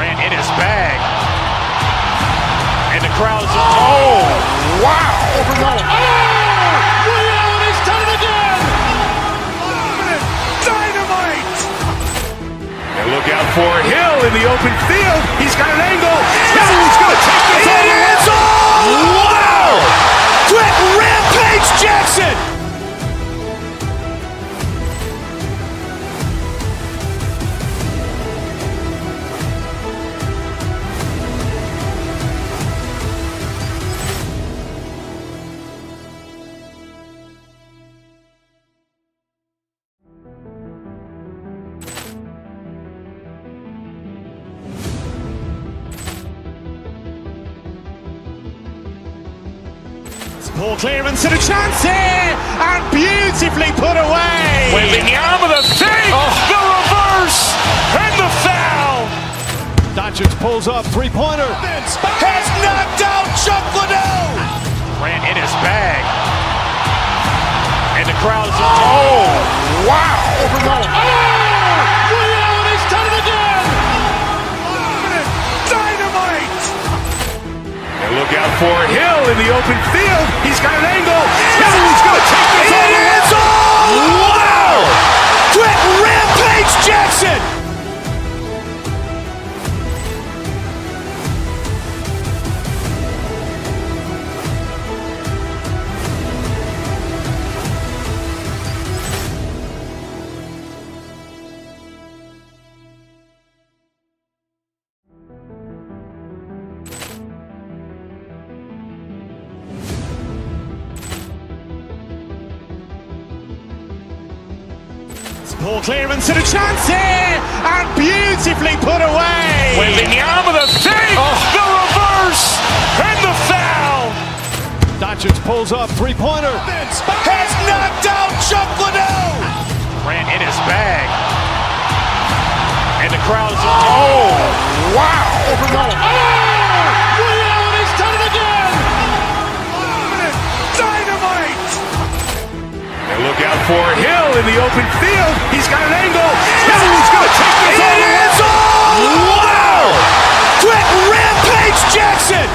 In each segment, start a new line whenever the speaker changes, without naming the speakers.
Ran in his bag. And the crowd's, oh, wow.
Overrun. Oh! Ray Allen has done it again!
Dynamite! And look out for Hill in the open field. He's got an angle. No, he's going to take this all the way. Wow! Quick Rampage Jackson!
Ball clearance and a chance here, and beautifully put away.
Wembanyama the fake, the reverse, and the foul.
Doncic pulls up, three-pointer.
Has knocked out Chuck Liddell. Ran in his bag. And the crowd's, oh, wow.
Overrun. Oh! Ray Allen has done it again!
Dynamite! And look out for Hill in the open field. He's got an angle. No, he's going to take this all the way. Wow! Quick Rampage Jackson!
Ball clearance and a chance here, and beautifully put away.
Wembanyama the fake, the reverse, and the foul.
Doncic pulls up, three-pointer.
Has knocked out Chuck Liddell. Ran in his bag. And the crowd's, oh, wow.
Overrun. Oh! Ray Allen has done it again!
Dynamite! And look out for Hill in the open field. He's got an angle. No, he's going to take this all the way. Wow! Quick Rampage Jackson!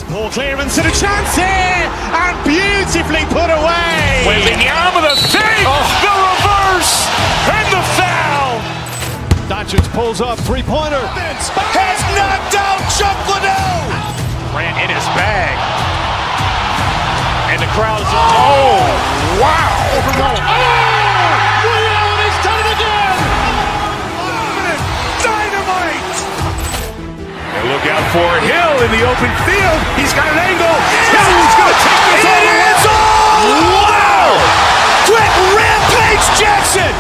Ball clearance and a chance here, and beautifully put away.
Wembanyama the fake, the reverse, and the foul.
Doncic pulls up, three-pointer.
Has knocked out Chuck Liddell. Ran in his bag. And the crowd's, oh, wow.
Overrun. Oh! Ray Allen has done it again!
Dynamite! And look out for Hill in the open field. He's got an angle. No, he's going to take this all the way. Wow! Quick Rampage Jackson!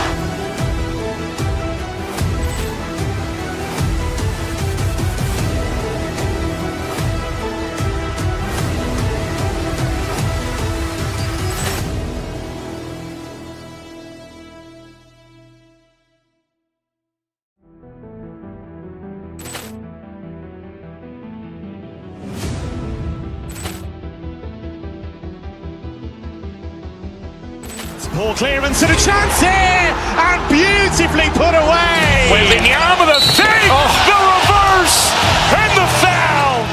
Ball clearance and a chance here, and beautifully put away.
Wembanyama the fake, the reverse, and the foul.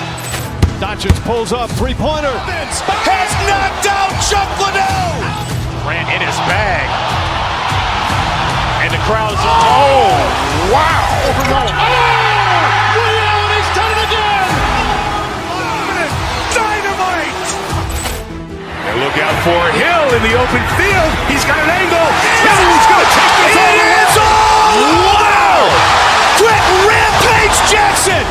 Doncic pulls up, three-pointer.
Has knocked out Chuck Liddell. Ran in his bag. And the crowd's, oh, wow.
Overrun. Oh! Ray Allen has done it again!
Dynamite! And look out for Hill in the open field. He's got an angle. No, he's going to take this all the way. Wow! Quick Rampage Jackson!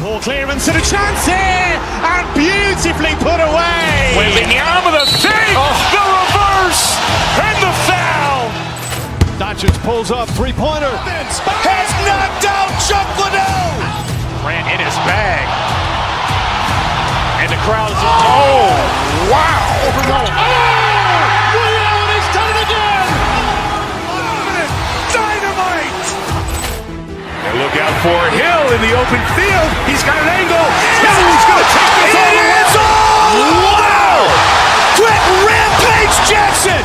Ball clearance and a chance here, and beautifully put away.
Wembanyama with a fake, the reverse, and the foul.
Doncic pulls up, three-pointer.
Has knocked out Chuck Liddell.
Grant in his bag. And the crowd is, oh, wow.
Ray Allen has done it again.
Dynamite. And look out for Hill in the open field. He's got an angle. He's going to take this all the way. Wow.
Quick Rampage Jackson.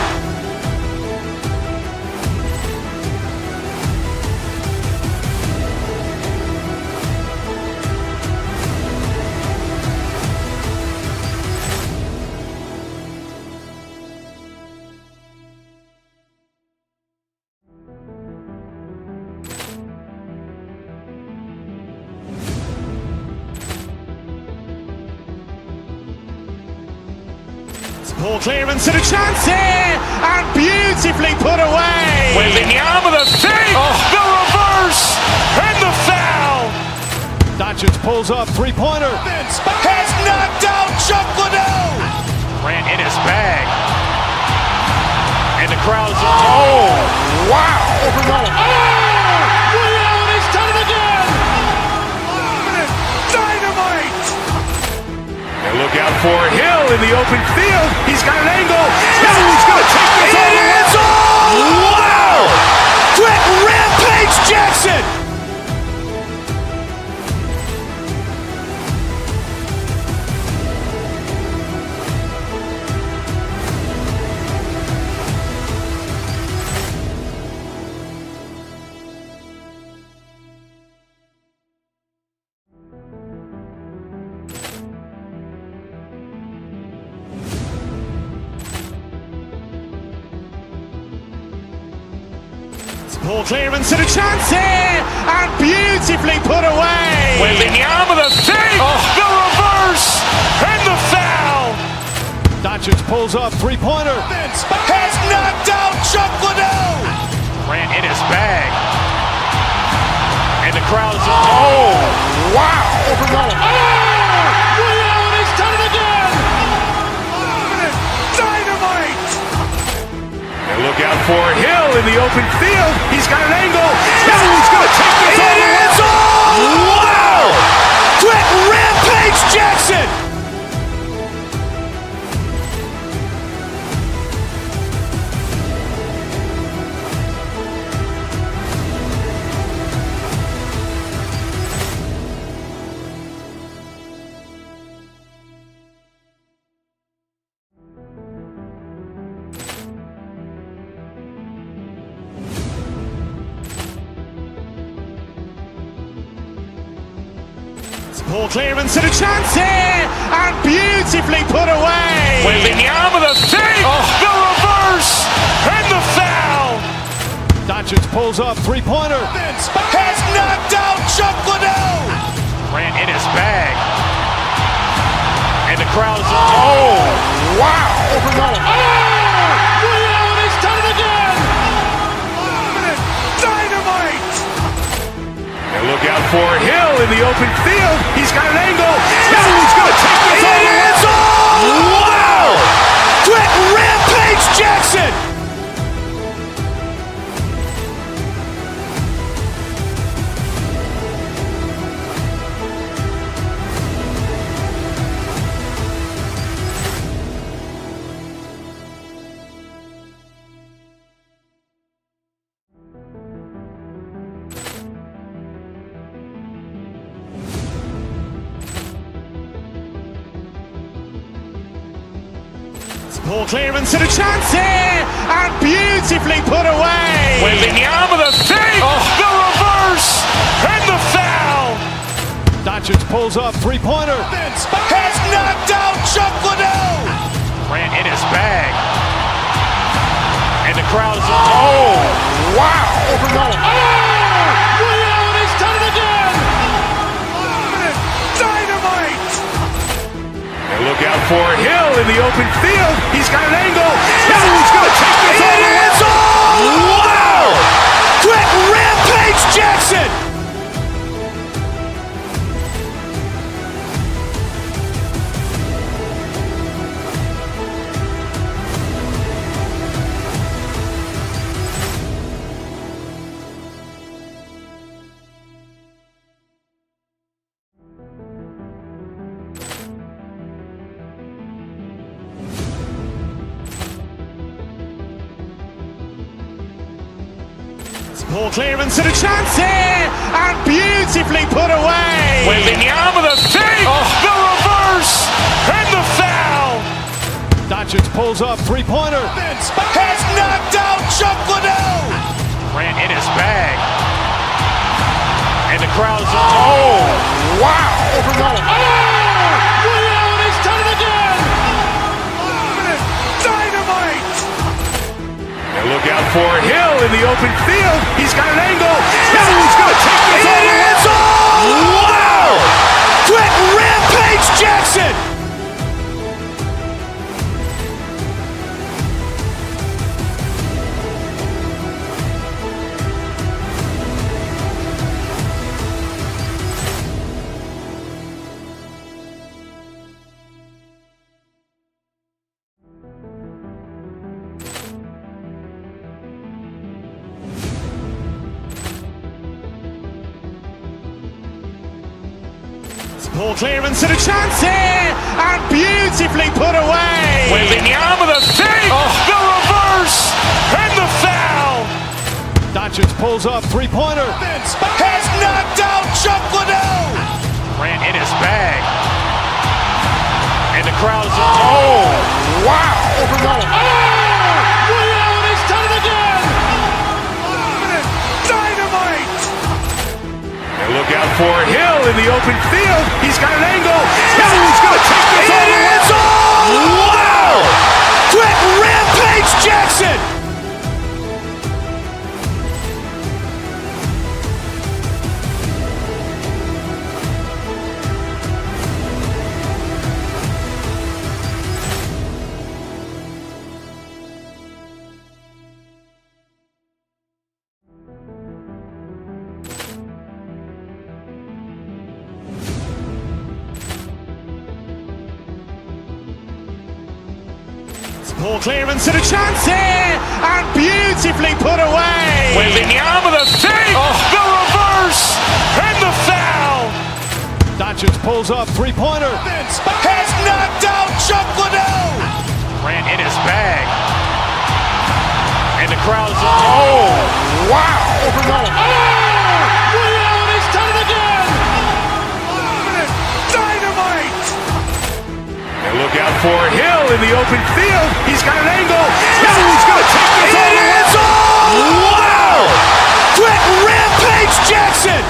Ball clearance and a chance here, and beautifully put away.
Wembanyama with a fake, the reverse, and the foul.
Doncic pulls up, three-pointer.
Has knocked out Chuck Liddell.
Grant in his bag. And the crowd is, oh, wow.
Ray Allen has done it again.
Dynamite. And look out for Hill in the open field. He's got an angle. He's going to take this all the way.
Wow. Quick Rampage Jackson. Ball clearance and a chance here, and beautifully put away.
Wembanyama with a fake, the reverse, and the foul.
Doncic pulls up, three-pointer.
Has knocked out Chuck Liddell.
Grant in his bag. And the crowd is, oh, wow.
Ray Allen has done it again.
Dynamite. And look out for Hill in the open field. He's got an angle. He's going to take this all the way.
Wow. Quick Rampage Jackson. Ball clearance and a chance here, and beautifully put away.
Wembanyama with a fake, the reverse, and the foul.
Doncic pulls up, three-pointer.
Has knocked out Chuck Liddell.
Grant in his bag. And the crowd is, oh, wow.
Ray Allen has done it again.
Dynamite. And look out for Hill in the open field. He's got an angle. He's going to take this all the way.
Wow. Quick Rampage Jackson. Ball clearance and a chance here, and beautifully put away.
Wembanyama with a fake, the reverse, and the foul.
Doncic pulls up, three-pointer.
Has knocked out Chuck Liddell.
Grant in his bag. And the crowd is, oh, wow.
Ray Allen has done it again.
Dynamite. And look out for Hill in the open field. He's got an angle. He's going to take this all the way.
Wow. Quick Rampage Jackson. Poor clearance and a chance here, and beautifully put away.
Wembanyama the fake, the reverse, and the foul.
Doncic pulls up, three-pointer.
Has knocked out Chuck Liddell.
Grant in his bag. And the crowd's wow!
Ray Allen has done it again.
Dynamite! And look out for Hill in the open field. He's got an angle. He's going to take this all the way. Wow!
Quick Rampage Jackson. Poor clearance and a chance here, and beautifully put away.
Wembanyama the fake, the reverse, and the foul.
Doncic pulls up, three-pointer.
Has knocked out Chuck Liddell.
Grant in his bag. And the crowd's wow!
Ray Allen has done it again.
Dynamite! And look out for Hill in the open field. He's got an angle. He's going to take this all the way.
Wow! Quick Rampage Jackson. Poor clearance and a chance here, and beautifully put away.
Wembanyama the fake, the reverse, and the foul.
Doncic pulls up, three-pointer.
Has knocked out Chuck Liddell.
Grant in his bag. And the crowd's wow!
Ray Allen has done it again.
Dynamite! And look out for Hill in the open field. He's got an angle. He's going to take this all the way.
Wow! Quick Rampage Jackson.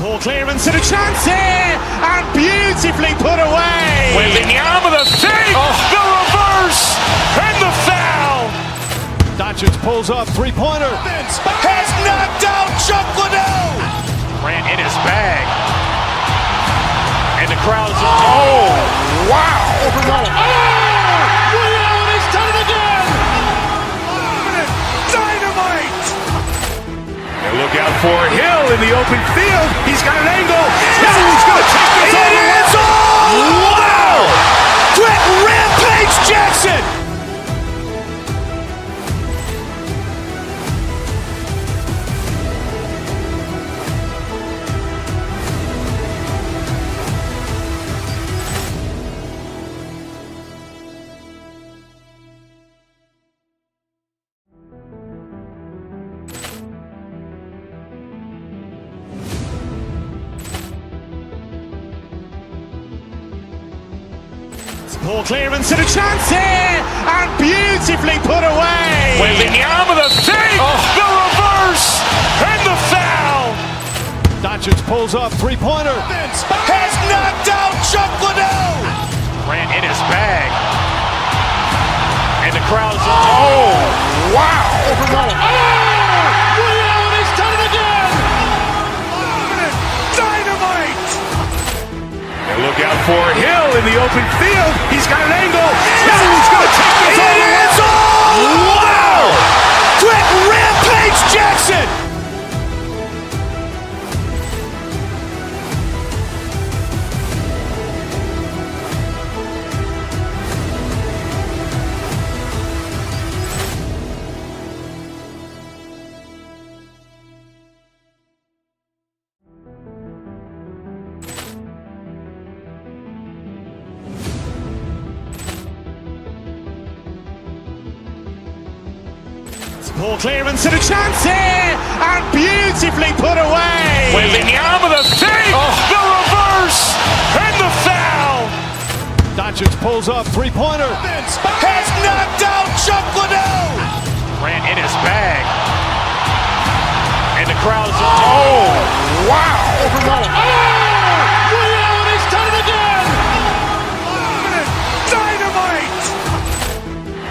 Poor clearance and a chance here, and beautifully put away.
Wembanyama the fake, the reverse, and the foul.
Doncic pulls up, three-pointer.
Has knocked out Chuck Liddell.
Grant in his bag. And the crowd's wow!
Ray Allen has done it again.
Dynamite! And look out for Hill in the open field. He's got an angle. He's going to take this all the way.
Wow! Quick Rampage Jackson. Poor clearance and a chance here, and beautifully put away.
Wembanyama the fake, the reverse, and the foul.
Doncic pulls up, three-pointer.
Has knocked out Chuck Liddell.
Grant in his bag. And the crowd's wow!
Ray Allen has done it again.
Dynamite! And look out for Hill in the open field. He's got an angle. He's going to take this all the way.
Wow! Quick Rampage Jackson. Poor clearance and a chance here, and beautifully put away.
Wembanyama with a fake, the reverse, and the foul.
Doncic pulls up, three-pointer.
Has knocked out Chuck Liddell.
Grant in his bag. And the crowd's wow!
Ray Allen has done it again.
Dynamite!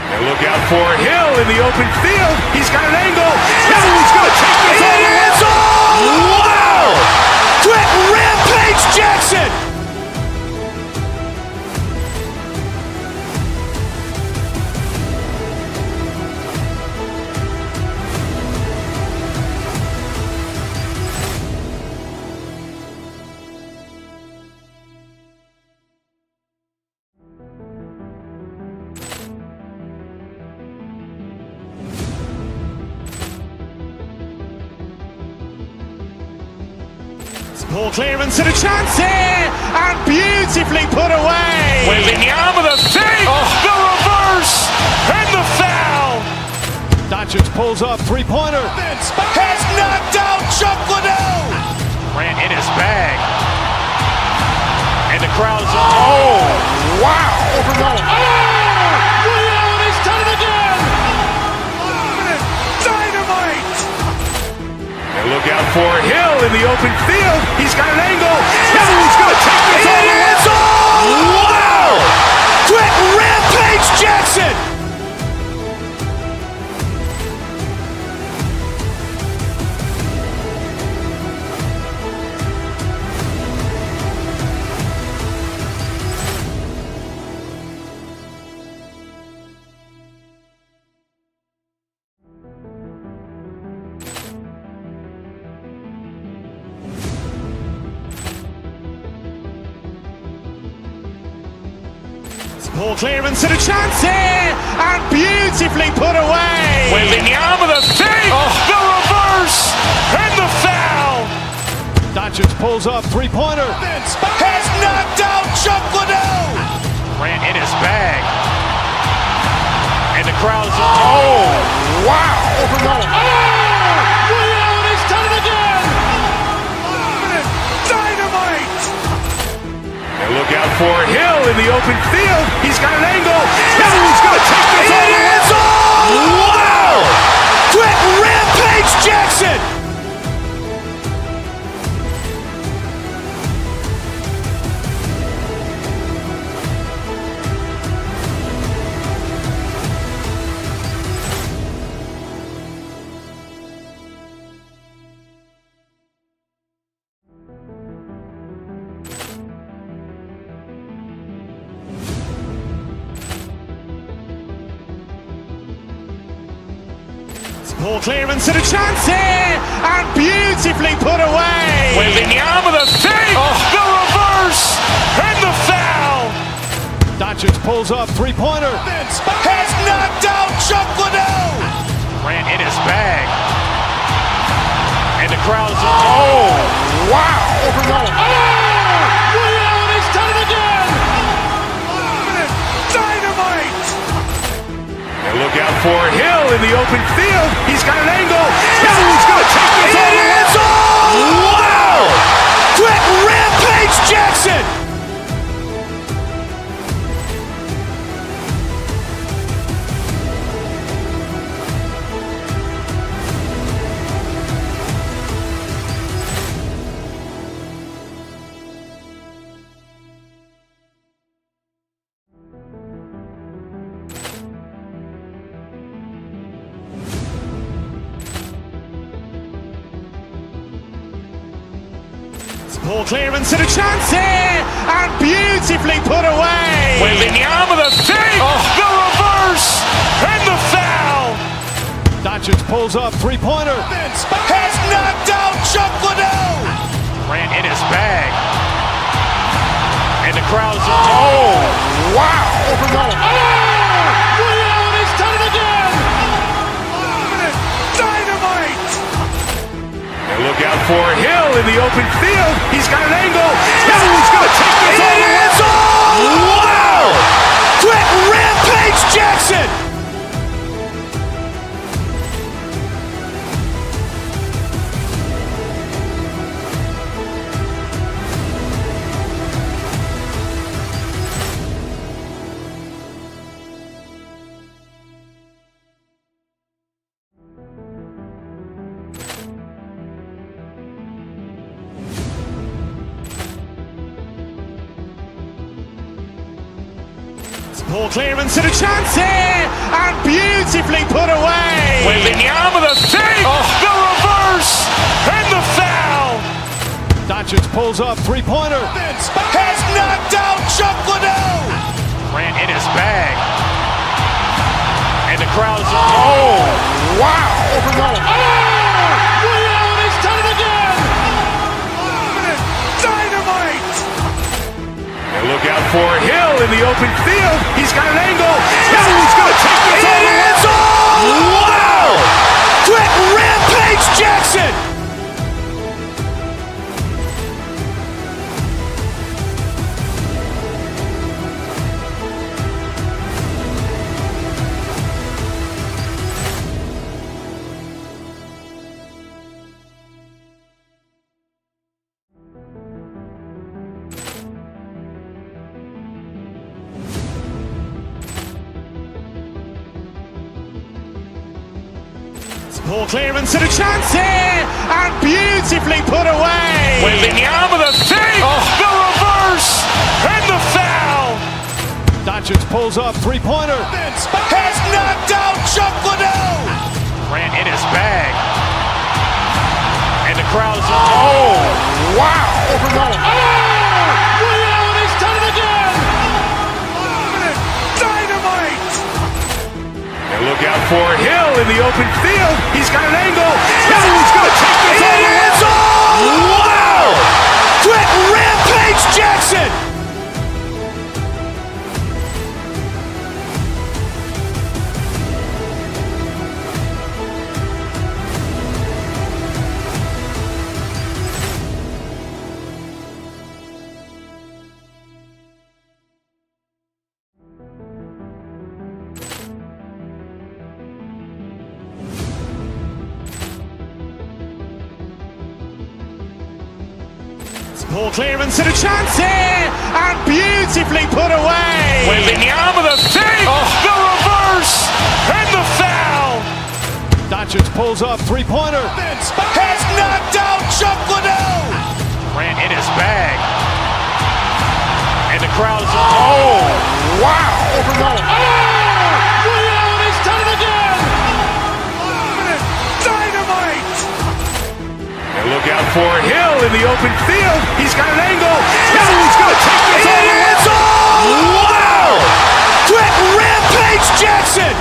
And look out for Hill in the open field. He's got an angle. He's going to take this all the way. Wow!
Quick Rampage Jackson. Poor clearance and a chance here, and beautifully put away.
Wembanyama with a fake, the reverse, and the foul.
Doncic pulls up, three-pointer.
Has knocked out Chuck Liddell.
Grant in his bag. And the crowd's wow!
Ray Allen has done it again.
Dynamite! And look out for Hill in the open field. He's got an angle. He's going to take this all the way.
Wow! Quick Rampage Jackson. Poor clearance and a chance here, and beautifully put away.
Wembanyama with a fake, the reverse, and the foul.
Doncic pulls up, three-pointer.
Has knocked out Chuck Liddell.
Grant in his bag. And the crowd's wow!
Ray Allen has done it again.
Dynamite! And look out for Hill in the open field. He's got an angle. He's going to take this all the way.
Wow! Quick Rampage Jackson. Poor clearance and a chance here, and beautifully put away.
Wembanyama with a fake, the reverse, and the foul.
Doncic pulls up, three-pointer.
Has knocked out Chuck Liddell.
Grant in his bag. And the crowd's wow!
Ray Allen has done it again.
Dynamite! And look out for Hill in the open field. He's got an angle. He's going to take this all the way.
Wow! Quick Rampage Jackson. Poor clearance and a chance here, and beautifully put away.
Wembanyama with a fake, the reverse, and the foul.
Doncic pulls up, three-pointer.
Has knocked out Chuck Liddell.
Grant in his bag. And the crowd's wow!
Ray Allen has done it again.
Dynamite! And look out for Hill in the open field. He's got an angle. He's going to take this all the way.
Wow! Quick Rampage Jackson. Poor clearance and a chance here, and beautifully put away.
William with a fake, the reverse, and the foul.
Doncic pulls up, three-pointer.
Has knocked out Chuck Liddell.
Grant in his bag. And the crowd is, wow.
Ray Allen has done it again.
Dynamite. And look out for Hill in the open field. He's got an angle. He's going to take this all the way.
Wow! Quick Rampage Jackson. Poor clearance and a chance here, and beautifully put away.
William with a fake, the reverse, and the foul.
Doncic pulls up, three-pointer.
Has knocked out Chuck Liddell.
Grant in his bag. And the crowd is, wow.
Ray Allen has done it again.
Dynamite. And look out for Hill in the open field. He's got an angle. He's going to take this all the way.
Wow! Quick Rampage Jackson. Poor clearance and a chance here, and beautifully put away.
William with a fake, the reverse, and the foul.
Doncic pulls up, three-pointer.
Has knocked out Chuck Liddell.
Grant in his bag. And the crowd is, wow.
Ray Allen has done it again.
Dynamite. And look out for Hill in the open field. He's got an angle. He's going to take this all the way.
Wow! Quick Rampage Jackson.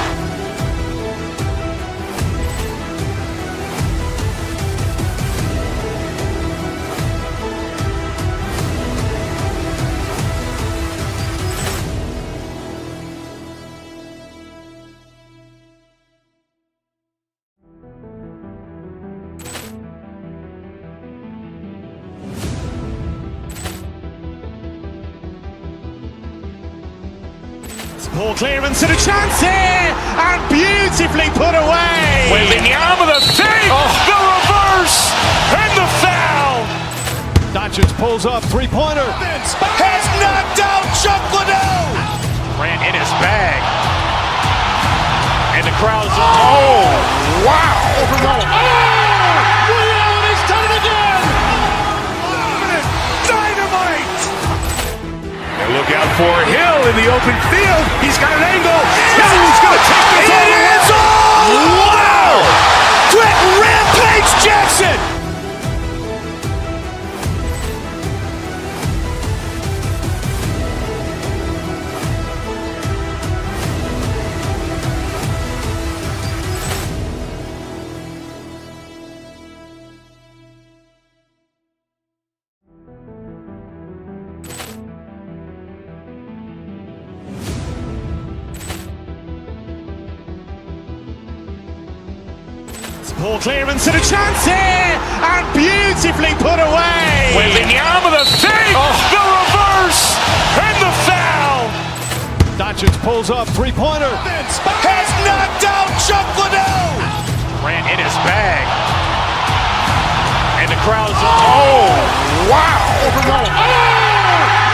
Poor clearance and a chance here, and beautifully put away.
William with a fake, the reverse, and the foul.
Doncic pulls up, three-pointer.
Has knocked out Chuck Liddell.
Grant in his bag. And the crowd is, wow.
Ray Allen has done it again.
Dynamite. And look out for Hill in the open field. He's got an angle. He's going to take this all the way.
Wow! Quick Rampage Jackson. Poor clearance and a chance here, and beautifully put away.
William with a fake, the reverse, and the foul.
Doncic pulls up, three-pointer.
Has knocked out Chuck Liddell.
Grant in his bag. And the crowd is, wow.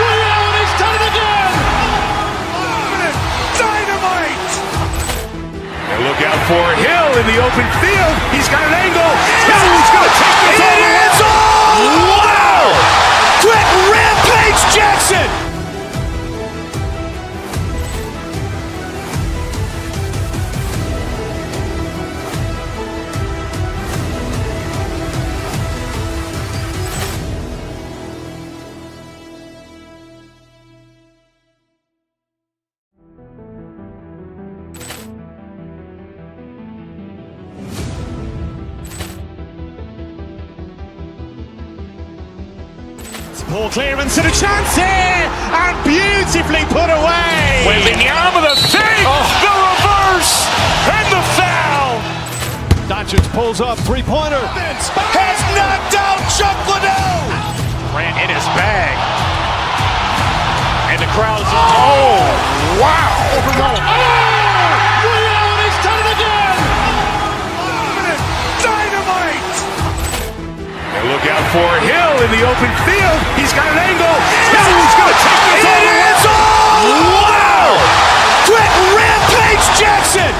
Ray Allen has done it again.
Dynamite. And look out for Hill in the open field. He's got an angle. He's going to take this all the way.
Wow! Quick Rampage Jackson. Ball clearance and a chance here, and beautifully put away.
Wembanyama the fake, the reverse, and the foul.
Doncic pulls up, three-pointer.
Has knocked out Chuck Liddell.
Grant in his bag. And the crowd's, oh, wow.
Leon has done it again.
Dynamite. And look out for Hill in the open field. He's got an angle. Hill's going to take this all the way. Wow.
Quick rampage Jackson.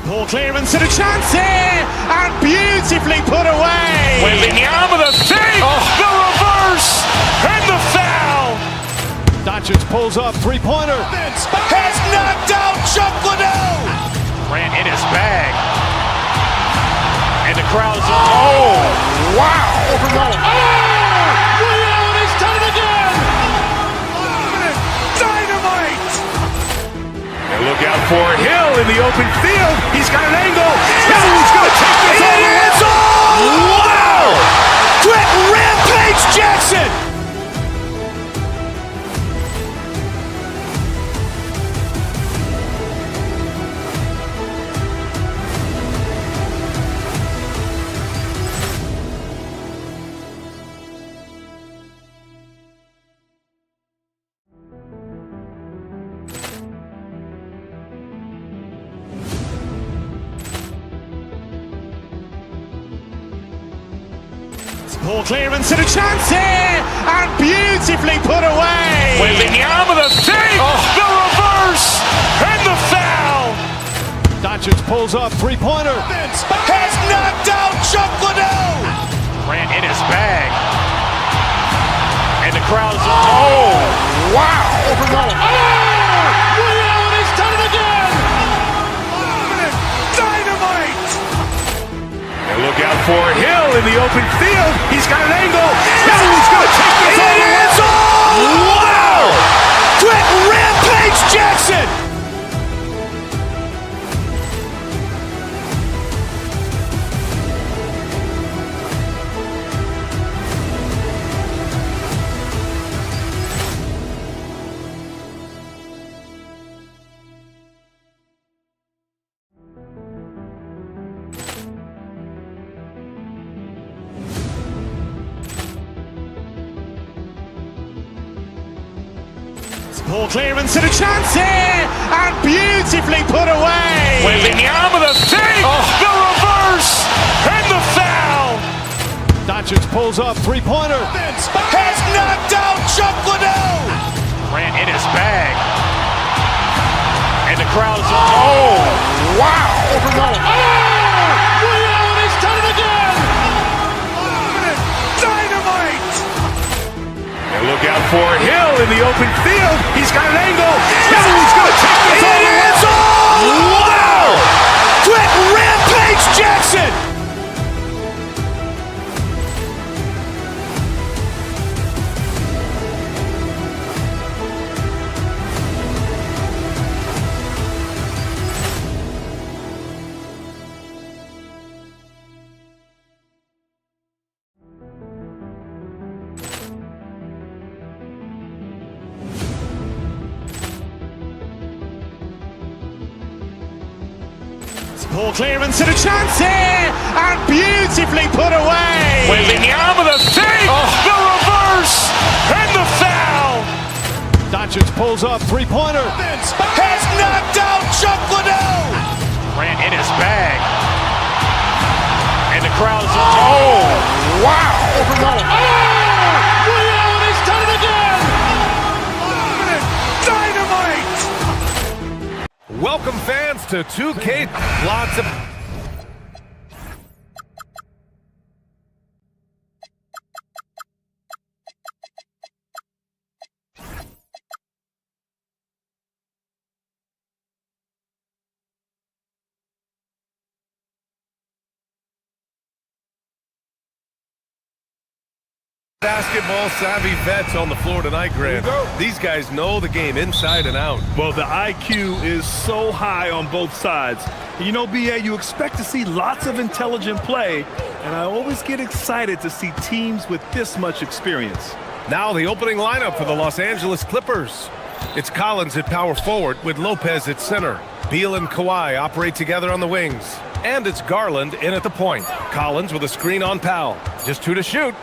Ball clearance and a chance here, and beautifully put away.
Wembanyama the fake, the reverse, and the foul.
Doncic pulls up, three-pointer.
Has knocked out Chuck Liddell.
Grant in his bag. And the crowd's, oh, wow.
Leon has done it again.
Dynamite. And look out for Hill in the open field. He's got an angle. Hill's going to take this all the way.
Wow. Quick rampage Jackson. Ball clearance and a chance here, and beautifully put away.
Wembanyama the fake, the reverse, and the foul.
Doncic pulls up, three-pointer.
Has knocked out Chuck Liddell.
Grant in his bag. And the crowd's, oh, wow.
Leon has done it again.
Dynamite. And look out for Hill in the open field. He's got an angle. Hill's going to take this all the way.
Wow. Quick rampage Jackson. Ball clearance and a chance here, and beautifully put away.
Wembanyama the fake, the reverse, and the foul.
Doncic pulls up, three-pointer.
Has knocked out Chuck Liddell.
Grant in his bag. And the crowd's, oh, wow.
Leon has done it again.
Dynamite. And look out for Hill in the open field. He's got an angle. Hill's going to take this all the way.
Wow. Quick rampage Jackson. Ball clearance and a chance here, and beautifully put away.
Wembanyama the fake, the reverse, and the foul.
Doncic pulls up, three-pointer.
Has knocked out Chuck Liddell.
Grant in his bag. And the crowd's, oh, wow.
Leon has done it again.
Dynamite.
Welcome fans to 2K. Lots of Basketball savvy vets on the floor tonight, Grant. These guys know the game inside and out.
Well, the IQ is so high on both sides. You know, BA, you expect to see lots of intelligent play, and I always get excited to see teams with this much experience.
Now the opening lineup for the Los Angeles Clippers. It's Collins at power forward with Lopez at center. Beal and Kawhi operate together on the wings. And it's Garland in at the point. Collins with a screen on Powell. Just 2 to shoot.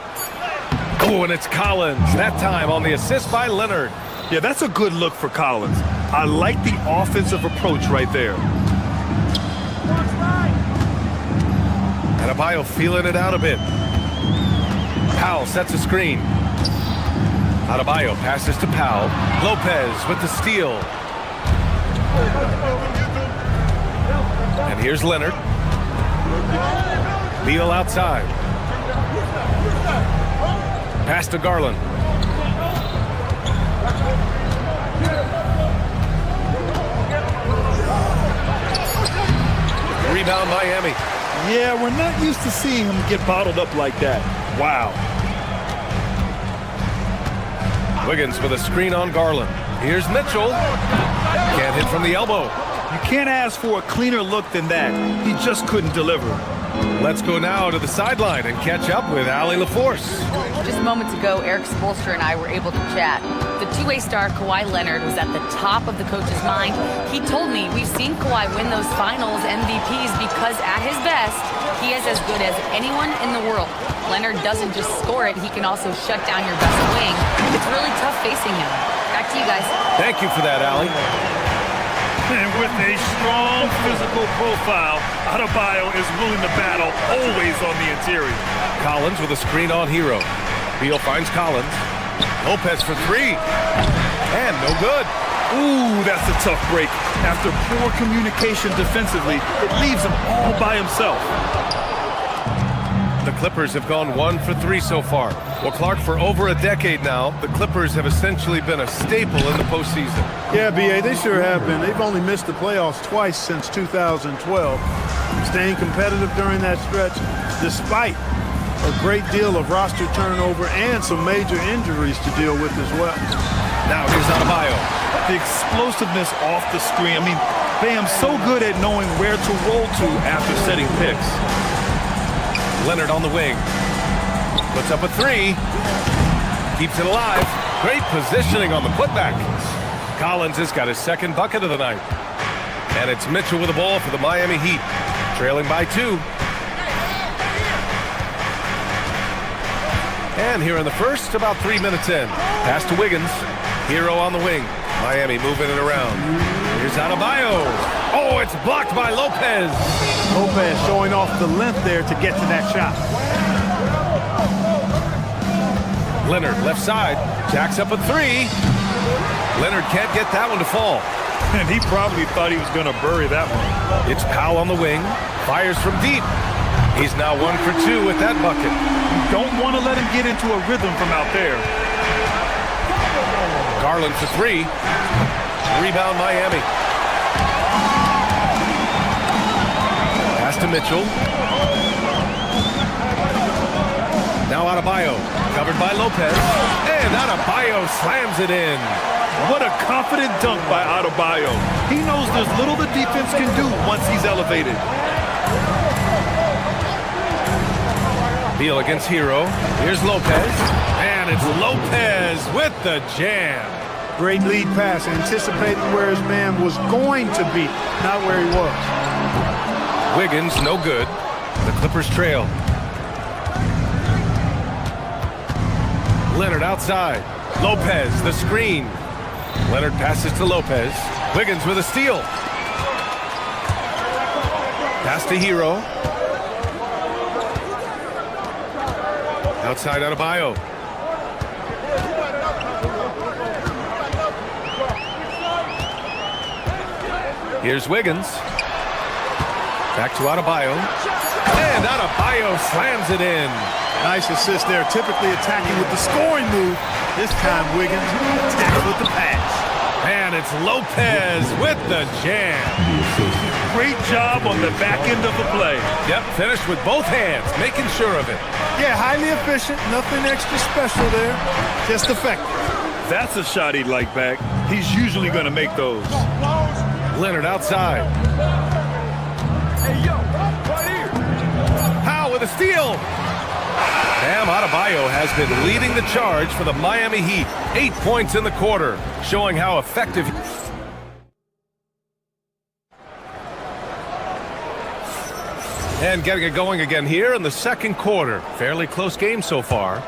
Oh, and it's Collins. That time on the assist by Leonard.
Yeah, that's a good look for Collins. I like the offensive approach right there.
Adebayo feeling it out a bit. Powell sets a screen. Adebayo passes to Powell. Lopez with the steal. And here's Leonard. Beal outside. Pass to Garland. Rebound Miami.
Yeah, we're not used to seeing him get bottled up like that. Wow.
Wiggins with a screen on Garland. Here's Mitchell. Can't hit from the elbow.
You can't ask for a cleaner look than that. He just couldn't deliver.
Let's go now to the sideline and catch up with Allie LaForce.
Just moments ago, Eric Spoelstra and I were able to chat. The two-way star Kawhi Leonard was at the top of the coach's mind. He told me we've seen Kawhi win those finals MVPs because at his best, he is as good as anyone in the world. Leonard doesn't just score it, he can also shut down your best wing. It's really tough facing him. Back to you guys.
Thank you for that, Allie.
And with a strong physical profile, Adebayo is willing to battle, always on the interior.
Collins with a screen on Hero. Beal finds Collins. Lopez for 3. And no good.
Ooh, that's a tough break. After poor communication defensively, it leaves him all by himself.
The Clippers have gone 1 for 3 so far. Well, Clark, for over a decade now, the Clippers have essentially been a staple in the postseason.
Yeah, BA, they sure have been. They've only missed the playoffs twice since 2012. Staying competitive during that stretch, despite a great deal of roster turnover and some major injuries to deal with as well.
Now here's Adebayo.
The explosiveness off the screen. I mean, Bam's so good at knowing where to roll to after setting picks.
Leonard on the wing. Puts up a 3. Keeps it alive. Great positioning on the putback. Collins has got his second bucket of the night. And it's Mitchell with the ball for the Miami Heat. Trailing by 2. And here in the first, about 3 minutes in. Pass to Wiggins. Hero on the wing. Miami moving it around. Here's Adebayo. Oh, it's blocked by Lopez.
Lopez showing off the length there to get to that shot.
Leonard left side. Jacks up a 3. Leonard can't get that one to fall.
And he probably thought he was going to bury that one.
It's Powell on the wing. Fires from deep. He's now 1 for 2 with that bucket.
You don't want to let him get into a rhythm from out there.
Garland for 3. Rebound Miami. Pass to Mitchell. Now Adebayo. Covered by Lopez. And Adebayo slams it in.
What a confident dunk by Adebayo. He knows there's little the defense can do once he's elevated.
Beal against Hero. Here's Lopez. And it's Lopez with the jam.
Great lead pass, anticipating where his man was going to be, not where he was.
Wiggins, no good. The Clippers trail. Leonard outside. Lopez, the screen. Leonard passes to Lopez. Wiggins with a steal. Pass to Hero. Outside Adebayo. Here's Wiggins. Back to Adebayo. And Adebayo slams it in.
Nice assist there, typically attacking with the scoring move. This time Wiggins attacks with the pass.
And it's Lopez with the jam.
Great job on the back end of the play.
Yep, finished with both hands, making sure of it.
Yeah, highly efficient. Nothing extra special there. Just effective.
That's a shot he'd like back. He's usually going to make those.
Leonard outside.
Hey, yo, right here.
Powell with a steal. Bam Adebayo has been leading the charge for the Miami Heat. 8 points in the quarter, showing how effective. And getting it going again here in the second quarter. Fairly close game so far.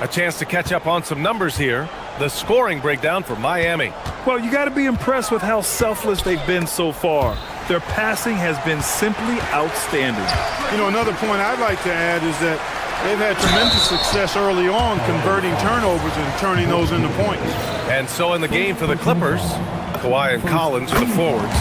A chance to catch up on some numbers here. The scoring breakdown for Miami.
Well, you got to be impressed with how selfless they've been so far. Their passing has been simply outstanding.
You know, another point I'd like to add is that they've had tremendous success early on converting turnovers and turning those into points.
And so in the game for the Clippers, Kawhi and Collins are the forwards.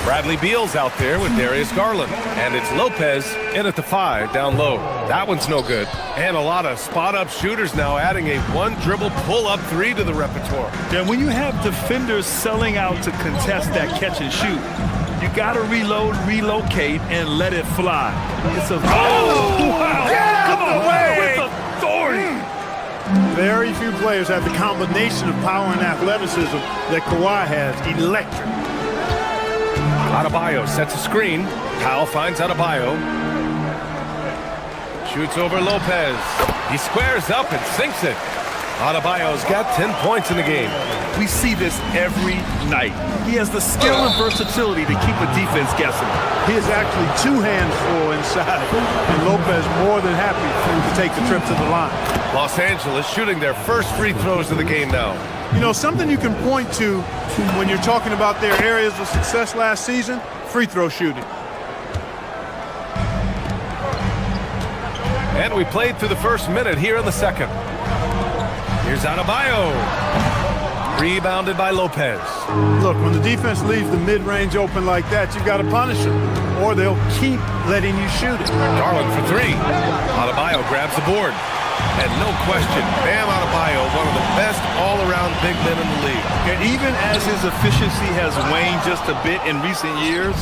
Bradley Beal's out there with Darius Garland. And it's Lopez in at the 5 down low. That one's no good. And a lot of spot-up shooters now adding a one-dribble pull-up 3 to the repertoire.
And when you have defenders selling out to contest that catch and shoot, you got to reload, relocate, and let it fly. It's a... Oh, wow! Come on, with authority!
Very few players have the combination of power and athleticism that Kawhi has. Electric.
Adebayo sets a screen. Powell finds Adebayo. Shoots over Lopez. He squares up and sinks it. Adebayo's got 10 points in the game.
We see this every night. He has the skill and versatility to keep a defense guessing.
He is actually 2 hands full inside, and Lopez more than happy to take the trip to the line.
Los Angeles shooting their first free throws of the game now.
You know, something you can point to when you're talking about their areas of success last season, free throw shooting.
And we played through the first minute here in the second. Here's Adebayo. Rebounded by Lopez.
Look, when the defense leaves the mid-range open like that, you've got to punish them, or they'll keep letting you shoot it.
Garland for 3. Adebayo grabs the board. And no question, Bam Adebayo, one of the best all-around big men in the league.
And even as his efficiency has waned just a bit in recent years,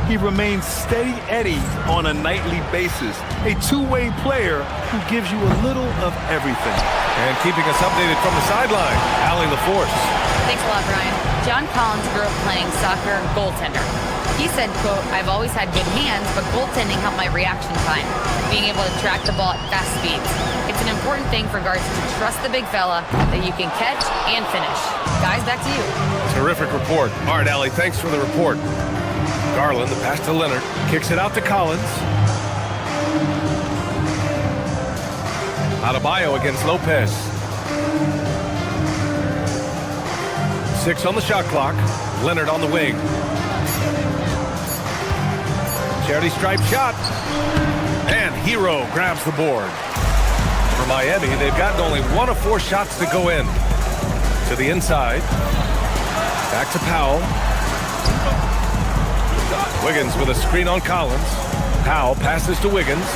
he remains steady Eddie on a nightly basis. A two-way player who gives you a little of everything.
And keeping us updated from the sideline, Allie LaForce.
Thanks a lot, Brian. John Collins grew up playing soccer goaltender. He said, quote, "I've always had good hands, but goaltending helped my reaction time, being able to track the ball at fast speeds. It's an important thing for guards to trust the big fella that you can catch and finish." Guys, back to you.
Terrific report. All right, Allie, thanks for the report. Garland, the pass to Leonard, kicks it out to Collins. Adebayo against Lopez. 6 on the shot clock. Leonard on the wing. Charity stripe shot. And Hero grabs the board. For Miami, they've gotten only 1 of 4 shots to go in. To the inside. Back to Powell. Wiggins with a screen on Collins. Powell passes to Wiggins.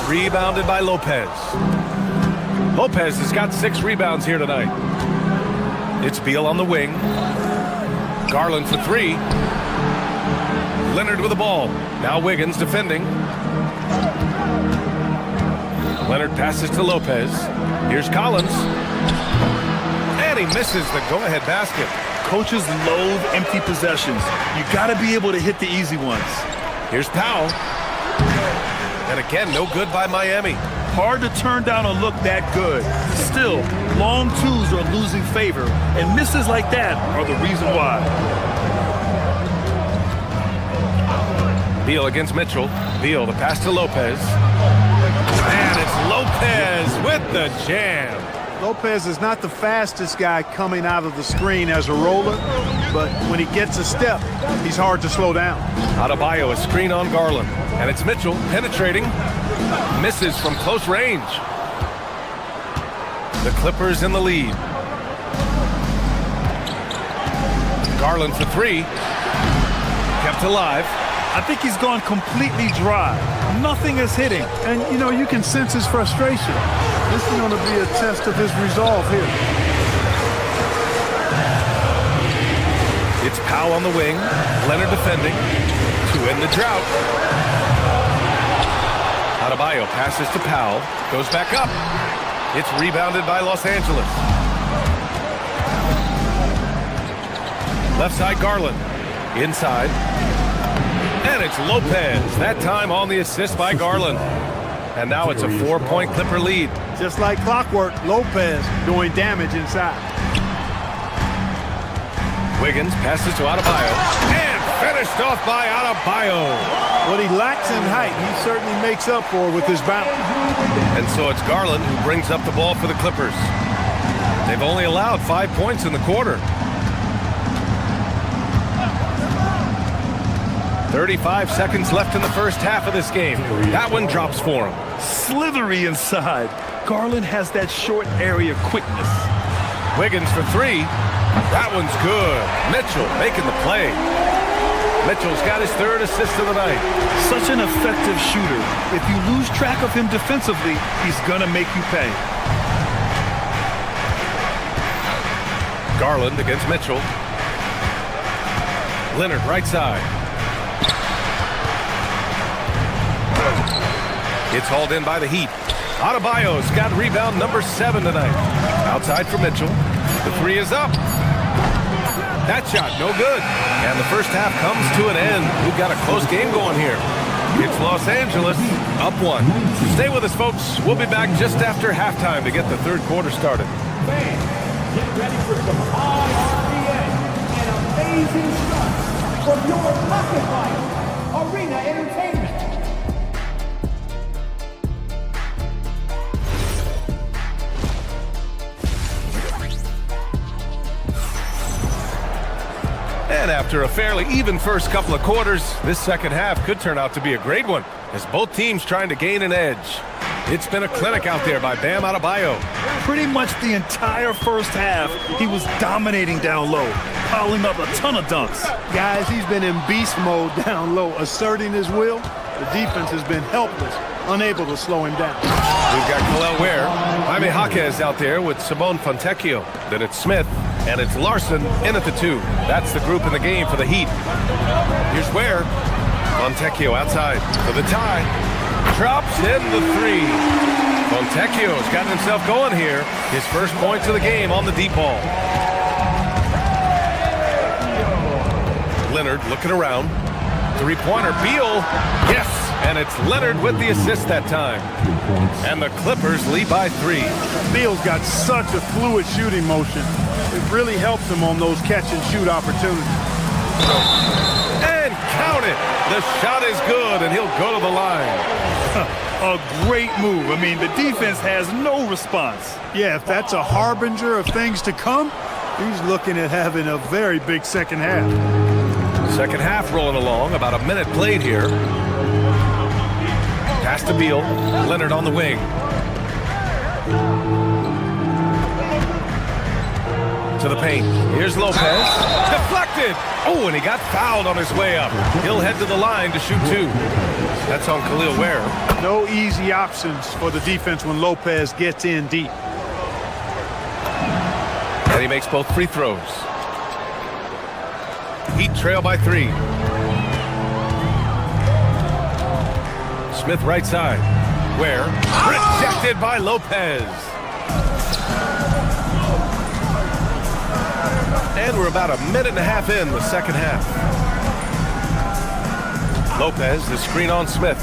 Rebounded by Lopez. Lopez has got 6 rebounds here tonight. It's Beal on the wing. Garland for 3. Leonard with the ball. Now Wiggins defending. Leonard passes to Lopez. Here's Collins. And he misses the go-ahead basket.
Coaches loathe empty possessions. You got to be able to hit the easy ones.
Here's Powell. And again, no good by Miami.
Hard to turn down a look that good. Still, long twos are losing favor, and misses like that are the reason why.
Beal against Mitchell. Beal, the pass to Lopez. And it's Lopez with the jam.
Lopez is not the fastest guy coming out of the screen as a roller, but when he gets a step, he's hard to slow down.
Adebayo, a screen on Garland. And it's Mitchell penetrating. Misses from close range. The Clippers in the lead. Garland for 3. Kept alive.
I think he's gone completely dry. Nothing is hitting.
And, you know, you can sense his frustration. This is going to be a test of his resolve here.
It's Powell on the wing. Leonard defending to end the drought. Adebayo passes to Powell. Goes back up. It's rebounded by Los Angeles. Left side, Garland. Inside. And it's Lopez. That time on the assist by Garland. And now it's a 4-point Clipper lead.
Just like clockwork, Lopez doing damage inside.
Wiggins passes to Adebayo. And finished off by Adebayo.
What he lacks in height, he certainly makes up for with his bounce.
And so it's Garland who brings up the ball for the Clippers. They've only allowed 5 points in the quarter. 35 seconds left in the first half of this game. That one drops for him.
Slithery inside. Garland has that short area quickness.
Wiggins for three. That one's good. Mitchell making the play. Mitchell's got his third assist of the night.
Such an effective shooter. If you lose track of him defensively, he's gonna make you pay.
Garland against Mitchell. Leonard right side. It's hauled in by the Heat. Adebayo's got rebound number 7 tonight. Outside for Mitchell. The three is up. That shot, no good. And the first half comes to an end. We've got a close game going here. It's Los Angeles up 1. Stay with us, folks. We'll be back just after halftime to get the third quarter started.
Fans, get ready for some high RPM and amazing stunts from your pocket life, Arena Entertainment.
And after a fairly even first couple of quarters, this second half could turn out to be a great one, as both teams trying to gain an edge. It's been a clinic out there by Bam Adebayo.
Pretty much the entire first half, he was dominating down low, piling up a ton of dunks.
Guys, he's been in beast mode down low, asserting his will. The defense has been helpless, unable to slow him down.
We've got Khalil Ware, Jaime Jaquez out there with Simone Fontecchio. Then it's Smith, and it's Larson in at the 2. That's the group in the game for the Heat. Here's Ware. Fontecchio outside for the tie. Drops in the 3. Fontecchio's got himself going here. His first points of the game on the deep ball. Leonard looking around. Three-pointer, Beal. Yes, and it's Leonard with the assist that time. And the Clippers lead by 3.
Beal's got such a fluid shooting motion. It really helps him on those catch-and-shoot opportunities.
And count it. The shot is good, and he'll go to the line.
A great move. I mean, the defense has no response.
Yeah, if that's a harbinger of things to come, he's looking at having a very big second half.
Second half rolling along, about a minute played here. Pass to Beal, Leonard on the wing. To the paint, here's Lopez, deflected! Oh, and he got fouled on his way up. He'll head to the line to shoot 2. That's on Khalil Ware.
No easy options for the defense when Lopez gets in deep.
And he makes both free throws. Heat trail by 3. Smith right side. Where? Rejected by Lopez. And we're about a minute and a half in the second half. Lopez, the screen on Smith.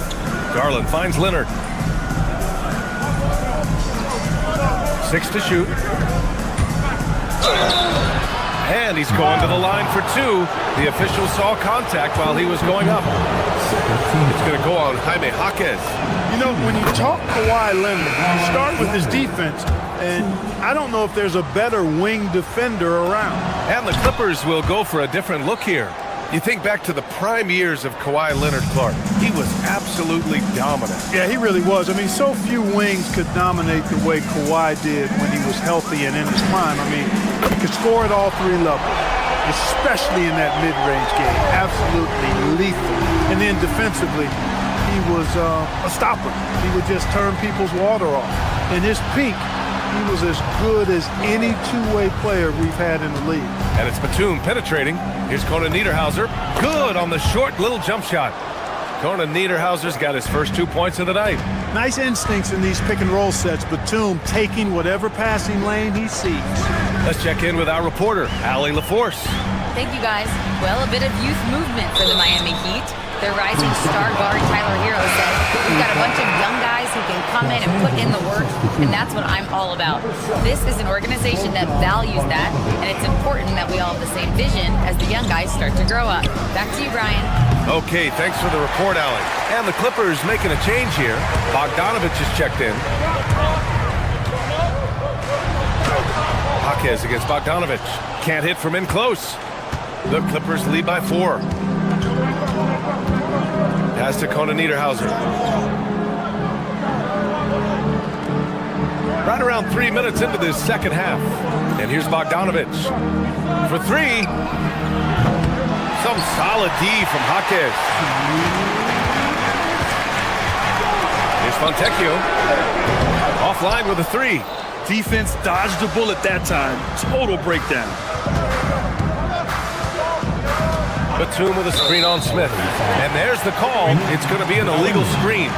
Garland finds Leonard. 6 to shoot. And he's going to the line for 2. The official saw contact while he was going up. It's going to go on Jaime Jaquez.
You know, when you talk Kawhi Leonard, you start with his defense, and I don't know if there's a better wing defender around.
And the Clippers will go for a different look here. You think back to the prime years of Kawhi Leonard, Clark. He was absolutely dominant.
Yeah, he really was. I mean, so few wings could dominate the way Kawhi did when he was healthy and in his prime. I mean, he could score at all 3 levels, especially in that mid-range game. Absolutely lethal. And then defensively, he was a stopper. He would just turn people's water off. In his peak, he He was as good as any two-way player we've had in the league.
And it's Batum penetrating. Here's Conan Niederhauser. Good on the short little jump shot. Conan Niederhauser's got his first 2 points of the night.
Nice instincts in these pick-and-roll sets. Batum taking whatever passing lane he sees.
Let's check in with our reporter, Allie LaForce.
Thank you, guys. Well, a bit of youth movement for the Miami Heat. Their rising star guard, Tyler Hero, said, "We've got a bunch of young guys who can come in and put in the work, and that's what I'm all about." This is an organization that values that, and it's important that we all have the same vision as the young guys start to grow up. Back to you, Brian.
Okay, thanks for the report, Allie. And the Clippers making a change here. Bogdanovich is checked in. Jaquez against Bogdanovich. Can't hit from in close. The Clippers lead by 4. Pass to Conan Niederhauser. Right around 3 minutes into this second half. And here's Bogdanovich. For 3. Some solid D from Jaquez. Here's Fontecchio. Offline with a 3.
Defense dodged the bullet that time. Total breakdown.
Batum with a screen on Smith. And there's the call. It's going to be an illegal screen.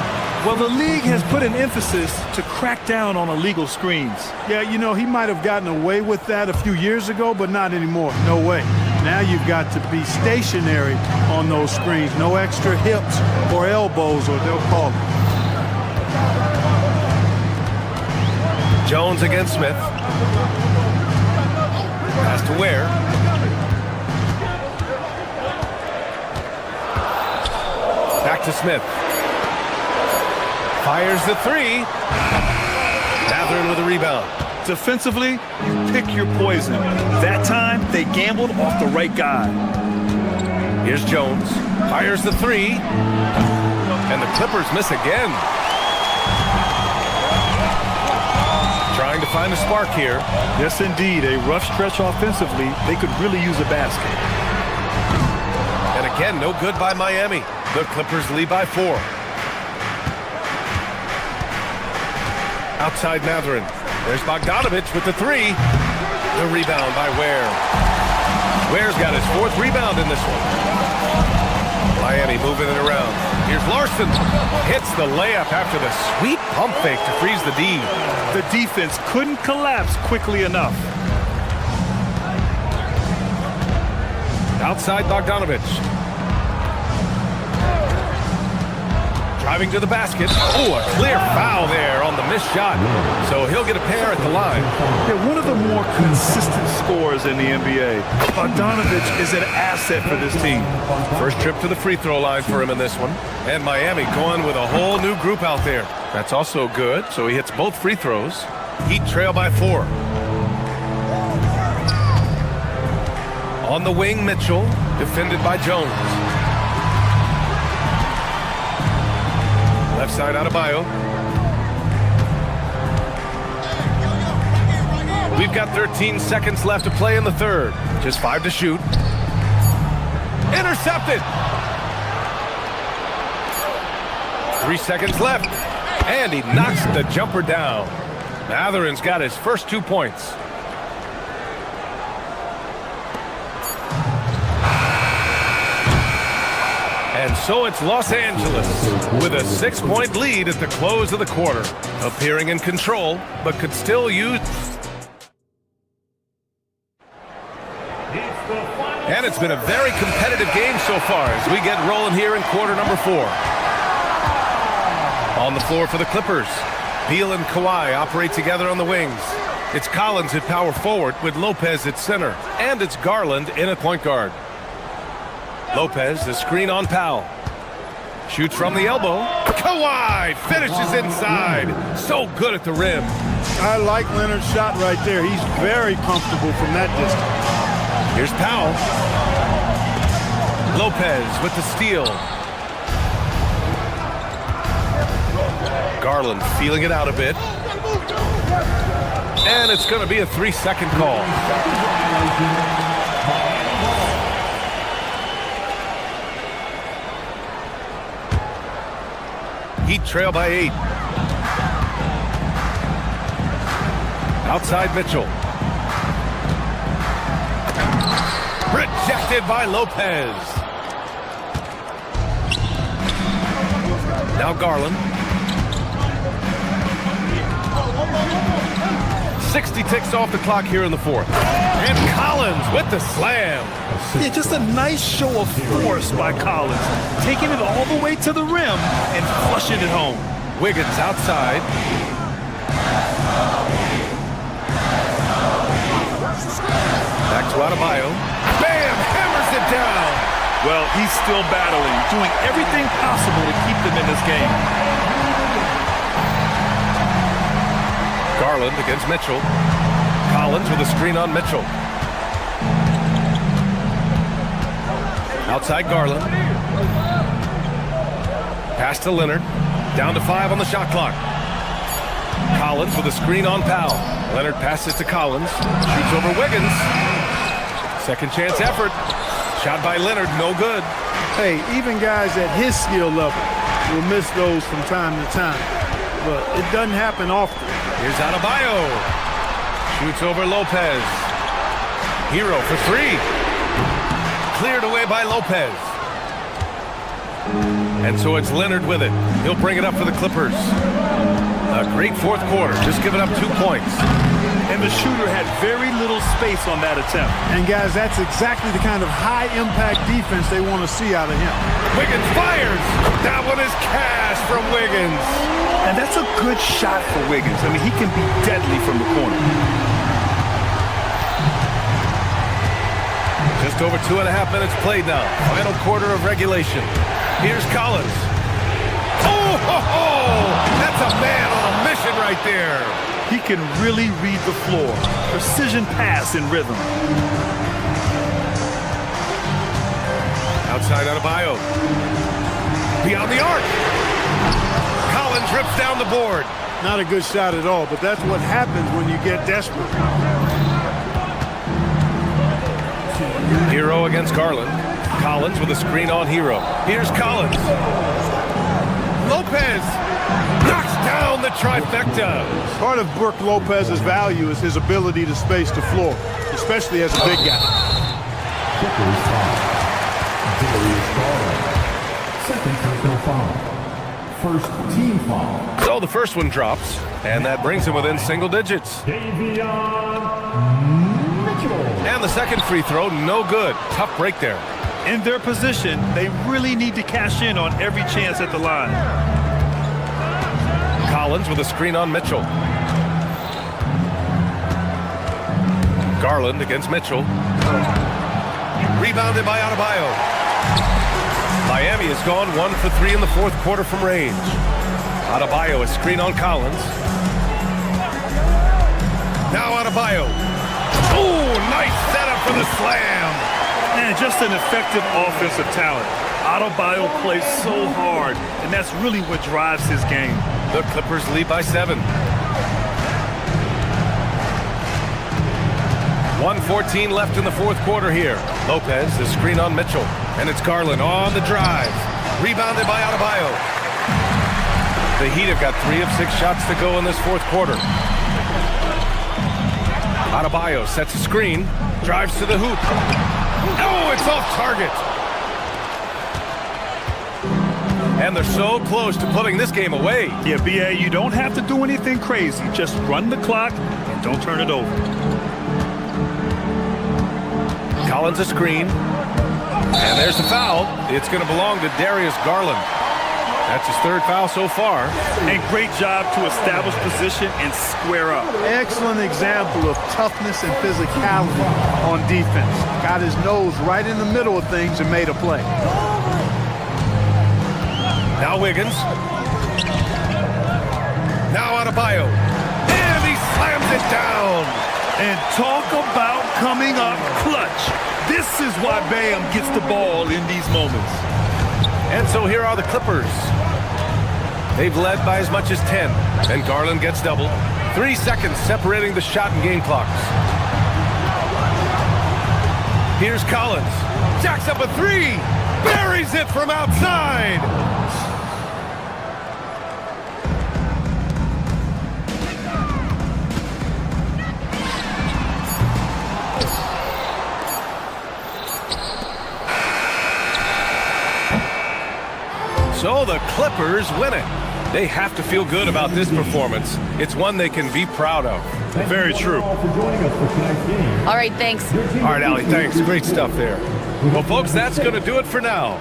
Well, the league has put an emphasis to crack down on illegal screens.
Yeah, you know, he might have gotten away with that a few years ago, but not anymore. No way. Now you've got to be stationary on those screens. No extra hips or elbows, or they'll call it.
Jones against Smith. Pass to Ware. Back to Smith. Fires the 3. Mathurin with a rebound.
Defensively, you pick your poison. That time, they gambled off the right guy.
Here's Jones. Fires the 3. And the Clippers miss again. Trying to find a spark here.
Yes, indeed. A rough stretch offensively. They could really use a basket.
And again, no good by Miami. The Clippers lead by 4. Outside Mathurin. There's Bogdanovich with the 3. The rebound by Ware. Ware's got his 4th rebound in this one. Miami moving it around. Here's Larson. Hits the layup after the sweet pump fake to freeze the D.
The defense couldn't collapse quickly enough.
Outside Bogdanovich. Driving to the basket. Oh, a clear foul there on the missed shot. So he'll get a pair at the line.
They're one of the more consistent scorers in the NBA. Bogdanovich is an asset for this team.
First trip to the free throw line for him in this one. And Miami going with a whole new group out there. That's also good. So he hits both free throws. Heat trail by 4. On the wing, Mitchell. Defended by Jones. Left side Adebayo. We've got 13 seconds left to play in the third. Just 5 to shoot. Intercepted. 3 seconds left. And he knocks the jumper down. Mathurin's got his first 2 points. And so it's Los Angeles with a 6-point lead at the close of the quarter. Appearing in control, but could still use... And it's been a very competitive game so far as we get rolling here in quarter number 4. On the floor for the Clippers, Beal and Kawhi operate together on the wings. It's Collins at power forward with Lopez at center. And it's Garland in at point guard. Lopez, the screen on Powell. Shoots from the elbow. Kawhi finishes inside. So good at the rim.
I like Leonard's shot right there. He's very comfortable from that distance.
Here's Powell. Lopez with the steal. Garland feeling it out a bit. And it's going to be a 3-second call. Heat trail by 8. Outside Mitchell. Rejected by Lopez. Now Garland. 60 ticks off the clock here in the fourth. And Collins with the slam.
Yeah, just a nice show of force by Collins, taking it all the way to the rim and flushing it home.
Wiggins outside. Back to Adebayo. Bam! Hammers it down.
Well, he's still battling, doing everything possible to keep them in this game.
Garland against Mitchell. Collins with a screen on Mitchell. Outside Garland. Pass to Leonard. Down to 5 on the shot clock. Collins with a screen on Powell. Leonard passes to Collins. Shoots over Wiggins. Second chance effort. Shot by Leonard, no good.
Hey, even guys at his skill level will miss those from time to time. But it doesn't happen often.
Here's Adebayo. Shoots over Lopez. Hero for 3. Cleared away by Lopez. And so it's Leonard with it. He'll bring it up for the Clippers. A great fourth quarter, just giving up 2 points.
And the shooter had very little space on that attempt.
And guys, that's exactly the kind of high-impact defense they want to see out of him.
Wiggins fires. That one is cash from Wiggins.
And that's a good shot for Wiggins. I mean, he can be deadly from the corner.
Just over 2.5 minutes played now. Final quarter of regulation. Here's Collins. Oh, ho, ho! That's a man on a mission right there.
He can really read the floor. Precision pass in rhythm.
Outside Adebayo. Beyond the arc. Collins rips down the board.
Not a good shot at all, but that's what happens when you get desperate.
Hero against Garland. Collins with a screen on Hero. Here's Collins. Lopez knocks down the trifecta.
Part of Brook Lopez's value is his ability to space the floor, especially as a big guy.
Second personal foul. First team foul.
So the first one drops, and that brings him within single digits. And the second free throw, no good. Tough break there.
In their position, they really need to cash in on every chance at the line.
Collins with a screen on Mitchell. Garland against Mitchell. Rebounded by Adebayo. Miami has gone 1 for 3 in the fourth quarter from range. Adebayo, a screen on Collins. Now Adebayo. Oh, nice setup for the slam.
And just an effective offensive talent. Adebayo plays so hard, and that's really what drives his game.
The Clippers lead by 7. 1:14 left in the fourth quarter here. Lopez, the screen on Mitchell. And it's Garland on the drive. Rebounded by Adebayo. The Heat have got 3 of 6 shots to go in this fourth quarter. Adebayo sets a screen. Drives to the hoop. Oh, it's off target. And they're so close to putting this game away.
Yeah, B.A., you don't have to do anything crazy. Just run the clock and don't turn it over.
Collins a screen. And there's the foul. It's going to belong to Darius Garland. That's his 3rd foul so far.
And great job to establish position and square up.
Excellent example of toughness and physicality on defense. Got his nose right in the middle of things and made a play.
Now Wiggins. Now Adebayo. And he slams it down.
And talk about coming up clutch. This is why Bam gets the ball in these moments.
And so here are the Clippers. They've led by as much as 10. And Garland gets doubled. 3 seconds separating the shot and game clocks. Here's Collins. Jacks up a 3. Buries it from outside. So the Clippers win it. They have to feel good about this performance. It's one they can be proud of.
Very true.
For joining us for tonight's game.
All right, thanks.
All right, Allie, thanks. Great stuff there. Well, folks, that's going to do it for now.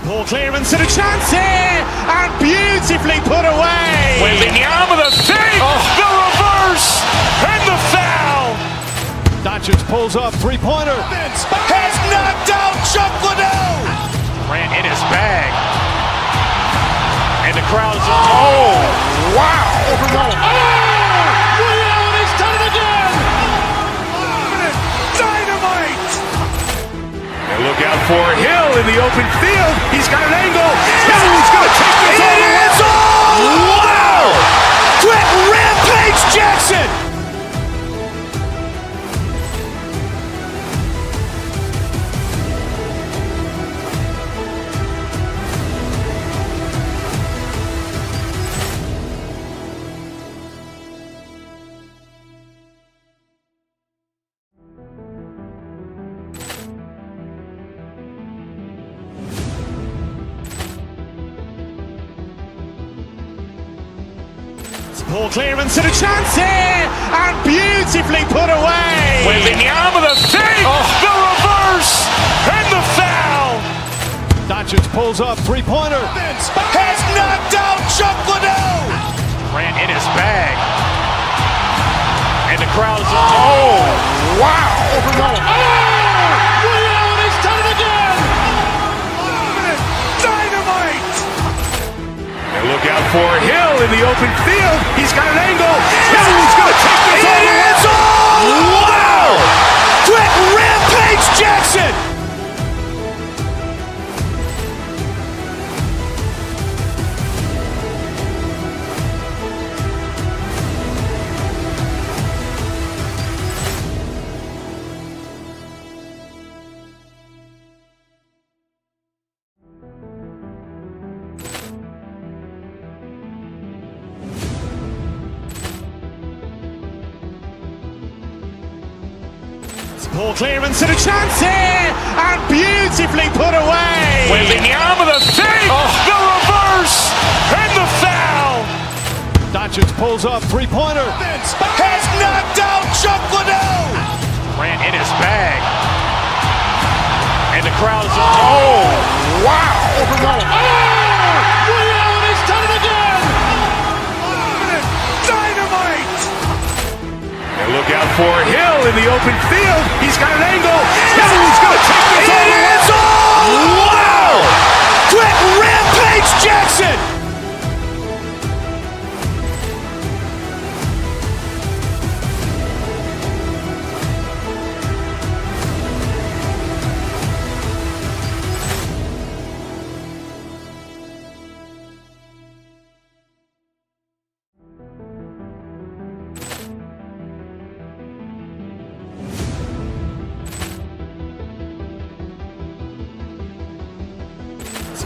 Ball clearance and a chance here, and beautifully put away.
Wembanyama the fake, the reverse, and the foul.
Doncic pulls up, three-pointer.
Has knocked out Chuck Liddell. Ran in his bag. And the crowd is, oh, wow. Liddell has done it again. Dynamite. And look out for Hill in the open field. He's got an angle. He's going to take this on the end zone. Wow. Quick Rampage Jackson.
Ball clearance and a chance here, and beautifully put away.
Wembanyama the fake, the reverse, and the foul.
Doncic pulls up, three-pointer.
Has knocked out Chuck Liddell. Ran in his bag. And the crowd is, oh, wow. Liddell has done it again. Dynamite. And look out for Hill in the open field. He's got an angle. He's going to take this on the end zone. Wow. Quick Rampage Jackson.
Ball clearance and a chance here, and beautifully put away.
Wembanyama the fake, the reverse, and the foul.
Doncic pulls up, three-pointer.
Has knocked out Chuck Liddell. Ran in his bag. And the crowd is, oh, wow. Liddell has done it again. Dynamite. And look out for Hill in the open field. He's got an angle. He's going to take this on the end zone. Wow. Quick Rampage Jackson.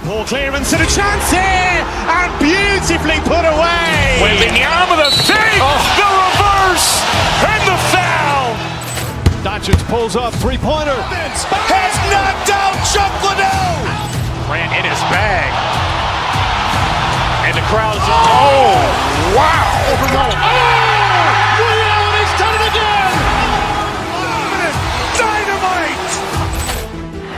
Ball clearance and a chance here, and beautifully put away.
Wembanyama the fake, the reverse, and the foul.
Doncic pulls up, three-pointer.
Has knocked out Chuck Liddell. Ran in his bag. And the crowd is, oh, wow. Liddell has done it again. Dynamite.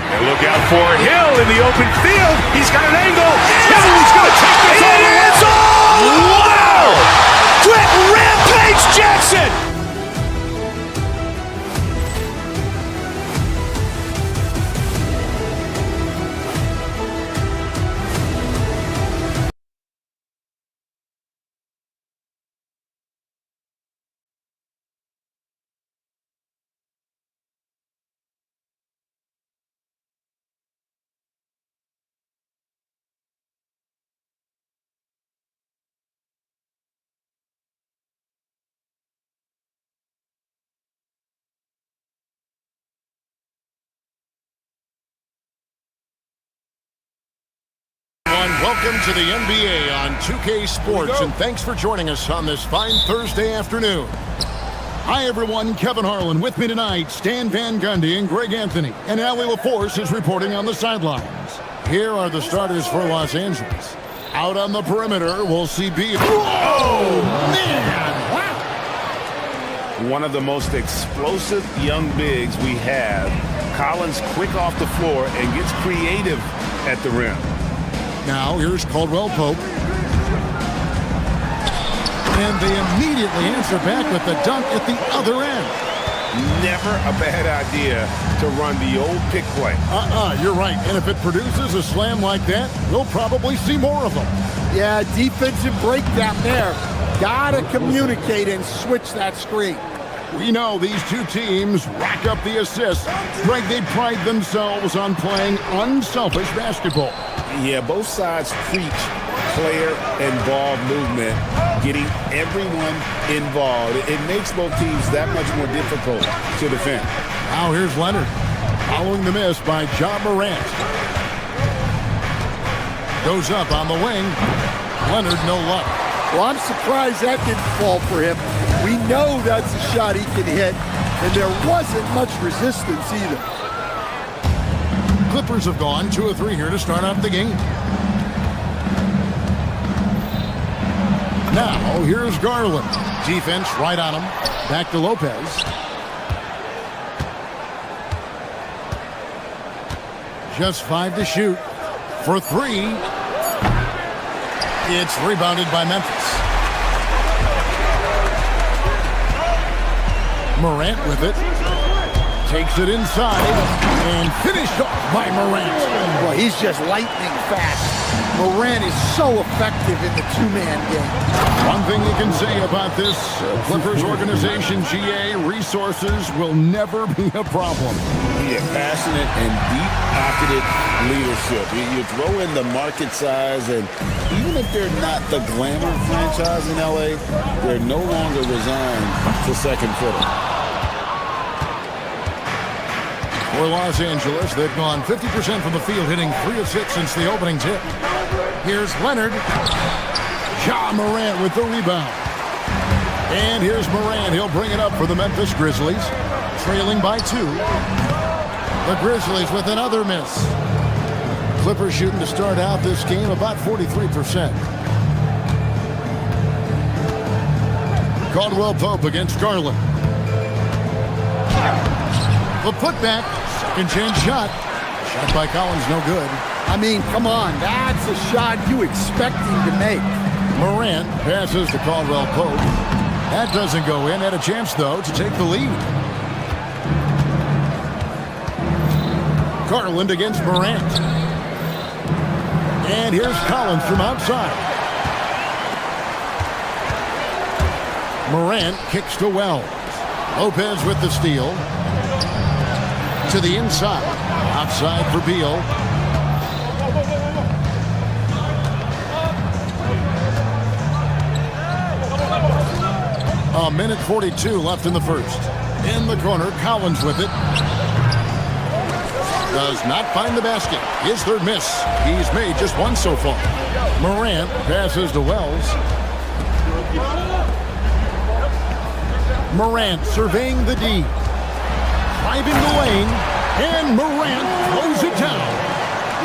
And look out for Hill in the open field. He's got an angle. He's going to take this on the end zone. Wow. Quick Rampage Jackson.
welcome to the NBA on 2K Sports, and thanks for joining us on this fine Thursday afternoon. Hi, everyone. Kevin Harlan with me tonight, Stan Van Gundy and Greg Anthony, and Allie LaForce is reporting on the sidelines. Here are the starters for Los Angeles. Out on the perimeter, we'll see Beal. Oh, man! Wow!
One of the most explosive young bigs we have. Collins quick off the floor and gets creative at the rim.
Now, here's Caldwell Pope. And they immediately answer back with the dunk at the other end.
Never a bad idea to run the old pick play.
You're right. And if it produces a slam like that, we'll probably see more of them.
Yeah, defensive breakdown there. Gotta communicate and switch that screen.
We know these two teams rack up the assists. Greg, they pride themselves on playing unselfish basketball.
Yeah, both sides preach player-involved movement, getting everyone involved. It makes both teams that much more difficult to defend.
Now here's Leonard, following the miss by Ja Morant. Goes up on the wing. Leonard, no luck.
Well, I'm surprised that didn't fall for him. We know that's a shot he can hit, and there wasn't much resistance either.
Clippers have gone 2 of 3 here to start off the game. Now, here's Garland. Defense right on him. Back to Lopez. Just 5 to shoot. For 3. It's rebounded by Memphis. Morant with it. Takes it inside. And finished off by Morant.
Well, he's just lightning fast. Morant is so effective in the two-man game.
One thing you can say about this Clippers organization, GA, resources will never be a problem.
Yeah, passionate and deep-pocketed leadership. You throw in the market size, and even if they're not the glamour franchise in LA, they're no longer resigned to second fiddle.
For Los Angeles, they've gone 50% from the field, hitting 3 of 6 since the opening tip. Here's Leonard. Ja Morant with the rebound. And here's Morant. He'll bring it up for the Memphis Grizzlies, trailing by 2. The Grizzlies with another miss. Clippers shooting to start out this game about 43%. Caldwell Pope against Garland. The putback, second chance shot. Shot by Collins, no good.
I mean, come on, that's a shot you expect him to make.
Morant passes to Caldwell Pope. That doesn't go in. Had a chance, though, to take the lead. Garland against Morant. And here's Collins from outside. Morant kicks to Wells. Lopez with the steal. To the inside. Outside for Beal. A minute 42 left in the first. In the corner, Collins with it. Does not find the basket. His third miss. He's made just 1 so far. Morant passes to Wells. Morant surveying the D. Driving the lane. And Morant throws it down.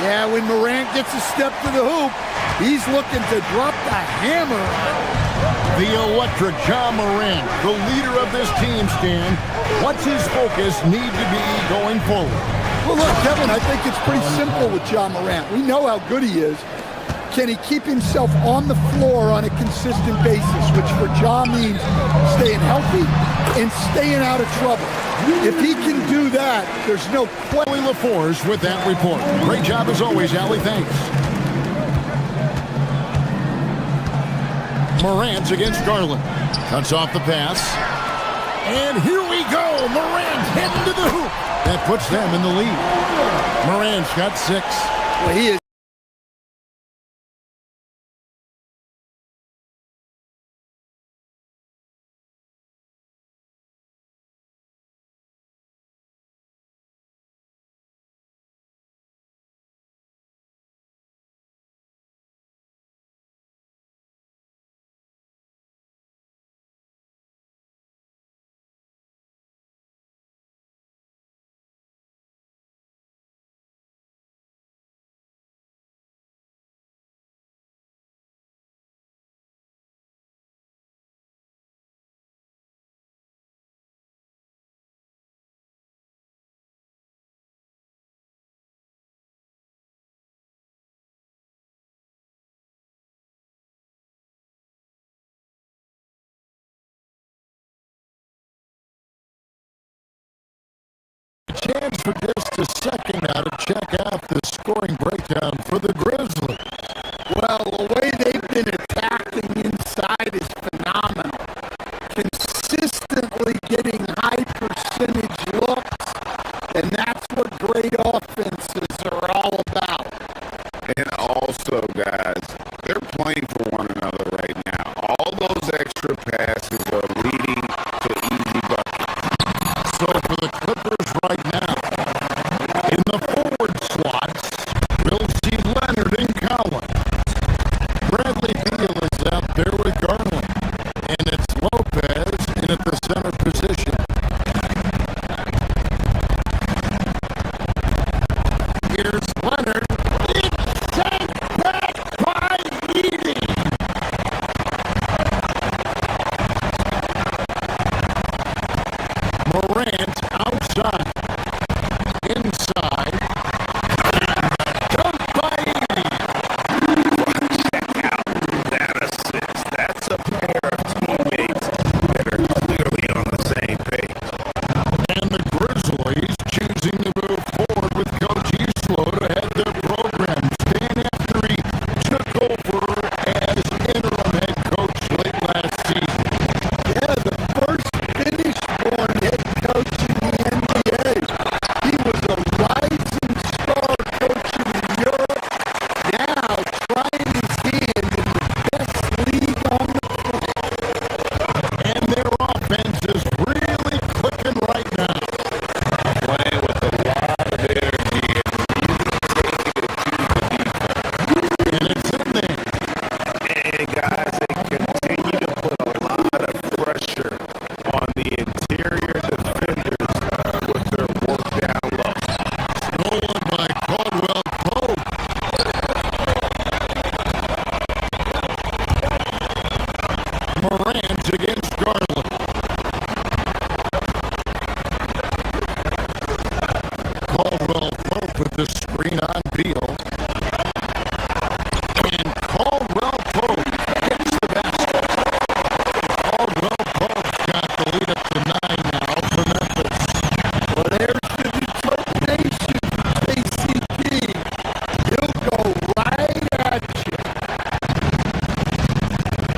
Yeah, when Morant gets a step to the hoop, he's looking to drop the hammer.
The electric Ja Morant, the leader of this team, Stan. What's his focus need to be going forward?
Well, look, Kevin, I think it's pretty simple with Ja Morant. We know how good he is. Can he keep himself on the floor on a consistent basis, which for Ja means staying healthy and staying out of trouble. If he can do that, there's no question.
Allie LaForce with that report. Great job as always, Allie. Thanks. Morant against Garland. Cuts off the pass. And here we go. Morant heading to the hoop. That puts them in the lead. Morant's got 6.
Well, he is
chance for just a second now to check out the scoring breakdown for the Grizzlies.
Well, the way they've been attacking inside is phenomenal. Consistently getting high percentage looks, and that's what great offenses are all about.
And also, guys, they're playing for one another right now. All those extra passes are leading to easy buckets.
So for the Clippers right now, in the forward slots, we'll see Leonard and Collins. Bradley Beal is out there with Garland. And it's Lopez in at the center position. Here's Leonard. It's sent back by Edie. Morant outside. Inside. Dunk by Edie.
Check out that assist. That's a pair of teammates that are clearly on the same page.
And the Grizzlies choosing to move forward with Coach Eastlow to head their program. Stan after he took over as interim head coach late last season.
Yeah, the first Finnish-born head coach in the NBA. He was a rising star coach in Europe. Now trying his hand in the best league on the planet.
And their offense is really clicking right now.
Playing with a lot of energy
And it's in there.
And guys, they continue to put a lot of pressure on the interior defenders with their work down low.
Stolen by Caldwell Pope. Morant against Garland. Caldwell Pope with the screen on Beal. And Caldwell Pope hits the basket. Caldwell Pope's got the lead up to 9 now for Memphis.
Well, there's the determination from KCP. He'll go right at you.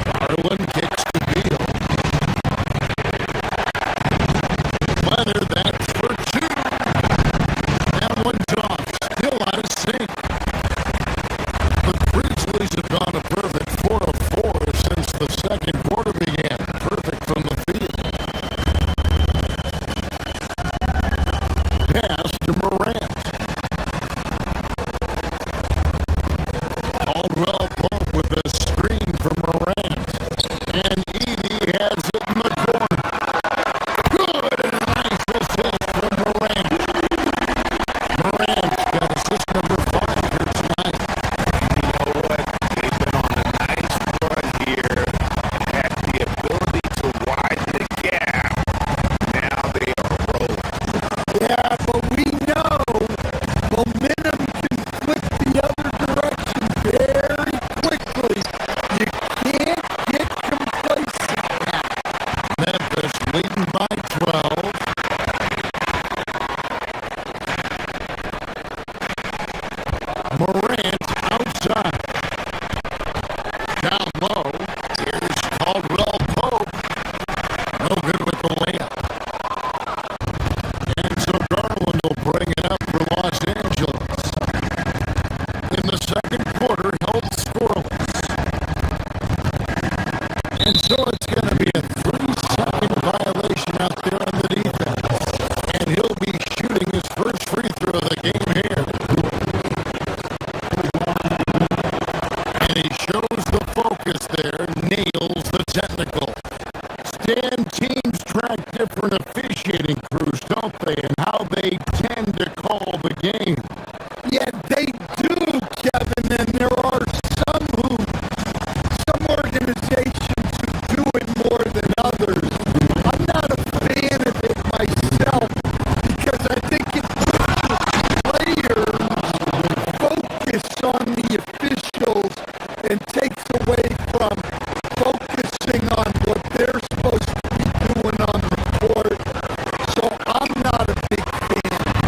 Garland kicks to Beal. Leonard, that's for 2. That one's off. Still out of sync. The Grizzlies have gone a perfect 4 of 4 since the second quarter began. Perfect from the field. Pass to Morant. Caldwell Pope with a screen for Morant. And Edie has it in the corner. Good and a nice assist from Morant. Morant's got assist number 5 here tonight.
You know what? They've been on a nice run here, have the ability to widen the gap. Now they are rolling.
Yeah, but we know momentum can flip the other direction very quickly. You can't get complacent now.
Memphis leading by 12. Morant outside. Down low. Here's Caldwell Pope. No good with the layup. And so Garland will bring it up for Los Angeles. In the second quarter, held scoreless. And so it's going to be a 3-second violation out there on the defense. And he'll be shooting his first free throw of the game here. And he shows the focus there, nails the technical. Stan, teams track different officiating crews, don't they, and how they tend to call the game.
Yeah, they do, Kevin, and there are some organizations who do it more than others. I'm not a fan of it myself because I think it puts the players focus on the officials and takes away from focusing on what they're supposed to be doing on the court. So I'm not a big fan.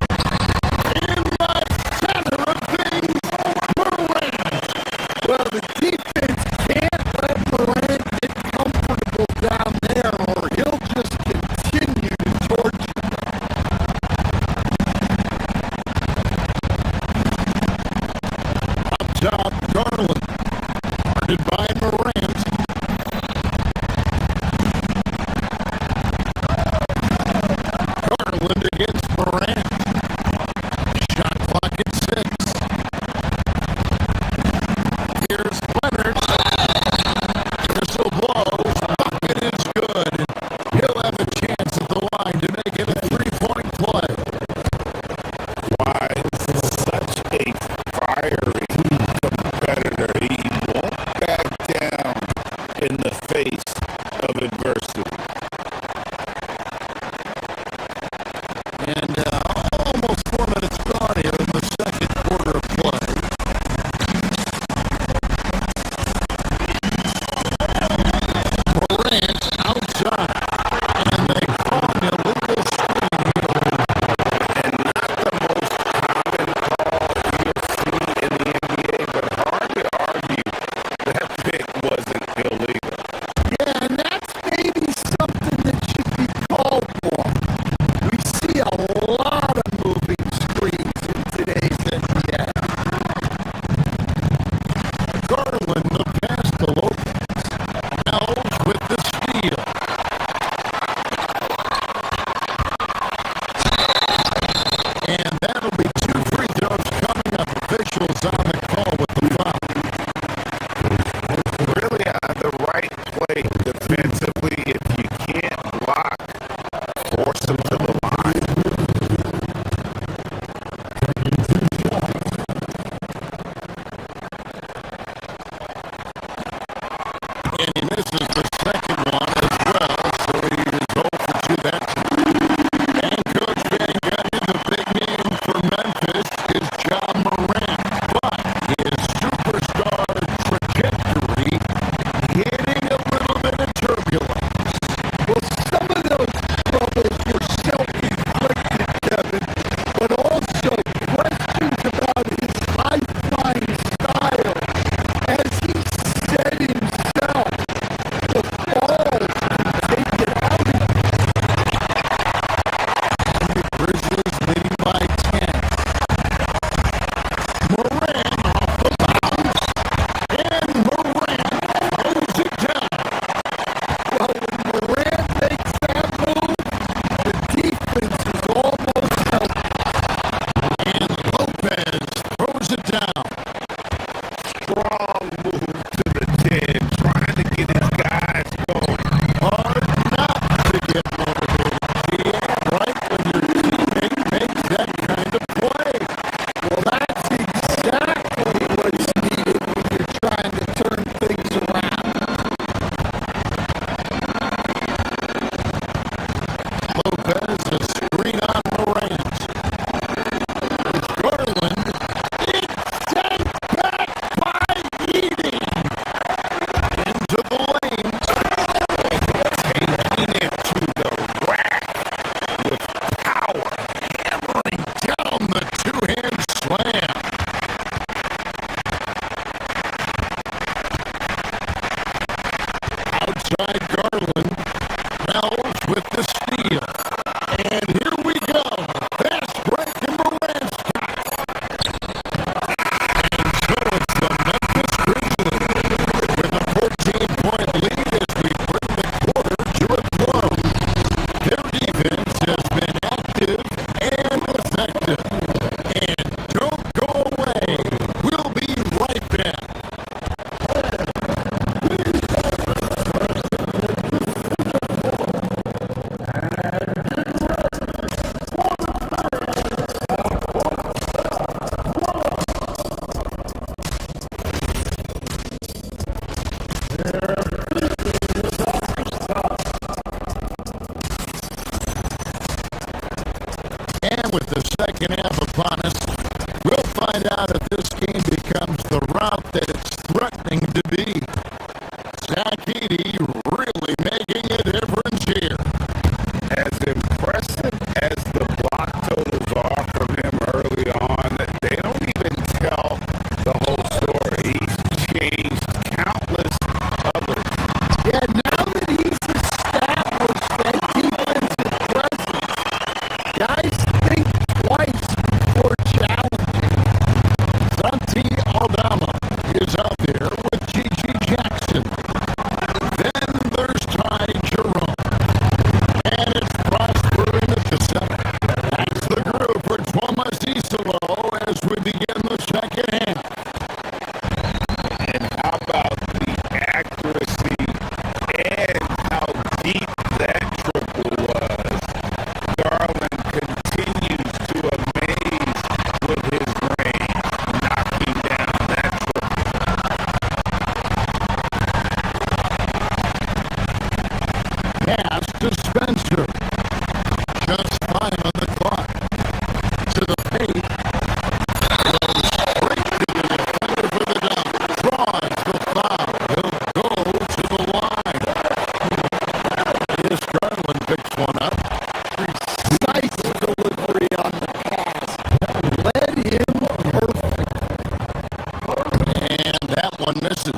one misses.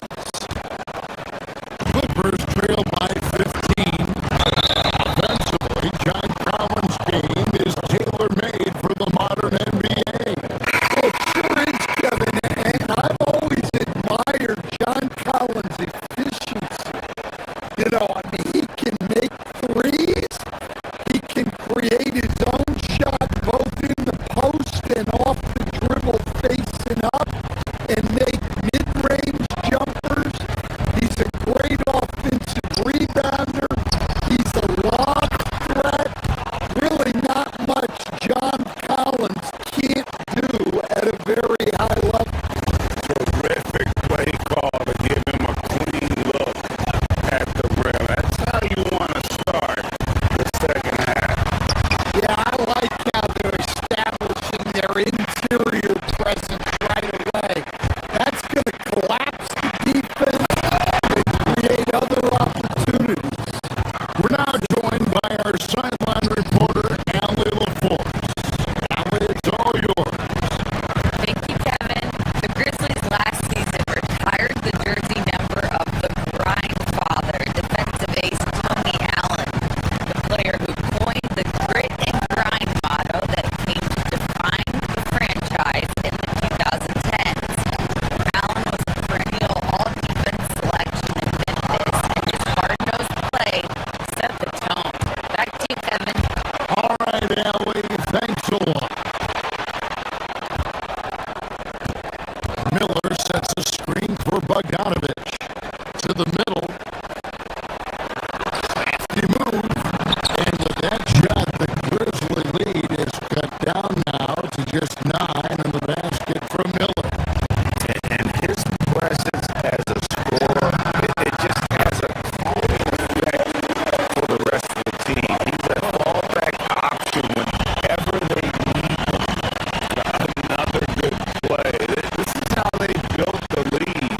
Clippers trail by 15. Offensively, John Collins' game is tailor-made for the modern NBA.
It sure is, Kevin, and I've always admired John Collins' efficiency. You know, I mean, he can make threes. He can create his own shot both in the post and off the dribble facing up and make mid-range jumpers. He's a great offensive rebounder. He's a lob threat. Really not much John Collins can't do at a very high level.
Terrific play call to give him a clean look at the rim. That's how you want to start the second half.
Yeah, I like how they're establishing their interior presence right away. That's going to collapse the defense and create other opportunities.
We're now joined by our sideline reporter, Allie LaForce. Allie, it's all yours.
Thank you, Kevin. The Grizzlies last season retired the jersey number of the grind father, defensive ace Tony Allen, the player who coined the grit and grind motto that came to define the franchise in the 2010s. Allen was a perennial all-defense selection in Memphis, and his hard-nosed play set the tone. Back to you, Kevin.
All right, Allie, thanks a lot. Miller sets a screen for Bogdanovich. To the middle. Crafty move. And with that shot, the Grizzly lead is cut down now to just 9 in the basket from Miller.
And his presence as a scorer, it just has a calming effect for the rest of the team. He's a fallback option whenever they need him. Another good play. This is how they built the lead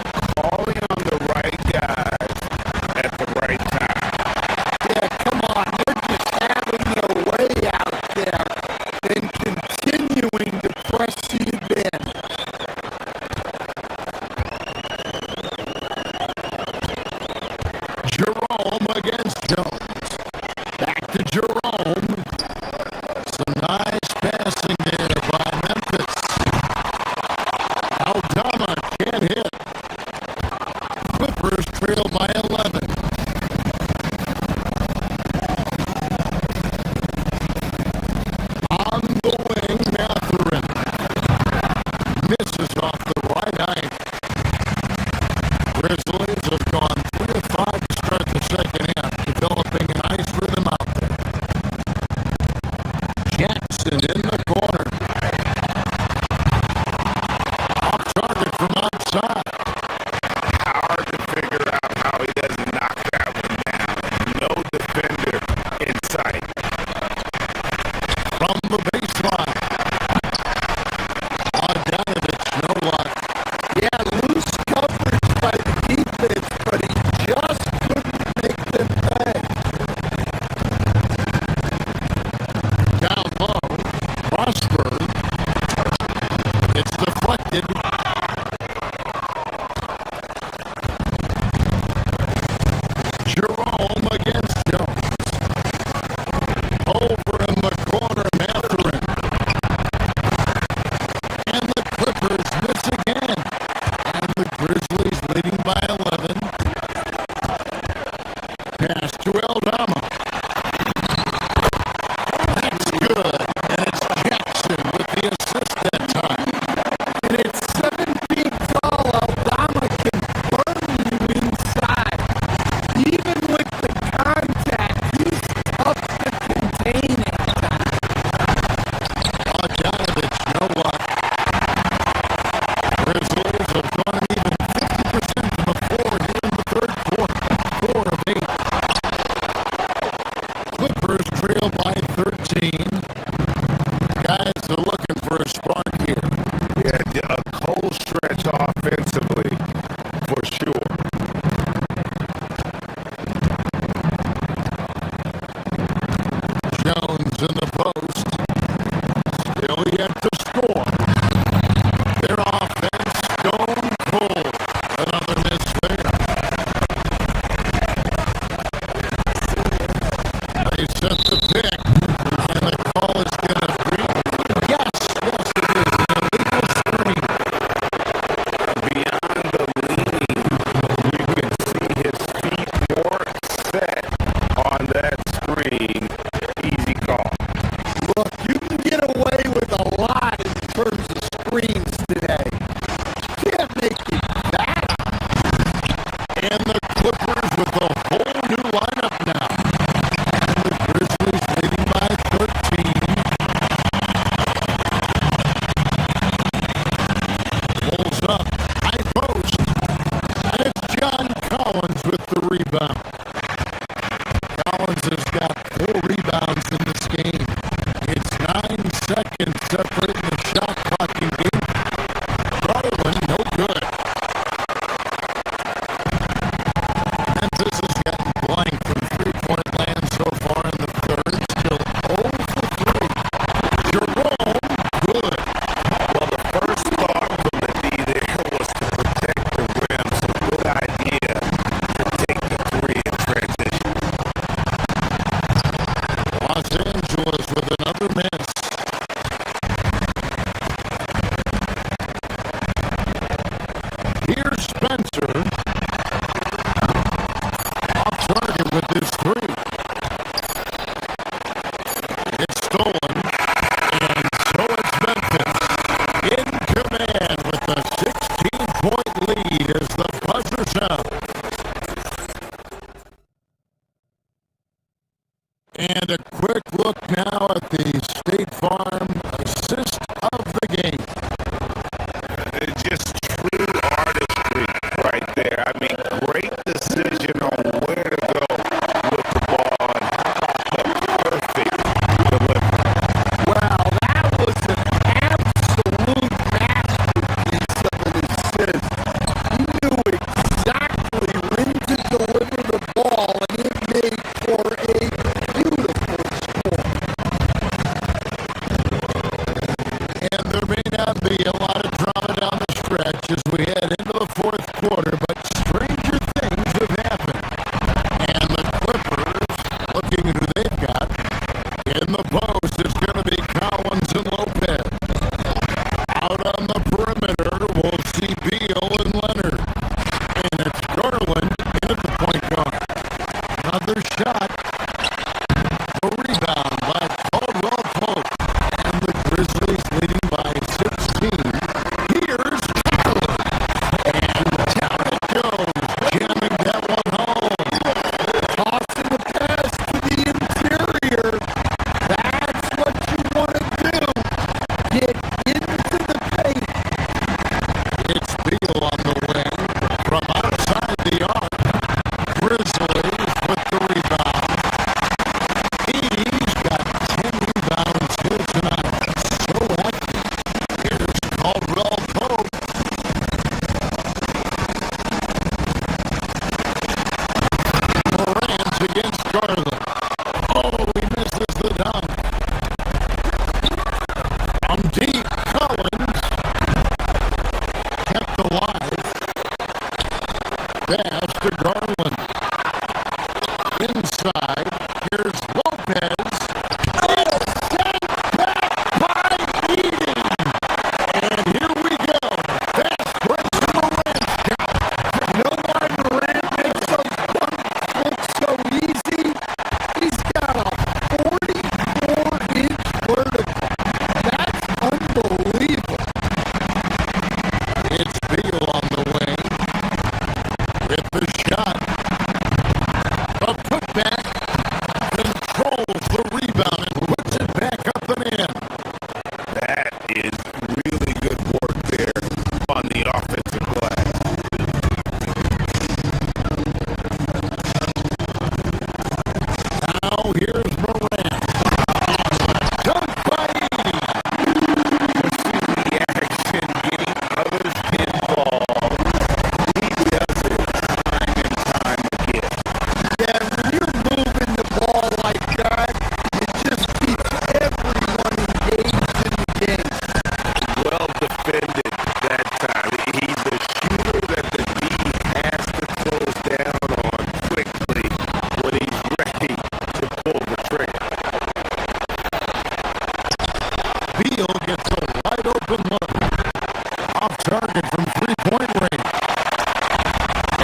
pocket from three-point range.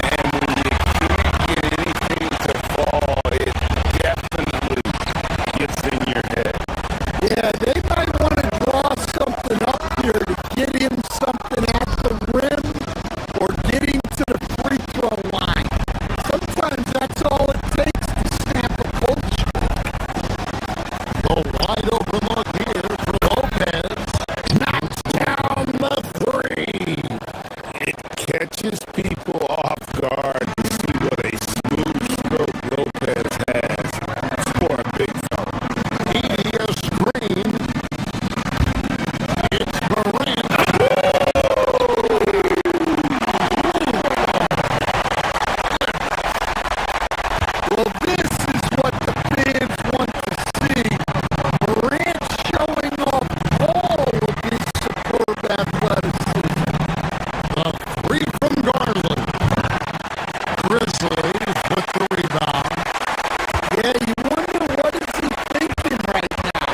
And when you can't get anything to fall, it definitely gets in your head.
Yeah, they might want to draw something up here to get him something at the rim or get him to the free throw line. Sometimes that's all it takes to snap a cold streak.
The wide open look here for Lopez. Knocks down the three.
It catches people off guard to see what a smooth stroke Lopez has for a big fella.
Media screen. It's Morant.
Well, this is what the fans want to see. Morant showing off all of his superb athleticism.
The three from Garland. Grizzlies with the rebound.
Yeah, you wonder what is he thinking right now.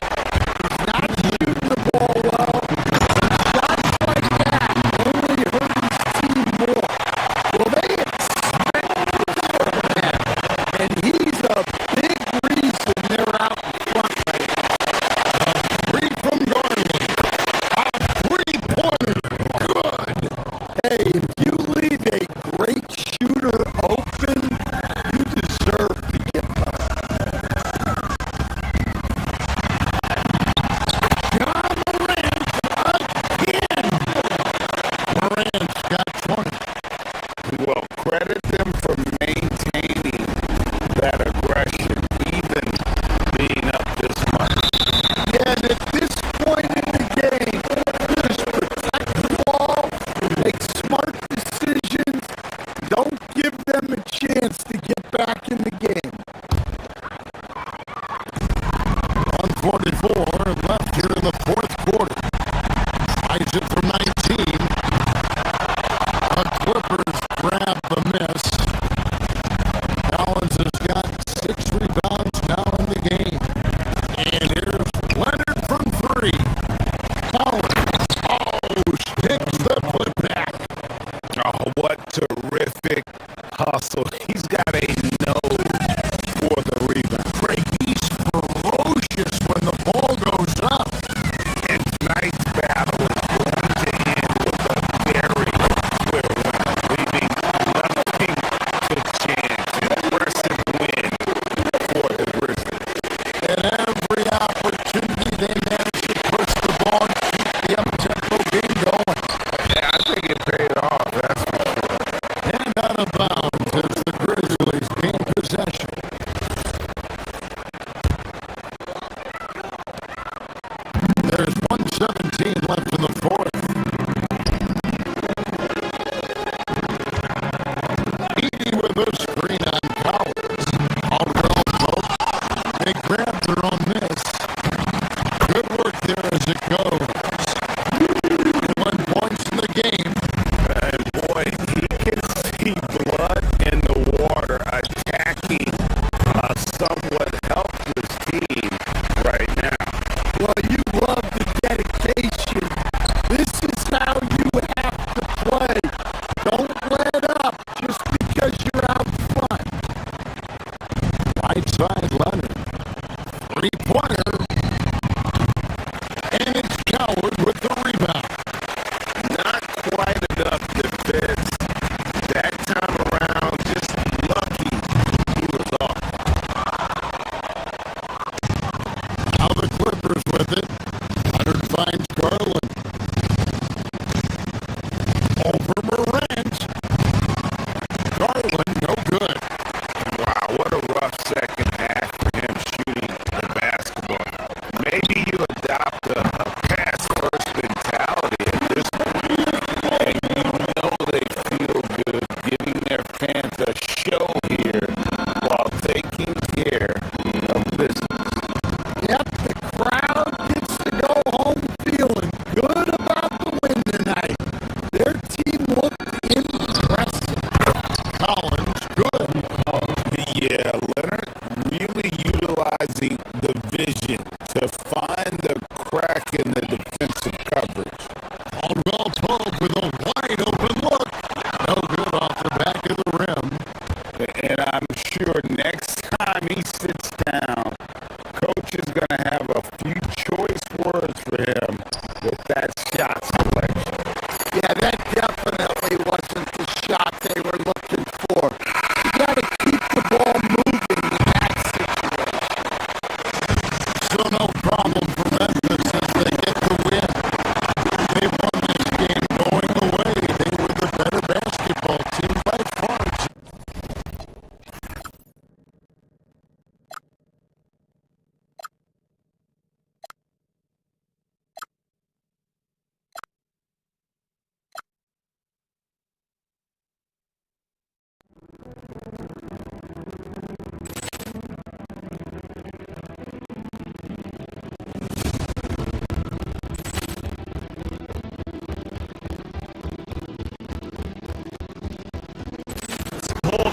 He's not shooting the ball well. Shots like that only hurt his team more. Well, they expect this from him, and he's a big reason they're out in front right now.
Three from Garland. A three-pointer. Good.
Hey, if you leave a great shooter open, you deserve to get better.
John Morant again. Morant's got 20.
Well, credit them for maintaining that aggression, even being up this much.
Yeah, and at this point in the game, just protect the ball, make smart decisions.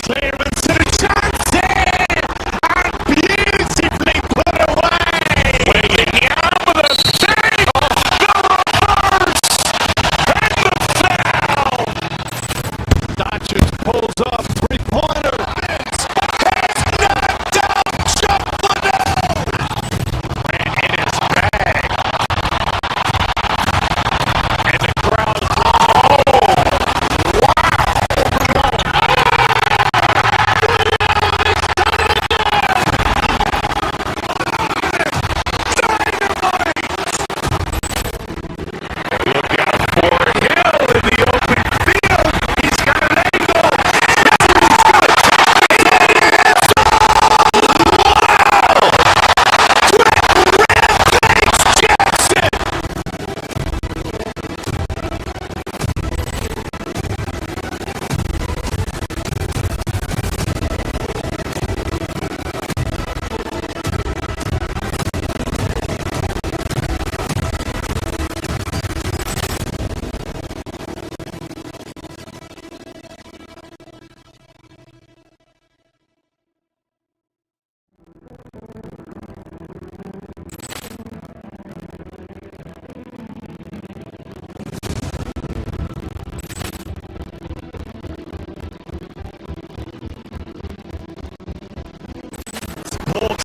clearance and a chance here, and beautifully put away. Waiting out with a save, the reverse, and the foul. Dodgers pulls up, three-pointer. It's knocked out, Chocolate. Ran in his bag. And the crowd is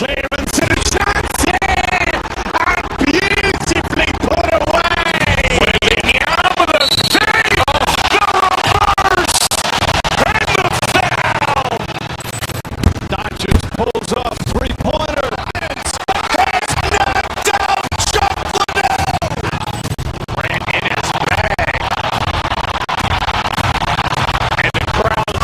clearance and a chance here, and beautifully put away. Waiting out with a save, the reverse, and the foul. Dodgers pulls up, three-pointer. It's knocked out, Chocolate. Ran in his bag. And the crowd is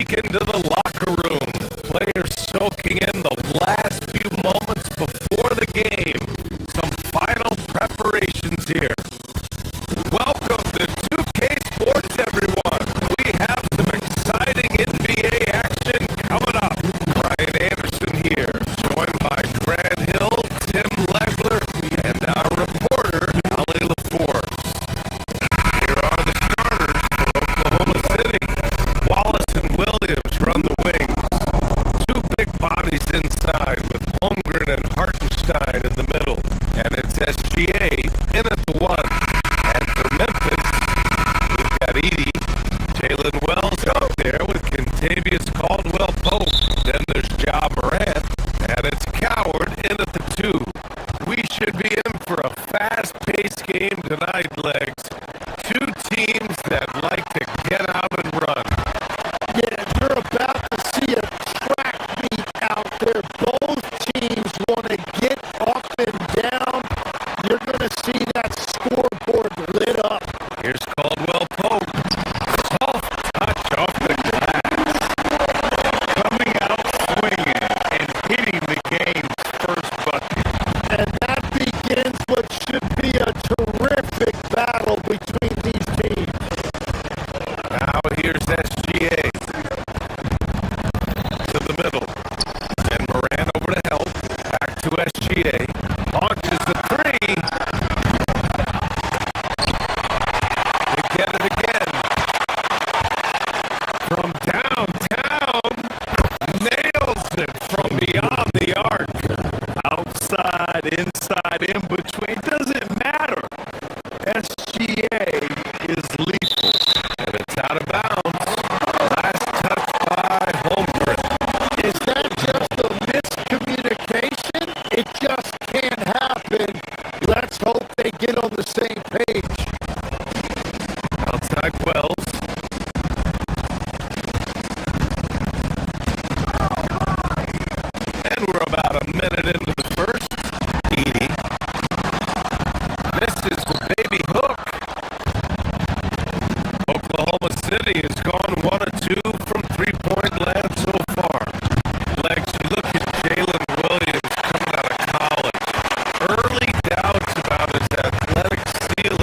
peek into the locker room. Players soaking in the last few moments before the game. Some final preparations here. Welcome to 2K Sports, everyone. We have some exciting NBA action coming up. Brian Anderson here, joined by Grant Hill, Tim Legler, and our reporter, Ali LaForce. Here are the starters for Oklahoma City. Wallace and Williams run the wings. Two big bodies inside with Holmgren and Hartenstein in the middle. And it's SGA in at the one. And for Memphis, we've got Edie, Jalen Wells out there with Contavious Caldwell-Pope. Then there's Ja Morant, and it's Coward in at the two. We should be in for a fast-paced game tonight, Legs. Two teams that like to get out and run.
Yeah, you're about to see a track meet out there. Both teams want to get up and down. You're going to see that scoreboard lit up.
Here's Caldwell-Pope. Soft touch off the glass.
Coming out swinging and hitting the game's first bucket.
And that begins what should be a terrific battle between these teams.
Now here's SGA to the middle. And Morant over to help. Back to SGA. Launches the three. They get it again. From downtown. Nails it from beyond the arc.
Outside, inside, in between, doesn't matter. SGA is lethal.
And it's out of bounds. Last touch by Holmgren.
Is that just a miscommunication? It just can't happen. Let's hope they get on the same page.
Outside Wells. And we're about a minute into the first. Edie. Misses the baby hook. Oklahoma City has gone 1 of 2 from three-point land so far. Legs, you look at Jalen Williams coming out of college. Early doubts about his athletic ceiling.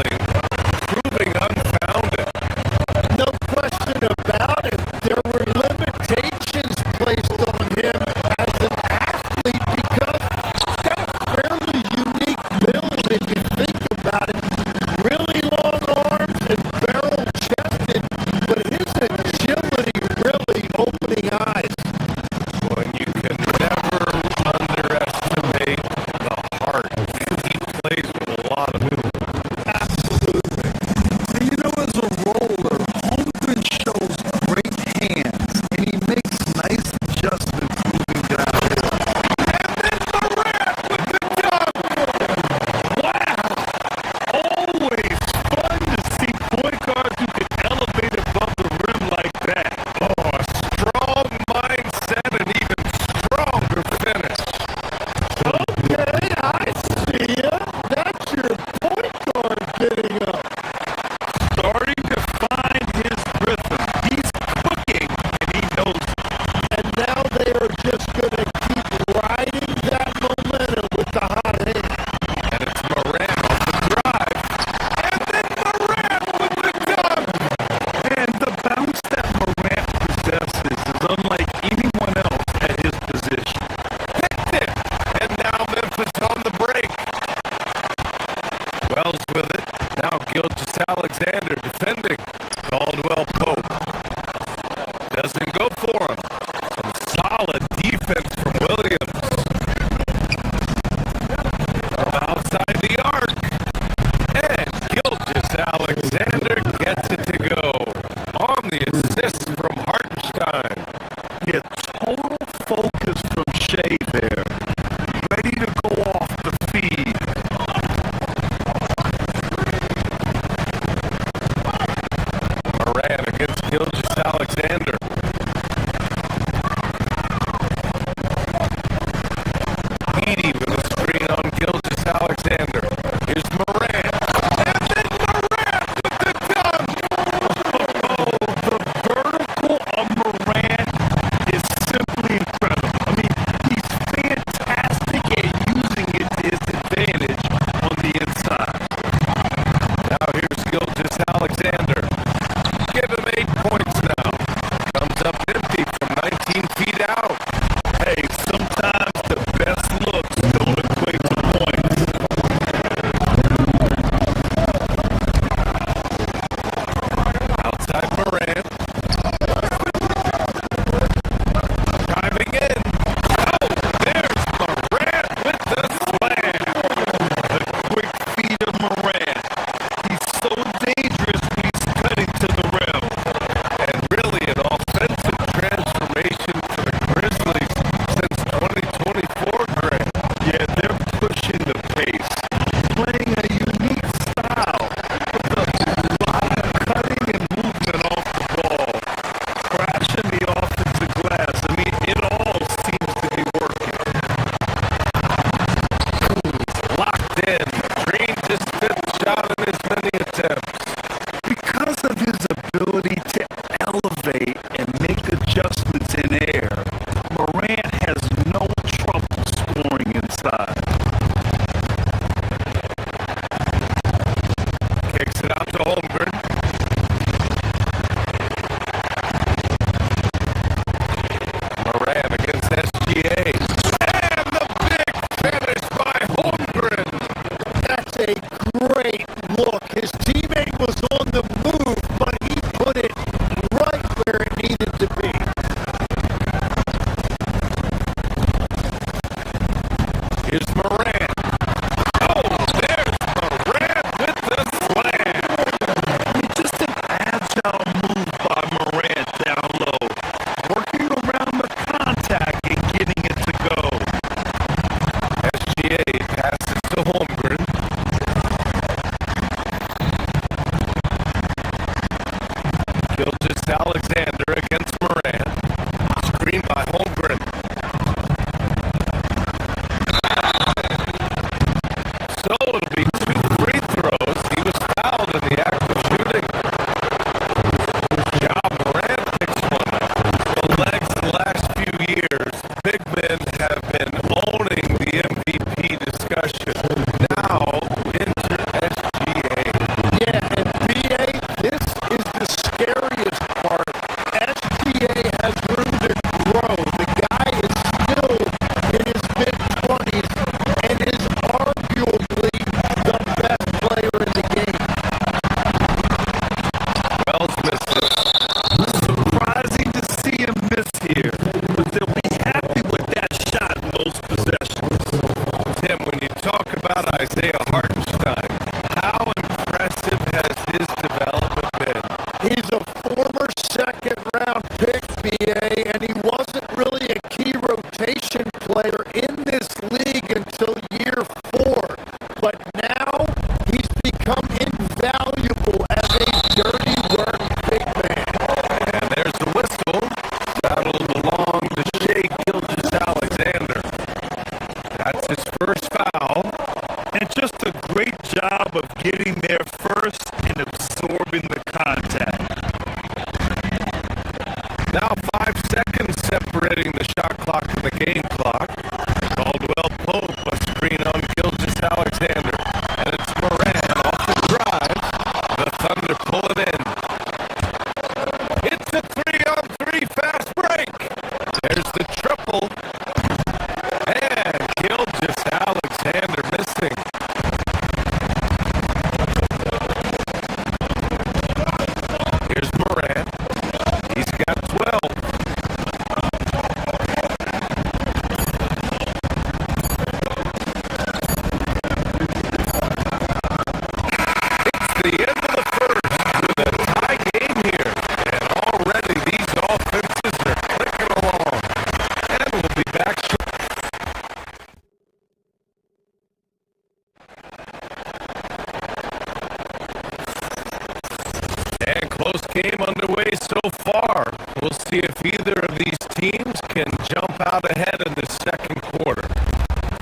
game underway so far. We'll see if either of these teams can jump out ahead in the second quarter.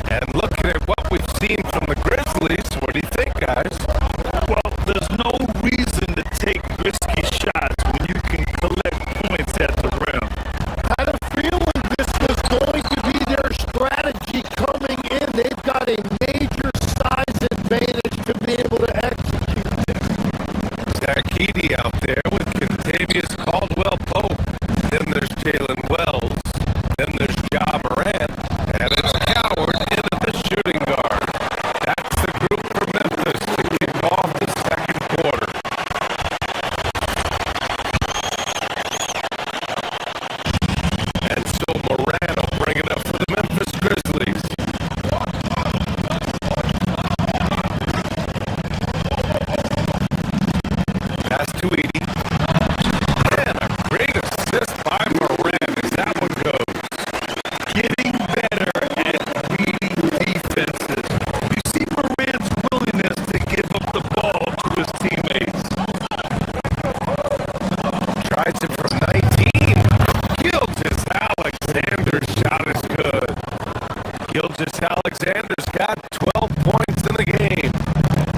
And looking at what we've seen from the Grizzlies, what do you think, guys?
Well, there's no reason to take risky shots when you can collect points at the rim.
I had a feeling this was going to be their strategy coming in. They've got a major size advantage to be able to execute this.
Zach Edey out there with Contavious Caldwell-Pope. Then there's Jalen Wells. Then there's Ja Morant. And it's Coward into the shooting guard. That's the group for Memphis to kick off the second quarter. And so Morant will bring it up for the Memphis Grizzlies. Pass to Edey. And a great assist by Morant as that one goes.
Getting better at reading defenses. You see Morant's willingness to give up the ball to his teammates.
Tries it from 19. Gilgeous Alexander's shot is good. Gilgeous Alexander's got 12 points in the game.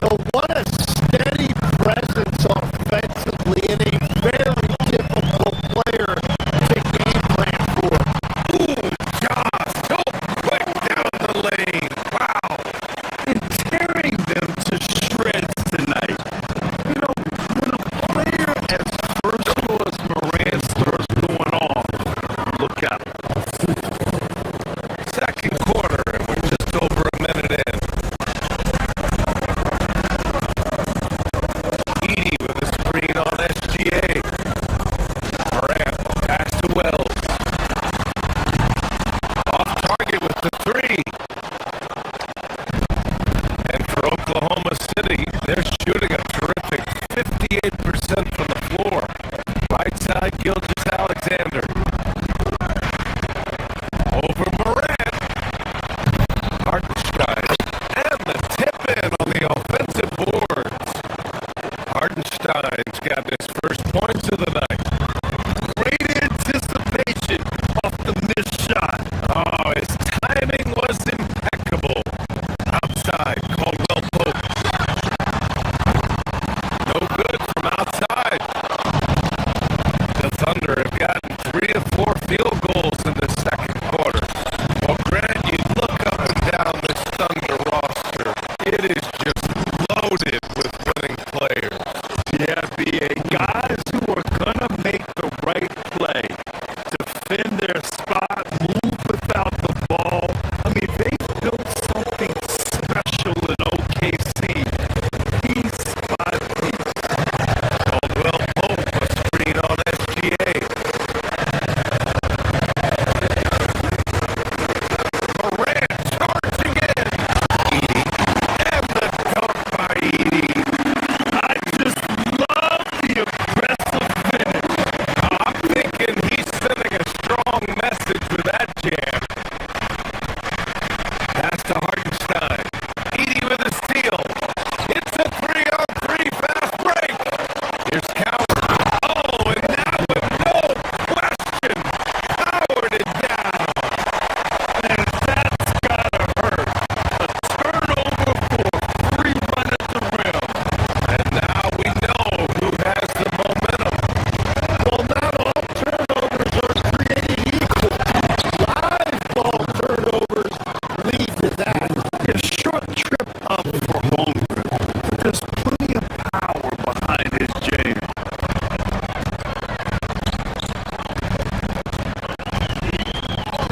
So what a steady presence offensively and a very difficult player to game plan for.
Ooh, Josh, so quick down the lane. Wow.
And tearing them to shreds tonight. You know, when a player as versatile as Morant starts going off, look out.
Second quarter, and we're just over a minute in. Edey with a screen on SGA. Morant, pass to Wells. Off target with the three. And for Oklahoma City, they're shooting a terrific 58% from the floor. Right side, Gilgeous Alexander. Over Morant. Hartenstein. And the tip in on the offensive boards. Hartenstein's got his first points of the night.
Great anticipation off the missed shot.
Oh, his timing was impeccable. Outside, Caldwell-Pope. No good from outside. The Thunder have gotten 3 of 4 field goals in the second quarter. Well, Grant, you look up and down this Thunder roster. It is just loaded with winning players.
Yeah, BA. Guys who are going to make the right play, defend their spot, move without the ball. I mean, they built something special in OKC. Piece by piece.
Caldwell-Pope, a screen on SGA. Morant charging in. Edey. And the dunk by Edey.
I just love the aggressive finish.
I'm thinking he's sending a strong message with that jam. Pass to Hartenstein. Edey with a steal. It's a 3-on-3 fast break. Here's Coward. Oh, and now with no question, Coward is down.
And that's gotta hurt. A turnover for a free run at the rim.
And now we know who has the momentum.
Well, not all turnovers are created equal. Live ball turnovers lead to that.
A short trip up for Holmgren. There's plenty of power behind his jam.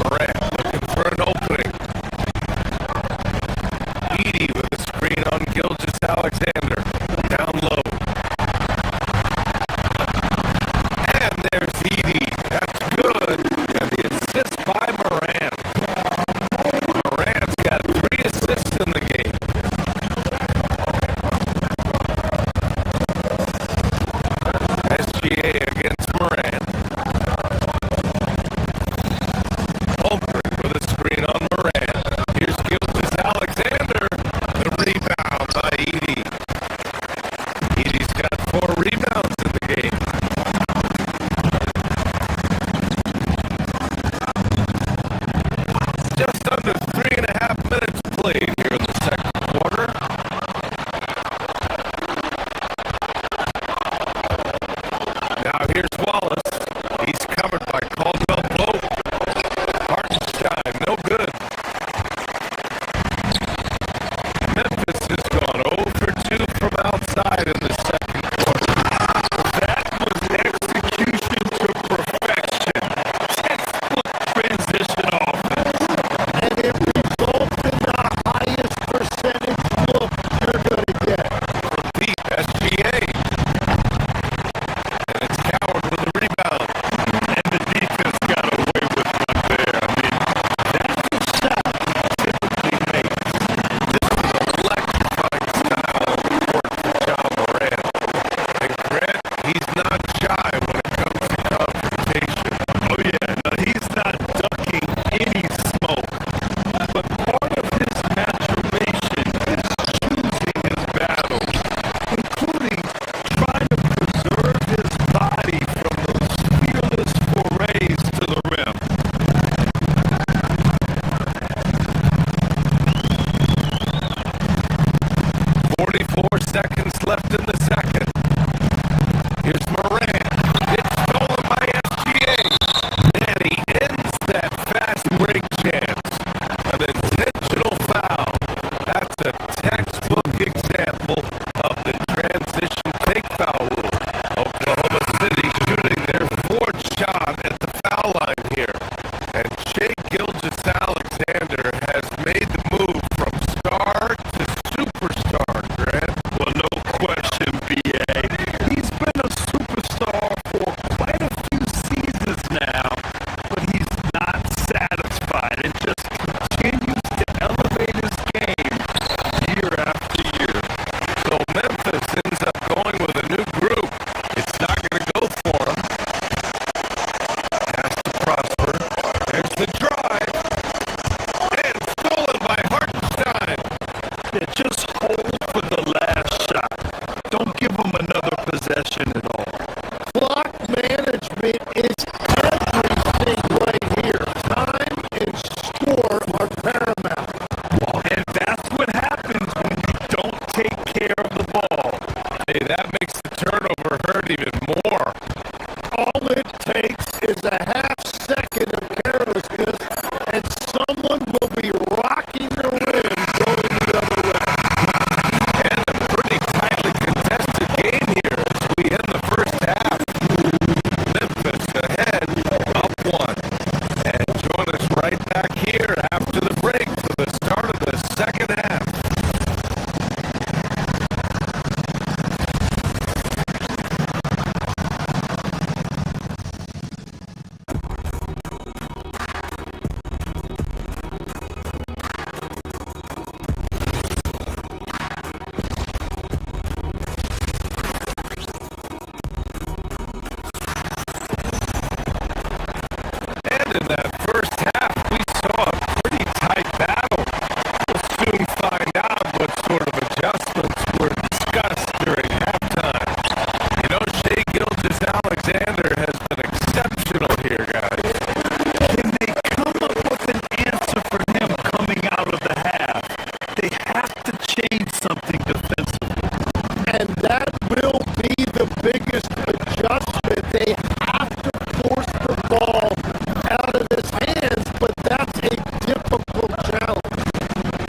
Morant looking for an opening. Edey with a screen on Gilgeous Alexander. Down low. And there's Edey. That's good. And the assist by Morant. Morant's got 3 assists in the game. SGA against Morant. Holmgren with a screen on Morant. Here's Gilgeous Alexander. The rebound by Edey.
change something defensively.
And that will be the biggest adjustment. They have to force the ball out of his hands, but that's a difficult challenge.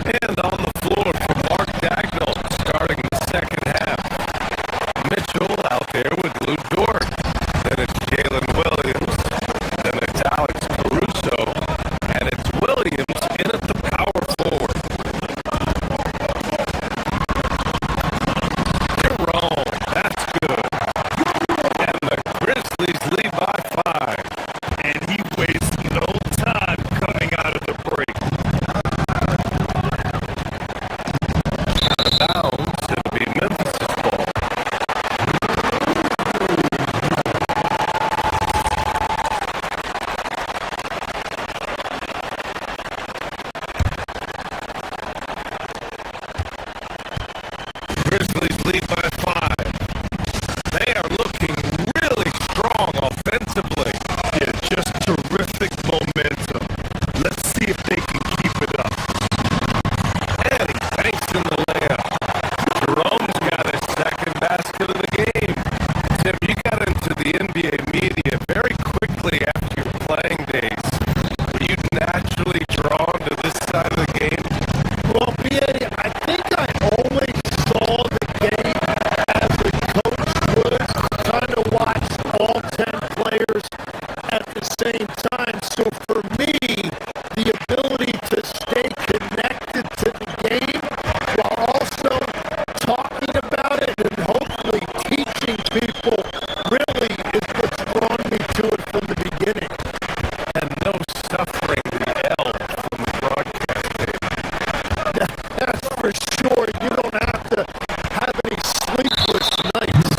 And on the floor for Mark Dagnall starting the second half. Mitchell out there with Lou Dort. Then it's Jalen Williams. Then it's Alex Caruso. And it's Williams in at the power forward. Jerome, that's good. And the Grizzlies lead by 5.
And he wastes no time coming out of the break.
Out of bounds, it'll be Memphis' ball. Grizzlies lead by 5. They are looking really strong offensively.
Yeah, just terrific momentum. Let's see if they can keep it up.
And he banks in the layup. Jerome's got his second basket of the game. Tim, you got into the NBA media very quickly after your playing days. Were you naturally drawn to this side of the game?
Well, BA, I think I always saw the game as a coach would, trying to watch all 10 players at the same time. So for me, the ability to stay connected to the game while also talking about it and hopefully teaching people really is what's drawn me to it from the beginning.
And no suffering the L from the broadcast table.
That's for sure. You don't have to have any sleepless nights.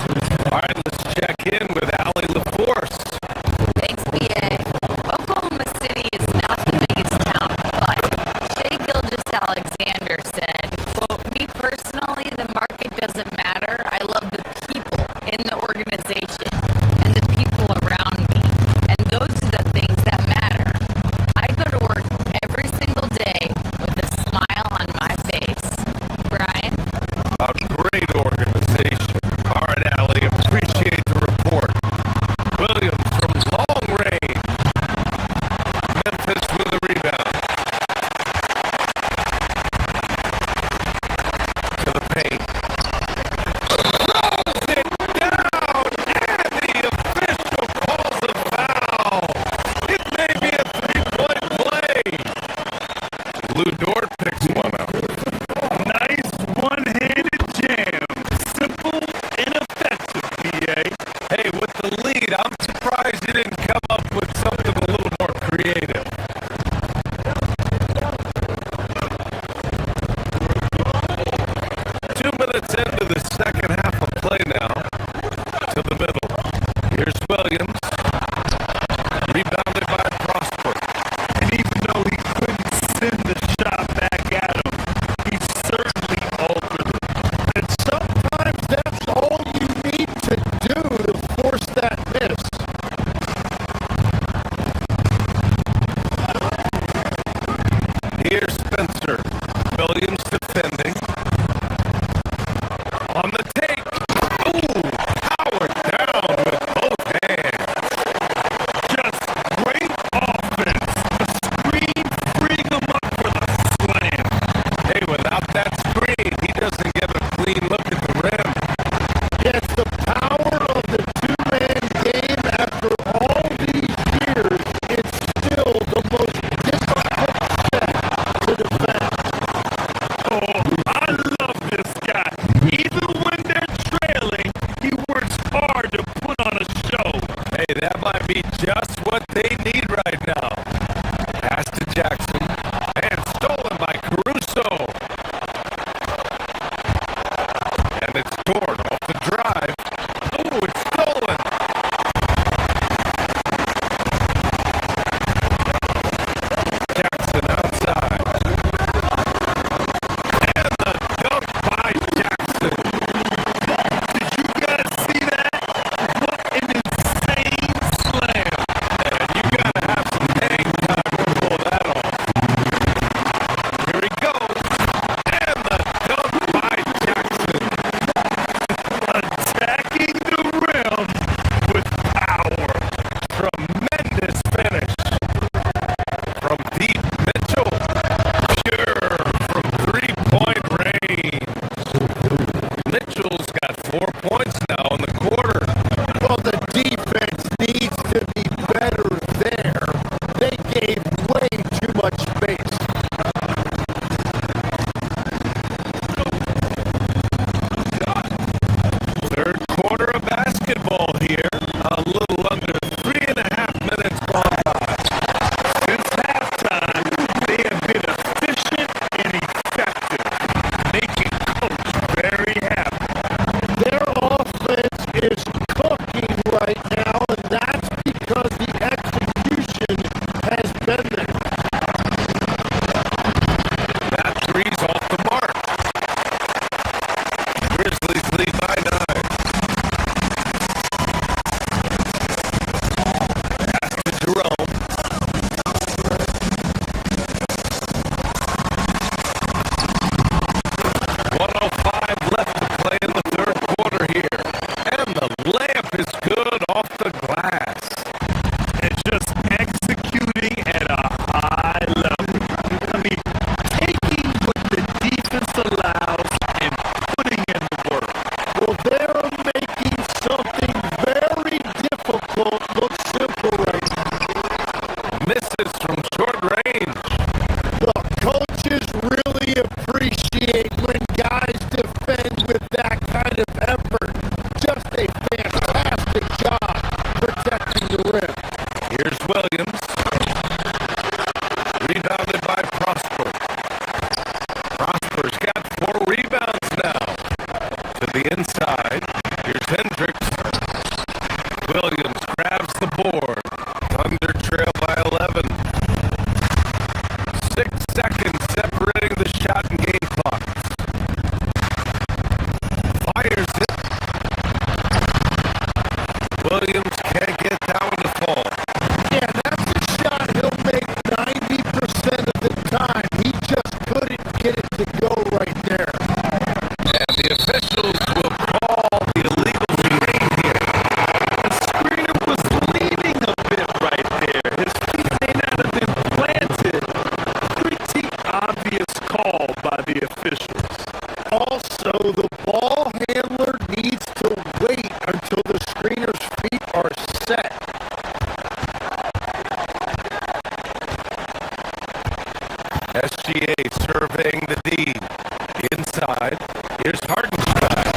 All right, let's check in with Allie LaForce.
Thanks, BA. Oklahoma City is not the biggest town, but Shai Gilgeous-Alexander said, quote, "Me personally, the market doesn't matter. I love the people in the organization and the people around me. And those are the things that matter. I go to work every single day with a smile on my face, where
inside. Here's Hendricks. Williams grabs the board. Thunder trail by 11. 6 seconds separating the shot and game clocks. Fires it. Williams can't get down to fall.
Yeah, that's a shot he'll make 90% of the time. He just couldn't get it to go right there.
And the officials will call the illegal screen here.
The screener was leaning a bit right there. His feet may not have been planted. Pretty obvious call by the officials.
Also, the ball handler needs to wait until the screener's feet are set.
SGA surveying the D. Inside. Here's Hartenstein.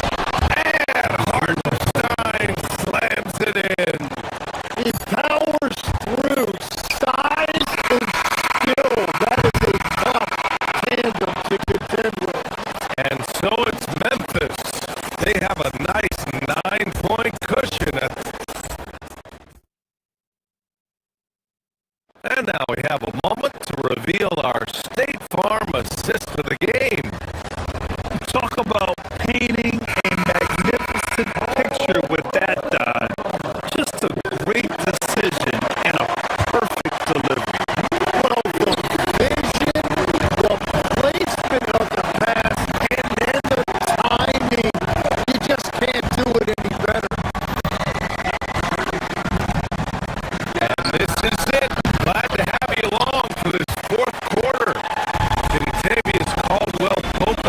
And Hartenstein slams it in.
He powers through. Size and skill. That is a tough tandem to contend with.
And so it's Memphis. They have a nice 9-point cushion. And now we have a moment to reveal our State Farm assist for the game.
Talk about painting a magnificent picture with that dive. Just a great decision and a perfect delivery.
Well, the vision, the placement of the pass, and then the timing. You just can't do it any better.
And this is it. Glad to have you along for this fourth quarter. Contavious Caldwell Pope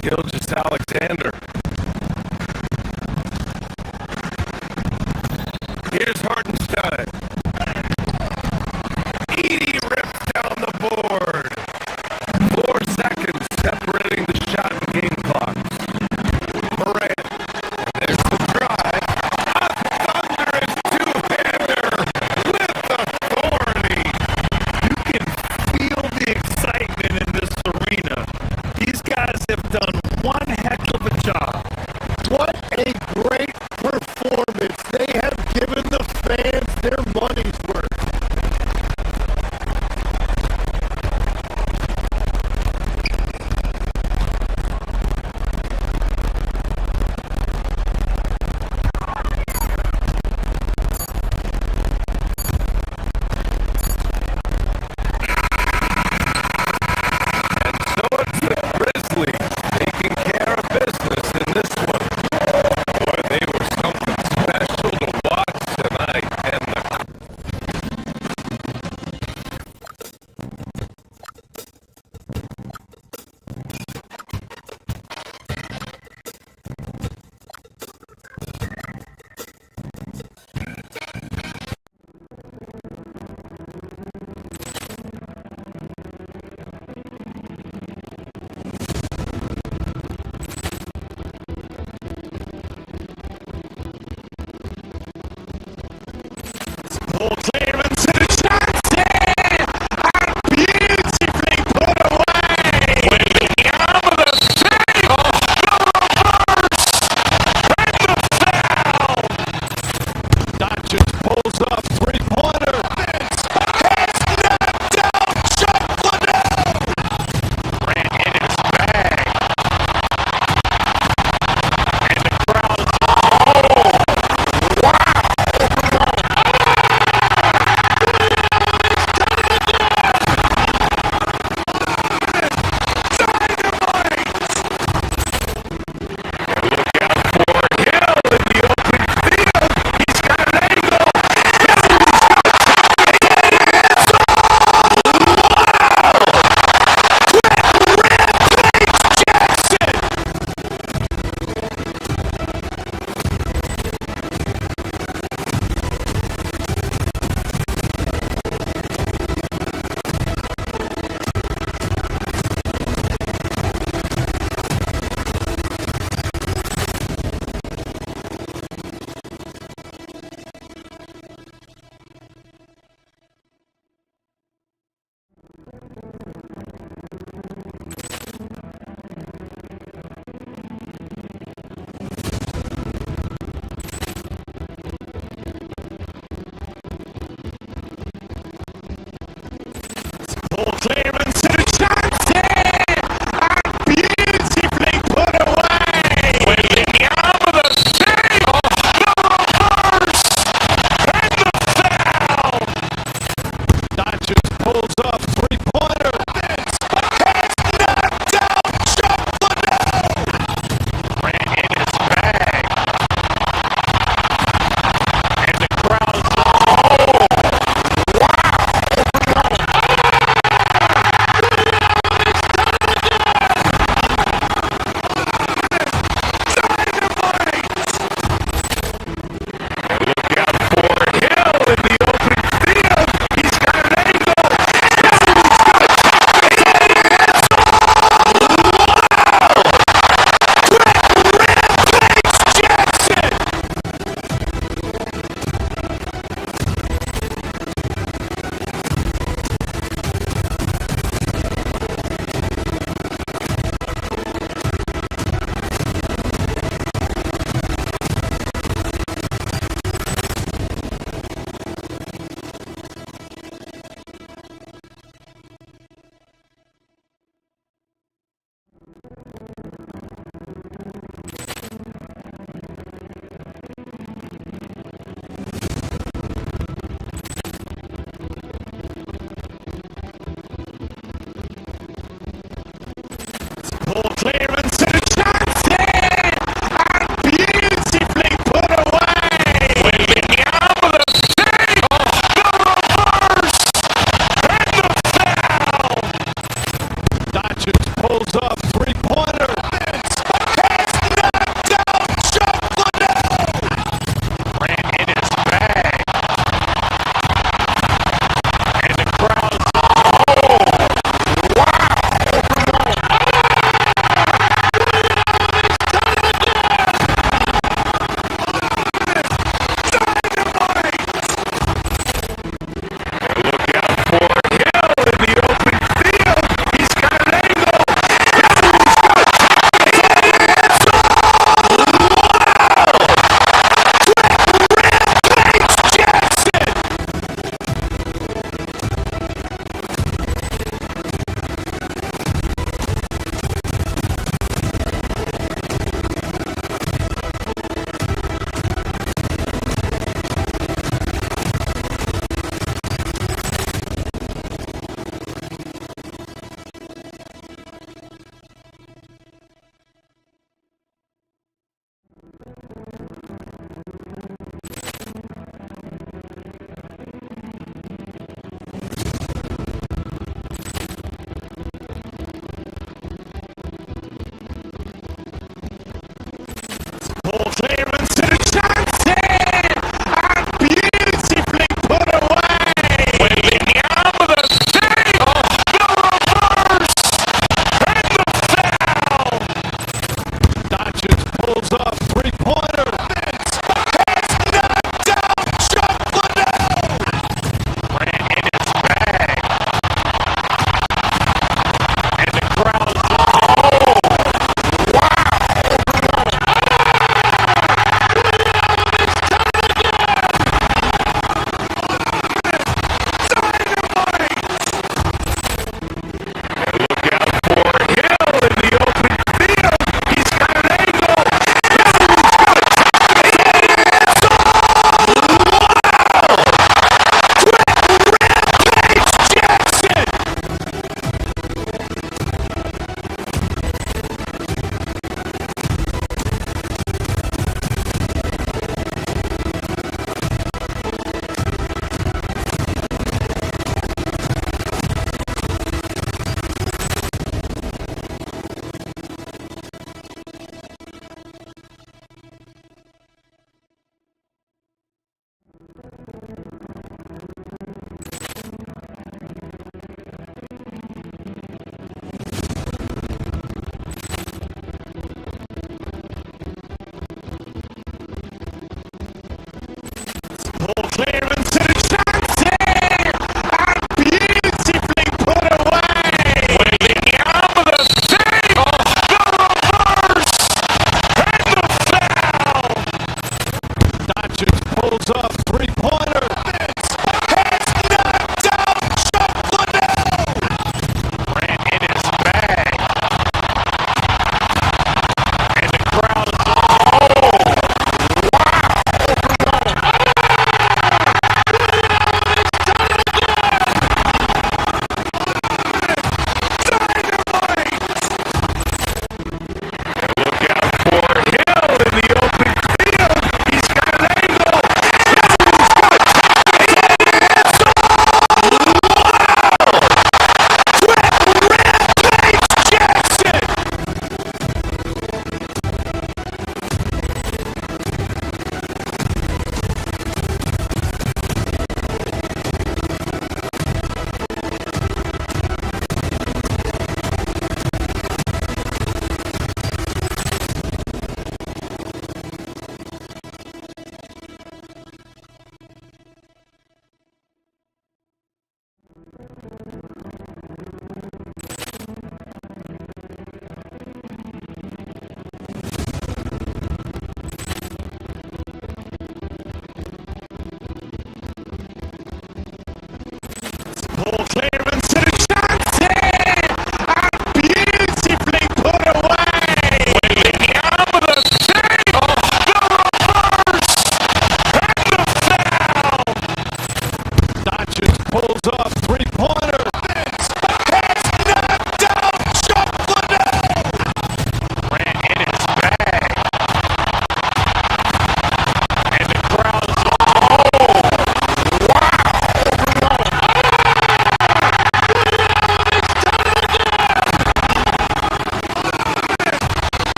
Gilgeous Alexander. Here's Hartenstein. Edie rips down the board. 4 seconds separating the shot and game clocks. Morant. There's the drive. A thunderous two-hander with authority.
You can feel the excitement in this arena. These guys have done one heck of a job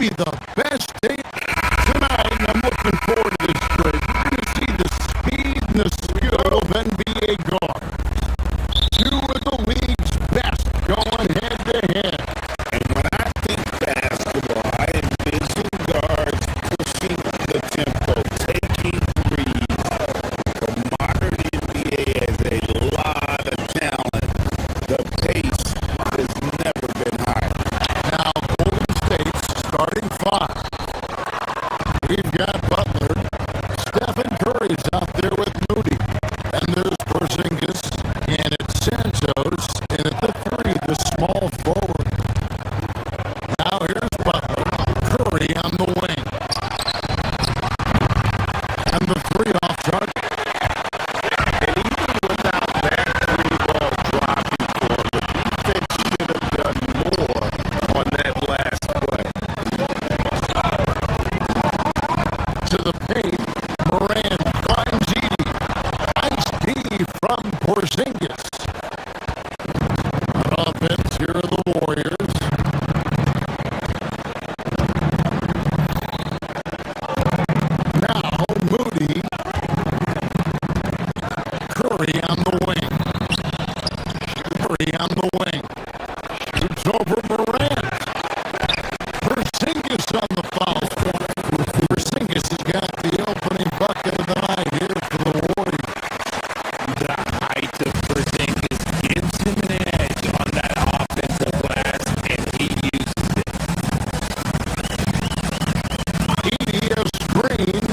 be the best day tonight. And I'm looking forward to this trade. You're going to see the speed and the skill of NBA guards. Two of the league's best going head-to-head.
And when I think basketball, I envision guards pushing the tempo, taking threes. The modern NBA has a lot of talent. The pace has never been higher.
Now, Golden State's starting five. We've got Butler. Stephen Curry's out there with Moody. And there's Porzingis. And it's Santos. And at the three, the small forward. Now here's Butler. Curry on the wing. And the three off target.
And even without that three-ball dropping for the defense should have done more on that last play.
To the paint. Morant finds Edey. Nice D from Porzingis. On offense, here are the Warriors. Now, Moody. Curry on the wing. Curry on the wing. Shoots over Morant. Porzingis on the foul. Porzingis has got the opening bucket of the night here for the Warriors.
The height of Porzingis gives him an edge on that offensive glass, and he uses it.
Edey a screen.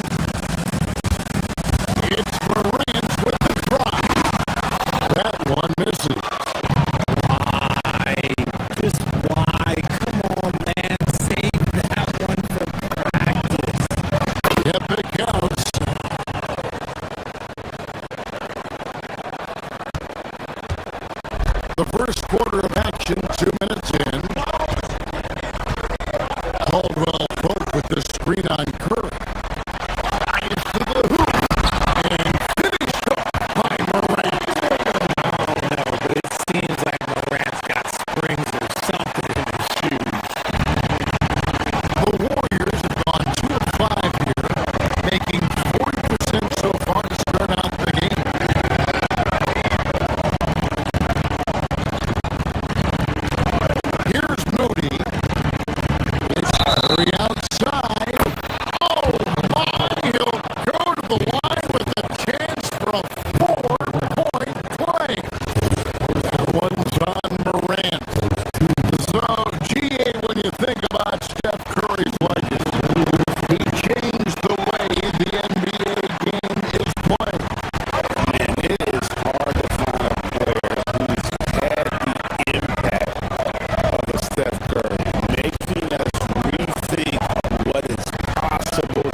It's Morant with the drive. That one misses.
Why? Just why? Come on, man. Save that one for practice.
Yep, it counts. The first quarter of action, 2 minutes in. Caldwell Pope with the screen on Curry. Drives to the hoop. And finished off by Morant.
No, but it seems like Morant's got springs or something in his shoes.
The Warriors have gone 2 of 5 here, making 40% so far to start out the game. Here's Moody. It's Curry outside. Oh my! He'll go to the line with a chance for a 4-point play. That one's on Morant. So, GA, when you think about Steph Curry's legacy, he changed the way the NBA game is played.
And it is hard to find a player who's had the impact of a Steph Curry, making us rethink what is possible.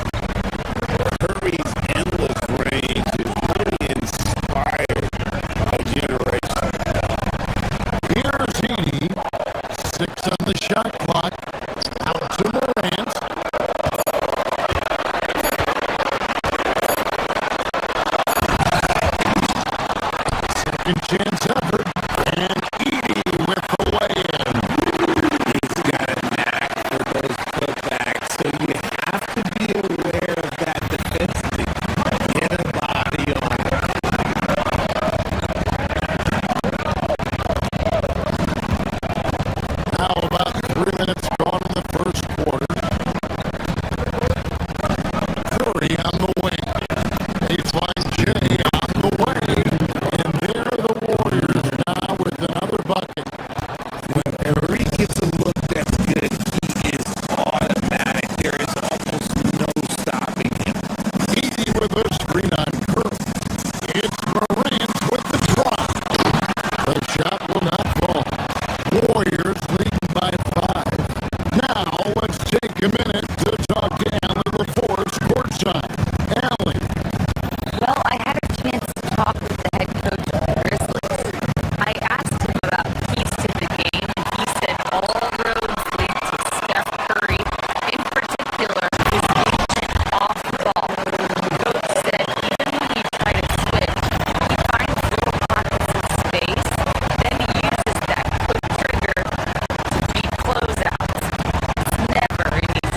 Curry's endless range has really inspired a generation.
Here's Edey. 6 on the shot clock. Out to Morant. Second chance effort. And Edey with the lay-in.
He's got a knack for those putbacks, so you have to be aware of that defensively. Get a body on it.
Now about 3 minutes gone in the first quarter. Curry on the wing. They find Jay on the way. And there are the Warriors now with another bucket.
When Curry gets a look that's good, he is automatic. There is almost no stopping him.
Edey with a screen on Curry. It's Morant with the drop. The shot will not fall. Warriors leading by 5. Now let's take a minute to talk to Allen LaForce courtside. Allen.
Well, I had a chance to talk with the head coach of the Grizzlies. I asked him about keys to the game, and he said all roads lead to Steph Curry, in particular his movement off ball. The coach said even when you try to switch, he finds little pockets of space, then he uses that quick trigger to beat closeouts. It's never an easy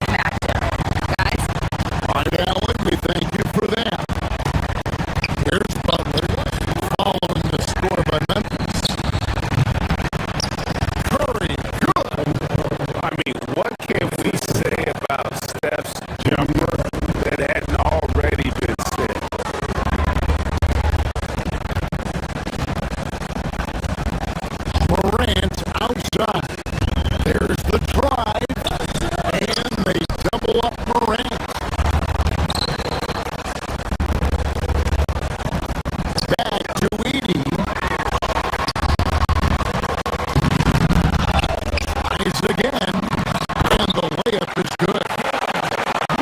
we thank you for that. Here's Butler following the score by Memphis. Curry, good.
I mean, what can we say about Steph's jumper that hadn't already been said?
Morant outside. There's the drive, and they double up Morant. Back to Edey. Tries again, and the layup is good.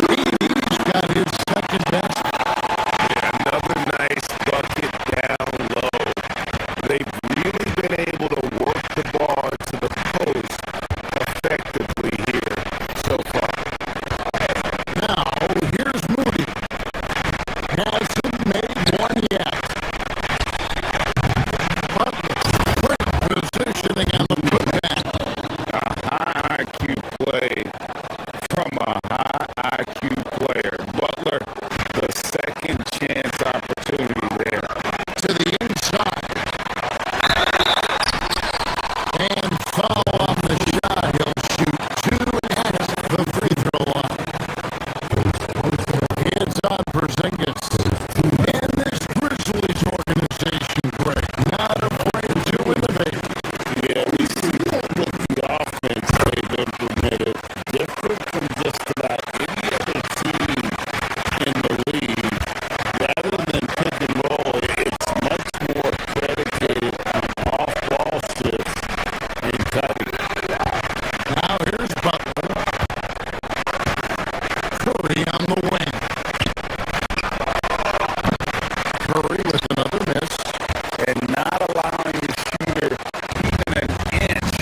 Edey's got his second best.
Another nice bucket down low. They've really been able to work the ball to the post effectively here so far.
Now, here's Moody. Hasn't made one yet. Butler, quick positioning on the putback.
A high IQ play from a high IQ player. Butler, the second chance opportunity there.
To the inside. And foul on the shot. He'll shoot two at the free throw line. Hands on Porzingis. And this Grizzlies organization, Greg, not afraid to innovate.
Yeah, we see that with the offense they've implemented. Different from just about any other team in the league. Rather than pick and roll, it's much more predicated on off-ball shifts and cutting.
Now here's Butler. Curry on the wing. Curry with another miss.
And not allowing the shooter even an inch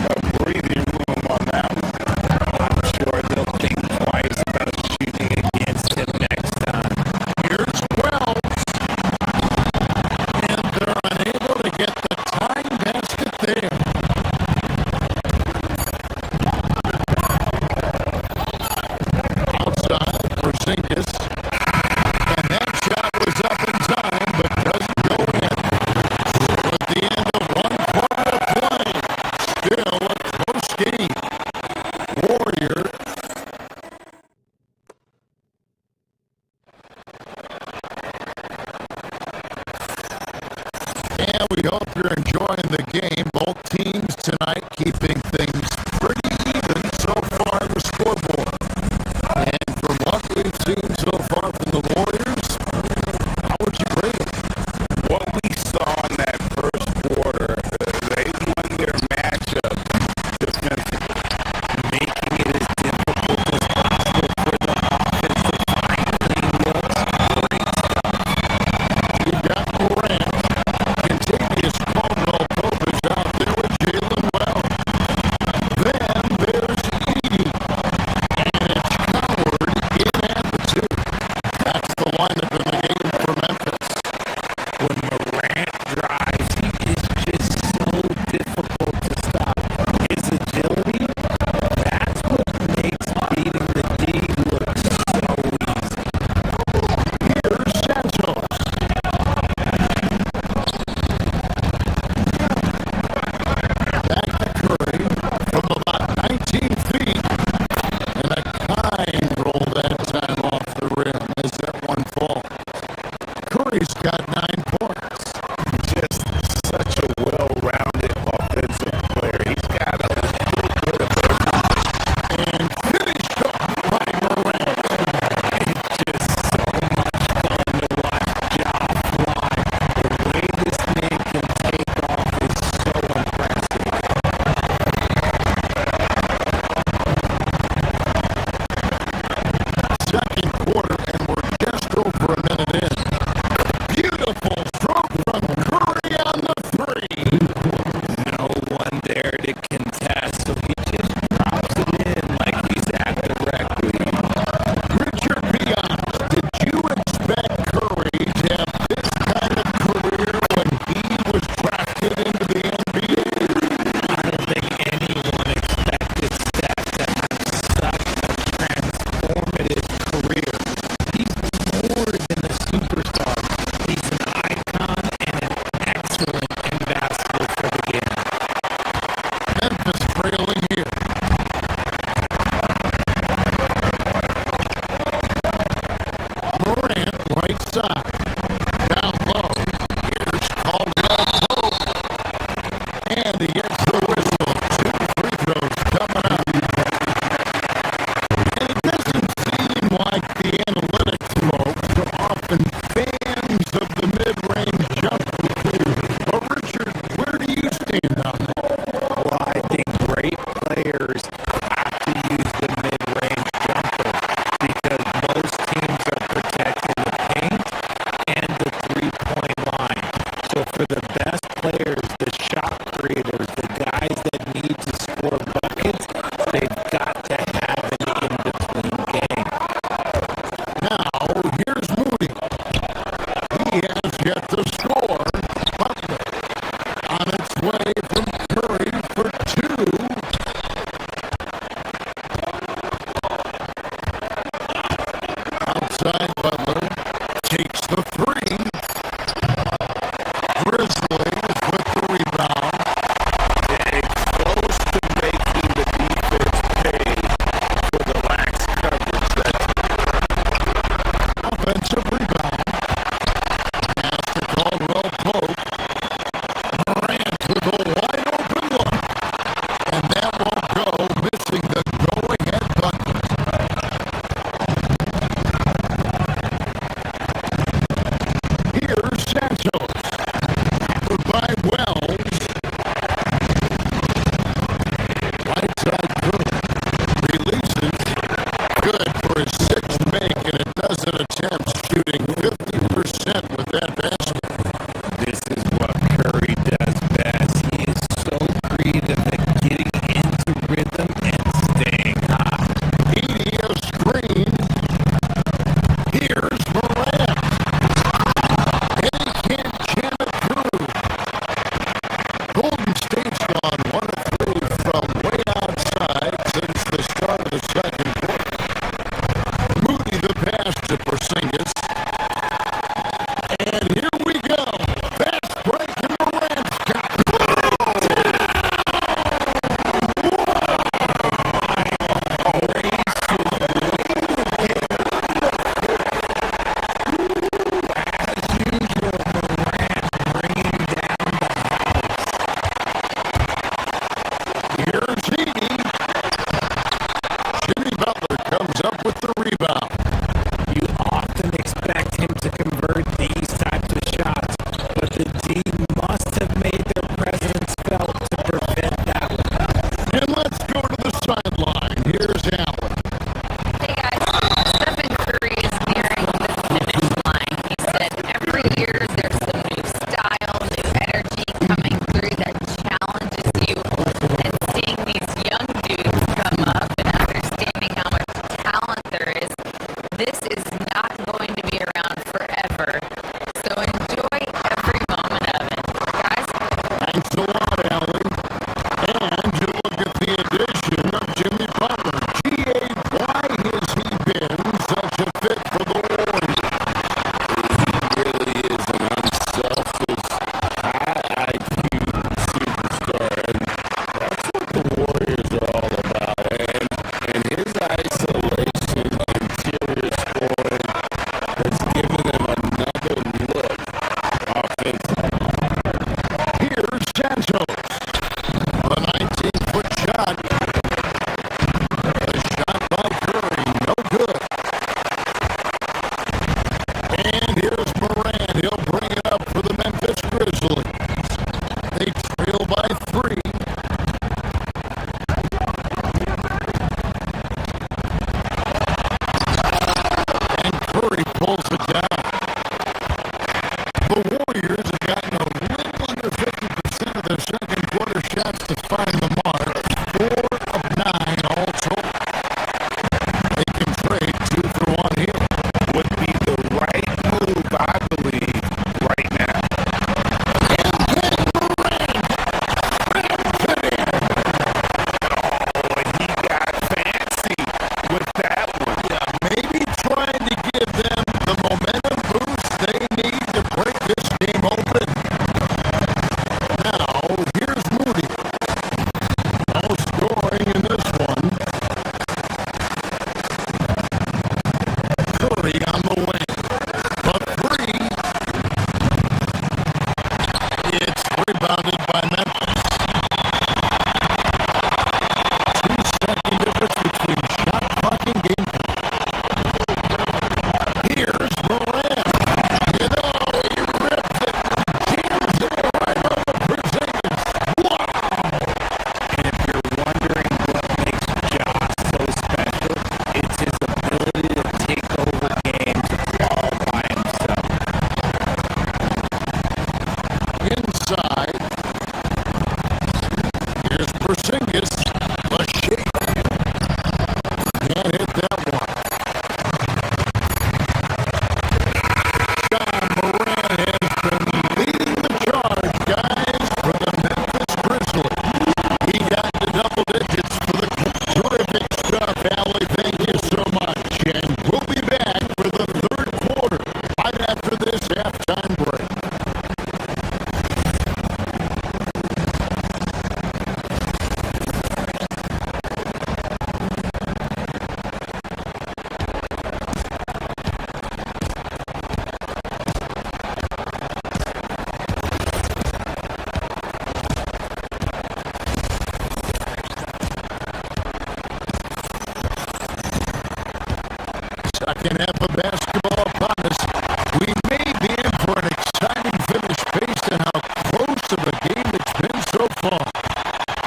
of breathing room on that one. I'm sure they'll think twice about shooting against him next time.
Here's Wells. And they're unable to get the tying basket there. Outside, Porzingis. And that shot was up in time, but doesn't go in. At the end of one quarter of play, still a close game. Warriors. And we hope you're enjoying the game. Both teams tonight keeping things pretty even so far on the scoreboard. And from what we've seen so far from the Warriors, how would you rate it?
What we saw in that first quarter, they won their matchup defensively, making it as difficult as possible for the offense to find clean looks. Great stuff.
You got Morant. Contagious Caldwell Pope is out there with Jalen Well. inside. Butler takes the three. Grizzlies with the rebound.
And close to making the defense pay for the lax coverage.
Offensive rebound. Pass to Caldwell Pope. Morant with a wide open look. And that won't go, missing the go-ahead button. Here's Santos. Tackled by Wells. Right side Cook. Releases. Good for his sixth make, and a dozen attempts, shooting 50% with that basket.
This is what Curry does best. He is so creative at getting into rhythm and staying hot.
Media screen. Here's Morant. And he can't jam it through. Golden State's gone 1 of 3 from way outside since the start of the second quarter. Moody the pass to Porzingis. And here we go. Fast break and Morant's got it. Here's Heaney. Jimmy Butler comes up with the rebound.
You often expect him to convert these types of shots, but the team must have made their presence felt to prevent that one.
And let's go to the sideline. Here's Allen.
Hey guys, Stephen Curry is nearing the finish line. He said every year there's some new style, new energy coming through that challenges you. And seeing these young dudes come up and understanding how much talent there is, this is not going to be around forever. So enjoy every moment of it. Guys,
Thanks a lot, Allen. And you look at the addition of Jimmy Butler. Second half of basketball upon us. We may be in for an exciting finish based on how close of a game it's been so far.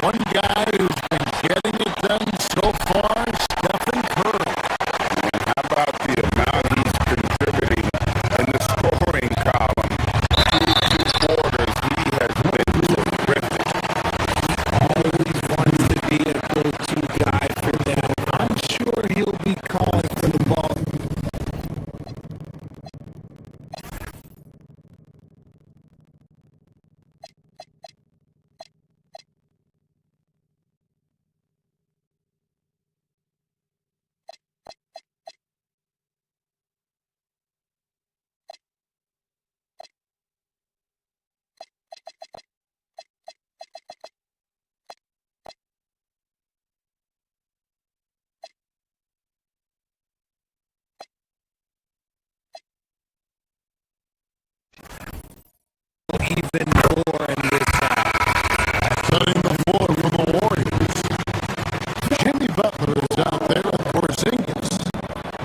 One guy who's been getting it done so far, Stephen Curry.
And how about the amount he's contributing in the scoring column? Through 2 quarters, he has been terrific.
Always wants to be a go-to guy for them. I'm sure he'll be calling for the ball. Even more in this half.
Setting the floor for the Warriors. Jimmy Butler is out there with Porzingis.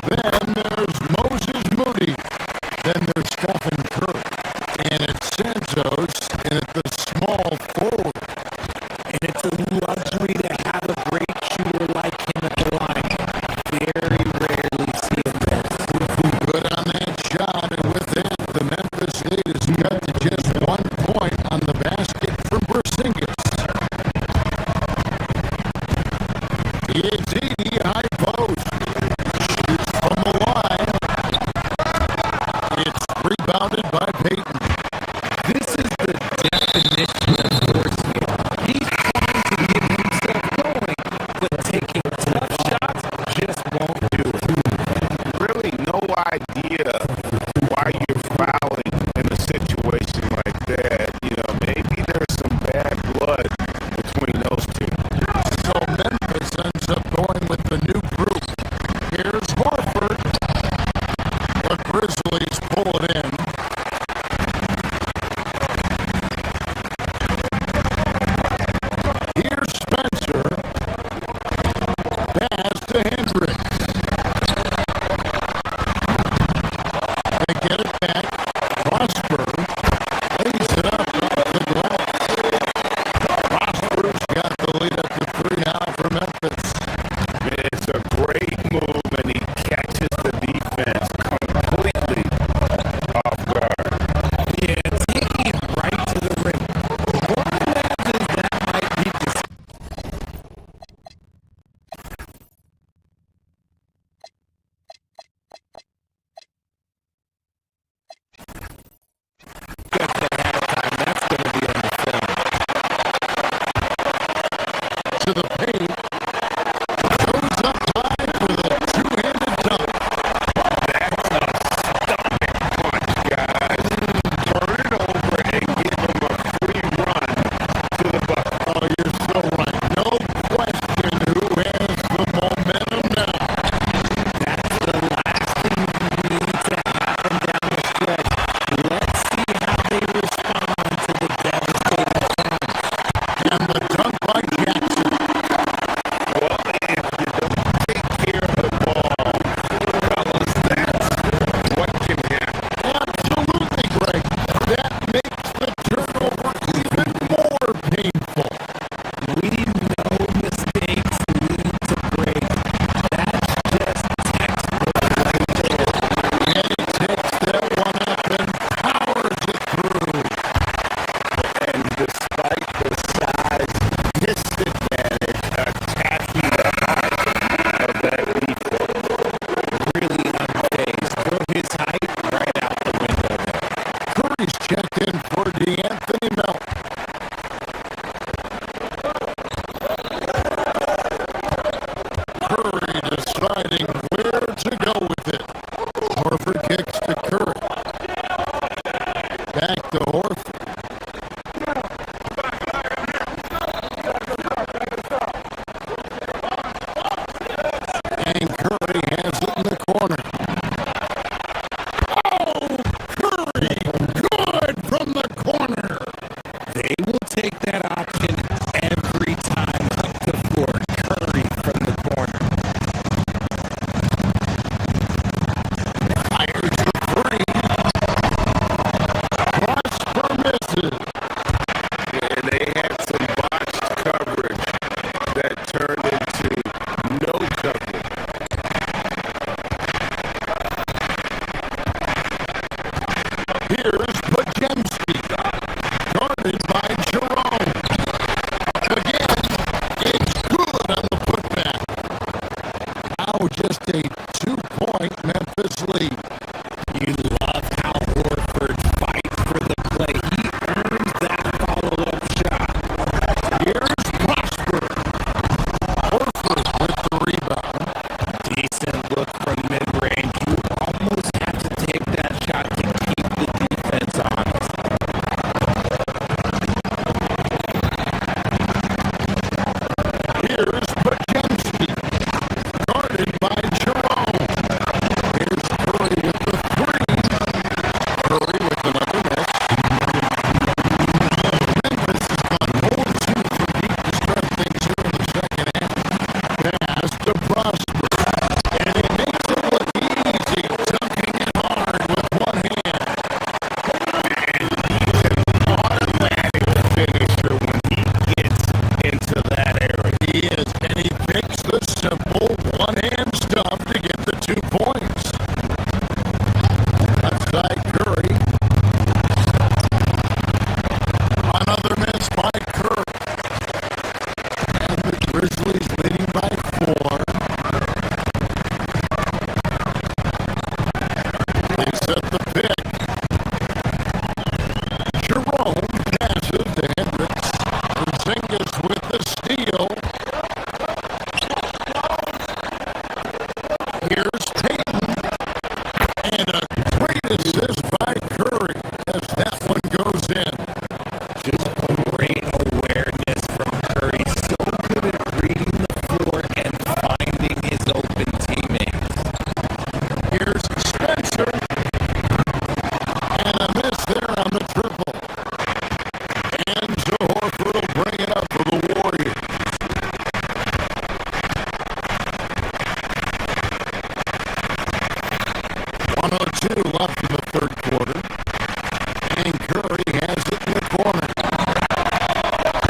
Then there's Moses Moody. Then there's Stephen Curry. And it's Santos and it's the small forward.
And it's a luxury to have a great shooter like him at the line. Very rarely see him miss.
Good on that shot, and with that, the Memphis lead is cut to just 1 point on the basket for Porzingis. It's 80 high post. Shoots from the line. It's rebounded by Payton.
This is the definition of forcing. He's trying to get himself going, but taking tough shots just won't do it.
Really no idea why you're fouling in a situation like that. You know, maybe there's some bad blood between those two.
So Memphis ends up going with the new group. Here's Horford. The Grizzlies pull it in. Here's Spencer. Pass to Hendricks. They get it back. Prosper lays it up off the glass. Prosper's got the lead up to 3 now for Memphis.
It's a great move, and he catches the defense completely off guard.
Yeah, taking it right to the rim. What imagines that might be just that's going to be on the film.
To the paint. Goes up high for the two-handed dunk.
That's a stomach punch, guys. Turn it over and give him a free run to the bucket.
Oh, you're so right. No question who has the momentum now.
That's the last thing you need to happen down the stretch. Let's see how they respond to the devastating challenge.
And the dunk by Jackson.
Well, if you don't take care of the ball, fellas, that's what can happen.
Absolutely, Greg. That makes the turnover even more painful.
We know mistakes lead to breaks. That's just textbook right there.
And he takes that one up and powers it through.
And despite the size disadvantage attached to the height of that defense,
Really unfazed. Throw his height right out the window there.
Curry's checked in for DeAnthony Melton. Curry deciding where to go with it. Horford kicks to Curry. Back to Horford. And Curry has it in the corner. Oh, Curry! Good from the corner. now just a 2-point Memphis lead.
You love how Horford fights for the play. He earns that follow-up shot.
Here's Prosper. Horford with the rebound.
Decent look from mid-range. You almost have to take that shot to keep the defense honest.
Here's Pajemski, guarded by Jerome. Here's Curry with the three. Curry with another miss. Memphis has gone 0-2 from deep to start things here in the second half. Pass to Prosper, and he makes it look easy, dunking it hard with one hand.
And he's an automatic finisher when he gets into that area.
He is, and he picks the simple one-hand stuff to get the 2 points. Outside Curry. Another miss by Curry. And the Grizzlies leading by 4. They set the pick. Jerome passes to Hendricks. Porzingis with the steal. Here's Tatum. And a great assist by Curry as that one goes in.
Just great awareness from Curry. So good at reading the floor and finding his open teammates.
Here's Spencer. And a miss there on the triple. And Joe Horford will bring it up for the Warriors. 1:02 left in the third quarter. And Curry has it in the corner.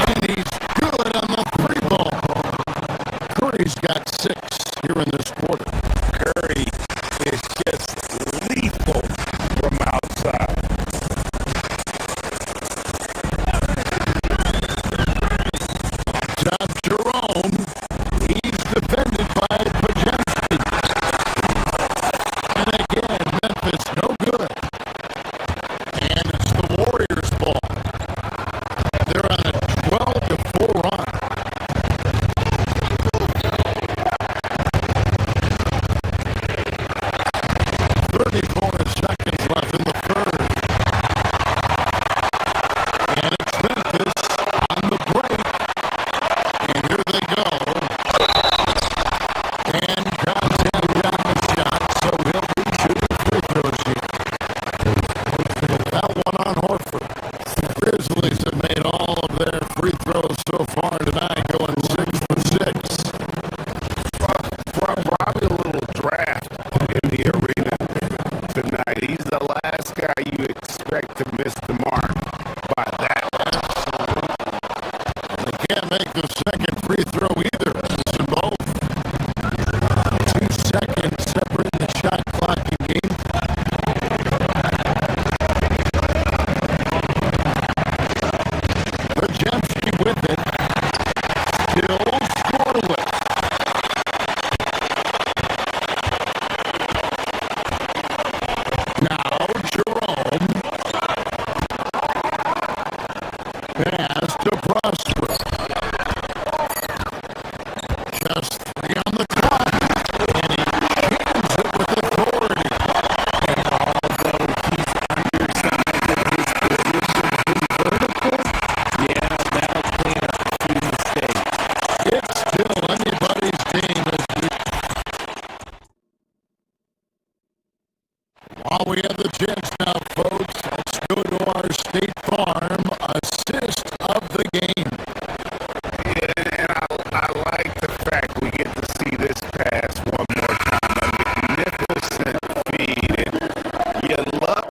And he's good on the three ball. Curry's got 6 here in this quarter.
Curry is just lethal from outside.
Top Jerome. He's defended by Pajemski. And again, Memphis no good. And it's the Warriors' ball. They're on a 12-4 run. 34 seconds left in the third. And it's Memphis on the break. And here they go. And contact on the shot, so he'll be shooting free throws here. That one on Horford. The Grizzlies have made all of their free throws so far tonight, going 6 for 6.
Probably a little draft in the arena tonight. He's the last guy you expect to miss the mark by that.
They can't make the second free throw either. Missing both. 2 seconds separating the shot clock and game clock. Pajemski with it. Still scoreless. Now Jerome. Pass to Prosper. Just 3 on the clock. And he jams it with authority.
And although he's undersized at his position in vertical, yeah, that'll clean up a few mistakes.
It's still anybody's game as we... While we have the chance now, folks, let's go to our State Farm assist of the game.
And I like the fact we get to see this pass one more time. A magnificent feed. And you love.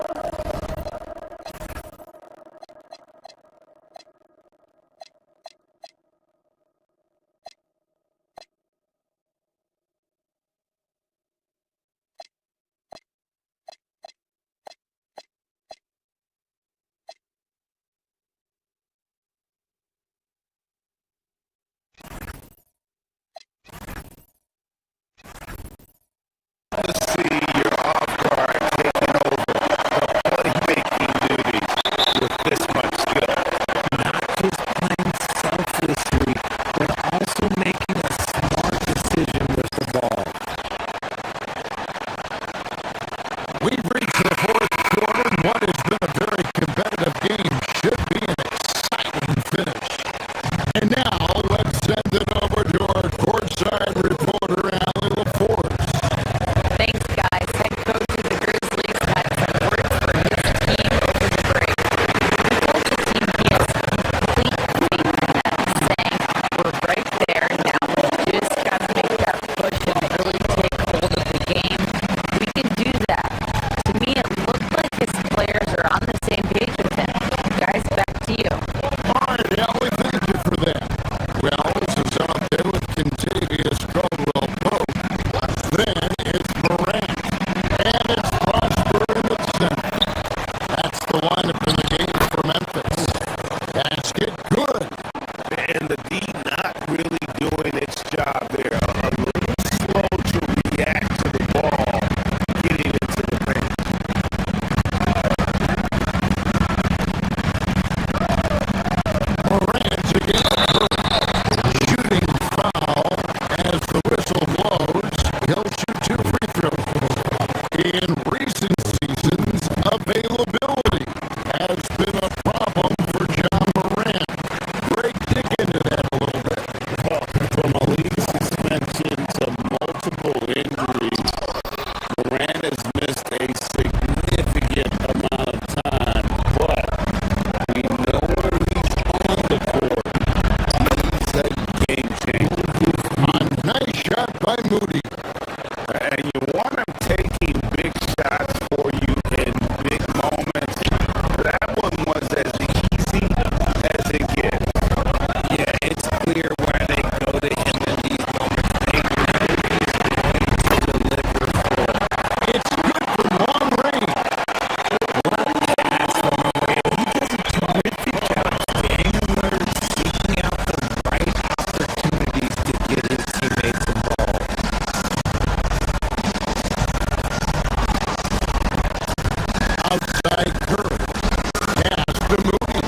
Then it's Morant. And it's Prosper in the center. That's the lineup in the game for Memphis. Basket good.
And the D not really doing its job there. A little slow to react to the ball getting into the paint.
Morant against Curry. Shooting foul as the whistle blows. He'll shoot 2 free throws. In recent seasons, availability has been a problem for John Morant. Greg, dig into that a little bit.
From a league suspension to multiple injuries, Morant has missed a significant amount of time, but we know when he's on the court, he's a game changer.
A nice shot by Moody.
And you want him taking big shots for you in big moments. That one was as easy as it gets.
Yeah, it's clear why they go to him in these moments. They know he's going to deliver for
It's good from long range.
pass from away. He does a terrific job staying alert, seeking out the right opportunities to get his teammates involved.
Outside Curry. Pass to Moody.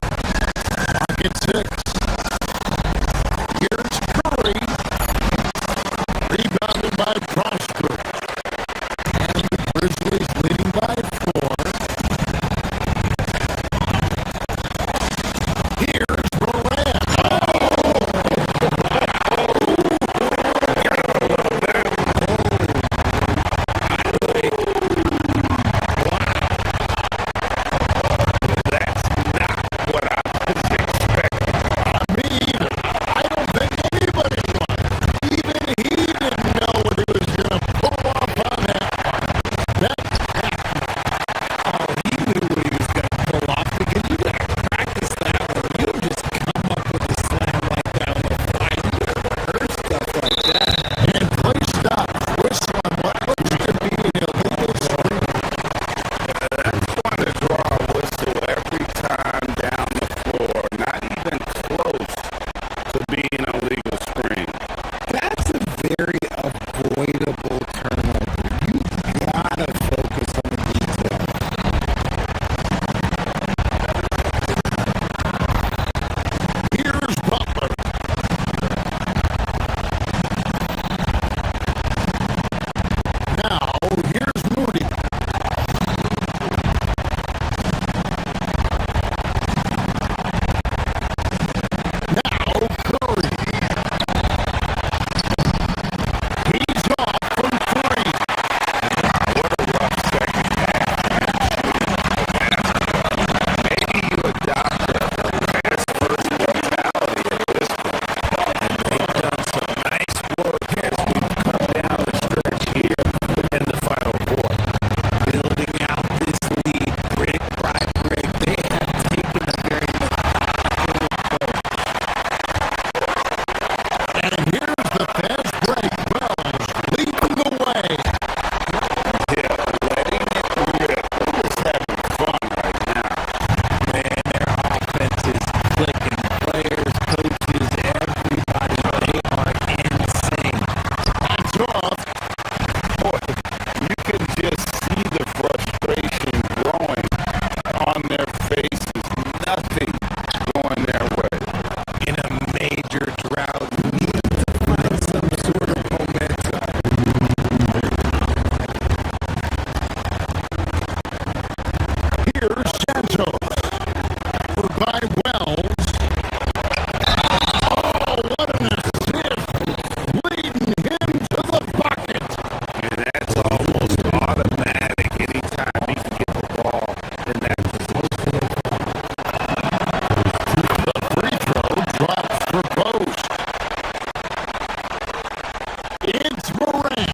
Pocket 6. Here's Curry. Rebounded by Prosper. And the Grizzlies leading by 4. Here's Morant. Me either. I don't think anybody was. Even he didn't know what he was going to pull off on that one. That
Oh, he knew what he was going to pull off because you got to practice that one. You don't just come up with a slam like that on the fly. You got to rehearse stuff like that.
and play stops. Whistle on what looks to be an illegal screen.
That's one to draw a whistle every time down the floor. Not even close to being a legal screen.
That's a very avoidable turnover. You gotta focus on the detail.
Here's Butler. Now, here's Moody. Now, Curry. He's off from 3.
What a rough second half. Maybe you adopt a pass first mentality at this point. And they've done some nice work as we come down the stretch here in the final quarter.
Building out this lead brick by brick. They have taken a very methodical approach.
And here's the fast break. Wells leading the way.
Yeah, letting it rip. We're just having fun right now.
Man, their offense is clicking. Players, coaches, everybody, they are in sync.
That's off.
Boy, you can just see the frustration growing on their faces. Nothing going their way.
In a major drought, need to find some sort of momentum.
Here's Santos. By Wells. Oh, what an assist. Leading him to the bucket.
And that's almost automatic anytime he can get the ball in that position.
The free throw drops for Boast. It's Morant.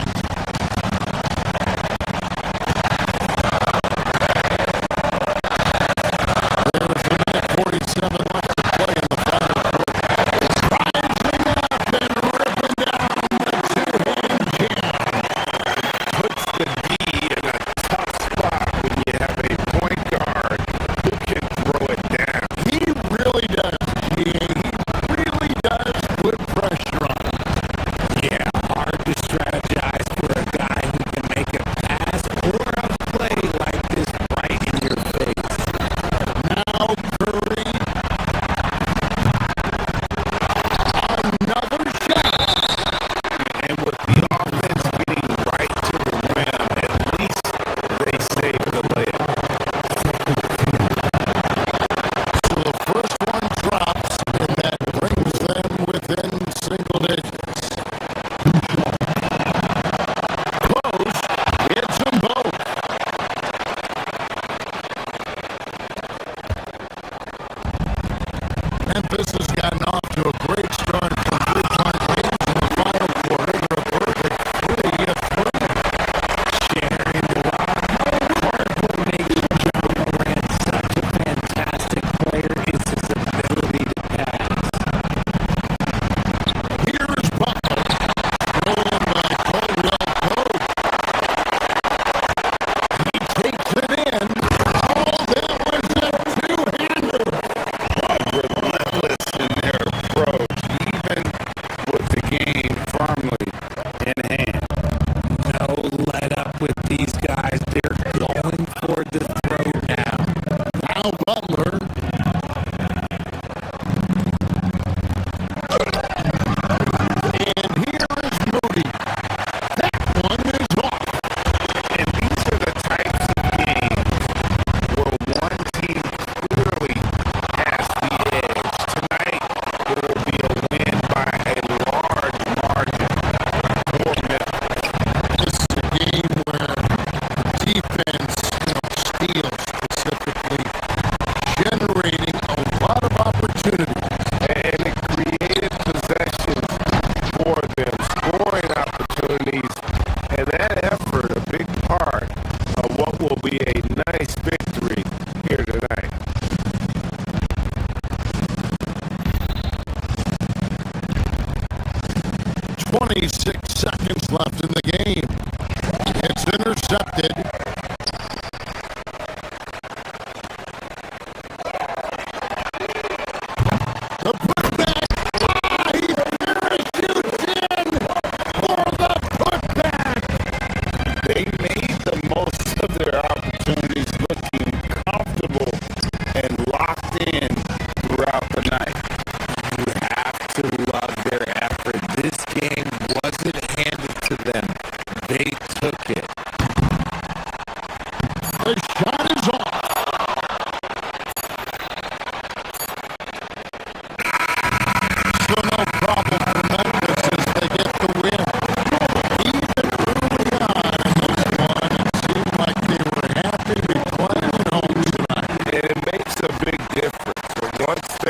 Now Butler. And here is Moody. That one is off.
And these are the types of games where one team clearly has the edge. Tonight, it will be a win by a large margin for Memphis.
This is a game where defense, steals specifically, generating a lot of opportunities.
And it created possessions for them, scoring opportunities, and that effort, a big part of what will be a nice victory here tonight.
.26 seconds left in the game. It's intercepted. The putback. He parachutes in for the putback.
They made the most of their opportunities, looking comfortable and locked in throughout the night.
You have to love their effort. This game wasn't handed to them. They took it.
The shot is off. So no problem for Memphis as they get the win. Even early on in this one, it seemed like they were happy to be playing at home tonight.
And it makes a big difference. But once they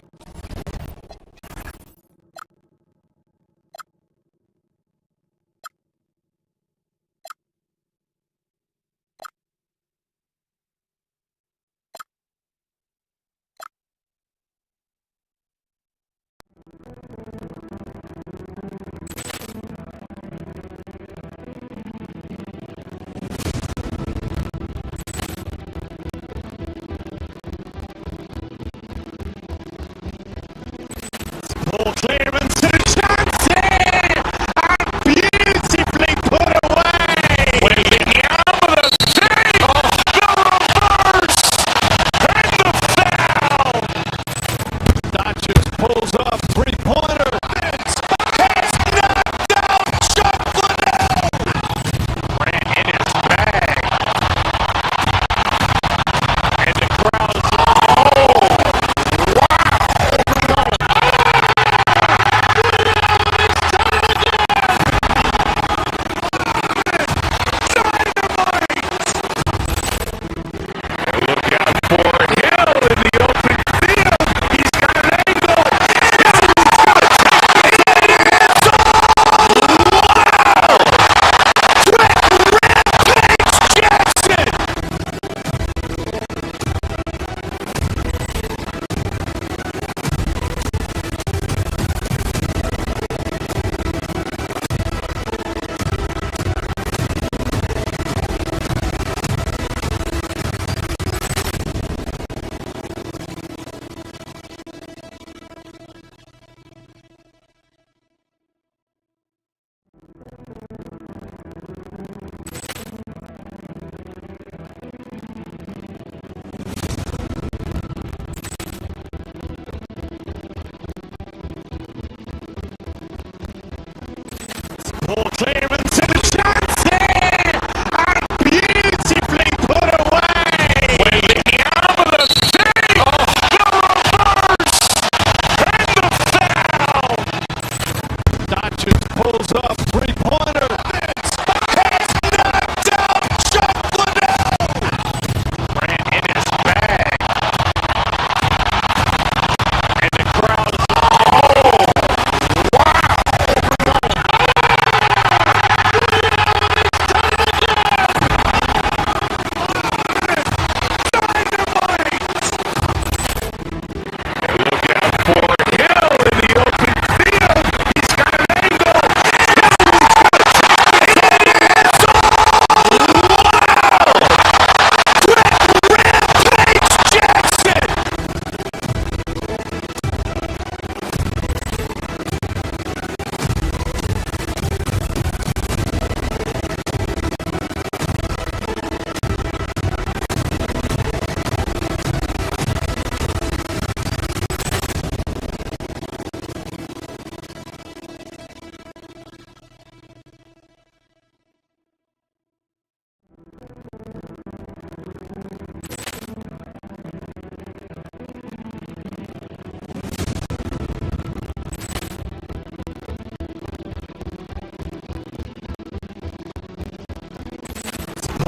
Ball clearance to the chance here, and beautifully put away. William with a save, the reverse, and the foul. Dodgers pulls up, three-pointer, it's knocked out, Chocolate. Ran in his bag, and the crowd's
look out for Hill in the open field. He's got an angle. He's got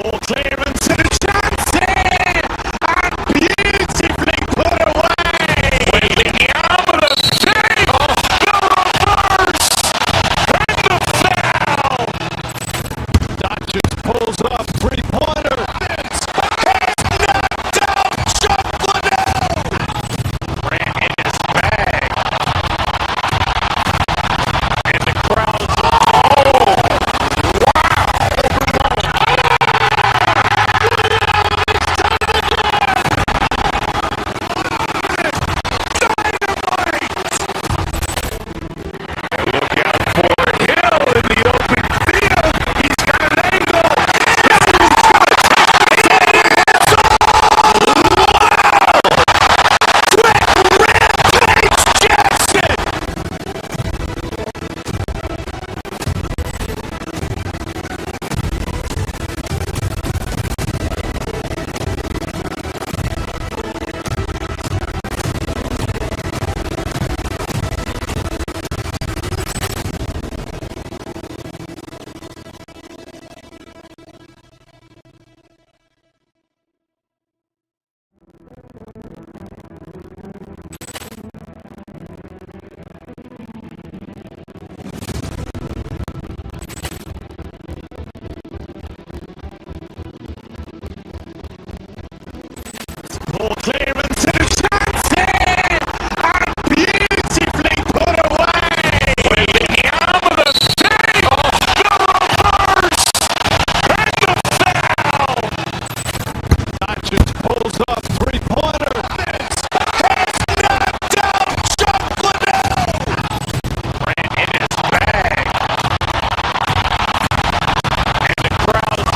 Ball clearance and a chance here! And beautifully put away! Williams save! The reverse! And the foul! That just pulls up three-pointer. It's knocked out! Shot Liddell! Ran in his bag. And the crowd's ball clearance and a chance here! And beautifully put away! Williams save! The reverse! And the foul! That just pulls up three-pointer. It's knocked out! Shot Liddell! Ran in his bag. And the crowd's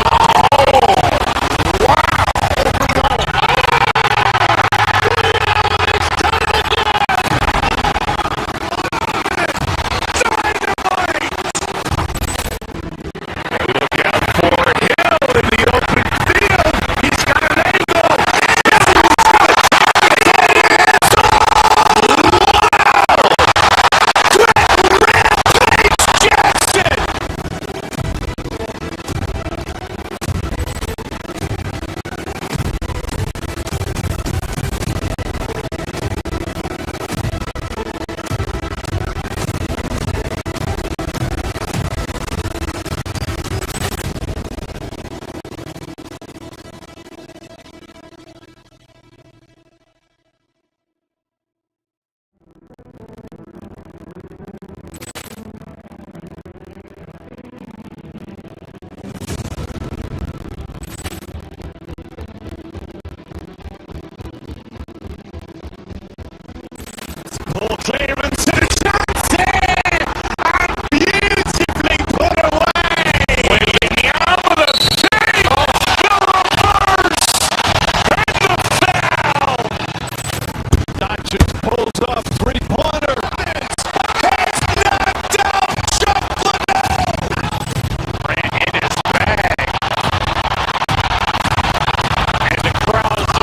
ball clearance and a chance here! And beautifully put away! Williams save! The reverse! And the foul! That just pulls up three-pointer. It's knocked out! Shot Liddell! Ran in his bag. And the crowd's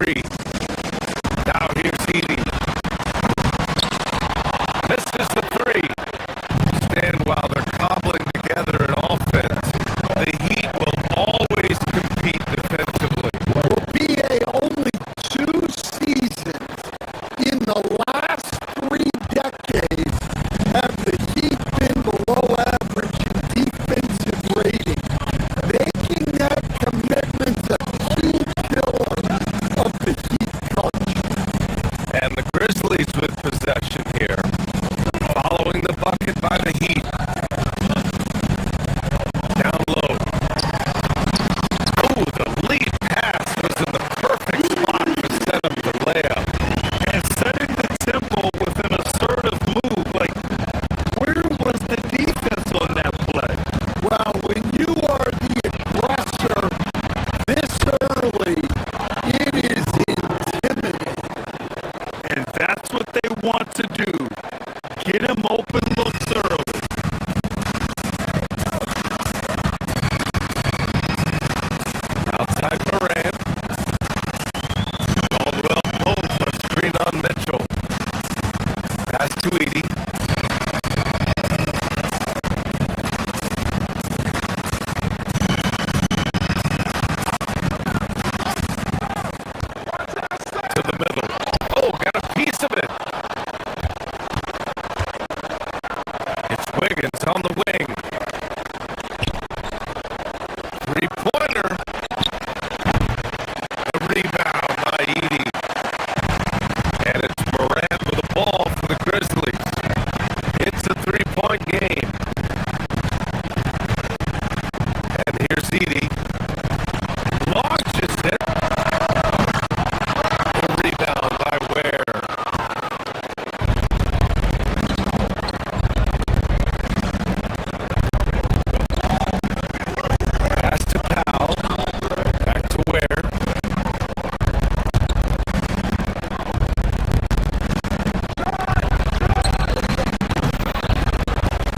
three. Now here's Edie. Misses the three. Stand while they're cobbling together an offense. The Heat will always compete defensively.
Will be only 2 seasons in the last 3 decades have the Heat been below average in defensive rating, making that commitment a key pillar of the Heat culture.
And the Grizzlies with possession here. Following the bucket by the Heat. Down low. Oh, the lead pass was in the perfect spot to set up the layup.
And setting the tempo with an assertive move. Like, where was the defense on that play?
Well, when you are the aggressor this early, it is intimidating.
And that's what they want to do. Get him open looks early.
Outside Morant. Caldwell pulls a screen on Mitchell. Pass to Edie. To the middle. Oh, got a piece of it. It's Wiggins on the wing. Three-pointer. A rebound by Edie. And it's Morant with the ball for the Grizzlies. It's a 3-point game. And here's Edie. Launches it. A rebound by Ware. Pass to Powell. Back to Ware.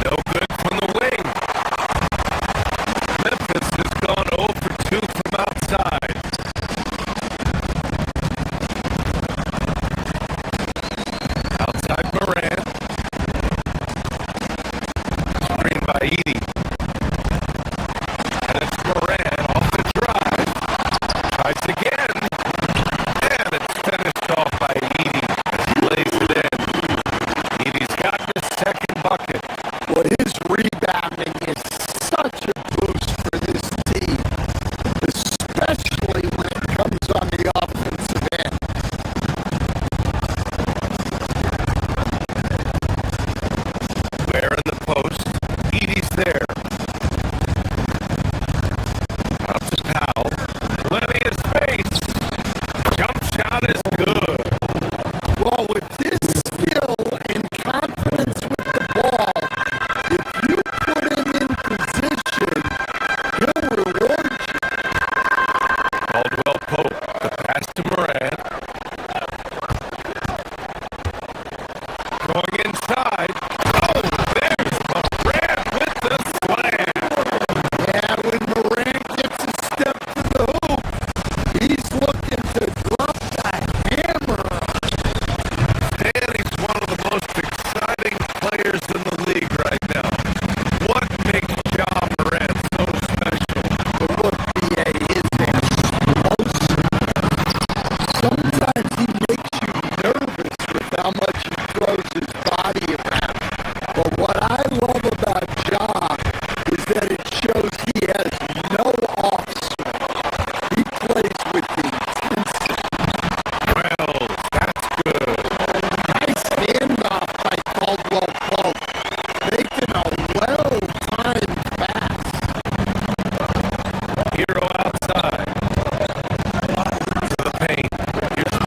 No good from the wing. Memphis has gone 0 for 2 from outside. Outside Morant. Screen by Edie. And it's Morant off the drive. Tries again. And it's finished off by Edie as he lays it in. Edie's got his second bucket.
Well, his rebounding is such a boost for this team, especially when it comes on the offensive end.
Ware in the post. Edie's there. Out to Powell. Plenty of space. Jump shot is good.
Well, with his skill and confidence with the ball, if you put him in position, he'll reward you.
Caldwell Pope. The pass to Morant. Going inside. Oh, there's Morant with the slam.
Yeah, when Morant gets a step to the hoop, he's looking to drop the hammer.
And he's one of the most exciting players in the league right now. What makes Ja Morant so special?
But look, B.A. is explosive. Sometimes he makes you nervous with how much he throws his body around. But what I love about Ja is that it shows he has no off swing. He plays with intensity.
Well, that's good.
Nice handoff by Caldwell Pope, making a well-timed pass.
Hero outside. To the paint. Here's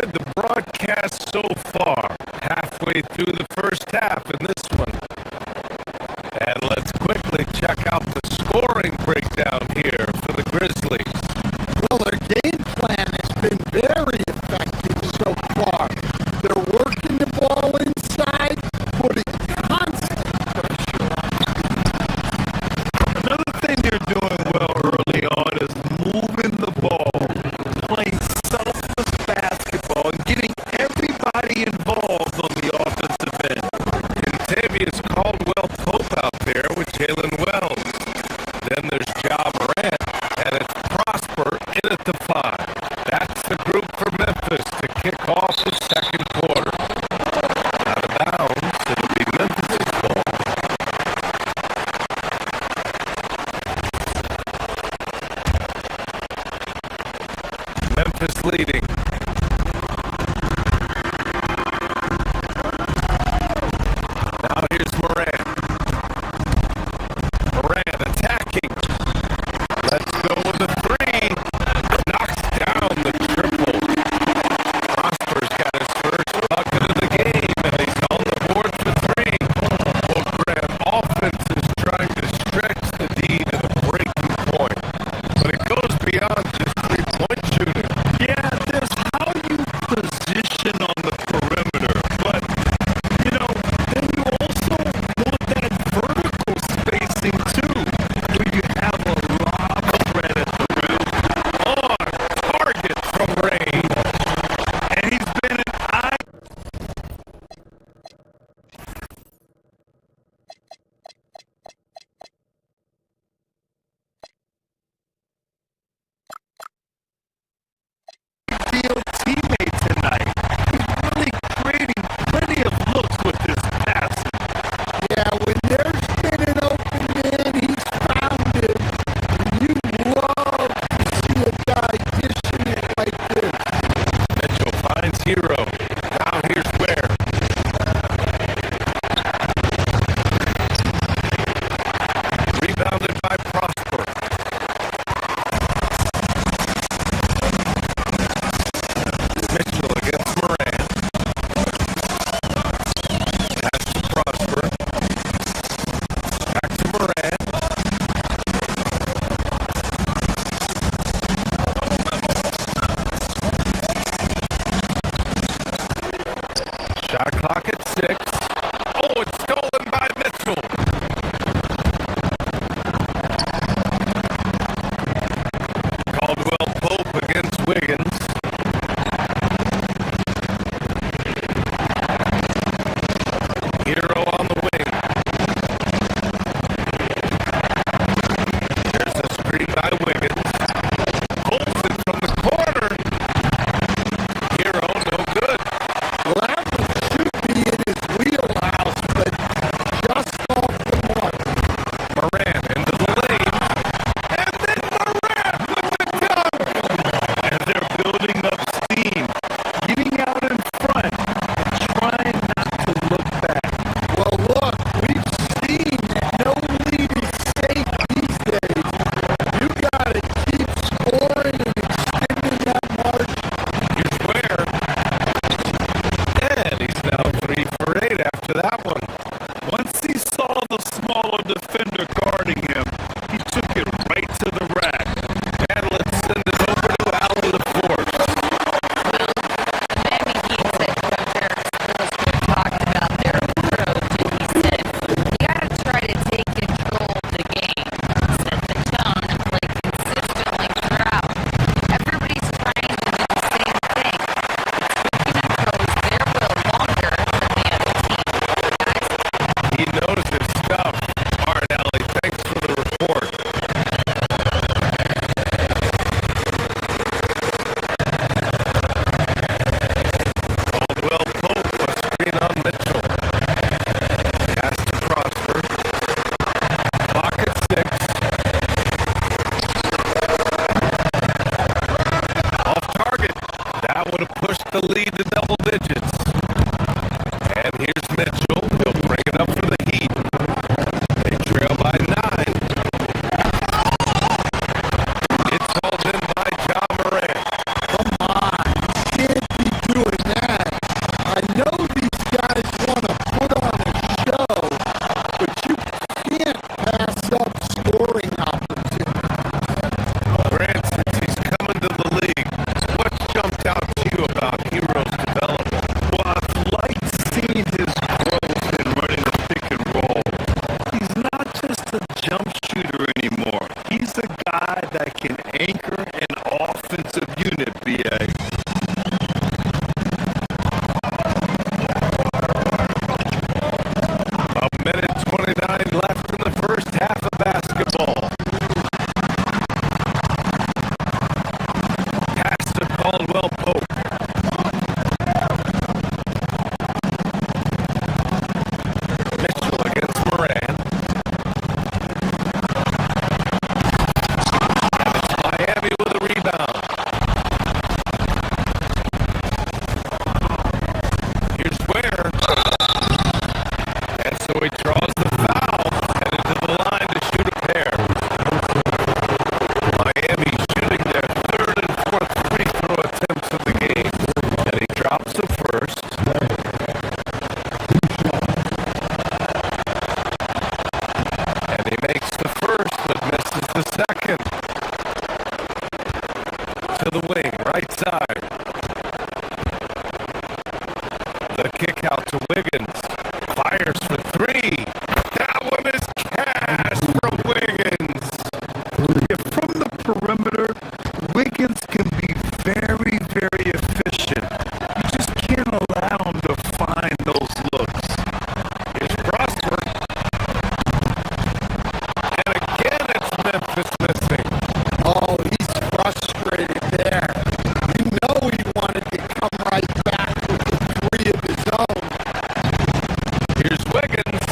enjoyed the broadcast so far. Halfway through the first half in this one. And let's quickly check out the scoring breakdown here for the Grizzlies.
Well, their game plan has been very effective so far. They're working the ball inside, putting constant pressure on.
Another thing they're doing well early on is moving the ball, playing selfless basketball, and getting everybody involved on the offensive end.
Contavious Caldwell-Pope out there with Jalen Wells. Then there's Ja Morant, and it's Prosper in at the 5. That's the group for Memphis to kick off the second quarter. Out of bounds, it'll be Memphis' ball. Memphis leading. Now here's Morant. Morant attacking. Let's go with a 3. Knocks down the triple. Prosper's got his first bucket of the game, and he's on the board for 3. Well, Grant, offense is trying to stretch the D to the breaking point, but it goes beyond just 3-point shooting.
Yeah, there's how you position on the perimeter, but, you know, then you also want that vertical spacing too, where you have a lot of threat at the rim.
On target from range.
And he's been an eye. Ideal teammate tonight. He's really creating plenty of looks with this passing.
Yeah, when there's been an open man, he's found it. You love to see a guy dishing it like this.
Mitchell finds Hero. Now here's Ware. Rebounded by Prosper. Mitchell against Morant. Pass to Prosper. Back to Morant. Shot clock at 6. Oh, it's stolen by Mitchell. Caldwell-Pope against Wiggins. Hero on the wing. There's a screen by Wiggins. Holds it from the corner. Hero, no good.
Well, that should be in his wheelhouse, but just off the mark.
Morant into the lane. And then Morant with the dunk.
And they're building up steam, getting out in front, and trying not to look back.
Well, look, we've seen that no lead is safe these days. You got to keep scoring and extending that margin.
Here's Ware. And he's now 3 for 8 after that one.
Once he saw the smaller defender guarding him, he took it right to the rack.
And let's send it over to Allen LaForce.
Miami Heat said Coach Eric Spoelstra talked about their approach, and he said, you got to try to take control of the game, set the tone, and play consistently throughout. Everybody's trying to do the same thing. It's going to impose their will longer than the other team. Guys,
He knows his stuff. All right, Allie, 2:49 left in the first half of basketball. Pass to Caldwell Pope. Mitchell against Moran. And it's Miami with a rebound. Here's Ware. And so he draws the foul, headed to the line to shoot a pair. Miami shooting their third and fourth free throw attempts of the game. And he drops the first. And he makes the first, but misses the second. To the wing, right side. The kick out to Wiggins. Fires for three. That one is cash from Wiggins.
Yeah, from the perimeter, Wiggins can be very, very efficient. You just can't allow him to find those looks.
Here's Prosper. And again it's Memphis missing.
Oh, he's frustrated there. You know he wanted to come right back with the three of his own.
Here's Wiggins.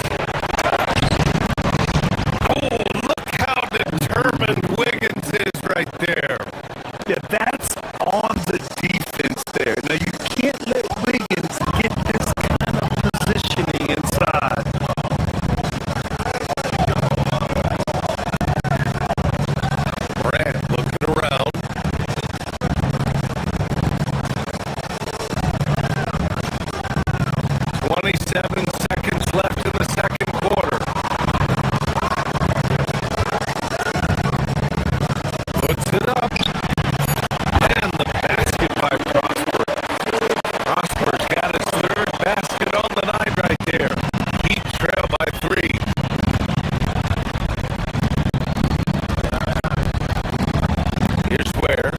Oh, look how determined Wiggins is right there.
Yeah, that's on the defense there. Now, you can't let Wiggins get this kind of positioning inside.
Morant looking around. "27 seconds left in the second quarter." Puts it up. And the basket by Prosper. Prosper's got his third basket on the night right there. Heat trail by three. Here's Ware.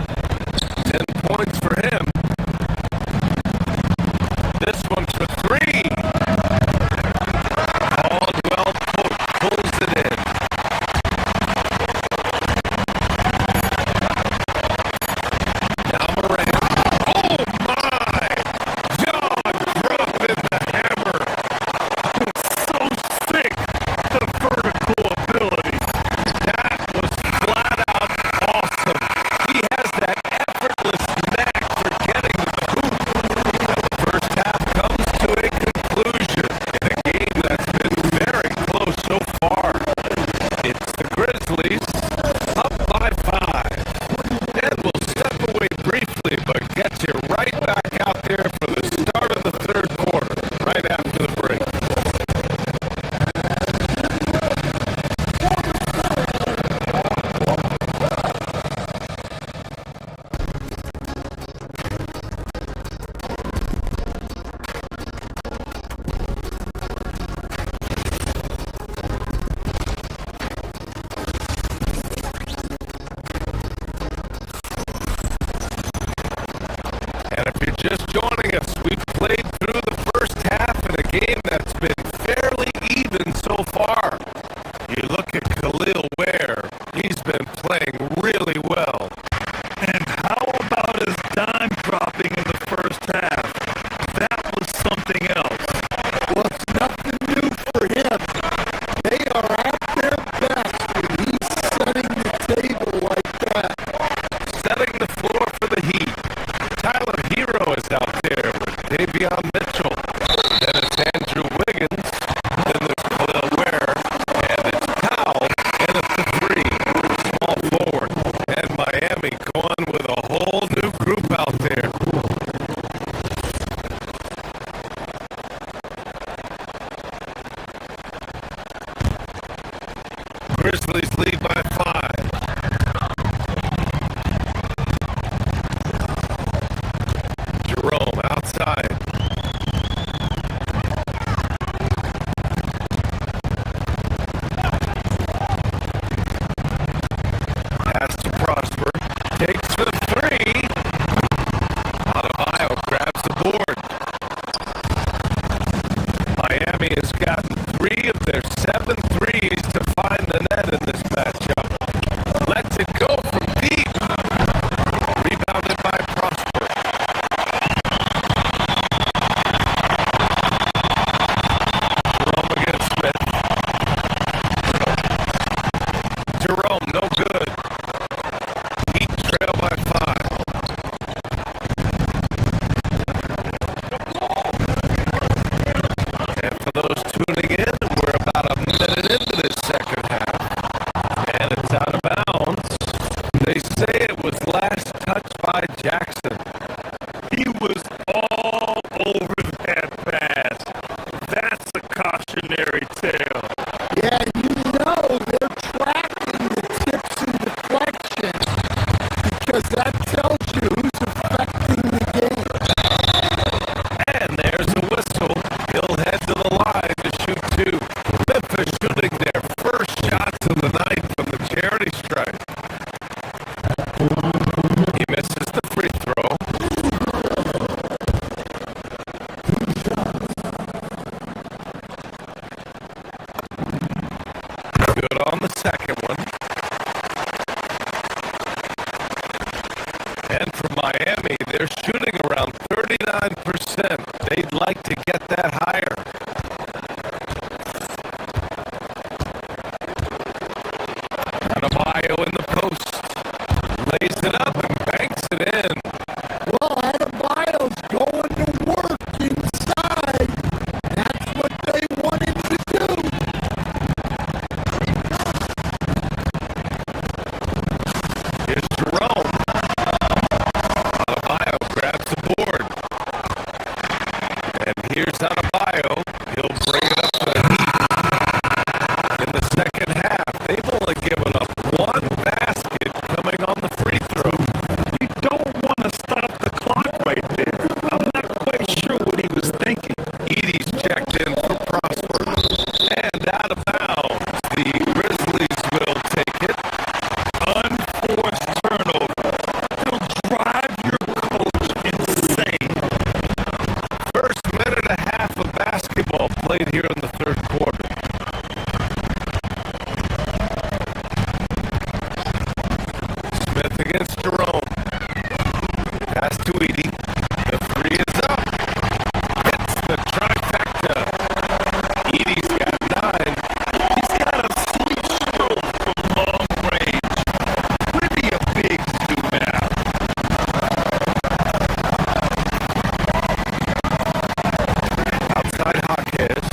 10 points for him. This one's for three. Caldwell Pope pulls it in. Now Moran. Oh my! John dropping the hammer.
So sick, the vertical ability.
That was flat out awesome. He has that effortless knack for getting to the hoop. And the first half comes to a conclusion in a game that's been very close so far. It's the Grizzlies up by 5. And we'll step away briefly, but get you right back out there for the start of the third quarter, right after the break. And if you're just joining us, we've played through the first half in a game that's been fairly even so far. You look at Khalil Ware, he's been playing really well.
And how about his dime dropping in the first half? That was something else.
Well, it's nothing new for him. They are at their best when he's setting the table like that.
Setting the floor for the Heat. Tyler Hero is out there with Davion Mitchell. Then it's Andrew Wiggins. Then there's Khalil Ware. And it's Powell. And it's the three. Small forward. And Miami going with a whole new group out there. Grizzlies lead by 5. Jerome outside. Pass to Prosper. Takes for the three. Adebayo grabs the board. Miami has gotten 3 of their 7 threes to find the net in this matchup. Lets it go from deep. Rebounded by Prosper. Jerome against Smith. Jerome, no good. Heat trail by 5. And for those tuning in, we're about a minute into this second half. And it's out of bounds. They say it was last touched by Jackson.
He was all over that pass. That's a cautionary tale.
Yeah, you know they're tracking the tips and deflections because that tells you who's affecting the game.
And there's a whistle. He'll head to the line to shoot 2. Memphis shooting their first shots of the night from the charity stripe. He misses the free throw. Good on the second one. And for Miami, they're shooting around 39%. They'd like to get that higher. Adebayo in the post. Lays it up and banks it in.
Well, Adebayo's going to work inside. That's what they want him to do.
Here's Jerome. Adebayo grabs the board. And here's Adebayo. He'll bring it up to the Heat. In the second half, they've only given up 1 basket coming on the free throw.
You don't want to stop the clock right there. I'm not quite sure what he was thinking.
Edie's checked in for Prosper. And out of bounds, the Grizzlies will take it.
Unforced turnover. It'll drive your coach insane.
First minute and a half of basketball played here in the third quarter. Smith against Jerome. Pass to Edie. The 3 is up. Hits the trifecta. Edie's got 9.
He's got a sweet stroke from long range. Where do your bigs do now?
Outside Hawkes.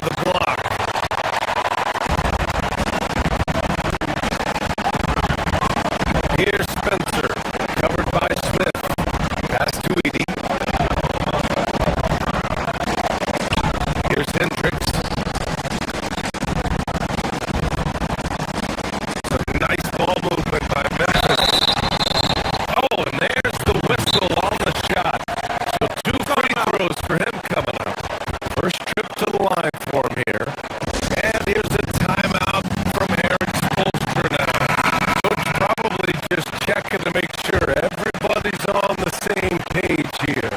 with a block. Here's Spencer, covered by Smith. Pass to Edie. Here's Hendricks. Some nice ball movement by Memphis. Oh, and there's the whistle on the shot. So 2 free throws for him coming up. First trip to the line for him here. And here's a timeout from Eric Spoelstra now. Coach probably just checking to make sure everybody's on the same page here.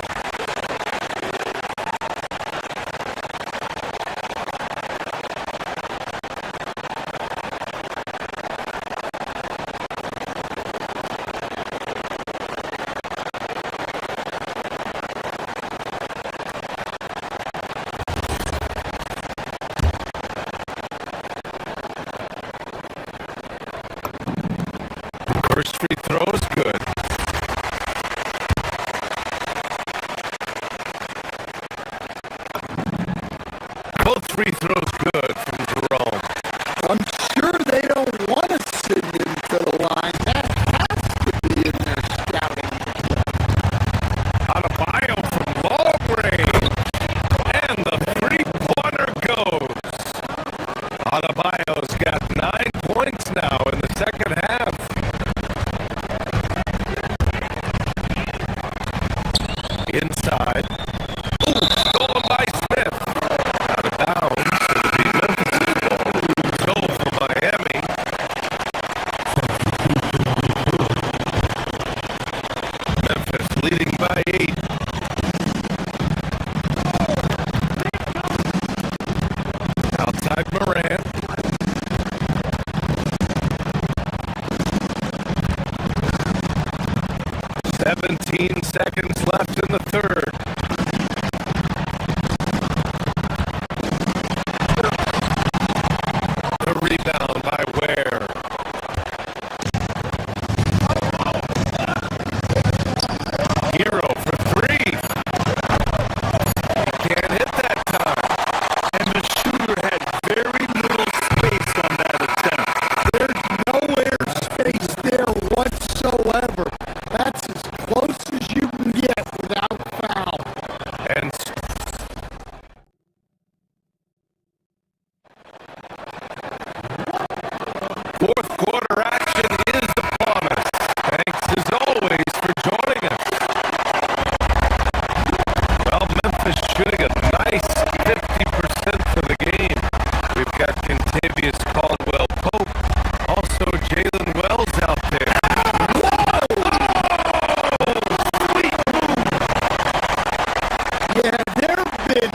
First free throw is good. Both free throws good from Jerome.
I'm sure they don't want to send him to the line. That has to be in their scouting.
Adebayo from long range. And the three-pointer goes. Adebayo's got 9 points now in the second half. Inside. Ooh, stolen by Smith. Out of bounds. It'll be Memphis' ball. Goal for Miami. Memphis leading by 8. Outside Morant. Seventeen seconds left in the third. The rebound by Ware. Hero for 3. He can't hit that time.
And the shooter had very little space on that attempt.
There's nowhere space there whatsoever. That's as close as you can get without foul.
And fourth quarter action is upon us. Thanks as always for joining us. Well, Memphis shooting a nice 50% for the game. We've got Contavious Caldwell-Pope. Also Jalen Wells out there.
Yeah, there have been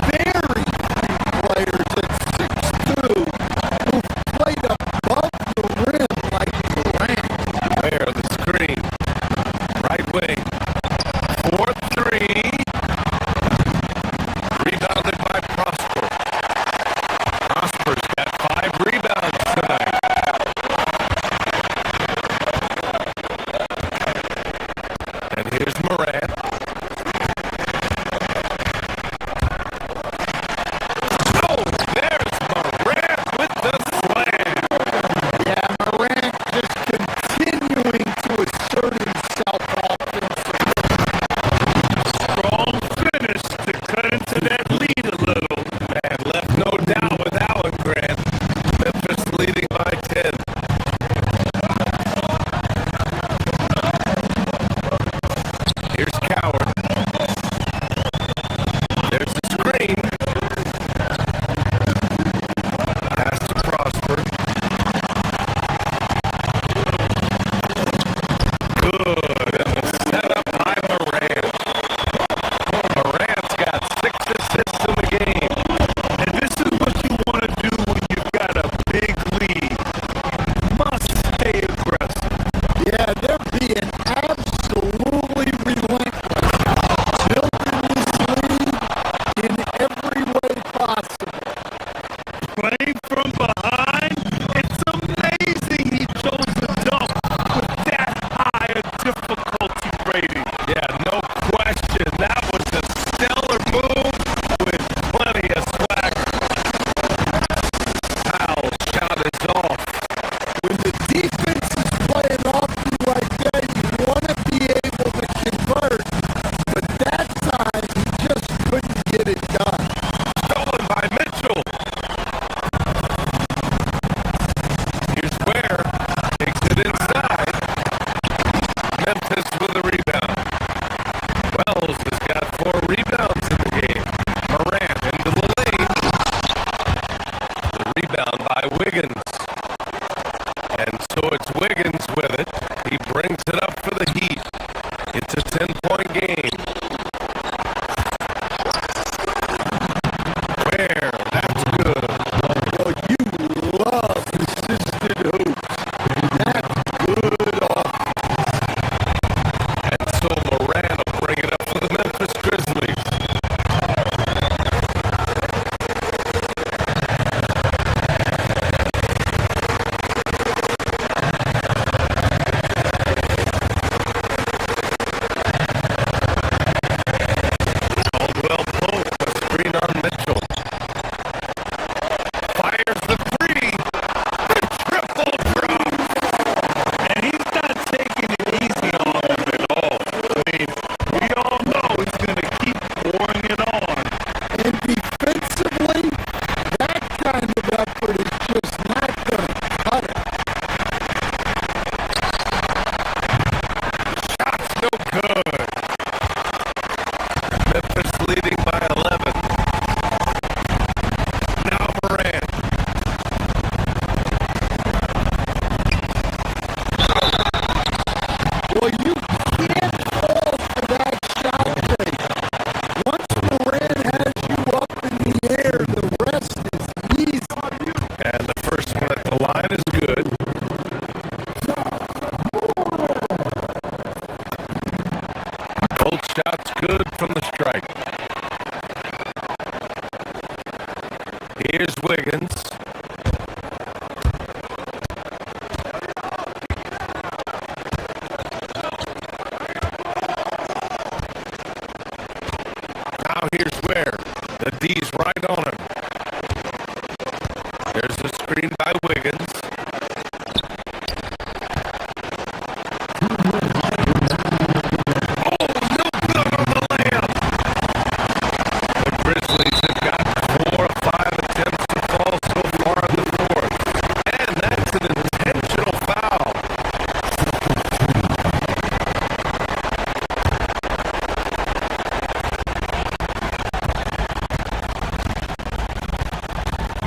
very few players at 6'2" who've played above the rim like Durant.
There, the screen. Right wing. 4-3. Rebounded by Prosper. Prosper's got 5 rebounds tonight. And here's Morant. Oh, there's Morant with the slam.
Yeah, Morant just continuing to assert himself offensively.
Strong finish to cut into that lead a little.
And left no doubt with Allen Grant. Memphis leading by 10. Here's Coward. There's the screen. Pass to Prosper. Good. And the setup by Morant. Morant's got 6 assists in the game.
And this is what
effort is just not going to cut it.
Shot's no good. Memphis leading by 11. Now Morant.
Well, you can't fall for that shot fake. Once Moran has you up in the air, the rest is easy.
And the first one at the line is good. Both shots good from the strike. Here's Wiggins. Now here's where the D's right on him. There's the screen by Wiggins. Oh, no good on the layup. The Grizzlies have got 4 of 5 attempts to fall so far in the fourth. And that's an intentional foul.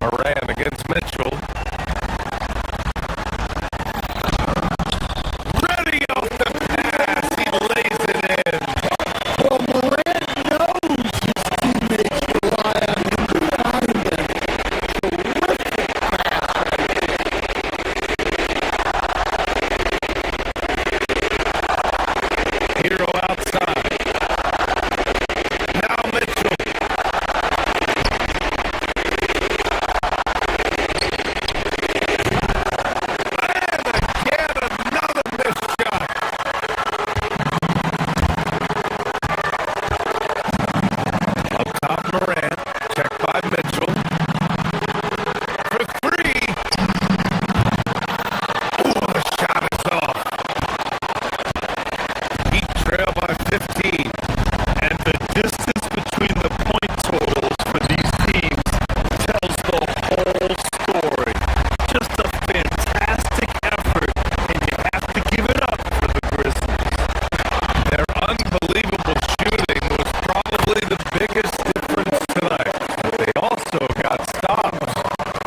Moran against Mitchell. Ready off the pass. He lays it in.
Well, Moran knows his teammates rely on him to find them.
Hero outside. Now Mitchell. And again, another missed shot. Up top, Morant. Checked by Mitchell. For 3. Oh, the shot is off. Heat trail by 15.
And the distance between the point totals for these teams tells the whole story. Just a fantastic effort, and you have to give it up for the Grizzlies.
Their unbelievable shooting was probably the biggest difference tonight. But they also got stops.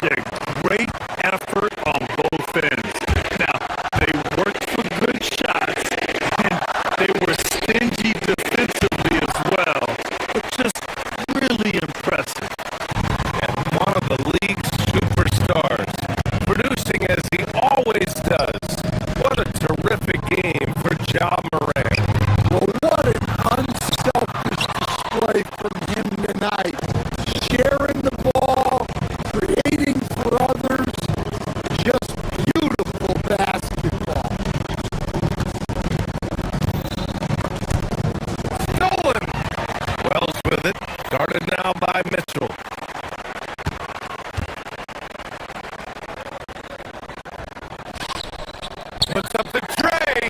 Yeah, great effort on both ends. Now, they worked for good shots, and they were stingy defensively as well, but just really impressive.
And one of the league's superstars, producing as he always does. What a terrific game for Ja Morant.
Well, what an unselfish display from him tonight. Sharing the ball, creating for others, just beautiful basketball.
Stolen. Wells with it. Guarded now by Mitchell. Puts up the tray.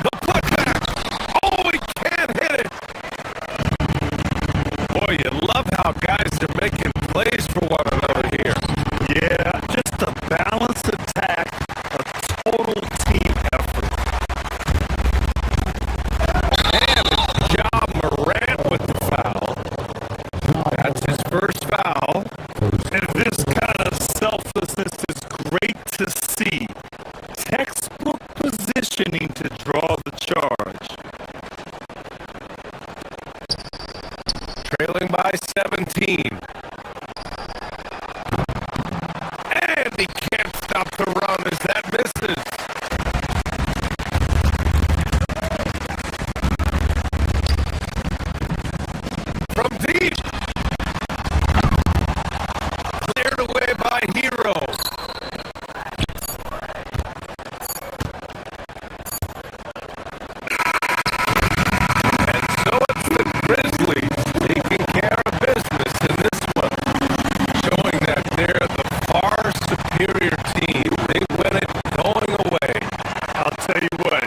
The putback. Oh, he can't hit it. Boy, you love how guys are making plays for one another here.
Yeah, just a balanced attack, a total team effort.
And it's Ja Morant with the foul. That's his first foul.
And this kind of selflessness is great to see. Textbook positioning to draw the charge.
Trailing by 17. And he can't stop the run as that misses. From deep. Cleared away by Hero. And so it's the Grizzlies taking care of business in this one, showing that they're the far superior team. They win it going away.
I'll tell you what,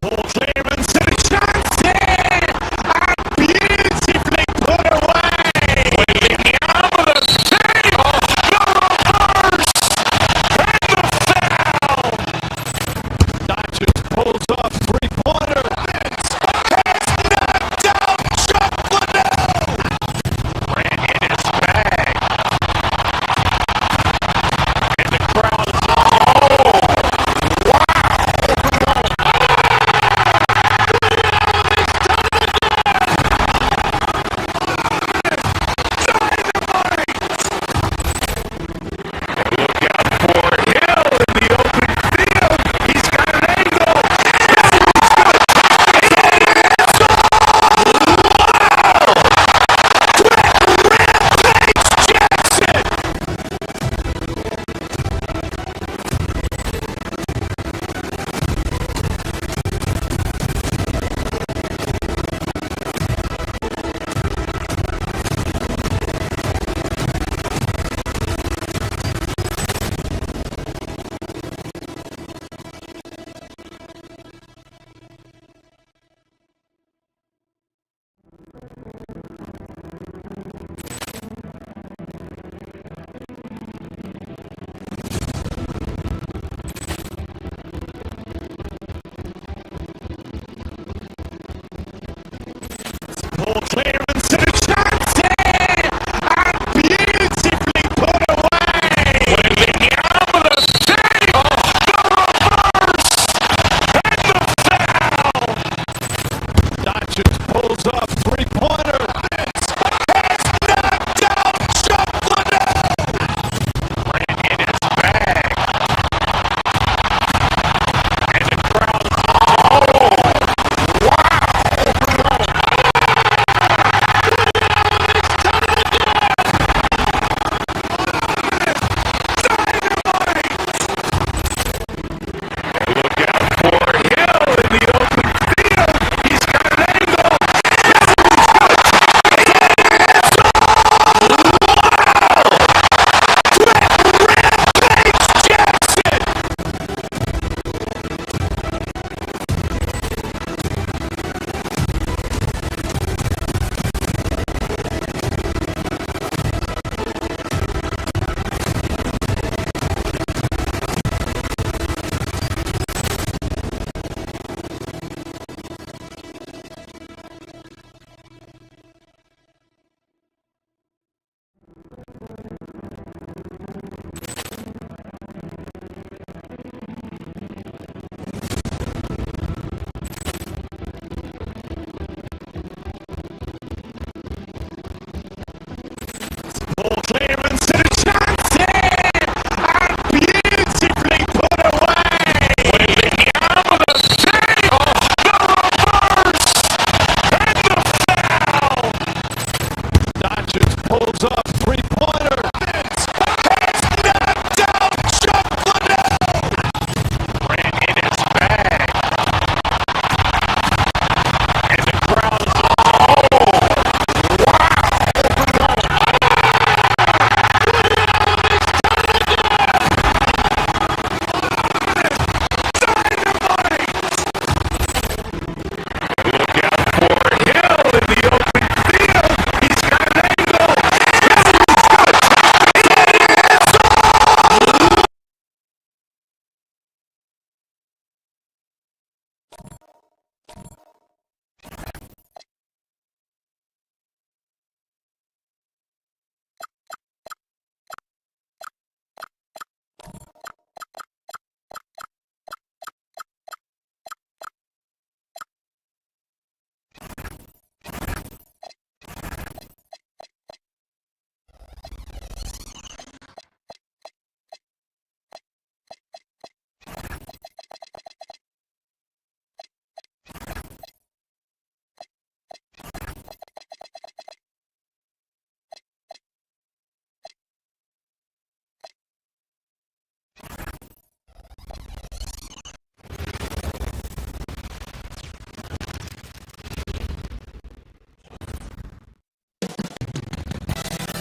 Ball clearance and a chance here! And beautifully put away! Waiting out of the save! The reverse! And the foul! That just pulls off three-pointer. It's knocked down Chocolate! Ran in his bag. And the crowd is ball clearance and a chance here! And beautifully put away! Waiting out of the save! The reverse! And the foul! That just pulls off three-pointer. It's knocked down Chocolate! Ran in his bag. And the crowd is ball clearance and a chance here! And beautifully put away! Waiting out of the save! The reverse! And the foul! That just pulls off three-pointer. It's knocked down Chocolate! Ran in his bag. And the crowd is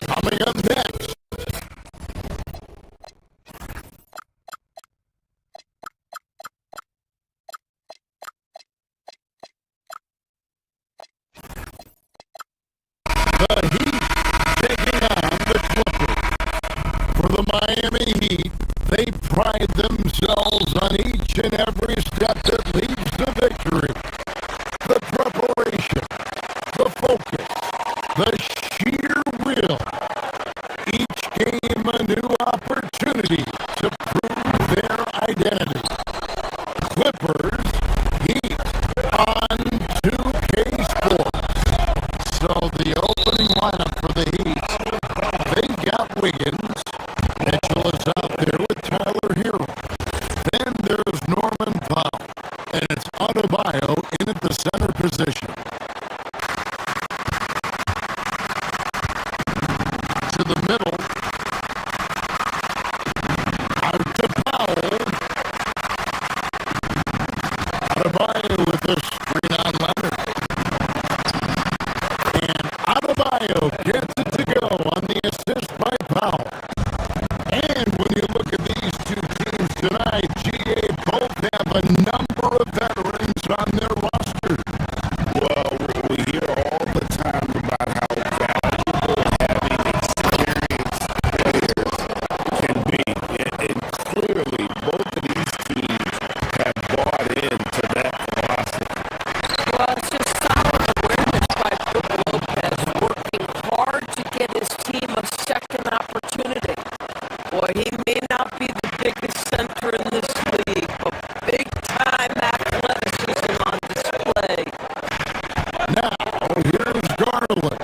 Coming up next. The Heat taking on the Clippers. For the Miami Heat, they pride themselves on each and every step that leads to victory. The preparation, the focus, the sheer will. Each game a new opportunity to prove their identity. Clippers, Heat on 2K Sports. So the opening lineup for the Heat, they got Wiggins. Mitchell is out there with Tyler Hero. Then there's Norman Powell, and it's Adebayo in at the center position. To the middle, out to Powell. Adebayo with the screen on Leonard. And Adebayo gets it to go on the assist by Powell. And when you look at these two teams tonight, GA both have a number of veterans on their roster.
Well, we hear all the time about how valuable having experienced players can be. And clearly, both of these teams have bought into that philosophy.
Well, it's just solid awareness by Brook Lopez, working hard to get his team a second opportunity. Boy, he may not be the biggest center in this league, but big-time athleticism on display.
Now, here's Garland.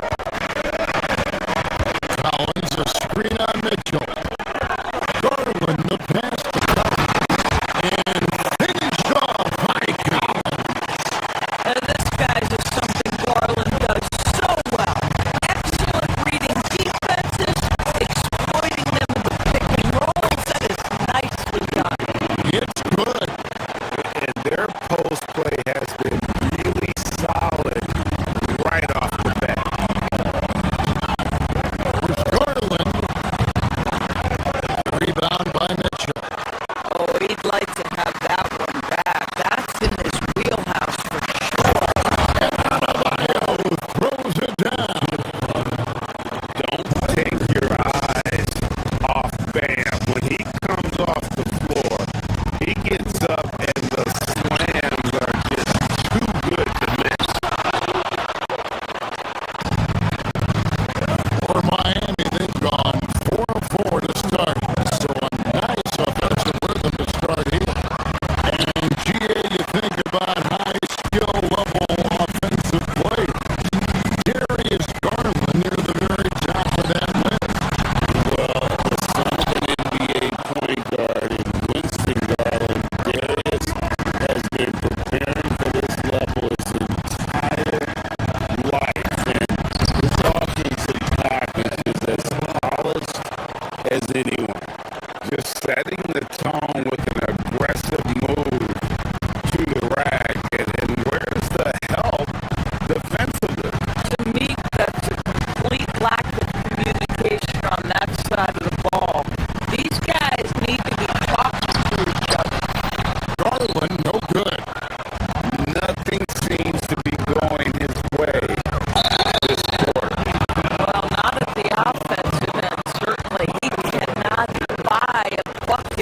Collins, a screen on Mitchell. Garland, the pass to Collins. And finished off by Collins.
And this guy is something Garland does so well. Excellent reading defenses, exploiting them with pick and rolls. That is nicely done.
It's good.
And their post play has been really solid right off the bat.
With Garland. Rebound by Mitchell.
Oh, he'd like to have that one back. That's in his wheelhouse for sure.
And Adebayo throws it down.
Don't take your eyes off Bam. When he comes off the floor, he gets up and the slams are just too good to miss.
For Miami, they've gone 4-4 to start. So a nice offensive rhythm to start here. And GA, you think about high skill level offensive play. Here is Garland near the very top of that list.
Well, the son of an NBA point guard in Winston Garland, Darius has been preparing for this level his entire life. And his offensive package is as polished as anyone. Just setting the tone with an aggressive move to the rack. And where's the help defensively?
To me, that's a complete lack of communication on that side of the ball. These guys need to be talking to each other.
Garland, no good.
Nothing seems to be going his way this quarter.
Well, not at the offensive end, certainly. He cannot buy a bucket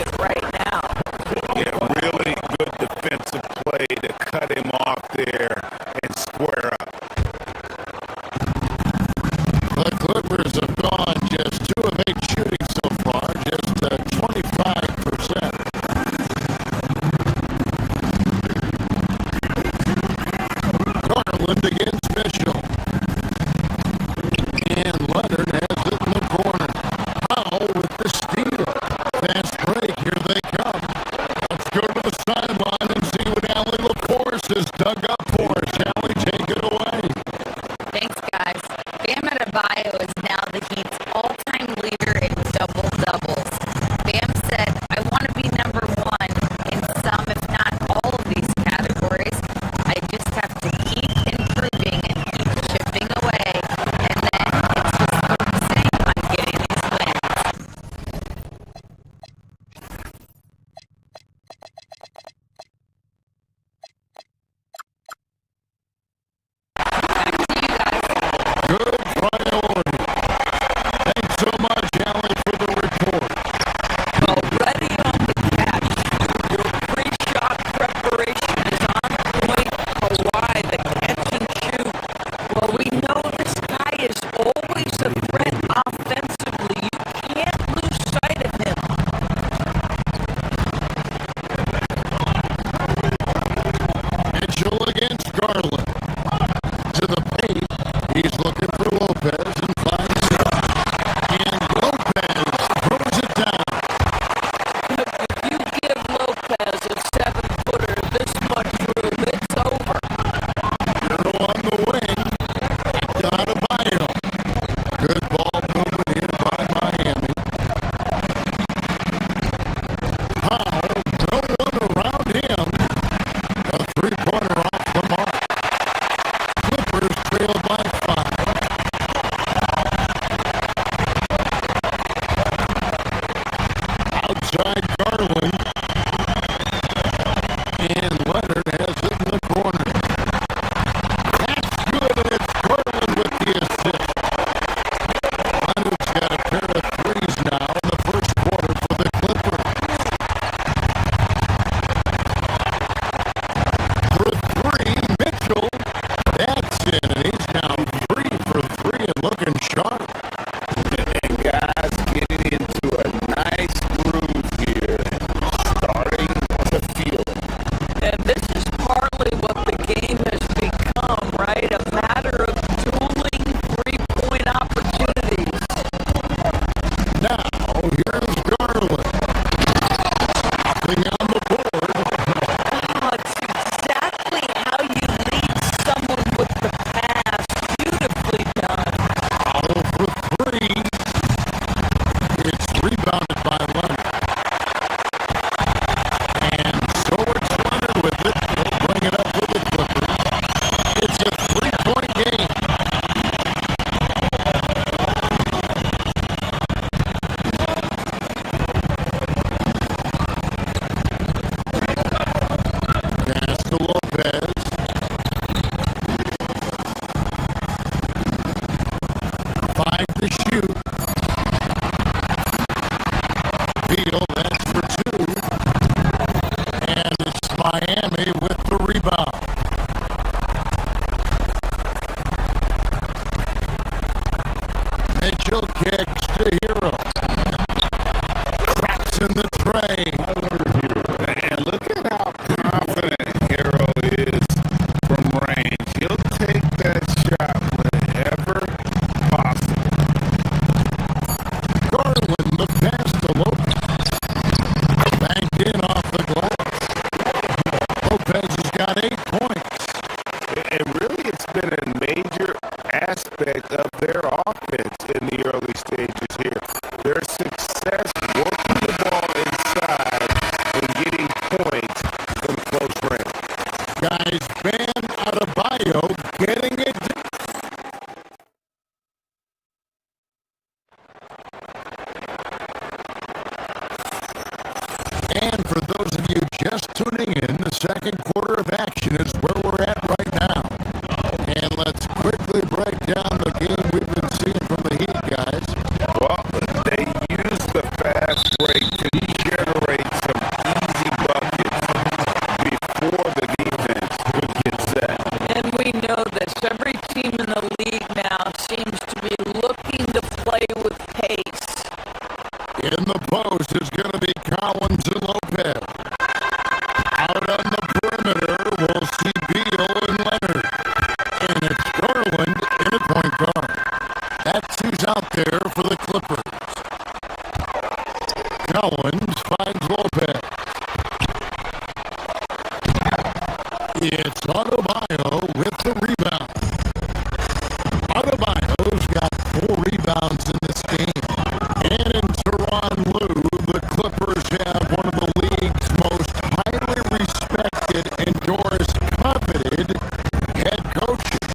inside Garland. And Leonard has it in the corner. That's good, and it's Garland with the assist. Leonard's got a pair of threes now in the first quarter for the Clippers. For three, Mitchell. That's in, and he's now 3 for 3 and looking sharp.
And guys getting into a nice groove here, starting to feel it.
And this is partly what the game has become, right? A matter of dueling three-point opportunities.
Now, here's Garland. Nothing on the board.
Oh, it's exactly how you lead someone with the pass. Beautifully done.
Foul for 3. It's rebounded by Leonard. And so it's Leonard with it. He'll bring it up with the Clippers. It's a 3-point game. Pass to Lopez. 5 to shoot. Beal, that's for 2. And it's Miami with the rebound. Mitchell kicks to Hero. Cracks in the tray.
And look at how confident Hero is from range. He'll take that shot whenever possible.
Garland, the pass to Lopez. Banked in off the glass. Lopez has got 8 points.
And really, it's been a major aspect of their offense in the early stages here. Their success working the ball inside and getting points from close range.
Guys, Bam Adebayo getting it. And for those of you just tuning in, the second quarter of action is where we're at right now. And let's quickly break down the game we've been seeing from the Heat, guys.
Well, they use the fast break to generate some easy buckets before the defense would get set.
And we know this. Every team in the league now seems to be looking to play with pace.
In the post is going to be Collins and Lopez. Out on the perimeter, we'll see Beal and Leonard. And it's Garland in at point guard. That's who's out there for the Clippers. Collins finds Lopez. It's Adebayo with the rebound. Adebayo's got 4 rebounds in this game. And in Tyronn Lue, the Clippers have one of the league's most highly respected, endorsed, coveted head coaches.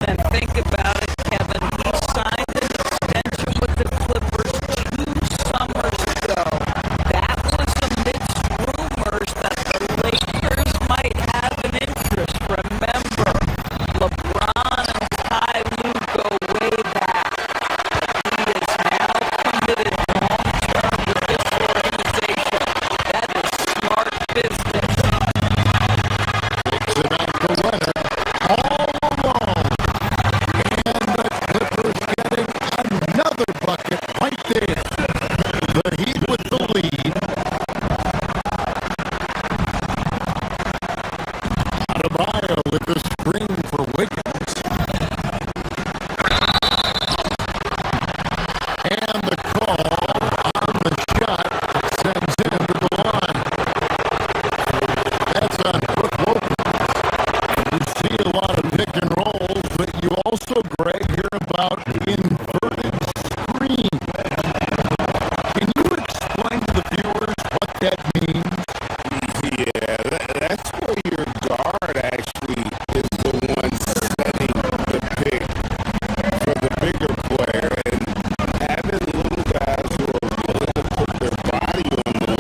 And think about it, Kevin. He signed an extension with the Clippers 2 summers ago. That was amidst rumors that the Lakers might have an interest. Remember, LeBron and Ty Lue go way back. He is now committed long-term with this organization. That is smart business.
Kicks it out to Leonard. All alone. And the Clippers getting another bucket right there. The Heat with the lead. Adebayo with the screen for Wiggins. And the call on the shot sends him to the line. That's on Brook Lopez. You see a lot of pick and rolls, but you also, Greg, hear about inverted screen. Can you explain to the viewers what that means?
Yeah, that's where your guard actually is the one setting the pick for the bigger player, and having little guys who are willing to put their body on the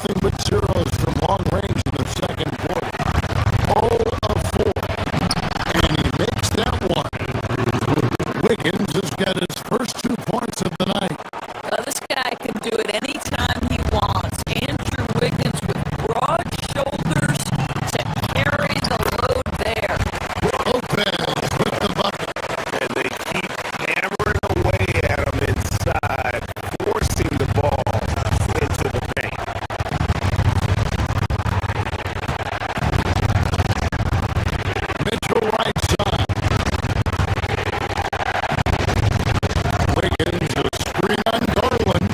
nothing but zeros from long range in the second quarter. 0 of 4. And he makes that one. Wiggins has got his first 2 points of the night.
This guy can do it anytime he wants. Andrew Wiggins with broad shoulders to carry the load there.
Lopez with the bucket.
And they keep hammering away at him inside, forcing the ball into the paint.
Mitchell right side. Wiggins, a screen on Garland.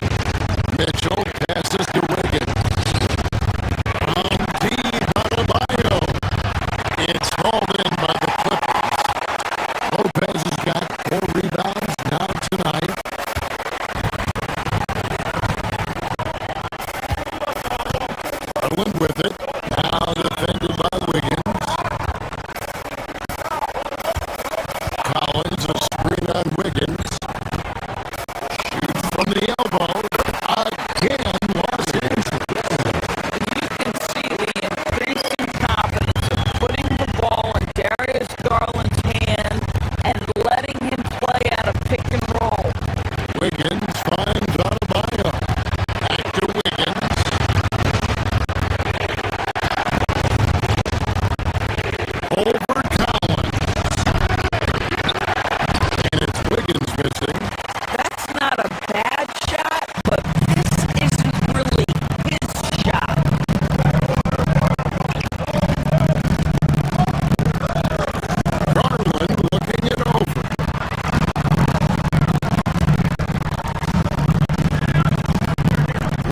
Mitchell passes to Wiggins. On deep, Adebayo. It's hauled in by the Clippers. Lopez has got 4 rebounds now tonight. Garland with it. Now defended by Wiggins. Collins, a screen on Wiggins. Shoots from the elbow. Again, Los Angeles.
You can see the increasing confidence of putting the ball in Darius Garland's hand and letting him play out of pick and roll.
Wiggins finds Adebayo. Back to Wiggins. Over Collins. And it's Wiggins missing.
That's not a bad shot, but this isn't really his shot.
Garland looking it over.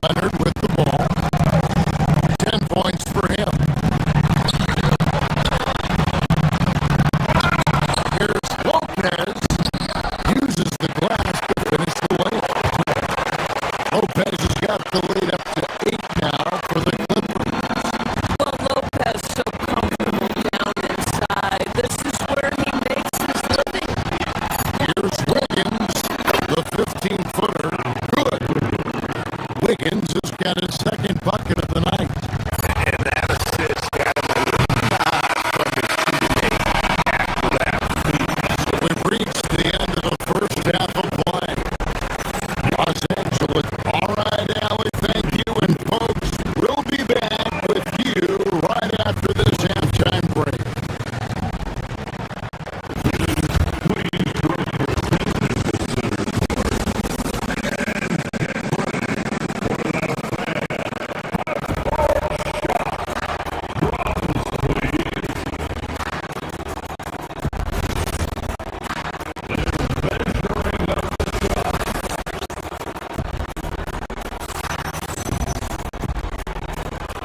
Leonard with the ball. 10 points for him. Here's Lopez. Uses the glass to finish the layup. Lopez has got the lead up to 8 now for the Clippers.
Well, Lopez so comfortable down inside. This is where he makes his living.
Here's Wiggins, the 15-footer. Good. Wiggins has got his second bucket of the night.
And that assist got him a little nod from his teammate after that.
We've reached the end of the first half of play. Los Angeles. All right, Allie, thank you. And folks, we'll be back with you right after this halftime break.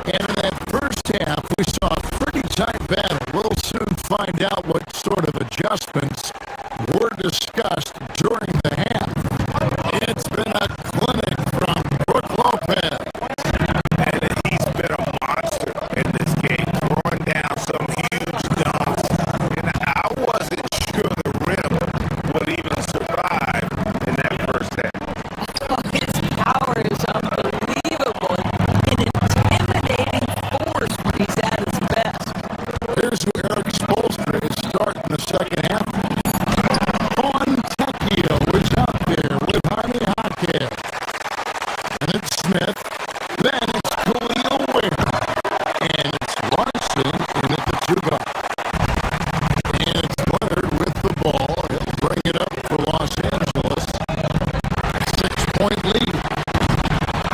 And in that first half, we saw a pretty tight battle. We'll soon find out what sort of adjustments were discussed during the half. It's been a clinic from Brook Lopez.
And he's been a monster in this game, throwing down some huge dunks. And I wasn't sure the rim would even survive in that first half.
His power is unbelievable. An intimidating force when he's at his best.
Here's who Eric Spoelstra is starting the second half. Fontecchio was out there with Jaime Jaquez. And it's Smith. Then it's Khalil Ware. And it's Larson in at the 2 guard. And it's Leonard with the ball. He'll bring it up for Los Angeles. 6-point lead.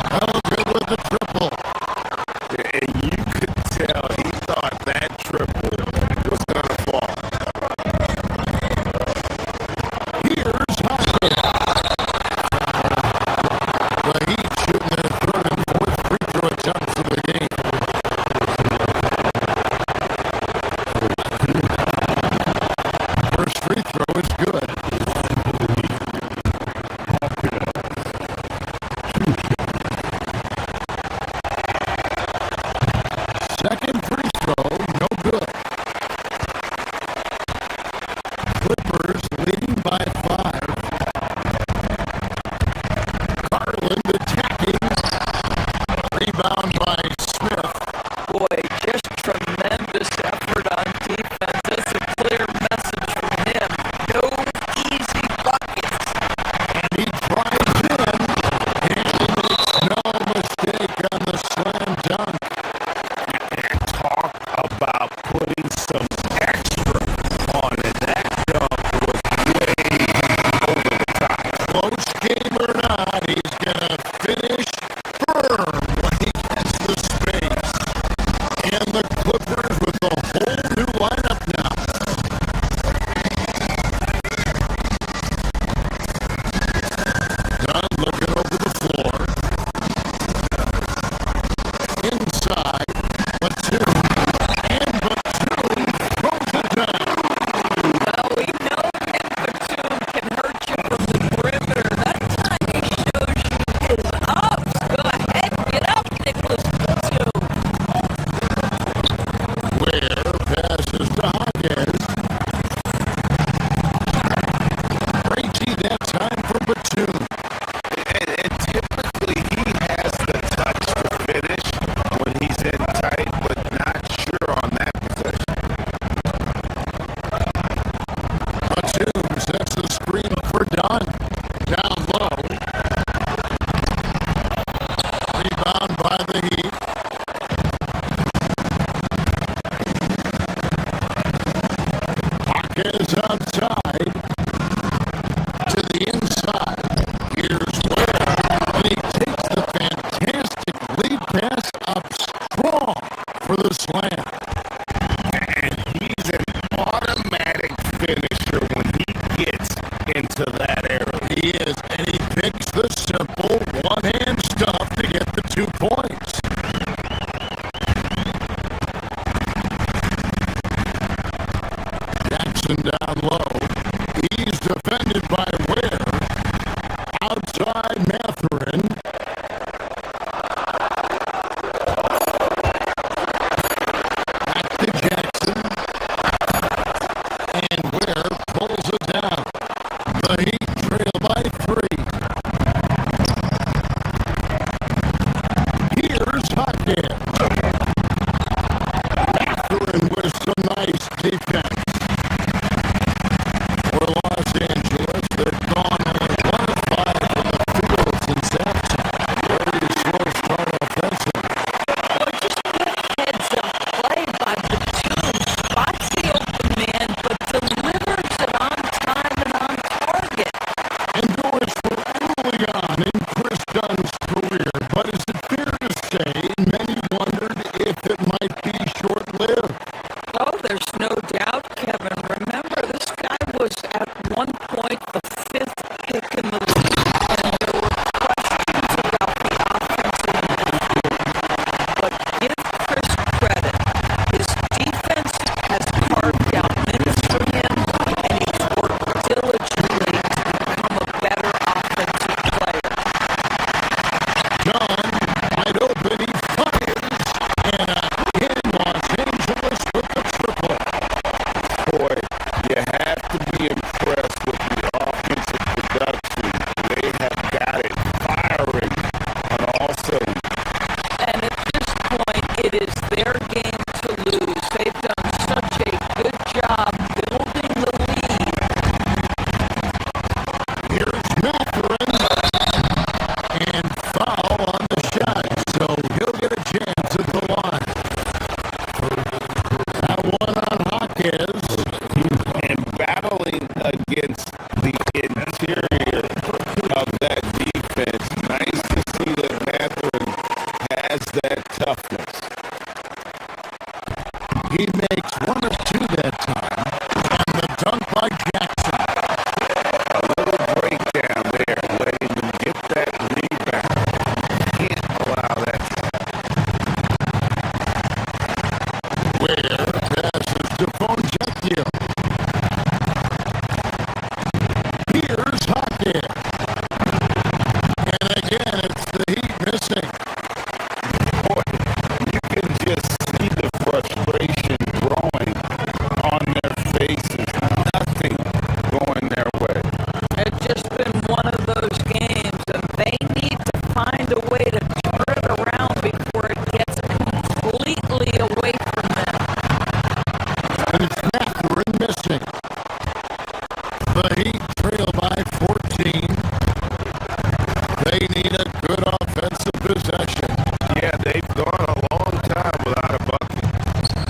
Elgin with the triple.
And you could tell he thought that triple was going to fall.
Here's Jaquez. The Heat shooting their third and fourth free throw attempts of the game. First free throw is good. Second free throw, no good. Clippers leading by 5. He is, and he picks the simple one-hand stuff to get the 2 points. Jackson down low. He's defended by Ware. Outside Mathurin. Back to Jackson. And Ware pulls it down. The Heat trail by 3. Here's Hawkins. Mathurin with some nice defense. For Los Angeles, they've gone only 1 of 5 from the field since halftime. Very slow start offensively.
Just heads up play by the team. Spots the open man, but delivers it on time and on target.
Endures for early on in Chris Dunn's career, but is it fair to say many wondered if it might be short-lived?
Oh, there's no doubt, Kevin. Remember, this guy was at one point the 5th pick in the league, and there were questions about the offensive midfield. But give Chris credit. His defense has carved out minutes for him, and he's worked diligently to become a better offensive player.
John, wide open, he fires, and in Los Angeles with the triple.
Boy, you have to be impressed with the offensive production. They have got it firing on all cylinders.
And at this point, it is their game to lose. They've done such a good job building the lead.
Here's Mathurin, and foul on the shot, so he'll get a chance at the line. That one on Hawkins.
And battling against the interior of that defense. Nice to see that Mathurin has that toughness.
He makes 1 of 2 that time on the dunk by Jackson.
A little breakdown there, letting them get that rebound. Can't allow that to happen.
Ware passes to Fonjecchio. Here's Hawkins. And again, it's the Heat missing.
Boy, you can just see the frustration growing on their faces. Nothing going their way.
It's just been one of those games, and they need to find a way to turn it around before it gets completely away from them.
And it's Mathurin missing. The Heat trail by 14. They need a good offensive possession.
Yeah, they've gone a long time without a bucket.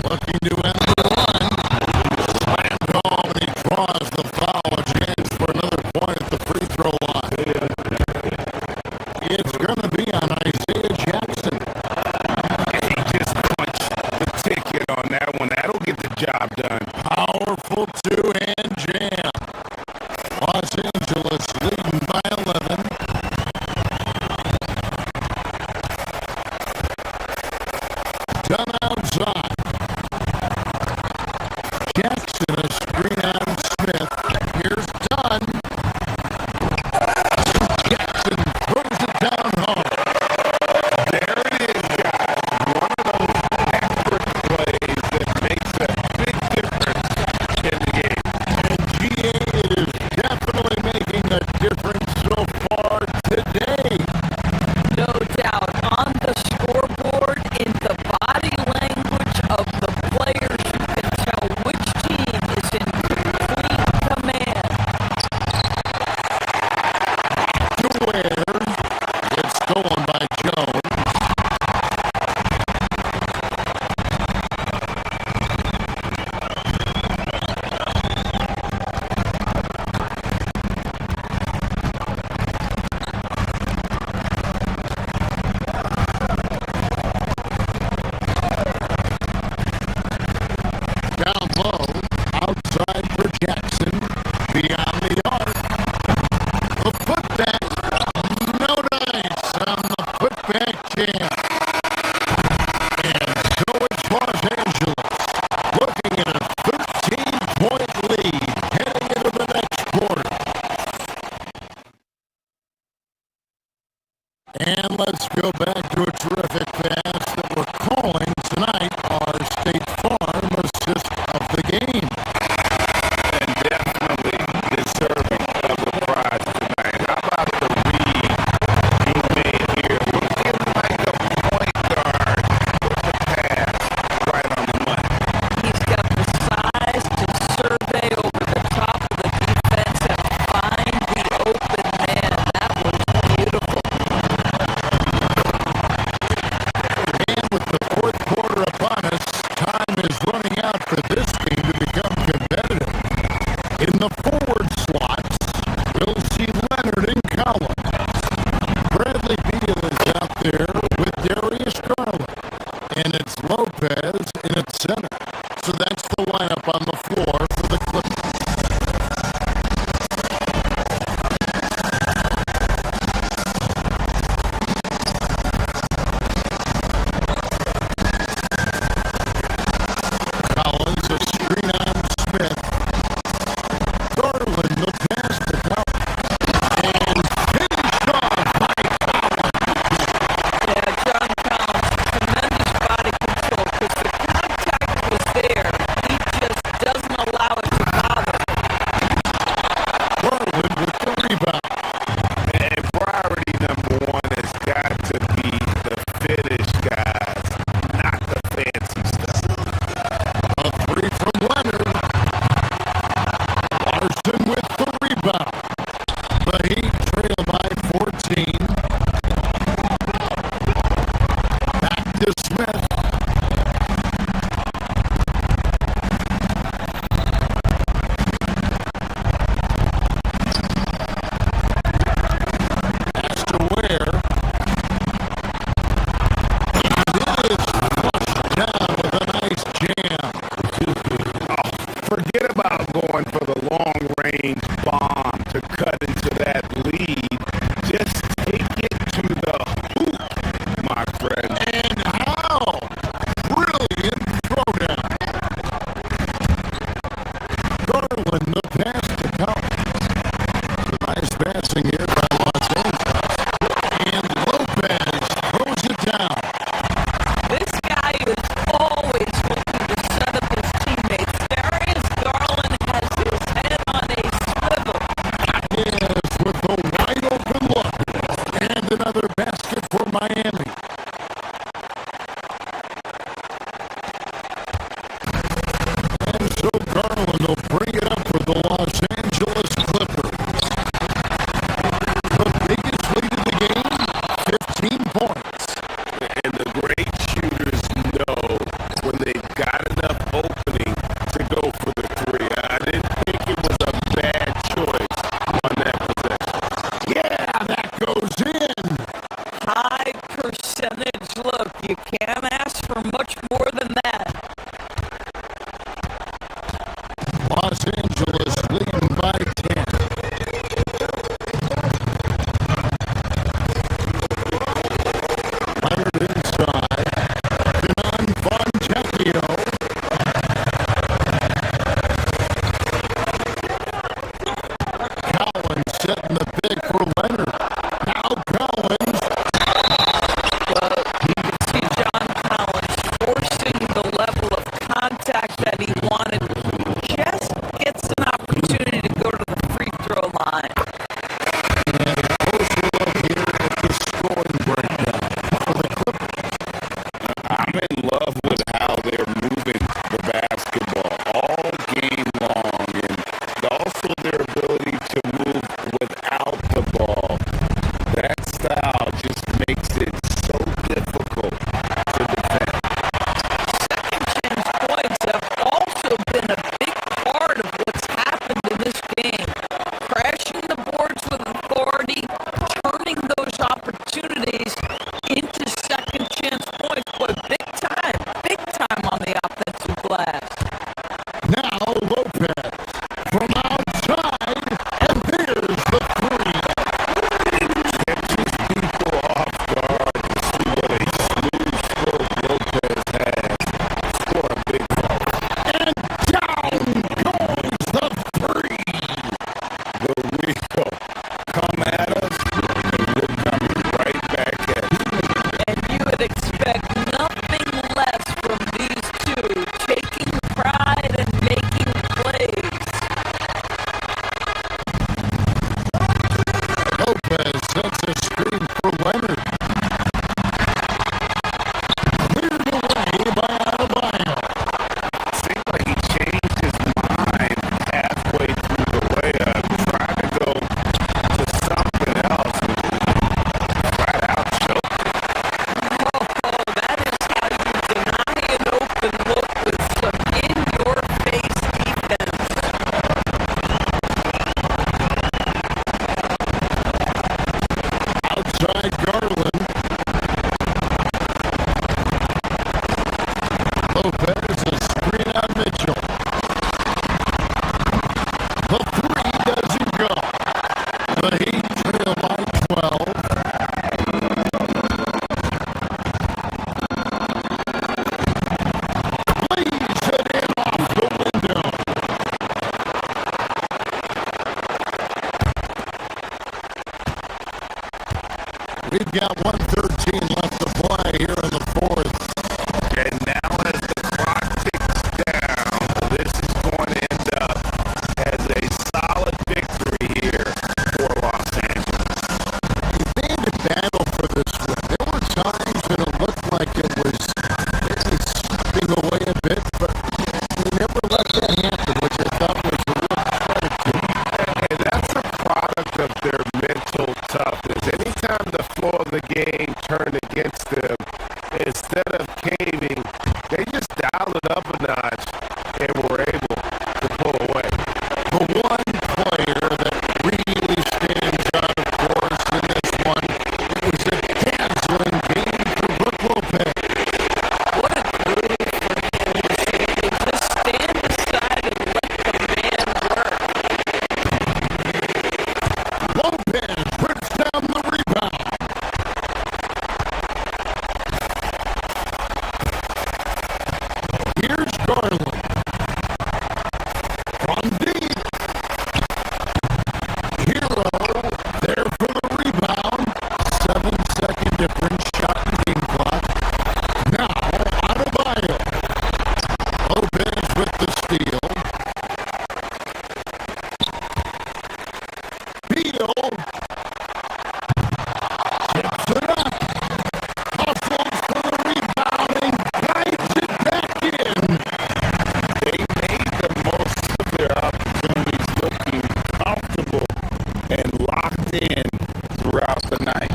Looking to end the run. Slammed home, and he draws the foul. A chance for another point at the free throw line. It's going to be on Isaiah Jackson.
He just punched the ticket on that one. That'll get the job done.
Powerful two-hand jam. Los Angeles leading by 11. Done outside. Jackson, a screen on Smith. Here's Dunn. Jackson throws it down home.
There it is, guys. One of those effort plays that makes a big difference in the game.
And GA, it is definitely making a difference so far today.
No doubt. On the scoreboard, in the body language of the players, you can tell which team is in complete command.
To Ware. It's stolen by Jones. let's go back to a terrific pass that we're calling tonight our State Farm assist of the game.
And definitely deserving of the prize tonight. How about the read he made here? Looking like a point guard with the pass right on the money.
He's got the size to survey over the top of the defense and find the open man. That was beautiful.
And with the fourth quarter upon us, time is running out for this game to become competitive. In the forward slots, we'll see Leonard and Collins. Bradley Beal is out there with Darius Garland. And it's Lopez in its center. So that's the lineup on the floor for the Clippers. Collins, a screen on Smith. Garland, the pass to Collins. And finished off by Collins.
Yeah, John Collins, tremendous body control because the contact was there. He just doesn't allow it to bother.
Garland with the rebound.
And priority number one has got to be the finish, guys, not the fancy stuff.
A three from Leonard. Larson with the rebound. The Heat trail by 14. Back to Smith. Pass to Ware. He is flushed down with a nice jam.
Forget about going for the long-range bomb to cut into that lead. Just take it to the hoop, my friend.
And how? Brilliant throwdown. Garland, the pass to Collins. Nice passing here by Los Angeles. And Lopez throws it down.
This guy is always looking to set up his teammates. Darius Garland has his head on a swivel.
Yes, with a wide open look. And another basket for Miami. And so Garland will bring it up for the Los Angeles Clippers. The biggest lead of the game, 15 points.
And the great shooters know when they've got enough opening to go for the three. I didn't think it was a bad choice on that possession.
Yeah, that goes in.
High percentage look. You can't ask for much more than that.
Los Angeles leading by 10. Leonard inside. Denon Fontecchio. Collins setting the pick for Leonard. Now Collins.
You can see John Collins forcing the level of contact that he wanted. Just gets an opportunity to go to the free throw line.
And a closer look here at the scoring breakdown for the Clippers.
I'm in love with how they're moving the basketball all game long, and also their ability to move without the ball. That style just makes it so difficult to defend.
Second chance points have also been a big part of what's happened in this game. Crashing the boards with authority, turning those opportunities into second chance points. Boy, big time on the offensive glass.
Now Lopez from outside, and there's the three.
Catches people off guard to see what a smooth stroke Lopez has. Score a big ball.
And down goes the three.
The real come at us, and we're coming right back at you.
We've got 1:13 left to play here in the fourth.
And now as the clock ticks down, this is going to end up as a solid victory here for Los Angeles.
They had to battle for this win. There were times when it looked like it was slipping away a bit, but they never let that happen, which I thought was a real credit to them.
And that's a product of their mental toughness. Anytime the flow of the game turned against them, instead of caving, they just dialed it up a notch and were able to pull away.
The one player that really stands out, of course, in this one was a dazzling game for Brook Lopez.
What a move for him to just stand aside and let the man work.
Lopez puts down the rebound. Here's Garland. From deep. Hero there for the rebound. 7-second difference, shot and game clock. Now, Adebayo. Lopez with the steal. Beal. Tips it up. Hustles for the rebound and guides it back in.
They made the most of their opportunities, looking comfortable and locked in throughout the night.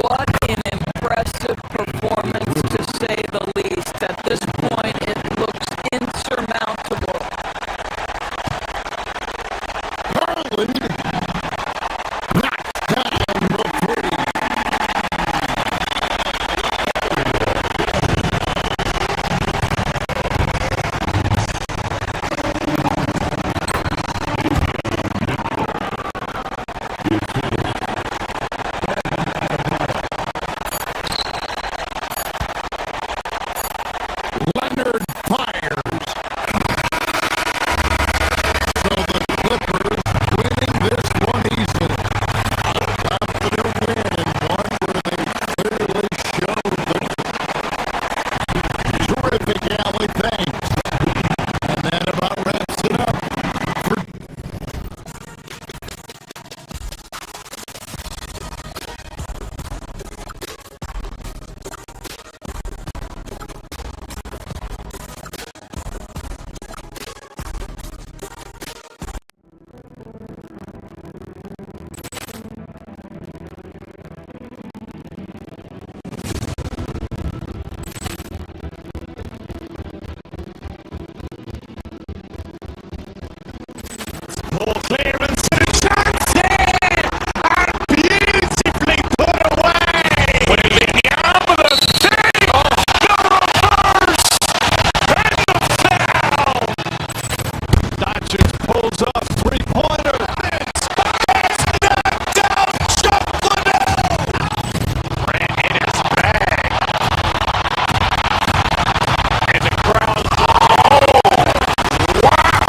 What an impressive performance, to say the least. At this point, it looks insurmountable.
Garland knocks down the three. Leonard fires. So the Clippers winning this one easily. A confident win, and one where they clearly showed the terrific alley thanks. And that about wraps it up.
Ball clearance and a chance here! And beautifully put away! William with a save! The reverse! And the foul! Doncic pulls off three-pointer. It's knocked down Chocolate! Ran in his bag. And the crowd. Oh! Wow!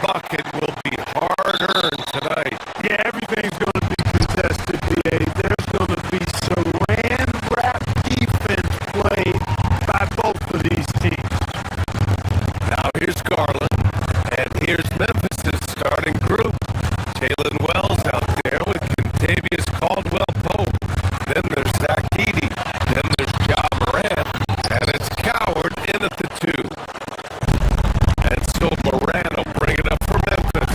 bucket will be hard-earned tonight.
Yeah, everything's going to be contested, BA. There's going to be saran wrap defense played by both of these teams.
Now here's Garland, and here's Memphis' starting group. Jalen Wells out there with Contavious Caldwell-Pope. Then there's Zach Edey. Then there's Ja Morant, and it's Coward in at the 2. And so Morant will bring it up for Memphis.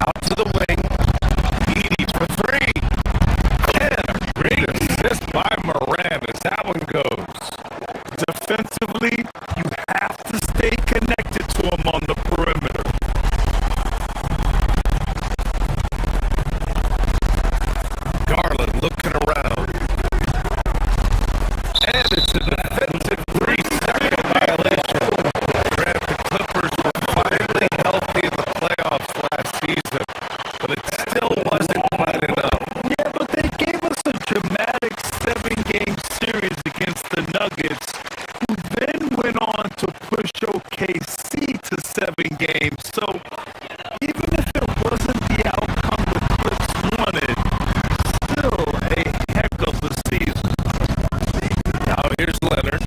Out to the wing. Edey for 3. And a great assist by Morant as that one goes.
Defensively, you have to stay connected to him on the perimeter.
Garland looking around. And it's a defensive 3-second violation. Grant, the Clippers were finally healthy in the playoffs last season, but it still wasn't quite enough.
Yeah, but they gave us a dramatic 7-game series against the Nuggets, who then went on to push OKC to 7 games. So even if it wasn't the outcome the Clips wanted, still a heck of a season.
Now here's Leonard,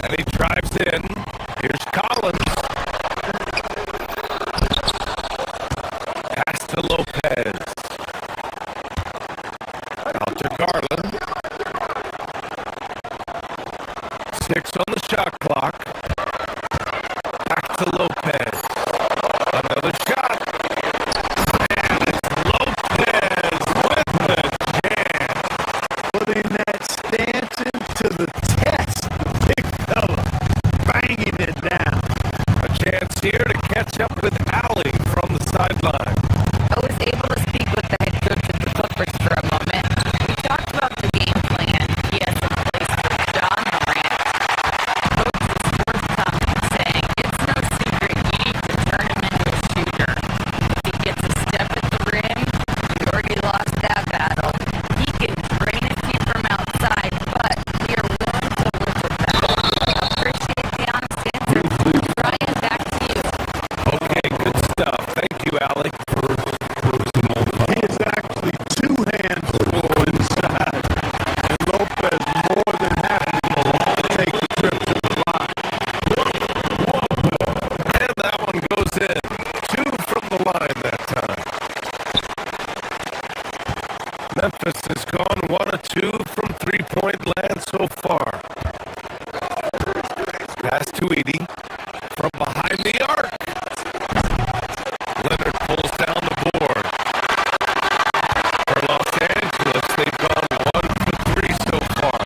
and he drives in. Here's Collins. Pass to Lopez. Out to Garland. 6 on the shot clock. Back to Lopez. Another shot. And it's Lopez with the jam.
Putting that Stanton to the test, big fella, banging it down.
A chance here to catch up with Allie from the sideline.
I was able to speak with the head coach of the Clippers for a moment. We talked about the game plan he has in place for John Morant. Coach was forthcoming, saying it's no secret you need to turn him into a shooter. If he gets a step at the rim, he already lost that battle. He can drain a few from outside, but we are willing to live with that. Appreciate the honest answer. Brian, back to you.
Okay, good stuff. Thank you, Allie.
He is actually 2 hands full inside, and Lopez more than happy to take the trip to the line.
And that one goes in. 2 from the line that time. Memphis has gone 1 of 2 from 3-point land so far. Pass to Edey from behind the arc. Leonard pulls down the board. For Los Angeles, they've gone 1 for 3 so far.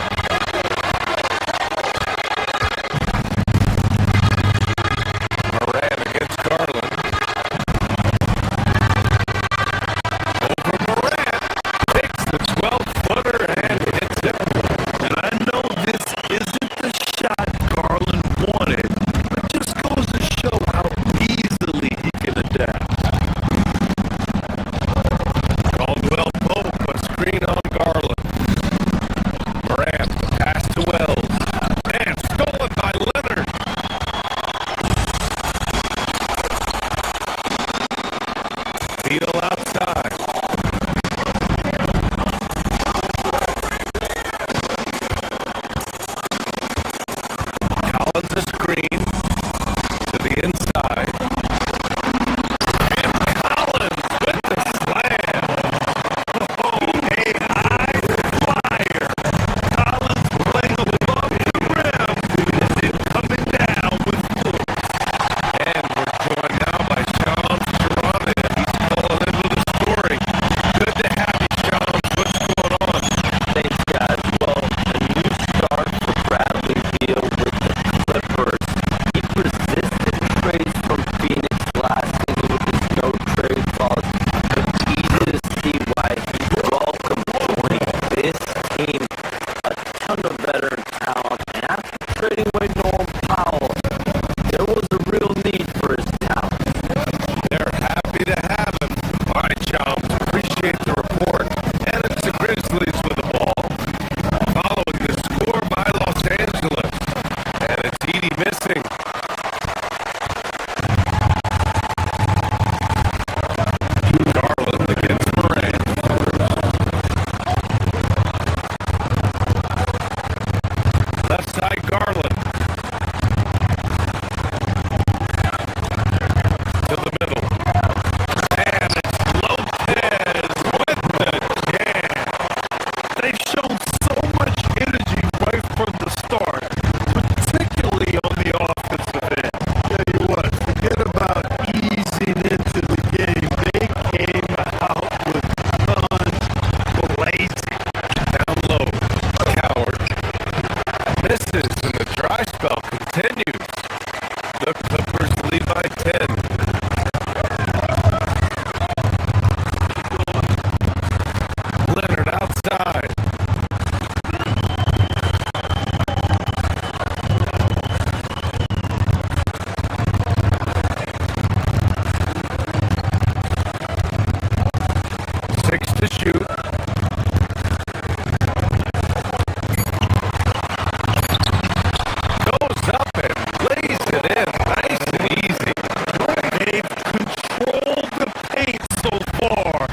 Morant against Garland. Over Morant. Takes the 12-footer and hits it.
And I know this isn't the shot Garland wanted, but
to shoot. Goes up and lays it in. Nice and easy.
They've controlled the paint so far.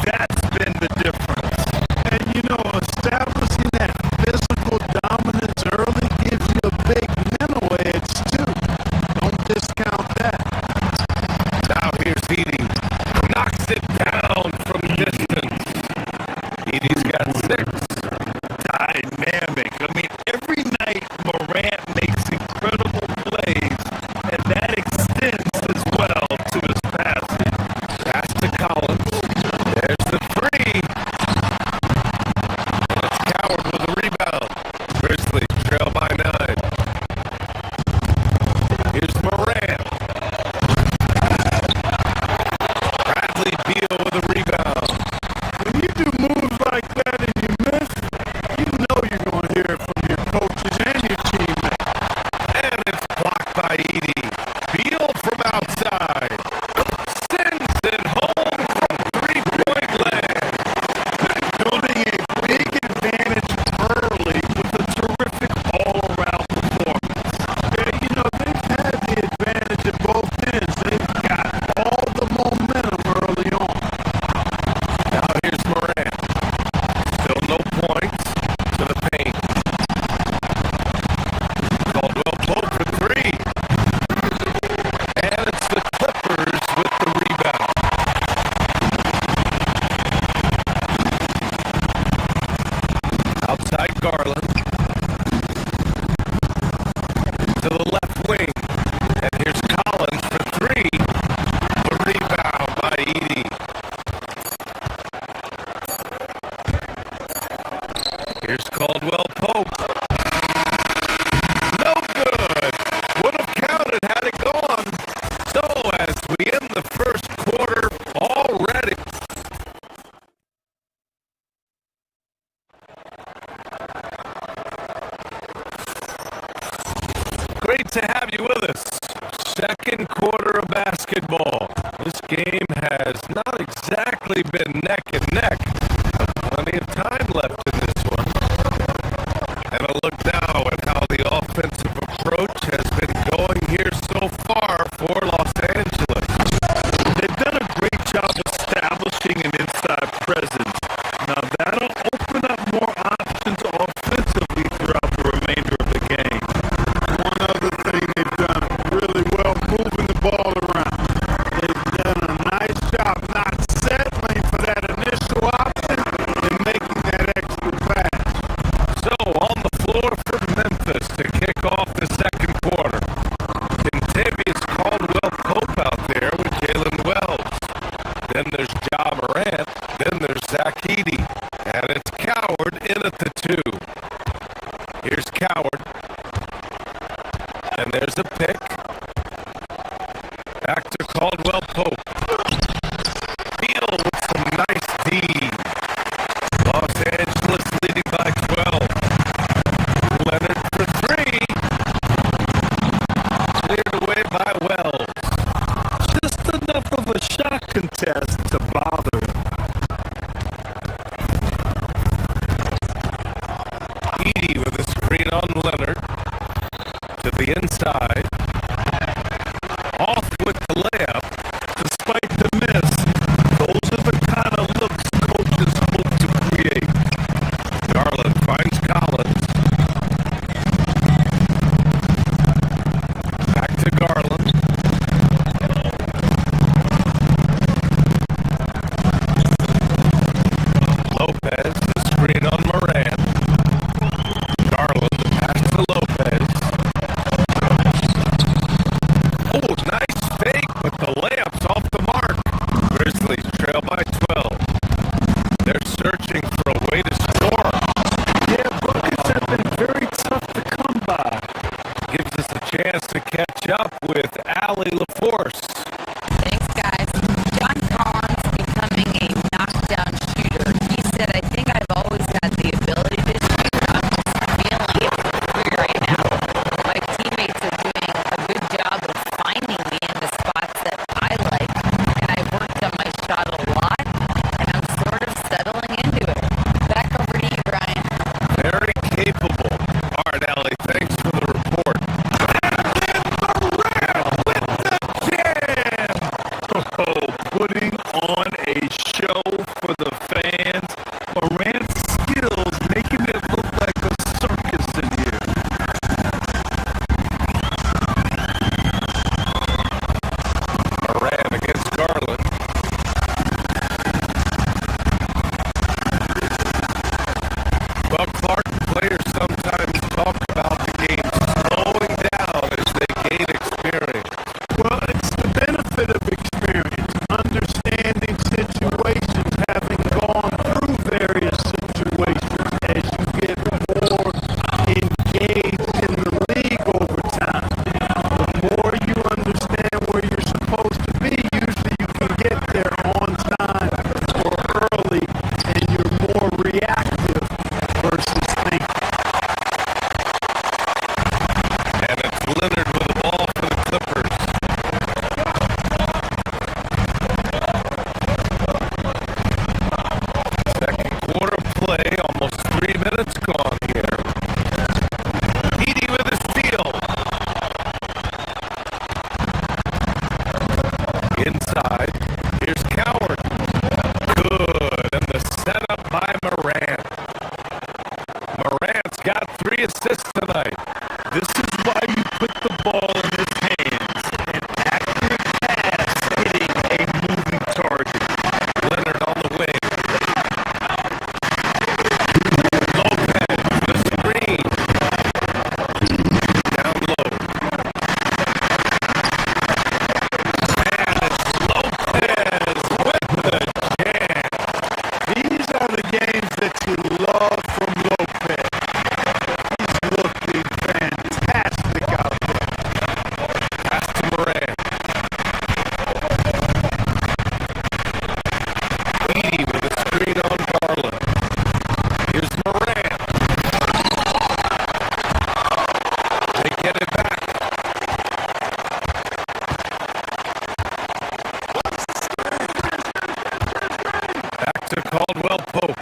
That's been the difference.
And you know, establishing that physical dominance early gives you a big mental edge too. Don't discount that.
Now here's Edie. Knocks it down from distance. Edie's got 6.
Dynamic. I mean, every night Morant makes incredible plays, and that extends as well to his passing.
Pass to Collins. There's the 3. And it's Coward with the rebound. Grizzlies trail by 9. Here's Morant. Bradley Beal with a rebound.
When you do moves like that and you miss, you know you're going to hear it from your coaches and your teammates.
And it's blocked by Edie. Beal from outside. Sends it home from three-point land.
Building a big advantage early with a terrific all-around performance.
Yeah, you know, they've had the advantage at both ends. They've got all the momentum early on.
Now here's Morant. Still no points to the paint. Caldwell Pope for 3. And it's the Clippers with the rebound. Outside Garland. To the left wing. And here's Collins for 3. The rebound by Edie. Here's Caldwell Pope. No good. Would have counted had it gone. So as we end the first quarter already. Great to have you with us. Second quarter of basketball. This game has not exactly been neck and neck, but plenty of time left in this one. And a look now at how the offensive approach has been going here so far for Los Angeles.
They've done a great job establishing an inside presence. Now that'll open up more options offensively throughout the remainder of the game.
One other thing they've done really well, moving the ball around. They've done a nice job not settling for that initial option and making that extra pass.
So on the floor for Memphis to kick off the second quarter. Contavious Caldwell Pope out there with Jalen Wells. Then there's Ja Morant. Then there's Zach Edey. And it's Coward in at the 2. Here's Coward. And there's a pick. Back to Caldwell Pope. Beal with some nice D. Los Angeles leading by 12. Leonard for 3. Cleared away by Wells.
Just enough of a shot contest to bother him.
Edey with a screen on Leonard. To the inside. Off with the layup.
Despite the miss, those are the kind of looks coaches hope to create.
Garland finds Collins. Back to Garland. Lopez, the screen on Morant. Garland, the pass to Lopez. Oh, nice fake, but the layup's off the mark. Grizzlies trail by 12. They're searching for a way to score.
Yeah, buckets have been very tough to come by.
Gives us a chance to catch up with Allie LaForce.
Thanks, guys. John Collins becoming a knockdown shooter. He said, I think I've always had the ability to shoot. I'm just feeling it for free right now. My teammates are doing a good job of finding me in the spots that I like, and I worked on my shot a lot, and I'm sort of
minutes gone here. Edie with his steal. Inside. Here's Coward. Good. And the setup by Morant. Morant's got 3 assists tonight.
This is why you put the ball in his hands. An accurate pass hitting a moving target.
Leonard on the wing. Lopez, the screen. Down low. And it's Lopez with the jam.
These are the games that you love from Lopez. He's looking fantastic out there.
Pass to Morant. Edie with a screen on Garland. Here's Morant. They get it back. Back to Caldwell Pope.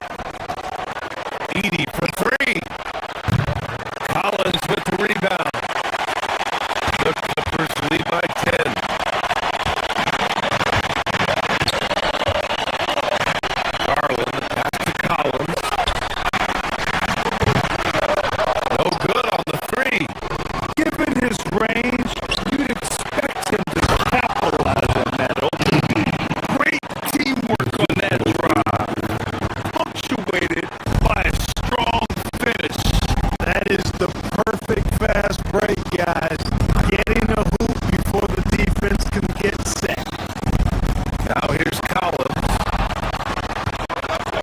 Edie for 3. Collins with the rebound. The Clippers lead by 10. Garland, pass to Collins. No good on the 3.
Given his range, you'd expect him to capitalize on that open lead. Great teamwork on that drive. Punctuated by a strong finish. That is the perfect fast break, guys. Get in the hoop before the defense can get set.
Now here's Collins.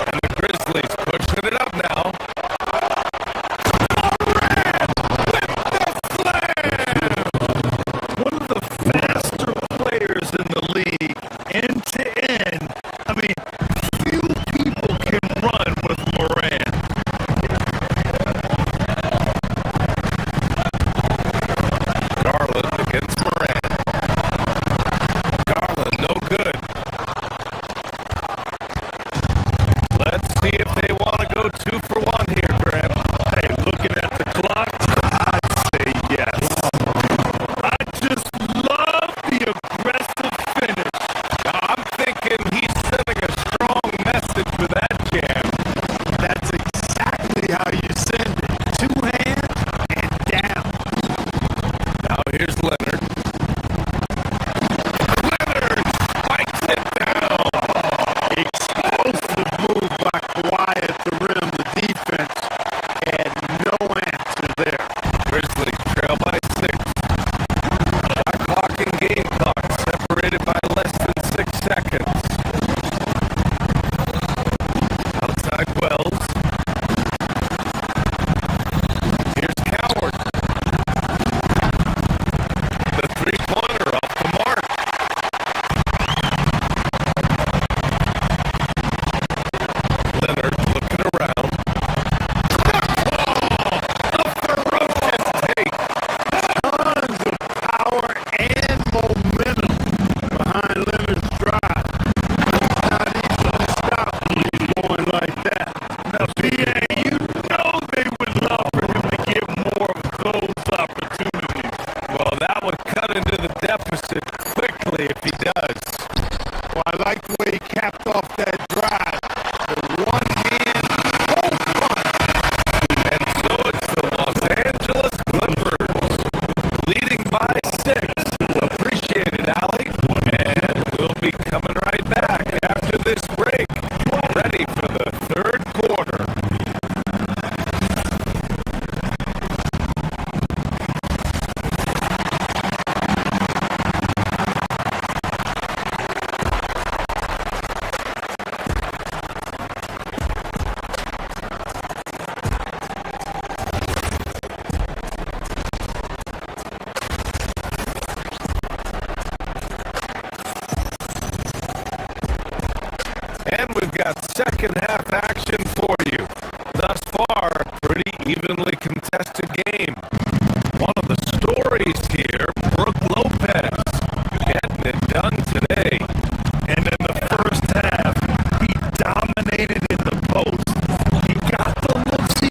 And the Grizzlies pushing it up now.
One of the faster players in the league, end to end. I mean, few people can run with Morant.
Garland against Morant. Garland, no good. Let's see if they want to go 2 for 1 here, Graham.
Hey, looking at the clock, I'd say yes. I just love the aggressive finish.
Now, I'm thinking he's sending a strong message with that jam.
That's exactly how you send it. 2 hands and down.
Now here's Leonard. Leonard spikes it down.
Explosive move by Kawhi at the rim. The defense had no answer there.
Grizzlies trail by 6. Shot clock and game clock separated by less than 6 seconds. Outside Wells. Here's Coward. The 3-pointer off the mark. Leonard looking around. The ferocious take.
Tons of power and momentum behind Leonard's drive. Not easy to stop when he's going like that. Now, PA, you know they would love for him to get more of those opportunities.
Well, that would cut into the deficit quickly if he does.
Well, I like the way he capped off that drive. The one-hand home run.
And so it's the Los Angeles Clippers leading by 6. Appreciate it, Allie. And we'll be coming right back after this break. Ready for the 3rd quarter. And we've got second half action for you. Thus far, pretty evenly contested game. One of the stories here, Brooke Lopez, getting it done today.
And in the first half, he dominated in the post. He got the looks he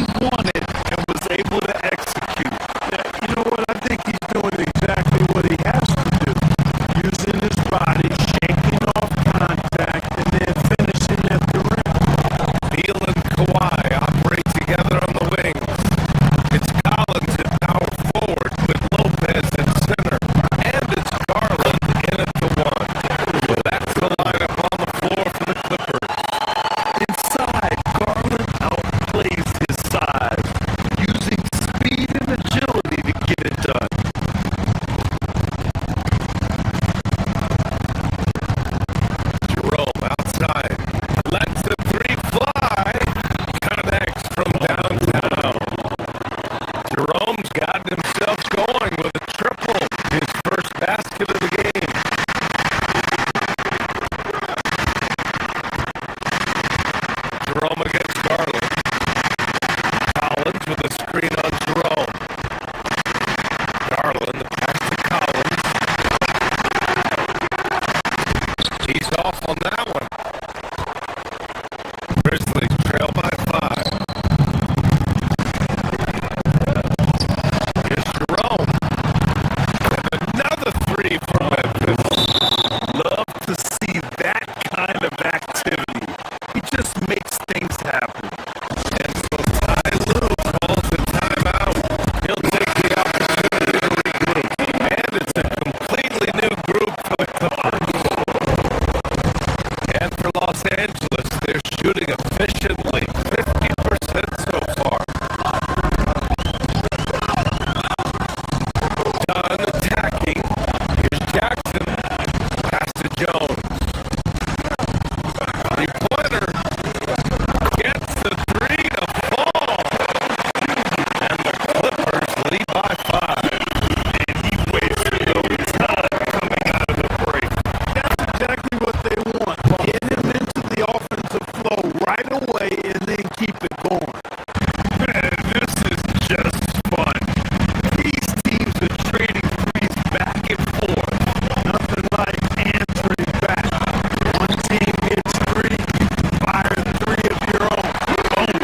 against Garland. Collins with a screen on Jerome. Garland, the pass to Collins. He's off on that one. Grizzlies trail by 5. Here's Jerome. And another 3 for Memphis.
Love to see that kind of activity. He just makes things happen.
And so Ty Lue calls the timeout. He'll take the opportunity to regroup. And it's a completely new group for the Clippers. And for Los Angeles, they're shooting efficiently, 50% so far. Done attacking. Here's Jackson. Pass to Jones. Three-pointer. Gets the 3 to fall. And the Clippers lead by 5.
And he wasted no time coming out of the break.
That's exactly what they want. Get him into the offensive flow right away and then keep it going.
Man, this is just fun. These teams are trading threes back and forth.
Nothing like answering back. One team hits 3, fire 3 of your own. Boom.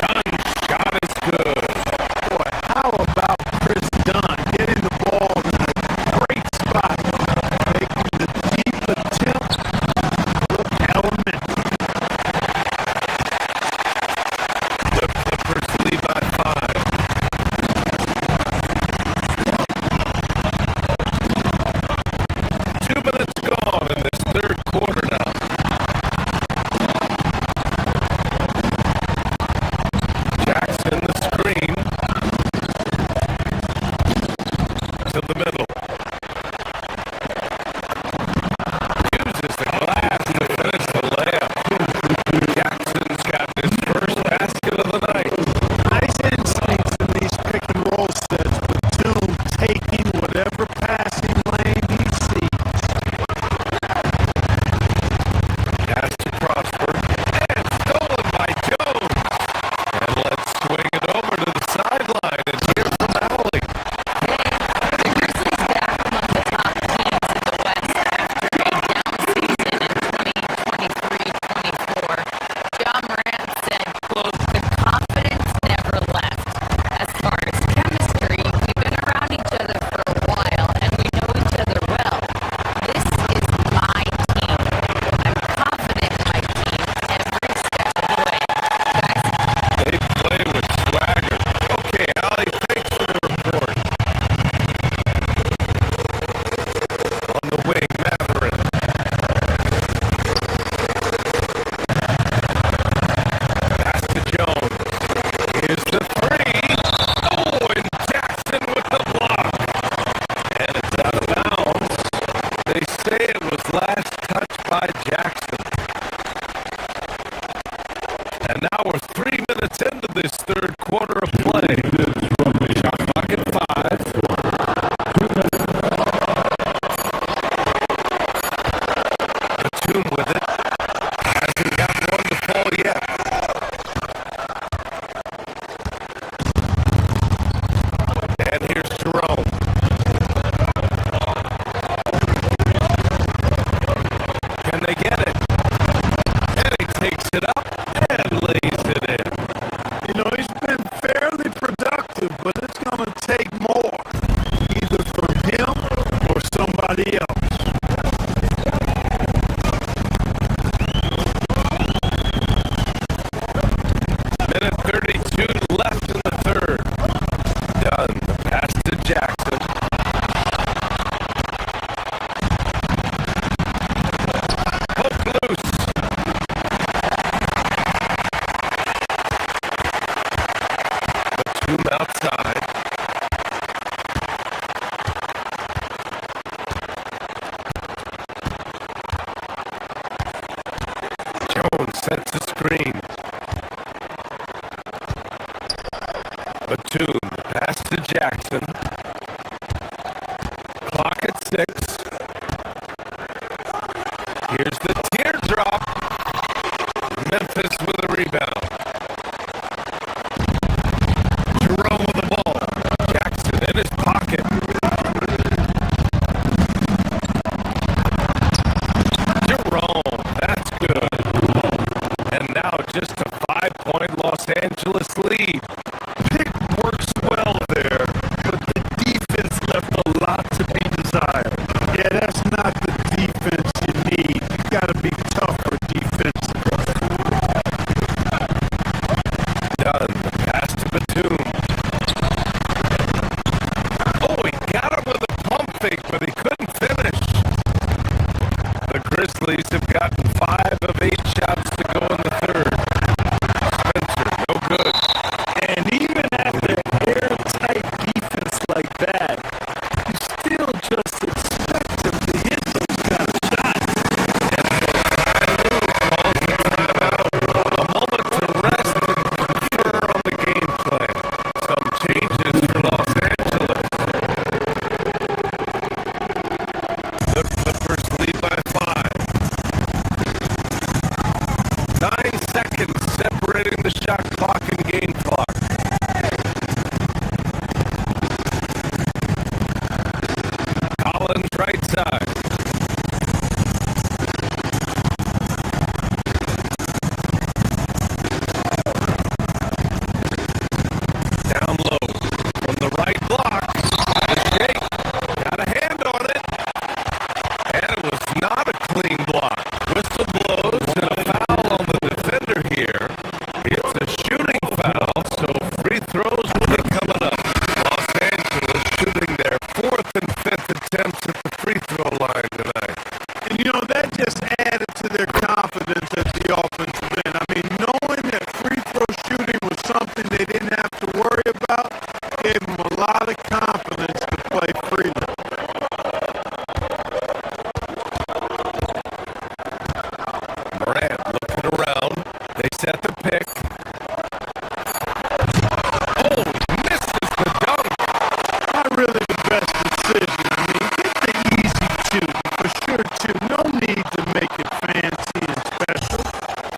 Dunn shot is good.
Boy, how about Chris Dunn getting the ball in a great spot, making the deep attempt look elementary.
The Clippers lead by 5. 2 minutes gone in this third quarter now. Jackson, the screen. To the middle. Uses the glass to finish the layup. Jackson's got his first basket of the night.
Nice instincts in these pick and roll sets, with Batum taking whatever passing lane he sees.
Pass to Prosper. And stolen by Jones. And let's swing it over to the sideline and hear from Alley.
The Grizzlies back among the top teams in the West after a down season in 2023-24. John Morant said, quote, "The confidence never left. As far as chemistry, we've been around each other for a while and we know each other well. This is my team. I'm confident in my team every step of the way." Guys,
They play with swagger. Okay, Alley, thanks for the report. On the wing, Matherin. Pass to Jones. Here's the 3. Oh, and Jackson with the block. And it's out of bounds. They say it was last touched by Jackson. And now we're 3 minutes into this third quarter of play. Shot clock at 5. Batum with it. Hasn't got one to fall yet. And here's Jerome. Can they get it? And he takes it up and lays it in.
You know, he's been fairly productive, but it's going to take more, either from him or somebody else.
Minute 32 left in the third. Dunn, the pass to Jackson. Hook loose. Batum outside. Jones sets the screen. Batum, pass to Jackson. Clock at 6. Here's the teardrop. Memphis with a the rebound. Jerome with the ball. Jackson in his pocket. Jerome, that's good. And now just a 5-point Los Angeles lead.
Pick works well there, but the defense left a lot to be desired.
Yeah, that's not the defense you need. You got to be tougher defensively.
Done. Pass to Batum. Oh, he got him with a pump fake, but he couldn't finish. The Grizzlies have gotten 5 of 8 shots to go in the third. Spencer, no good.
And even after airtight defense like that, you still just expect him to hit those kind of shots.
A moment to rest and confer on the game plan. Some changes for Los Angeles. The Clippers lead by 5. 9 seconds separating the shot clock and game clock. Collins right side. Down low from the right block. Jake got a hand on it. And it was not a clean block. Whistle blows and a foul on the defender here. It's a shooting foul, so free throws will be coming up. Los Angeles shooting their 4th and 5th attempts at the free throw line tonight.
And, you know, that just added to their confidence at the offensive end. I mean, knowing that free throw shooting was something they didn't have to worry about gave them a lot of confidence to play freely.
Morant looking around. They set the pick. Oh, misses the dunk.
Not really the best decision. I mean, get the easy shoot for sure, too. No need to make it fancy and special.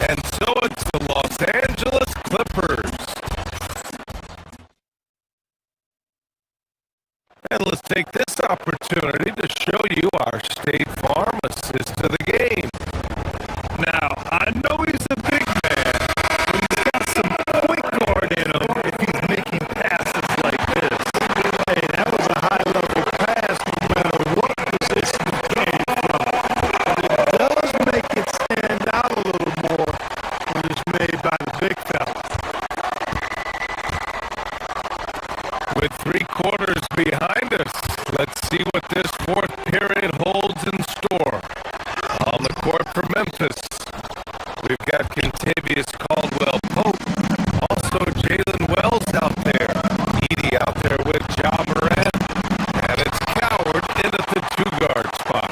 And so it's the Los Angeles Clippers. And let's take this opportunity to show you our State Farm assist to the game.
Now, I know he's a big man, but he's got some point guard in him if he's making passes like this.
Hey, that was a high-level pass no matter what position it came from. But it does make it stand out a little more when it's made by the big fella.
With 3 quarters behind us, let's see what this 4th period holds in store. On the court for Memphis, we've got Kentavious Caldwell-Pope, also Jalen Wells out there, Edey out there with Ja Morant, and it's Coward in at the 2-guard spot.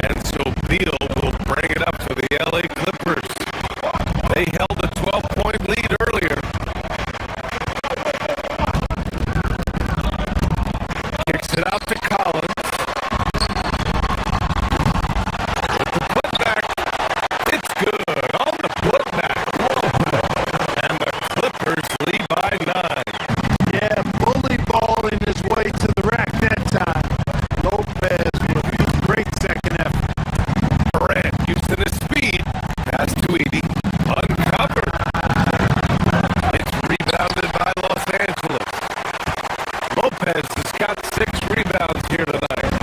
And so Beal will bring it up for the LA Clippers. They held a 12-point lead earlier. Kicks it out to Collins. With the putback, it's good on the putback. And the Clippers lead by 9.
Yeah, bully balling his way to the rack that time. Lopez with a great second effort.
Durant using his speed. Pass to Edey. Uncovered. It's rebounded by Los Angeles. Lopez has got 6 rebounds here tonight.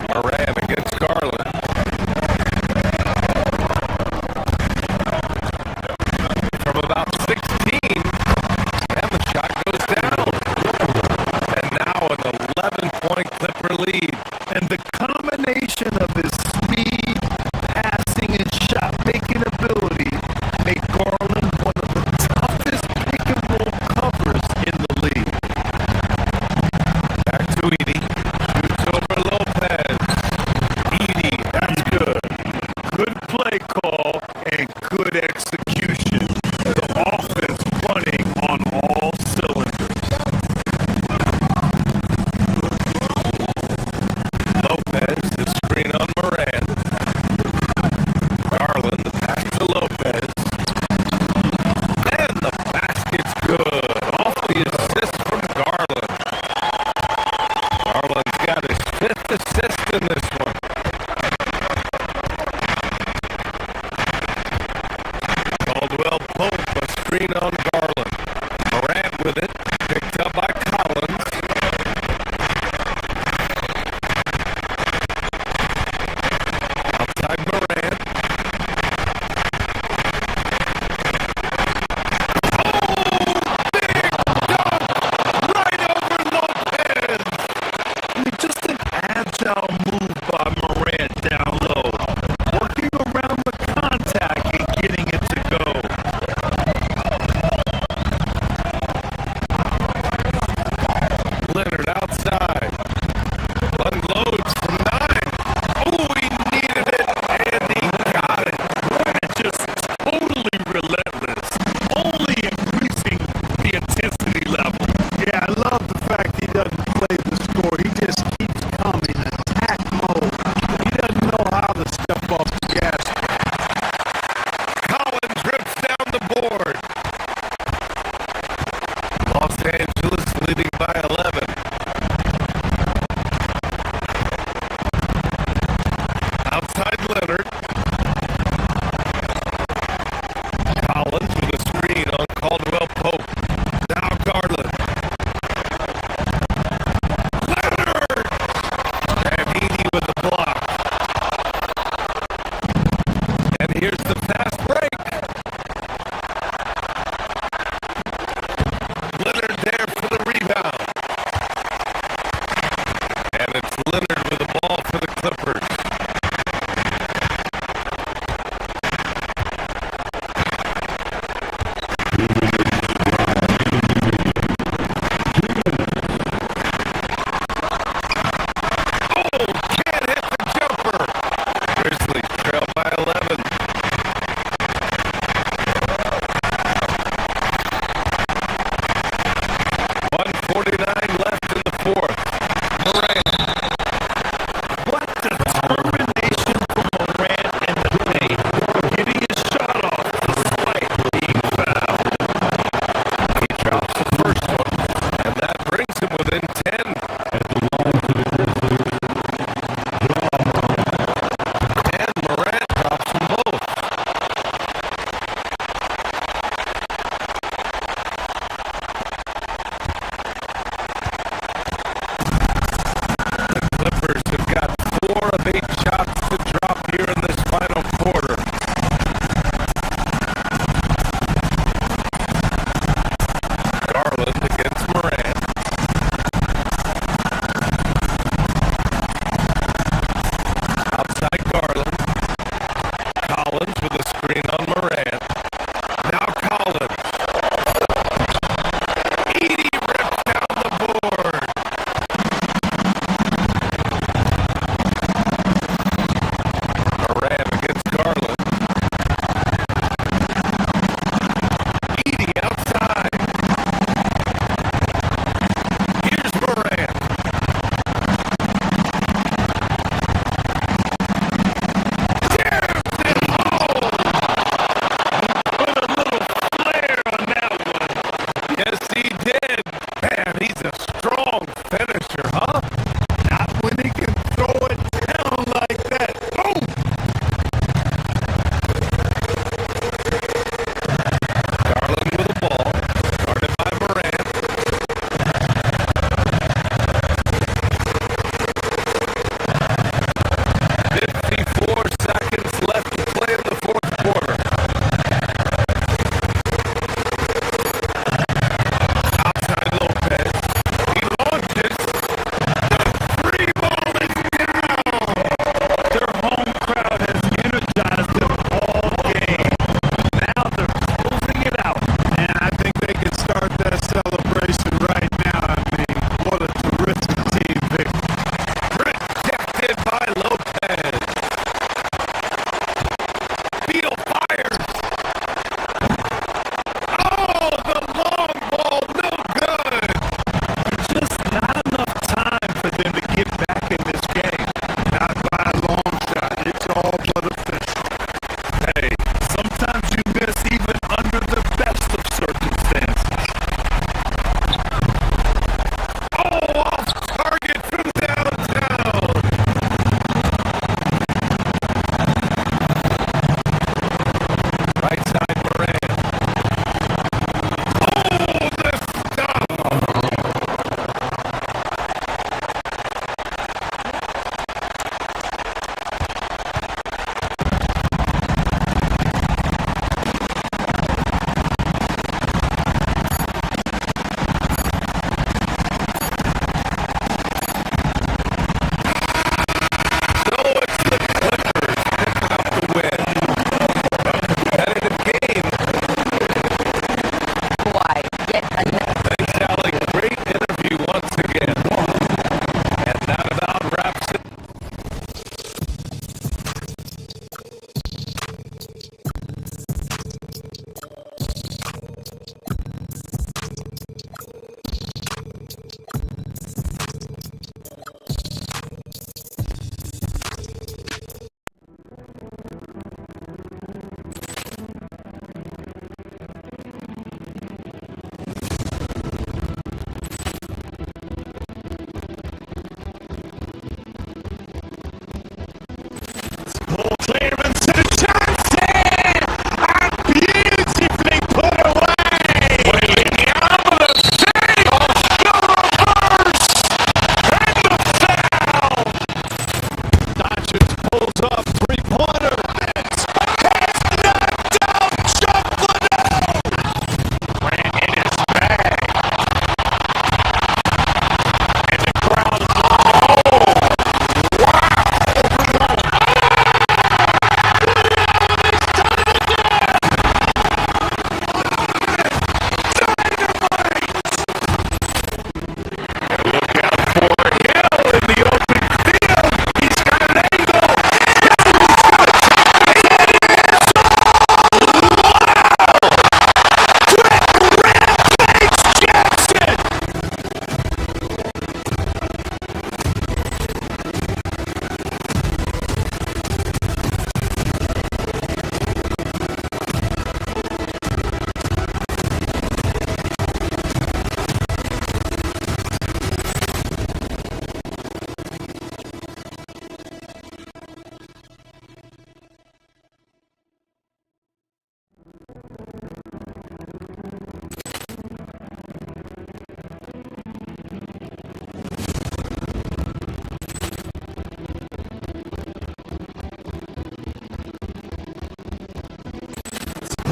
Moran against Garland. From about 16, and the shot goes down. And now an 11-point Clipper lead.
And the combination of his speed, passing, and shot-making ability make Garland one of the toughest pick-and-roll covers in the league.
Back to Edey. Shoots over Lopez. Edey, that's good.
Good play call and good execution. The offense running on all cylinders.
Lopez is Screen on Moran. Garland, the pass to Lopez. And the basket's good. Off the assist from Garland. Garland's got his 5th assist in this one. Caldwell Pope, a screen on Garland. Morant with it, picked up by Collins. Outside Morant.
Just an agile move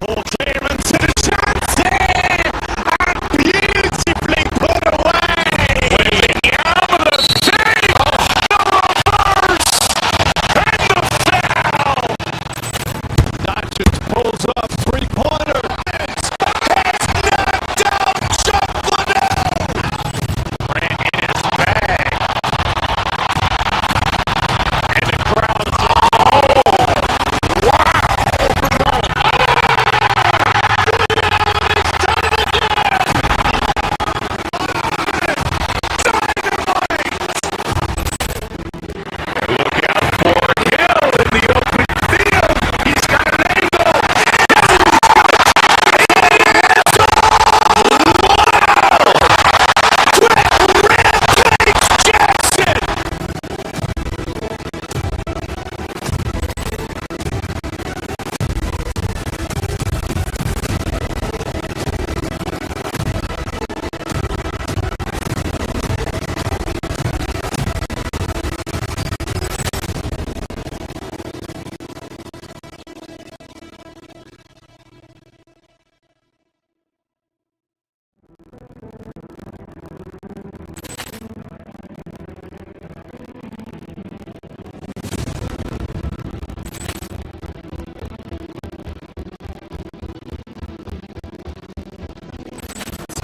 Ball clearance and a chance here! And beautifully put away! Waving out of the save! The reverse! And the foul! That just pulls up three-pointer. It's knocked out Chocolate! Grant in his bag. And the crowd's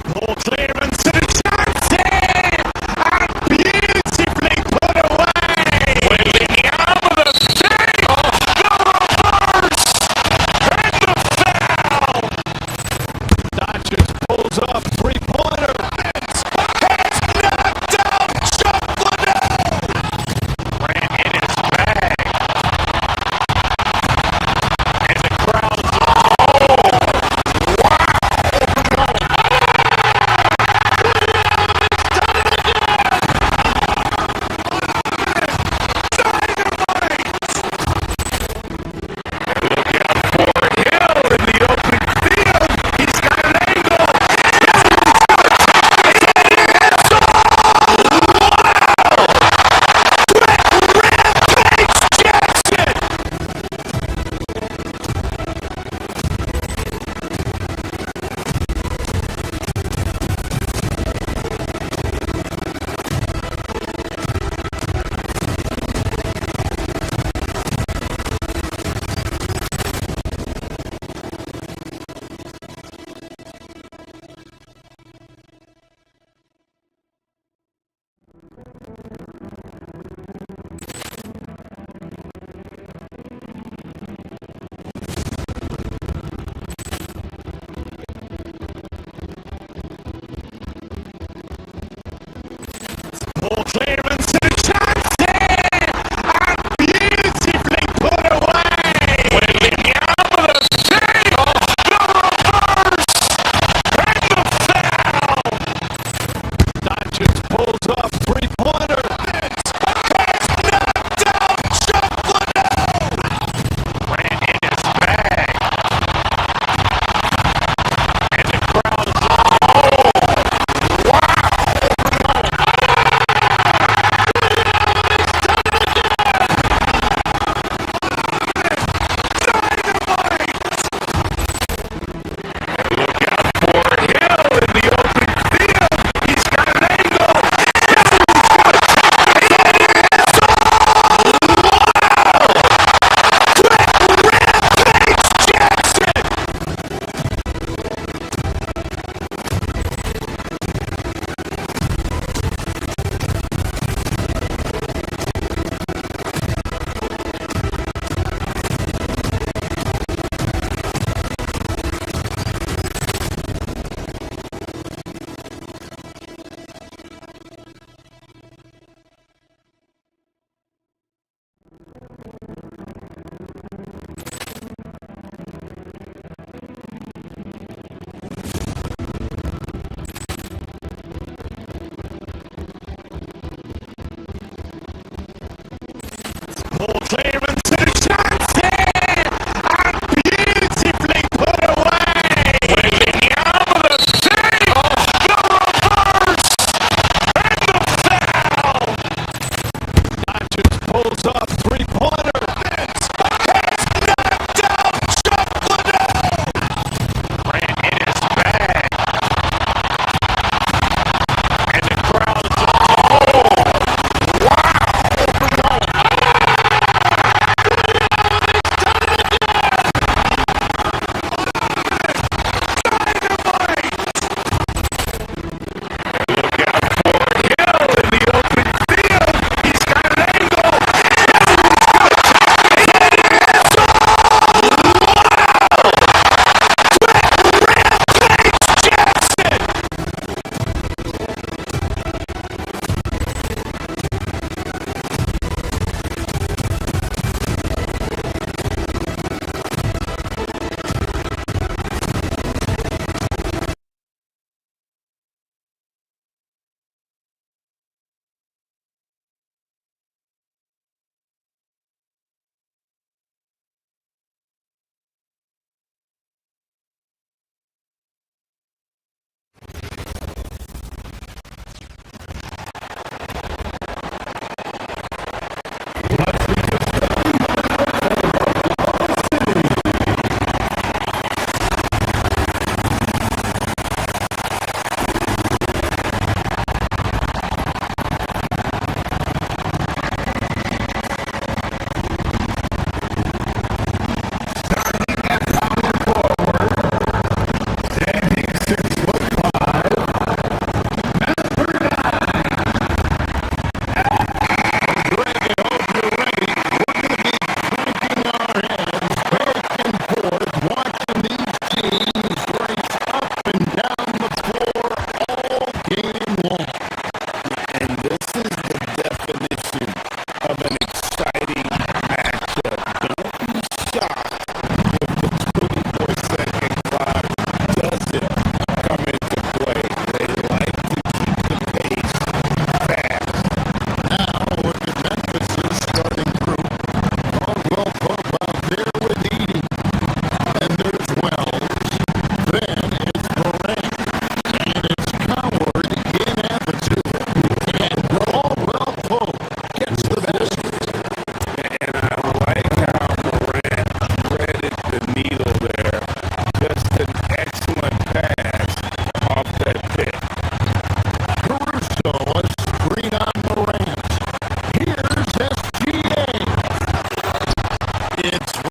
ball clearance and a chance here! And beautifully put away! Waving out of the save! The reverse! And the foul! That just pulls up three-pointer. It's knocked out Chocolate! Grant in his bag. And the crowd's ball clearance and a chance here! And beautifully put away! Waving out of the save! The reverse! And the foul! That just pulls up three-pointer. It's knocked out Chocolate! Grant in his bag. And the crowd's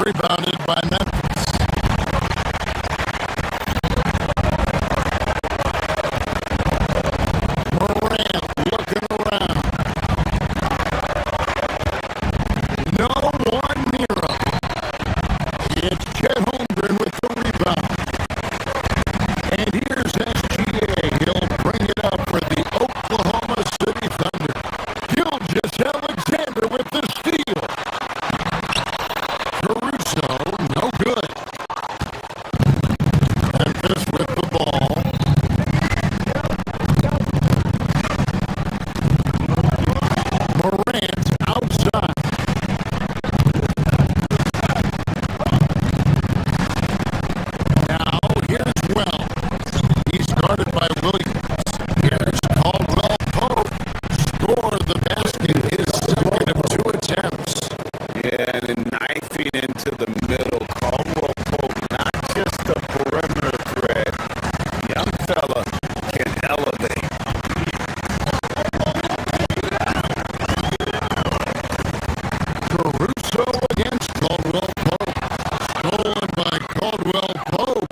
Rebounded by Memphis. Morant looking around. No one near him. It's Chet Holmgren with the rebound. And here's SGA. He'll bring it up for the Oklahoma City Thunder. Gilgeous Alexander with the steal. Caruso, no good. Memphis with the ball. Morant outside. Now here's Wells. He's guarded by Williams. Here's Caldwell Pope. Score the basket. His second of 2 attempts.
Yeah, and then knifing into the middle. Caldwell Pope, not just a perimeter threat. Young fella can elevate.
Caruso against Caldwell Pope. Stolen by Caldwell Pope.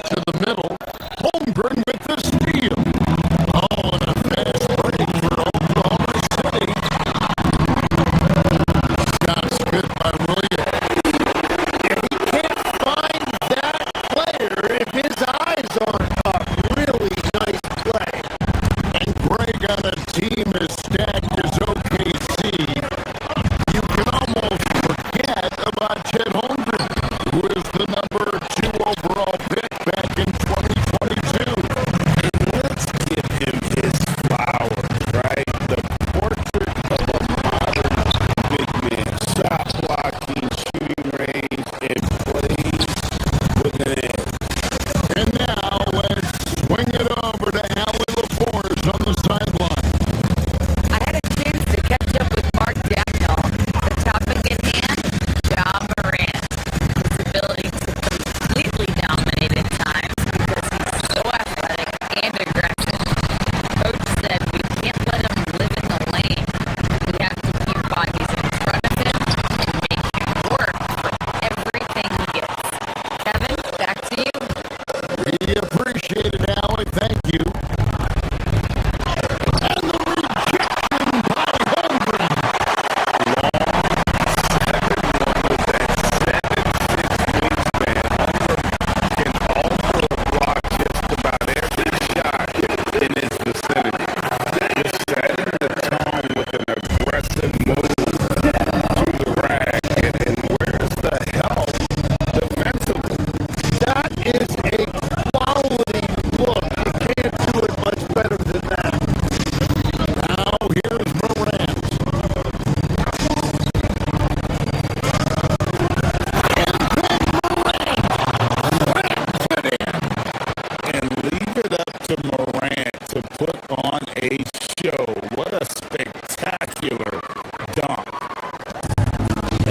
To the middle. Holmgren with the steal. Oh, and a fast break for Oklahoma City. Shots good by Williams.
If he can't find that player, if his eyes aren't up, really nice play.
And Greg on a team as stacked as OKC. You can almost forget about Chet Holmgren, who is the number 2 overall pick back in 2022.
Let's give him his flowers, right? The portrait of a modern big man. Shot blocking, shooting range, and plays with an edge.
And now let's swing it over to Allie LaForge on the sideline.
I had a chance to catch up with Mark Dagnall. The topic at hand, Ja Morant. His ability to completely dominate at times because he's so athletic and aggressive. Coach said we can't let him live in the lane. We have to keep bodies in front of him and make him work for everything he gets. Kevin, back to you.
We appreciate it, Allie. Thank you. And the rejection by Holmgren.
Can also block just about every shot in his vicinity. Just setting the tone with an aggressive move to the rack. And where's the help defensively?
That is a quality look. You can't do it much better than that.
Now here's Morant.
And leave it up to Morant to put on a show. What a spectacular dunk.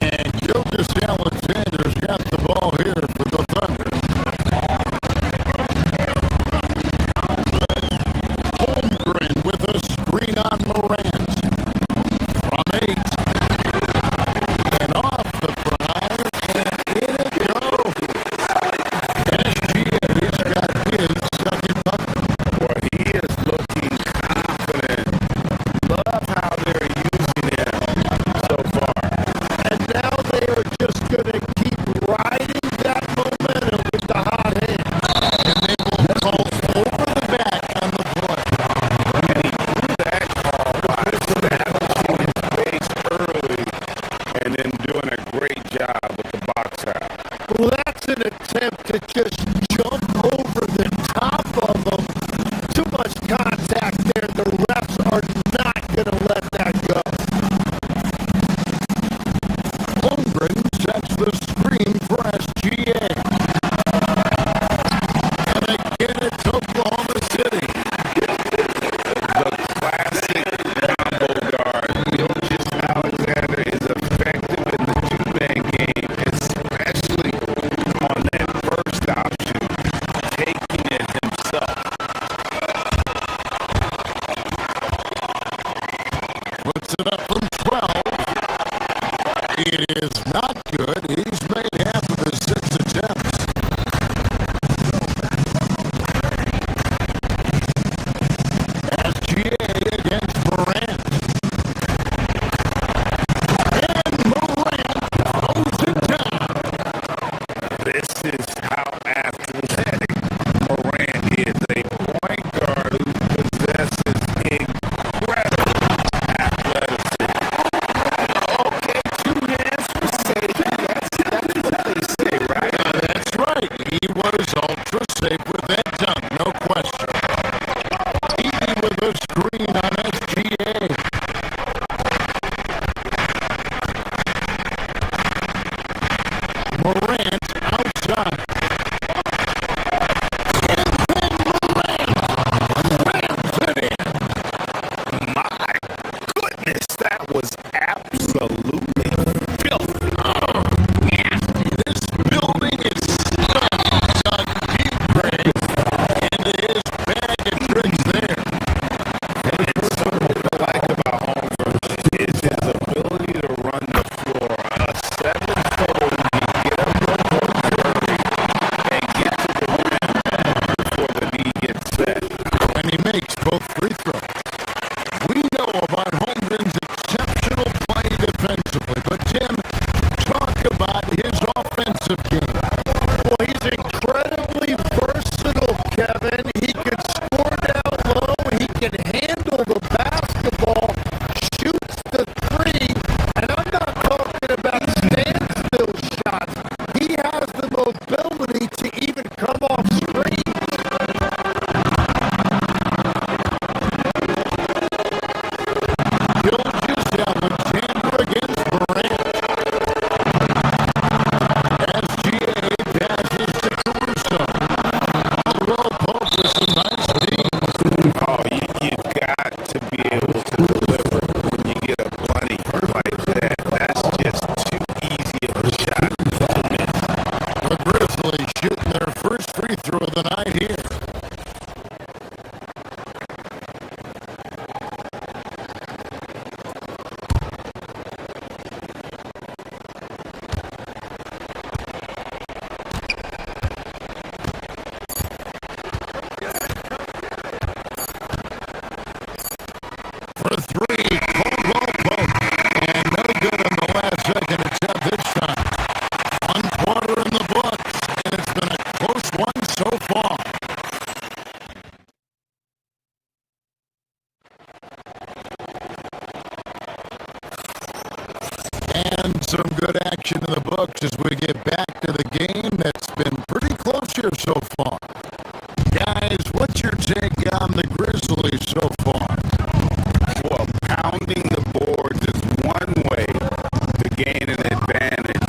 And Gilgeous Alexander's got the ball here for the Thunder. Holmgren with a screen on Morant. From 8. And off the drive. And in it goes. SGA's got his second bucket.
Boy, he is looking confident. Love how they're using him so far.
And now they are just going to keep riding that momentum with the hot hand.
And they will call over the back on the play.
And he threw that call by establishing his base early and then doing a great job with the box out.
Well, that's an attempt to just jump over the top of them. Too much contact there. The refs are not going to let that go.
Holmgren sets the screen for SGA. And again, it's Oklahoma City.
The classic combo guard. Gilgeous Alexander is effective in the two-man game, especially on that first option, taking it himself.
Puts it up from 12. It is not good. He's made half of his 6 attempts. SGA against Morant. And Morant throws it down.
This is how athletic Morant is. A point guard who possesses incredible athleticism. Okay, 2 hands for safety. That's what they say, right?
That's right. He was ultra safe with that dunk, no question. Easy with a screen on SGA. Morant outside. And then Morant rams it in.
My goodness, that was absolutely filthy.
Oh, nasty. This building is stuck on deep breaks, and his bag of tricks there.
And something I like about Holmgren is his ability to run the floor. A 7-foot, you get up real Curry and get to the rim before the knee gets set.
And he makes both free throws. We know about Holmgren's exceptional play defensively, but Tim, talk about his offensive game.
Well, he's incredibly versatile, Kevin. He can score down low. He can handle the basketball, shoots the 3, and I'm not talking about standstill shots. He has the mobility to even come off screen.
Alexander against Morant. SGA passes to Caruso. Although Pope with some nice teams.
Oh, you've got to be able to deliver when you get a bunny like that. That's just too easy of a shot to miss.
The Grizzlies shooting their first free throw of the night here. For 3, Caldwell Pope. And no good on the last second attempt this time. 1 quarter in the books, and it's been a close one so far. And some good action in the books as we get back to the game that's been pretty close here so far. Guys, what's your take on the Grizzlies so far?
Well, pounding the boards is one way to gain an advantage.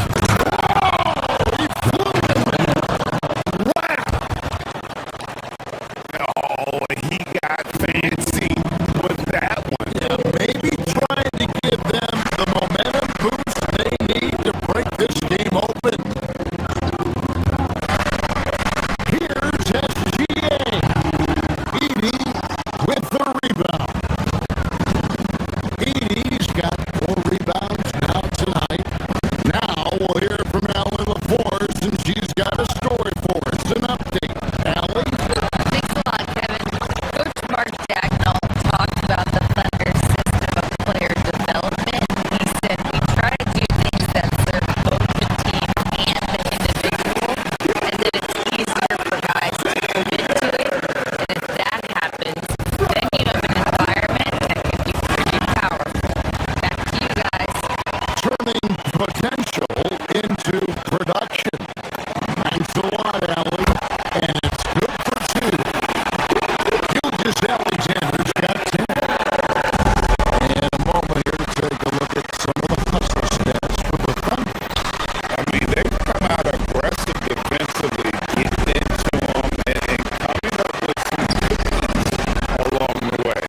Oh, he got fancy with that one.
Yeah, maybe trying to give them the momentum boost they need to break this game open. Here's SGA. Edie with the rebound. Edie's got 4 rebounds now tonight. Now we'll hear from Allie LaForce, and she's got a story for us, an update. Allie?
Thanks a lot, Kevin. Coach Mark Dagnall talked about the Thunder's system of player development. He said, we try to do things that serve both the team and the individual, and that it's easier for guys to commit to it. And if that happens, then you have an environment that can be pretty powerful. Back to you guys.
Turning potential into production. Thanks a lot, Allie. And it's good for 2. Gilgis Alexander's got 10. In a moment here to take a look at some of the hustle stats for the Thunder.
I mean, they've come out aggressive defensively, getting into them and coming up with some good ones along the way.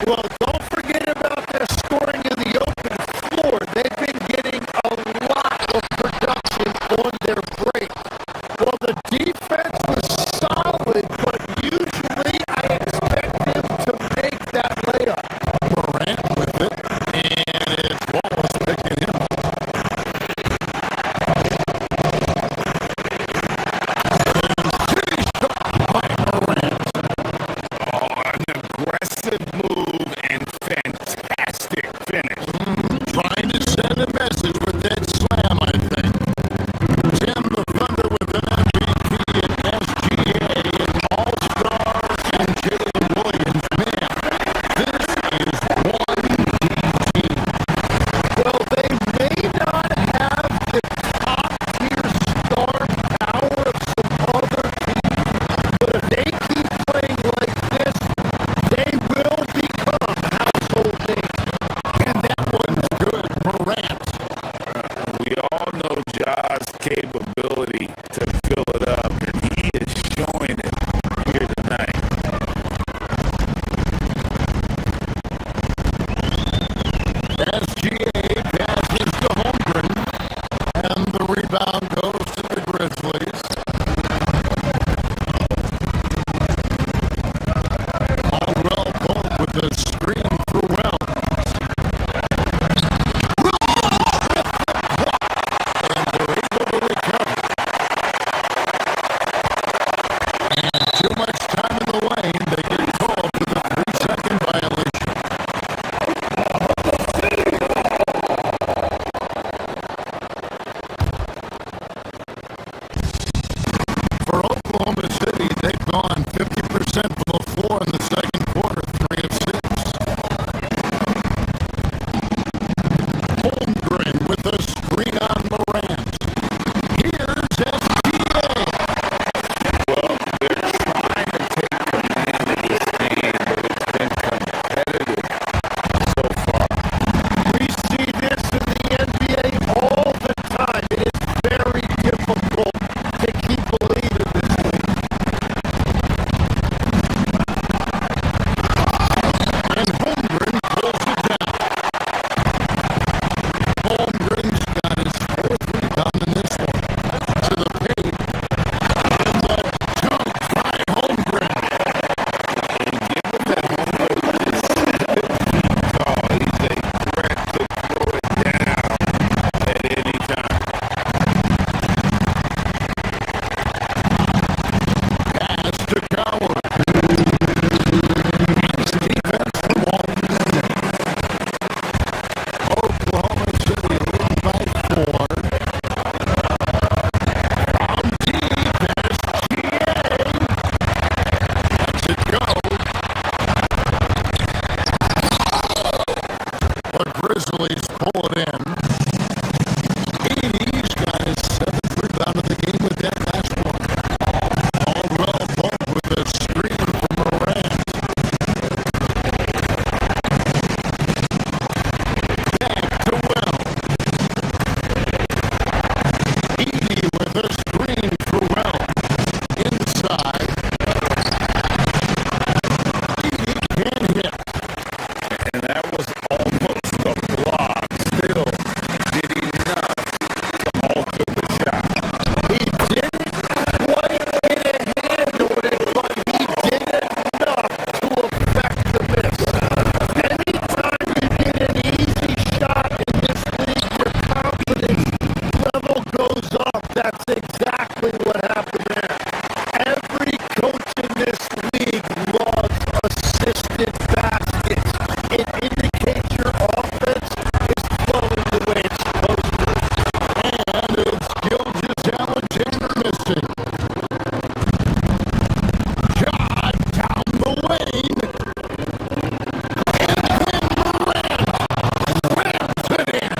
Well, don't forget about their scoring in the open floor. They've been getting a lot of production
capability to fill it up, and he is showing it here tonight.
SGA passes to Holmgren, and the rebound goes to the Grizzlies. Caldwell Pope with the screen for Wells. And they're able to recover. And too much time in the lane, they get called for the 3-second violation. For Oklahoma City, they've gone 50% from the floor in the second quarter, 3 of 6. Holmgren with a screen on Morant. Here's SGA.
Well, they're trying to take command of this game, but it's been competitive so far.
We see this in the NBA all the time. It is very difficult to keep a lead in this league. And Holmgren pulls it down. Holmgren's got his 4th rebound in this one. To the paint. And the dunk by Holmgren.
And given that Holmgren is 7 feet tall, he's a threat to throw it down at any time.
Pass to Coward. Nice defense from Walton. Oklahoma City leading by 4. From deep, SGA. Lets it go. The Grizzlies pull it in. 80's got his 7th rebound of the game with that last one. Caldwell Pope with a screen from Morant. Back to Wells. Edey with a screen for Wells. Inside. Edey can hit.
And that was almost a block. Still did enough to alter the shot.
He didn't quite get a hand on it, but he did enough to affect the miss. Anytime you get an easy shot in this league, your confidence level goes up. That's exactly what happened there. Every coach in this league loves assisted baskets. It indicates your offense is flowing the way it's supposed to. And it's Gilgeous-Alexander missing. Shot down the lane. And then Morant ramps it in.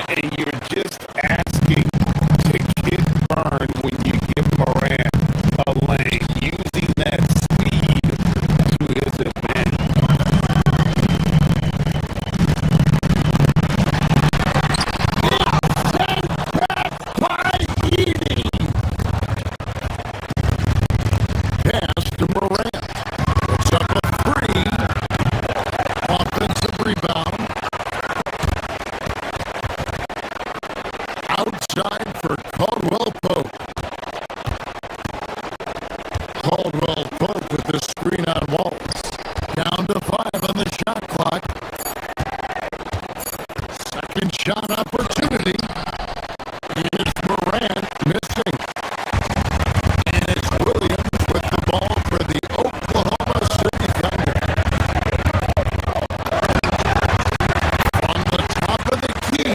And you're just asking to get burned when you give Morant a lane, using that speed to his advantage.
Sent back by Edey. Pass to Morant. Puts up a 3. Offensive rebound. Outside for Caldwell Pope. Caldwell Pope with the screen on Walls. Down to 5 on the shot clock. Second shot opportunity. It's Morant missing. And it's Williams with the ball for the Oklahoma City Thunder. On the top of the key,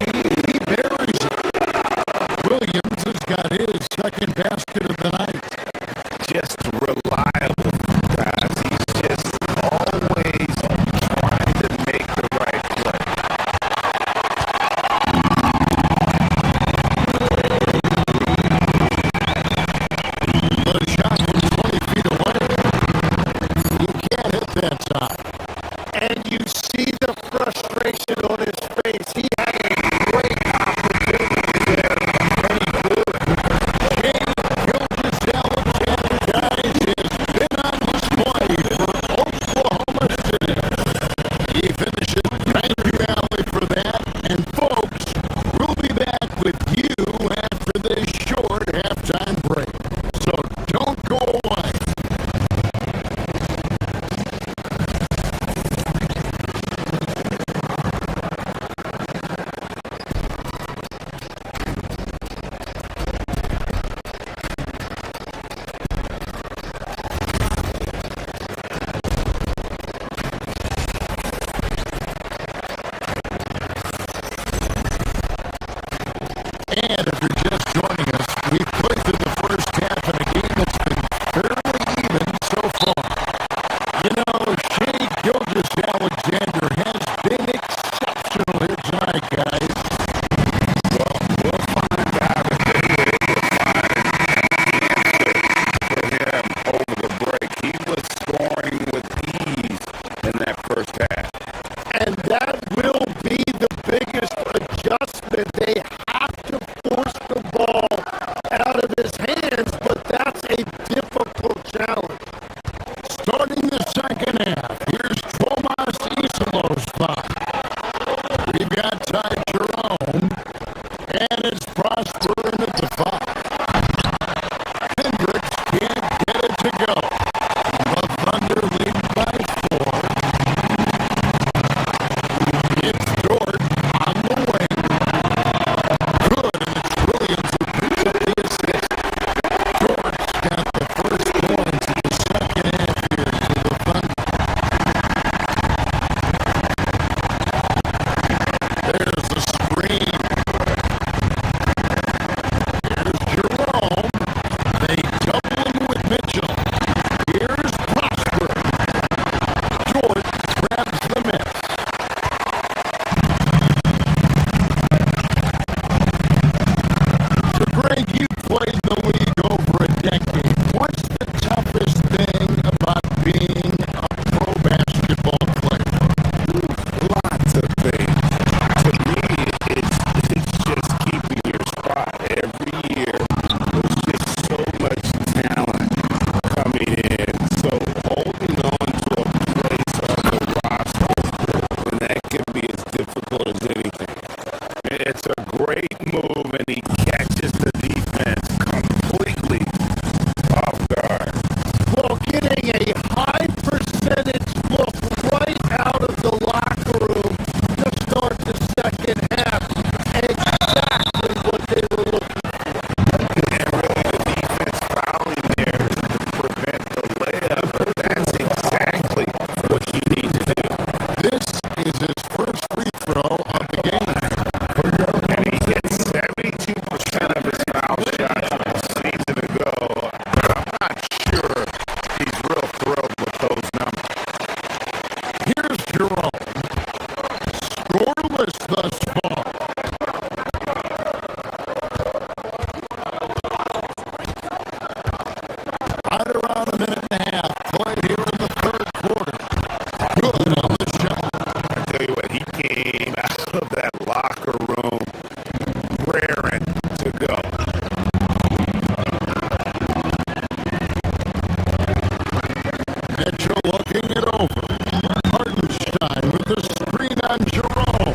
he buries it. Williams has got his second basket of the night.
Just reliable, guys. He's just always trying to make the right play.
The shot from 20 feet away. You can't hit that shot. And you see the frustration on his face. He had a great opportunity there, and he And if you're just joining us, we've played through the first half in a game that's been fairly even so far. You know, Shea Gilgeous-Alexander has been exceptional here tonight, guys.
Well, we'll find out if they were able to find for him over the break. He was scoring with ease in that first half.
And that will be the biggest adjustment. They have to force the ball out of his hands, but that's a difficult challenge.
Starting the second half, here's Tomas Isolo's spot. We've got Ty Jerome, and it's Prosper in at the 5. Hendricks can't get it to go. The Thunder lead by 4. It's Dort on the wing. Good, and it's Williams who picks up the assist. Dort's got the first points in the second half here to the Thunder. There's the screen. Here's Jerome. They double him with Mitchell. Here's Prosper. Dort grabs the miss. So Greg, you played the league over a decade. What's the toughest thing about being a pro basketball player?
Lots of things. To me, it's just keeping your spot. Every year, there's just so much talent coming in. So holding on to a place on the roster, and that can be as difficult as anything. It's a great move, and he catches the defense completely off guard.
Well, getting a high percentage look right out of the locker room to start the second half. Exactly what they were looking for.
And really, the defense fouling there to prevent the layup, but that's exactly what you need to do.
This is his first free throw of the game.
And he hits 72% of his foul shots from the season ago. But I'm not sure he's real thrilled with those numbers.
Here's Jerome. Scoreless thus far. Right around a minute and a half. Play here in the third quarter. Good on the shot.
I tell you what, he came out of that locker room raring to go.
Mitchell looking it over. Hartenstein with the screen on Jerome.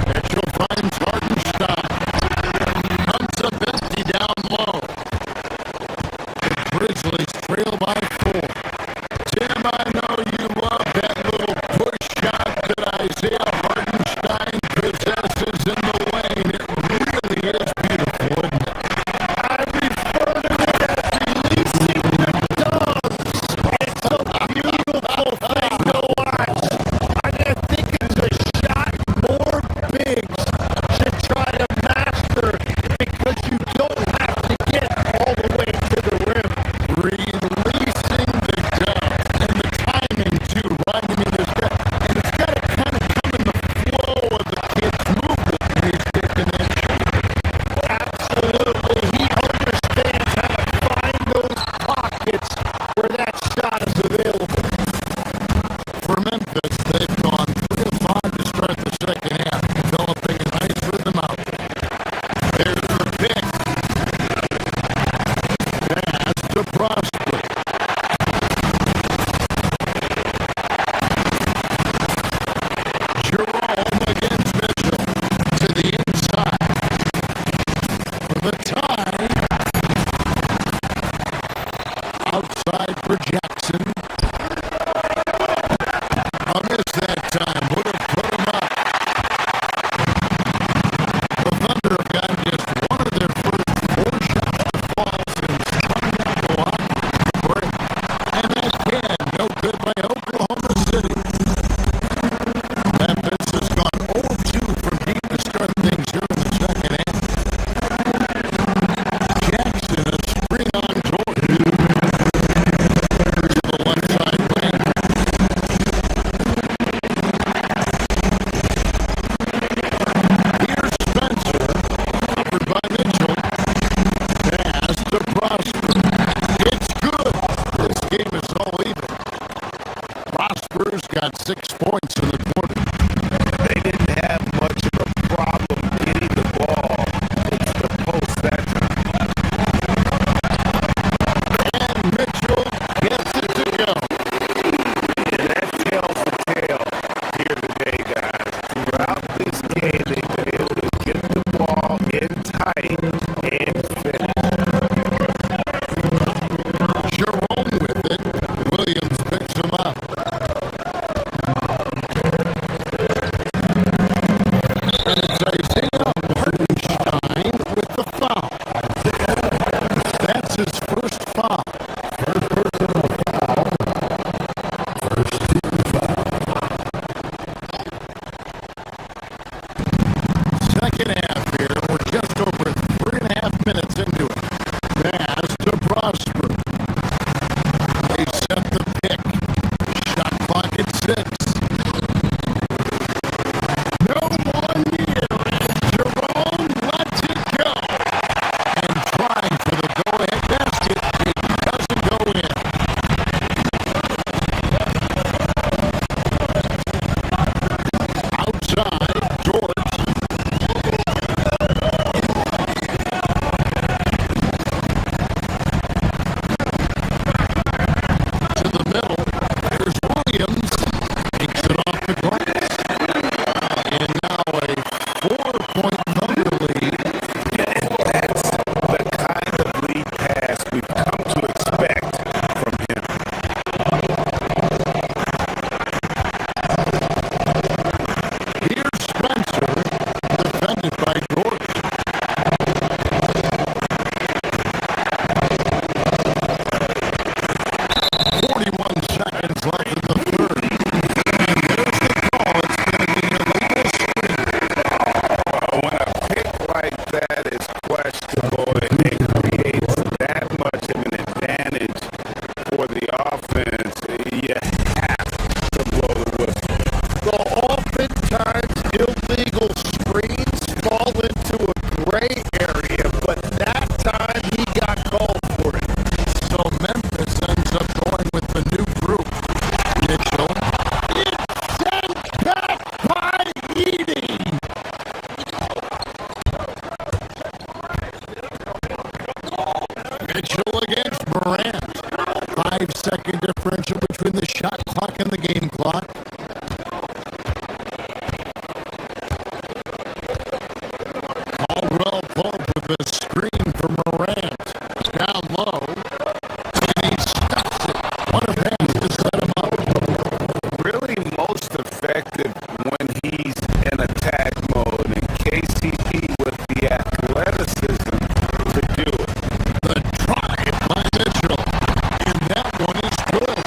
Mitchell finds Hartenstein. Comes up empty down low. The Grizzlies trail by 4. Tim, I know you love that little push shot that Isaiah Hartenstein possesses got 6 points in the quarter.
They didn't have much of a problem getting the ball into the post that time.
And Mitchell gets it to go.
And that tells the tale here today, guys. Throughout this game, they've been able to get the ball in tight and finish.
Jerome with it. Williams picks him up. And it's Isaiah Hartenstein with the foul. That's his first foul. First personal foul. First team foul. Second half here. We're just over 3.5 minutes into it. Pass to Prosper. They set the pick. Shot clock at 6. No more near as Jerome lets it go. And trying for the go-ahead basket. It doesn't go in. Outside, George. To the middle. There's Williams. Takes it off the glass. And now a 4-point Thunder lead.
And that's the kind of lead pass we've come to expect from him.
Here's Spencer, defended by George. "41 seconds left in the third. And there's the call. It's going to be an illegal screen.
When a pick like that is questionable and it creates that much of an advantage for the offense, you have to blow the whistle.
So oftentimes illegal screens fall into a gray area, but that time he got called for it. So Memphis ends up going with the new group. Mitchell. It's sent back by Edie. Mitchell against Morant. 5-second differential between the shot clock and the game clock. Caldwell Pope with a screen for Morant. Down low. And he stuffs it. One of them to set him up.
Really most effective when he's in attack mode, and KCP with the athleticism to do it.
The drive by Mitchell. And that one is good.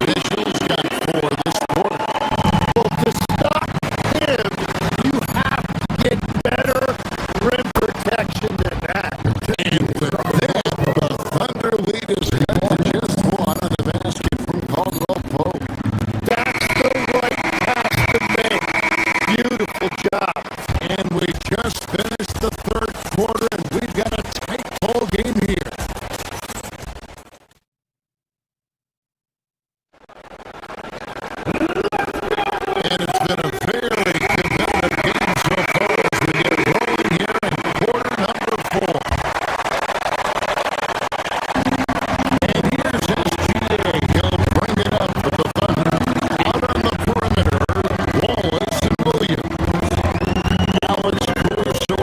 Mitchell's got 4 this quarter. Well, to stop him, you have to get better rim protection than that. And with that, the Thunder lead is cut to just 1 on the basket from Caldwell Pope. That's the right pass to make. Beautiful job. And we just finished the third quarter, and we've got a tight ball game here. And it's been a very competitive game so far as we get rolling here in quarter number 4. And here's SGA. He'll bring it up for the Thunder. Out on the perimeter, Wallace and Williams. Alex Caruso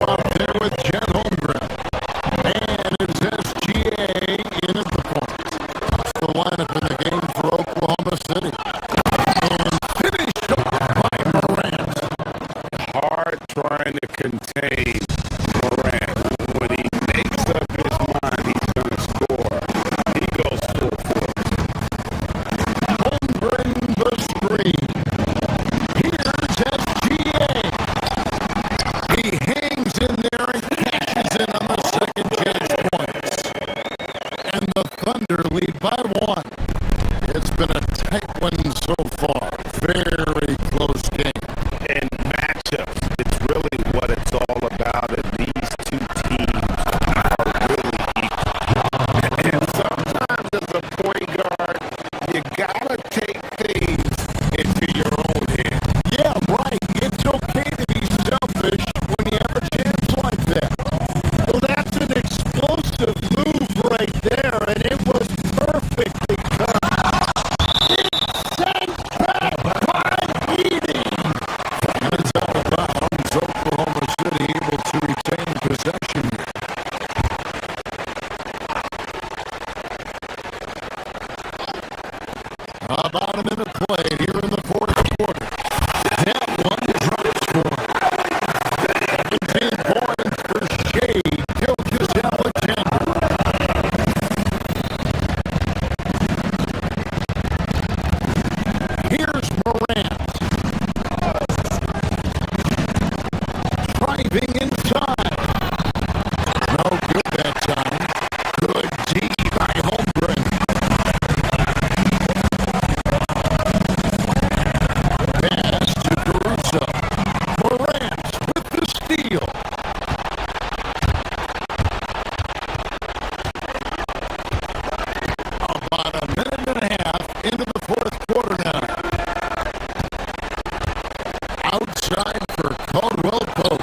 inside for Caldwell Pope.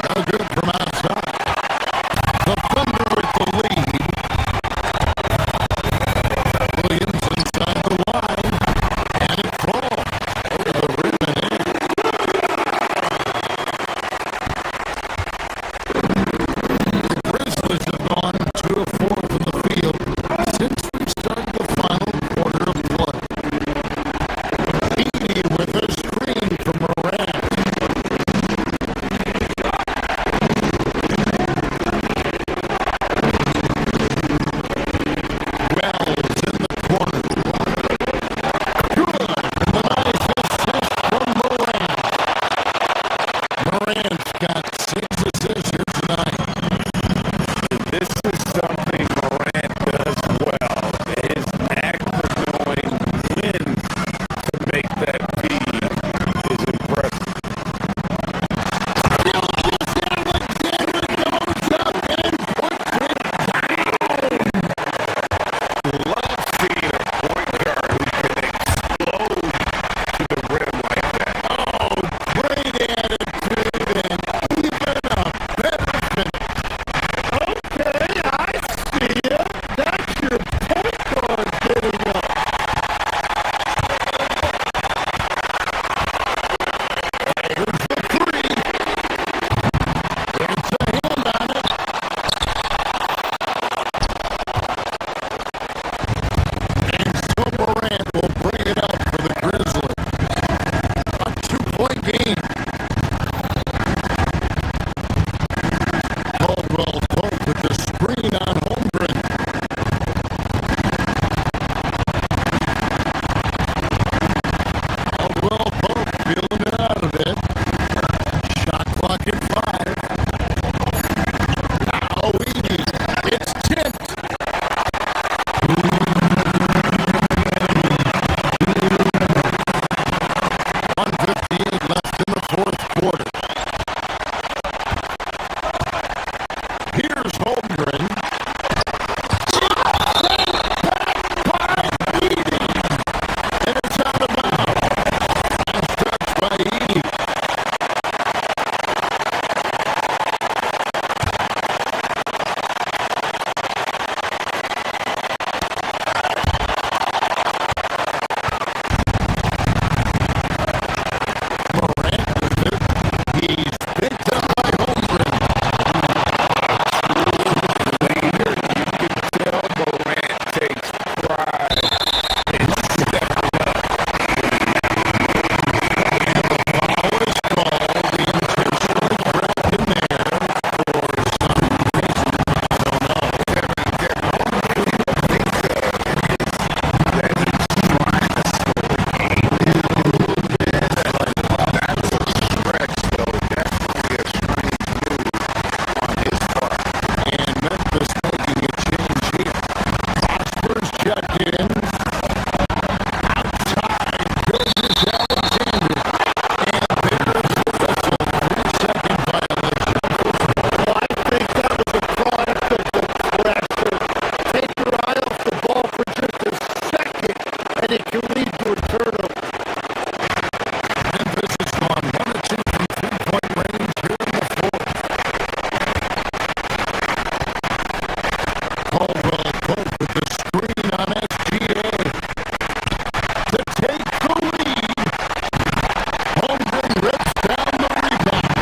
No good from outside. The Thunder with the lead. Williams inside the line. And it falls over the rim and in. The Grizzlies have gone 2 of 4 from the field since we started the final quarter of play. Heaney with a screen from Morant. Wells in the corner. Good. And the nice assist from Morant. Morant's got 6 assists here tonight.
This is something Morant does well. His knack for knowing when to make that feed is impressive. Love seeing a point guard who can explode to the rim like that.
Oh, great attitude and even a better finish. Okay, I see you. That's your point guard getting up. There's the three. It's a hand on it. And so Morant will bring it up for the Grizzlies. A 2-point game. Caldwell Pope with the screen on Holmgren. Caldwell Pope feeling it out of it. Shot clock at 5. Now Heaney. It's tipped. 1:58 left in the fourth quarter. Here's Holmgren. And it's out of bounds. Last touch by Heaney. Morant with it. He's picked up by Holmgren.
Later, you can tell Morant takes pride in stepping up.
Foul is called. The intentionally grabbed him there for some reason. I don't know.
That's a stretch, though. Definitely a strange move on his part.
And Memphis making a change here. Oscar's checked in. Outside goes Alexander. And there's the whistle. 3-second violation.
Well, I think that was a product of the pressure. Take your eye off the ball for just a second, and it can lead to a turnover.
Memphis has gone 1 of 2 from 3-point range here in the fourth. Caldwell Pope with the screen on SGA to take the lead. Holmgren rips down the rebound.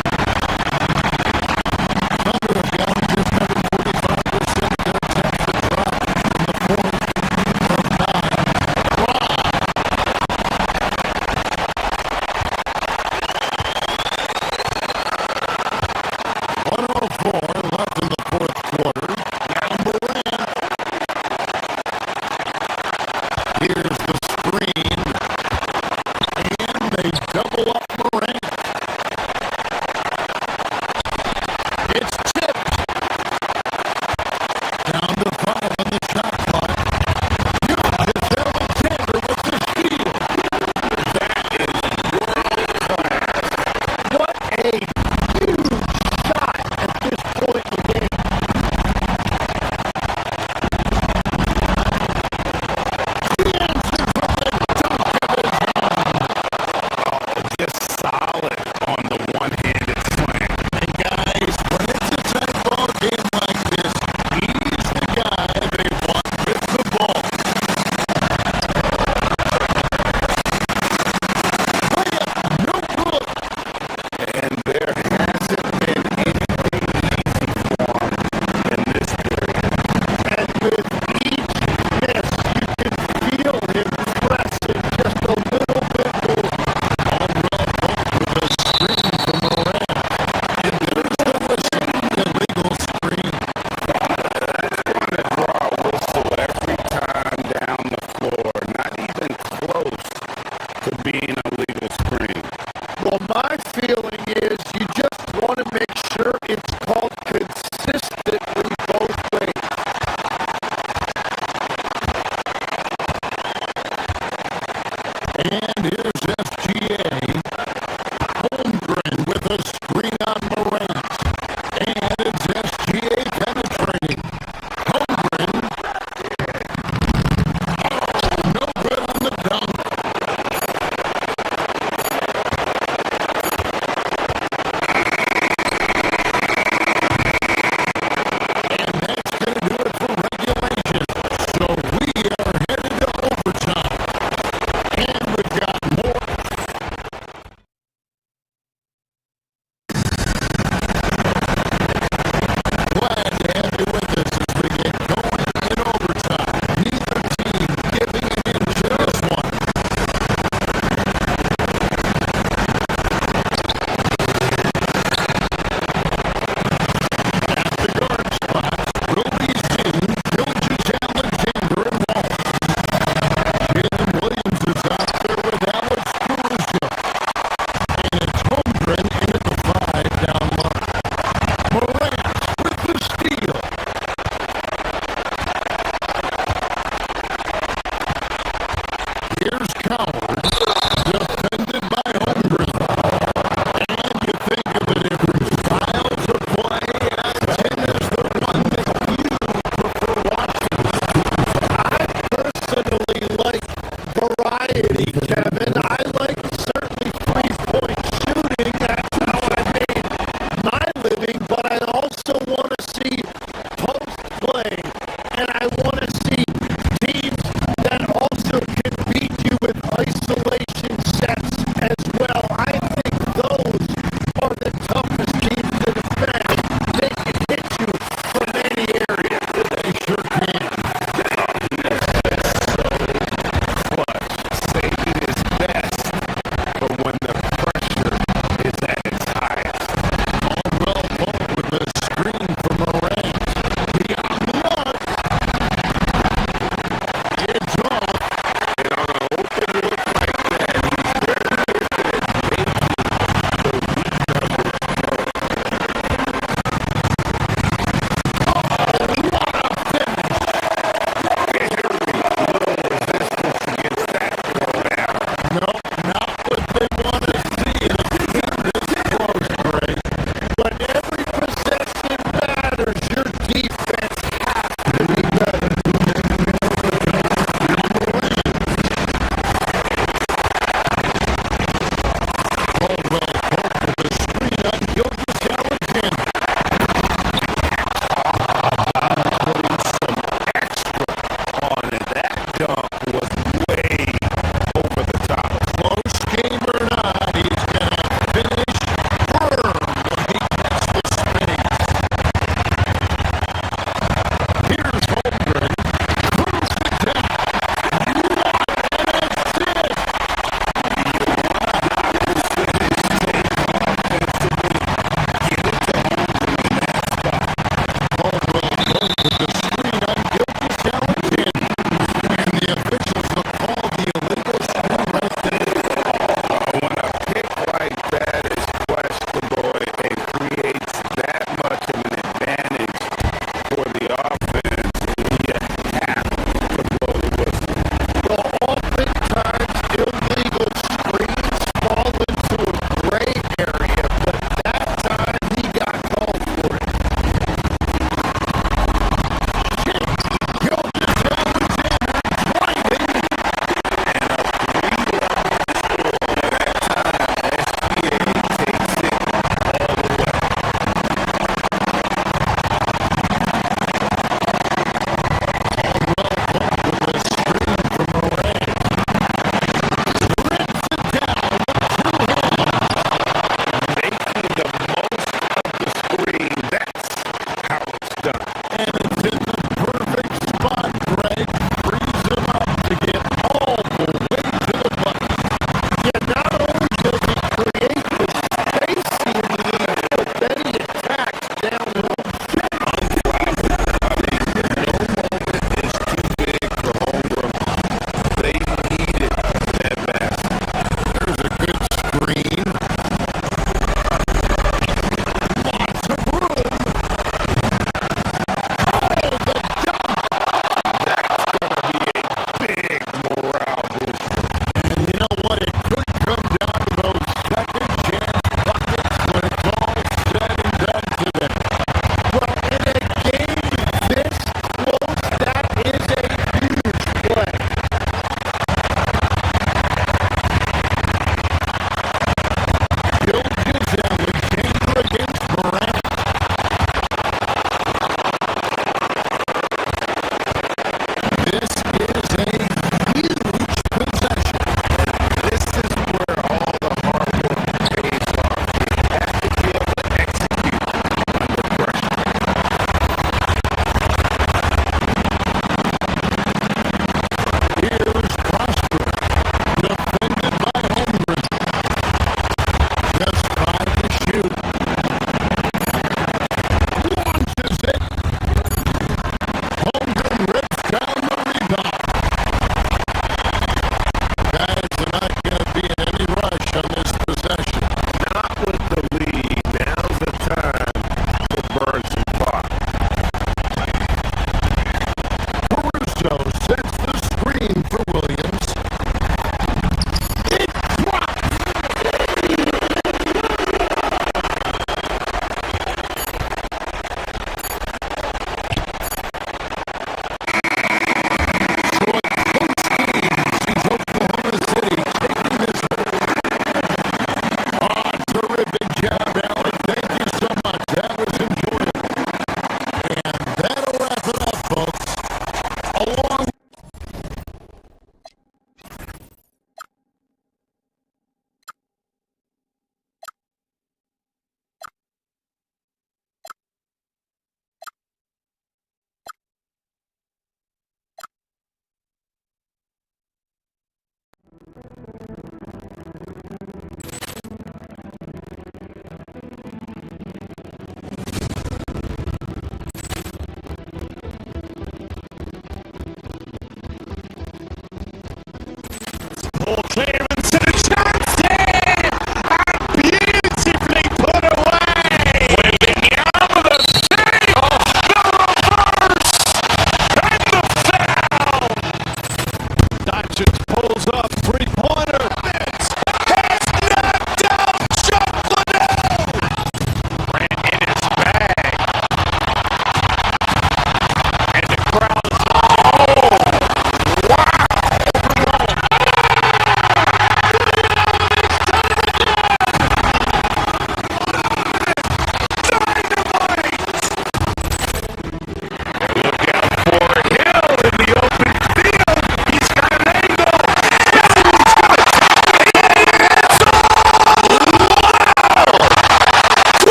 Thunder have gone just under 45% of their attempts to drop in the fourth from 9. Left in the fourth quarter. Now Morant. Here's the screen. And they double up Morant. It's tipped. Down to 5 on the shot clock. It's Alexander with the steal.
That is world class.
What a huge shot at this point in the game.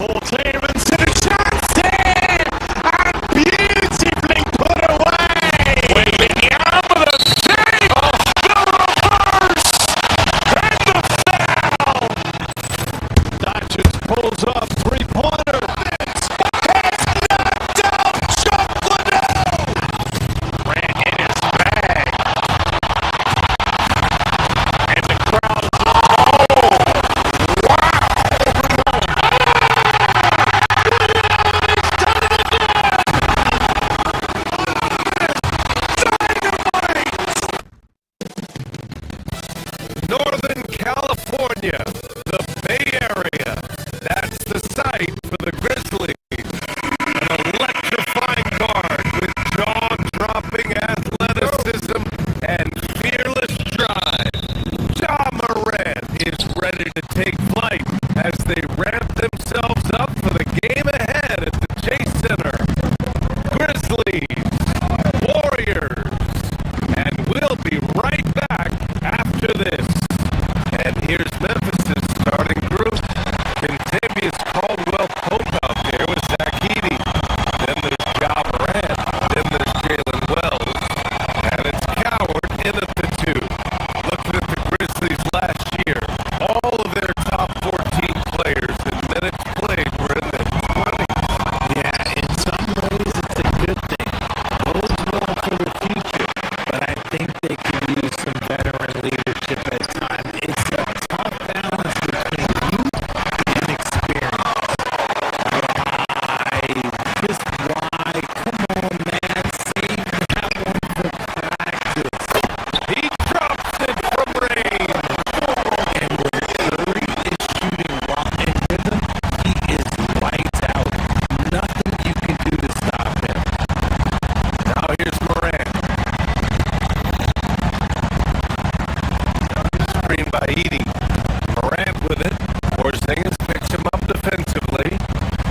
Ball clearance and a chance here! And beautifully put away! Waiting out for the save! The reverse! And the foul! That just pulls up three-pointer. It's knocked out Chocolate! Ran in his bag. And the crowd is
Northern California, the Bay Area. That's the site for the Grizzlies. An electrifying guard with jaw-dropping athleticism and fearless drive. Ja Morant is ready to take flight as they ramp themselves up for the game ahead at the Chase Center. Grizzlies, Warriors, and we'll be right back after this. And here's Memphis' starting group. Contavious Caldwell Pope out there with Zach Edey. Then there's Ja Morant. Then there's Jalen Wells. And it's Coward in at the two. Looking at the Grizzlies last year, all of their top 14 players in minutes played were in their 20s.
Yeah, in some ways it's a good thing. Bodes well for the future, but I think they could use some veteran leadership at times. It's a tough balance between youth and experience. Why? Come on, man. Save that one for practice.
He drops it from range.
And when Curry is shooting while in rhythm, he is lights out. Nothing you can do to stop him.
Now here's Morant. Screen by Edey. Morant with it. Porzingis picks him up defensively.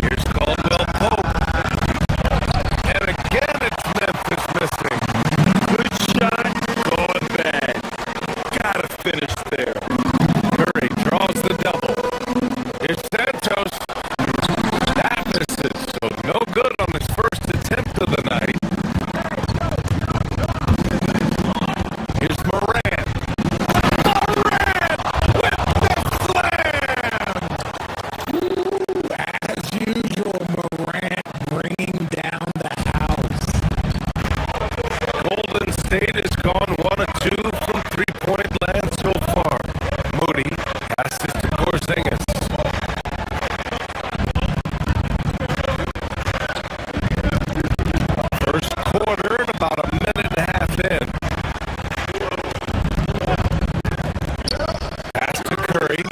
Here's Caldwell Pope. And again it's Memphis missing.
Good shot, going bad. Gotta finish there.
Curry draws the double. Here's Santos. That misses, so no good on his first attempt of the night. Here's Morant. Morant with the slam!
As usual, Morant bringing down the house.
Golden State has gone 1 of 2 from three-point land so far. Moody passes to Porzingis. First quarter and about a minute and a half in. Pass to Curry.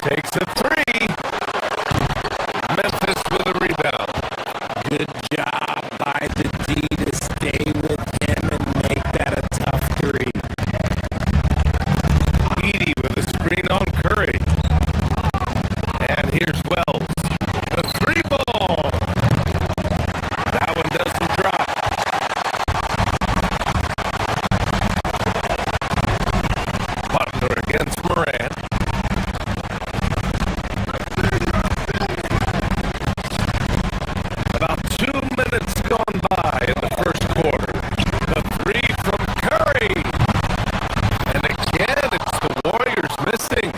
Takes a three. Memphis with a rebound.
Good job by the D to stay with him and make that a tough three.
Edey with a screen on Curry. And here's Wells. The three ball. That one doesn't drop. Butler against Morant. About 2 minutes gone by in the first quarter. The three from Curry. And again, it's the Warriors missing.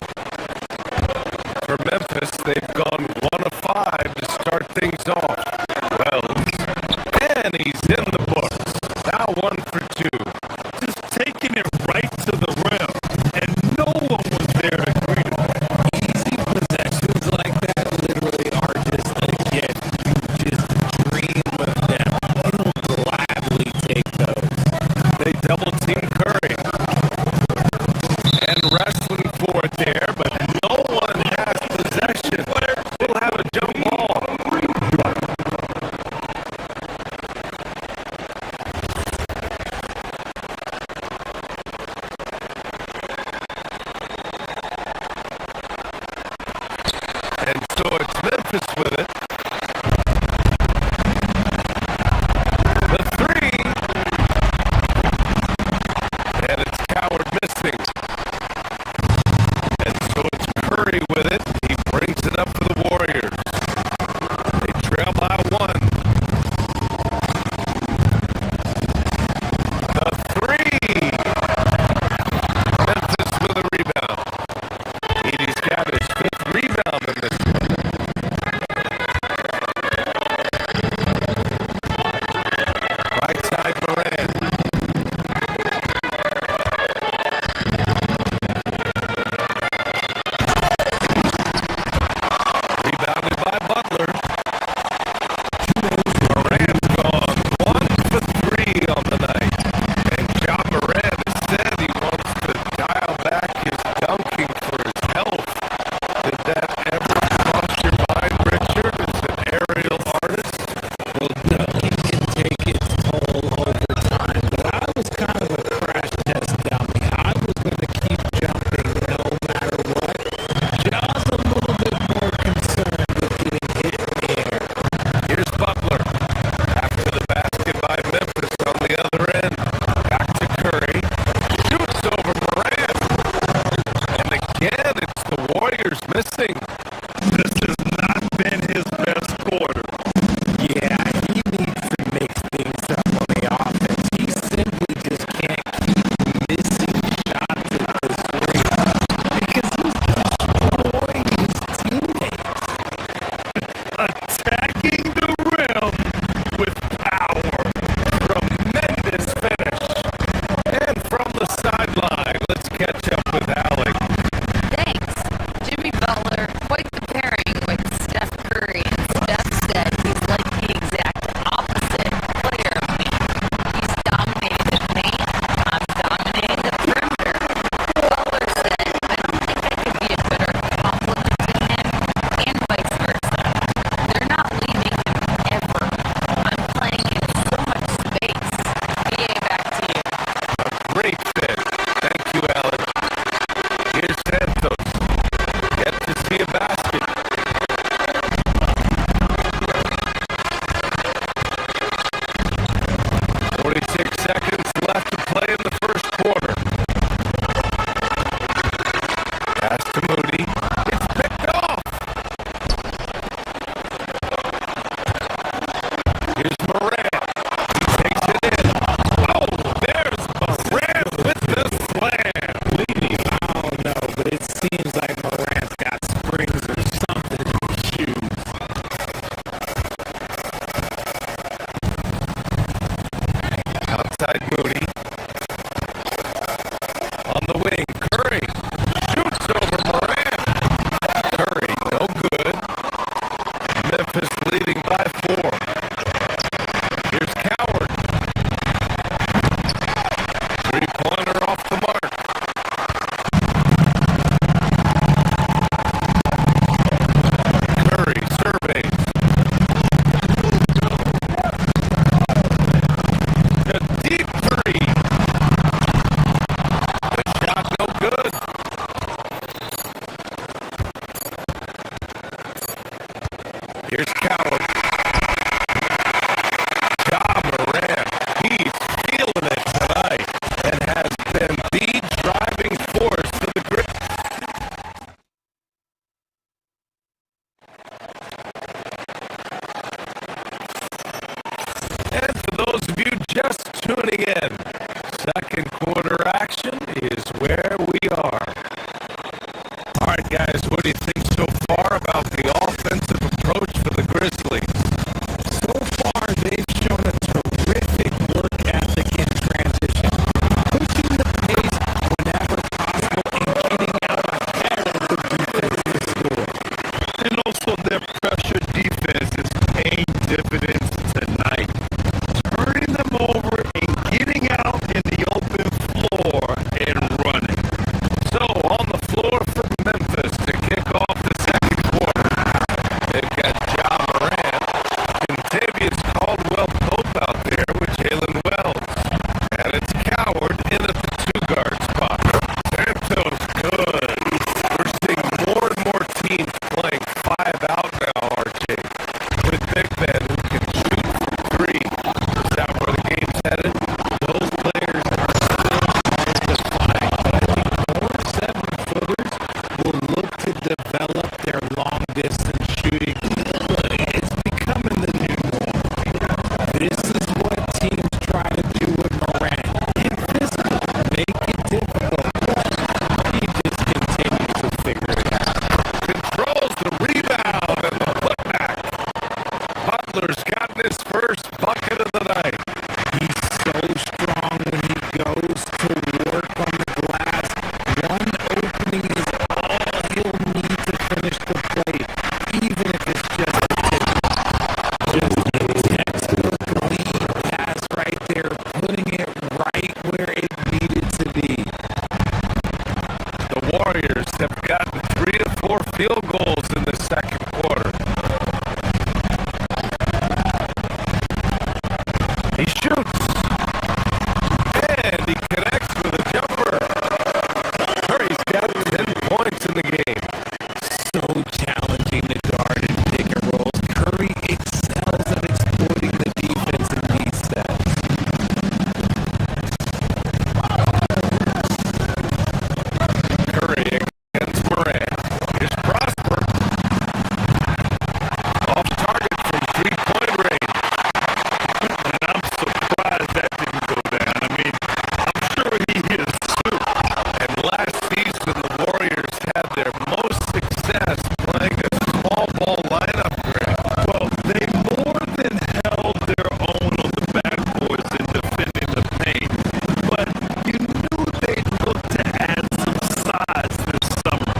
For Memphis, they've gone 1 of 5 to start things off. Wells. And he's in the books. Now 1 for 2.
Just taking it right to the rim, and no one was there to greet him.
Easy possessions like that literally are just a gift. You just dream of them. He'll gladly take those.
They double team Curry. And wrestling for it there, but no one has possession. We'll have a jump ball. And so it's Memphis with it. The three. And it's Coward missing. And so it's Curry with it. He brings it up for the Warriors. Here's Morant. He takes it in. Oh, there's Morant with the slam.
I don't know, but it seems like Morant's got springs or something in his shoes.
Outside Moody. On the wing, Curry shoots over Morant. Curry, no good. Memphis leading by 4. Here's Coward. Three-pointer off the mark. Curry surveys. The deep three. The shot no good. Here's Coward. Ja Morant. He's feeling it tonight and has been the driving force for the Grizzlies. And for those of you just tuning in, second quarter action is where we are. All right, guys, what do you think so far about the offensive approach for the Grizzlies?
So far, they've shown a terrific work ethic in transition, pushing the pace whenever possible and getting out ahead of the defensive score.
And also their pressure defense is paying dividends tonight. Turning them over and getting out in the open floor and running.
So, on the floor for Memphis to kick off the second quarter, they've got Ja Morant and Tavius Caldwell-Pope out there with Jalen Wells. And it's Coward in at the 2-guard spot. Santos good. We're seeing more and more teams playing 5 out now, RJ, with big men who can shoot from 3. Is that where the game's headed?
Those players are still hard to find, but I think more 7-footers will look to develop their long-distance shooting. It's becoming the new norm. This is what teams try to do with Morant. Get physical, make it difficult. He just continues to figure it out.
Controls the rebound and the putback. Butler's gotten his first bucket of the night.
He's so strong when he goes to work on the glass. One opening is all he'll need to finish the play, even if it's just a tip. Just a textbook lead pass right there, putting it right where it needed to be.
The Warriors have gotten 3 to 4 field goals in the second quarter. He shoots. And he connects with a jumper. Curry's got 10 points in the game.
So challenging to guard in pick and rolls. Curry excels at exploiting the defense in these sets.
Curry against Morant. Here's Prosper. Off target from 3-point range.
And I'm surprised that didn't go down. I mean, I'm sure he hit a suit.
And last season, the Warriors had their most success playing a small ball lineup, Greg.
Well, they more than held their own on the bad boys in defending the paint. But you knew they'd look to add some size this summer.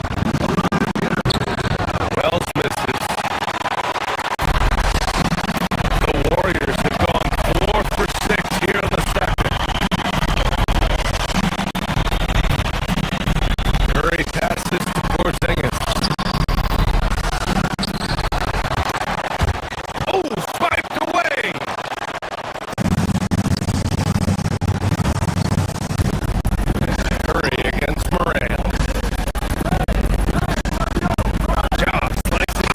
Wells misses. The Warriors have gone 4 for 6 here in the second. Curry passes to Porzingis. Oh, swiped away. Curry against Morant. Ja slicing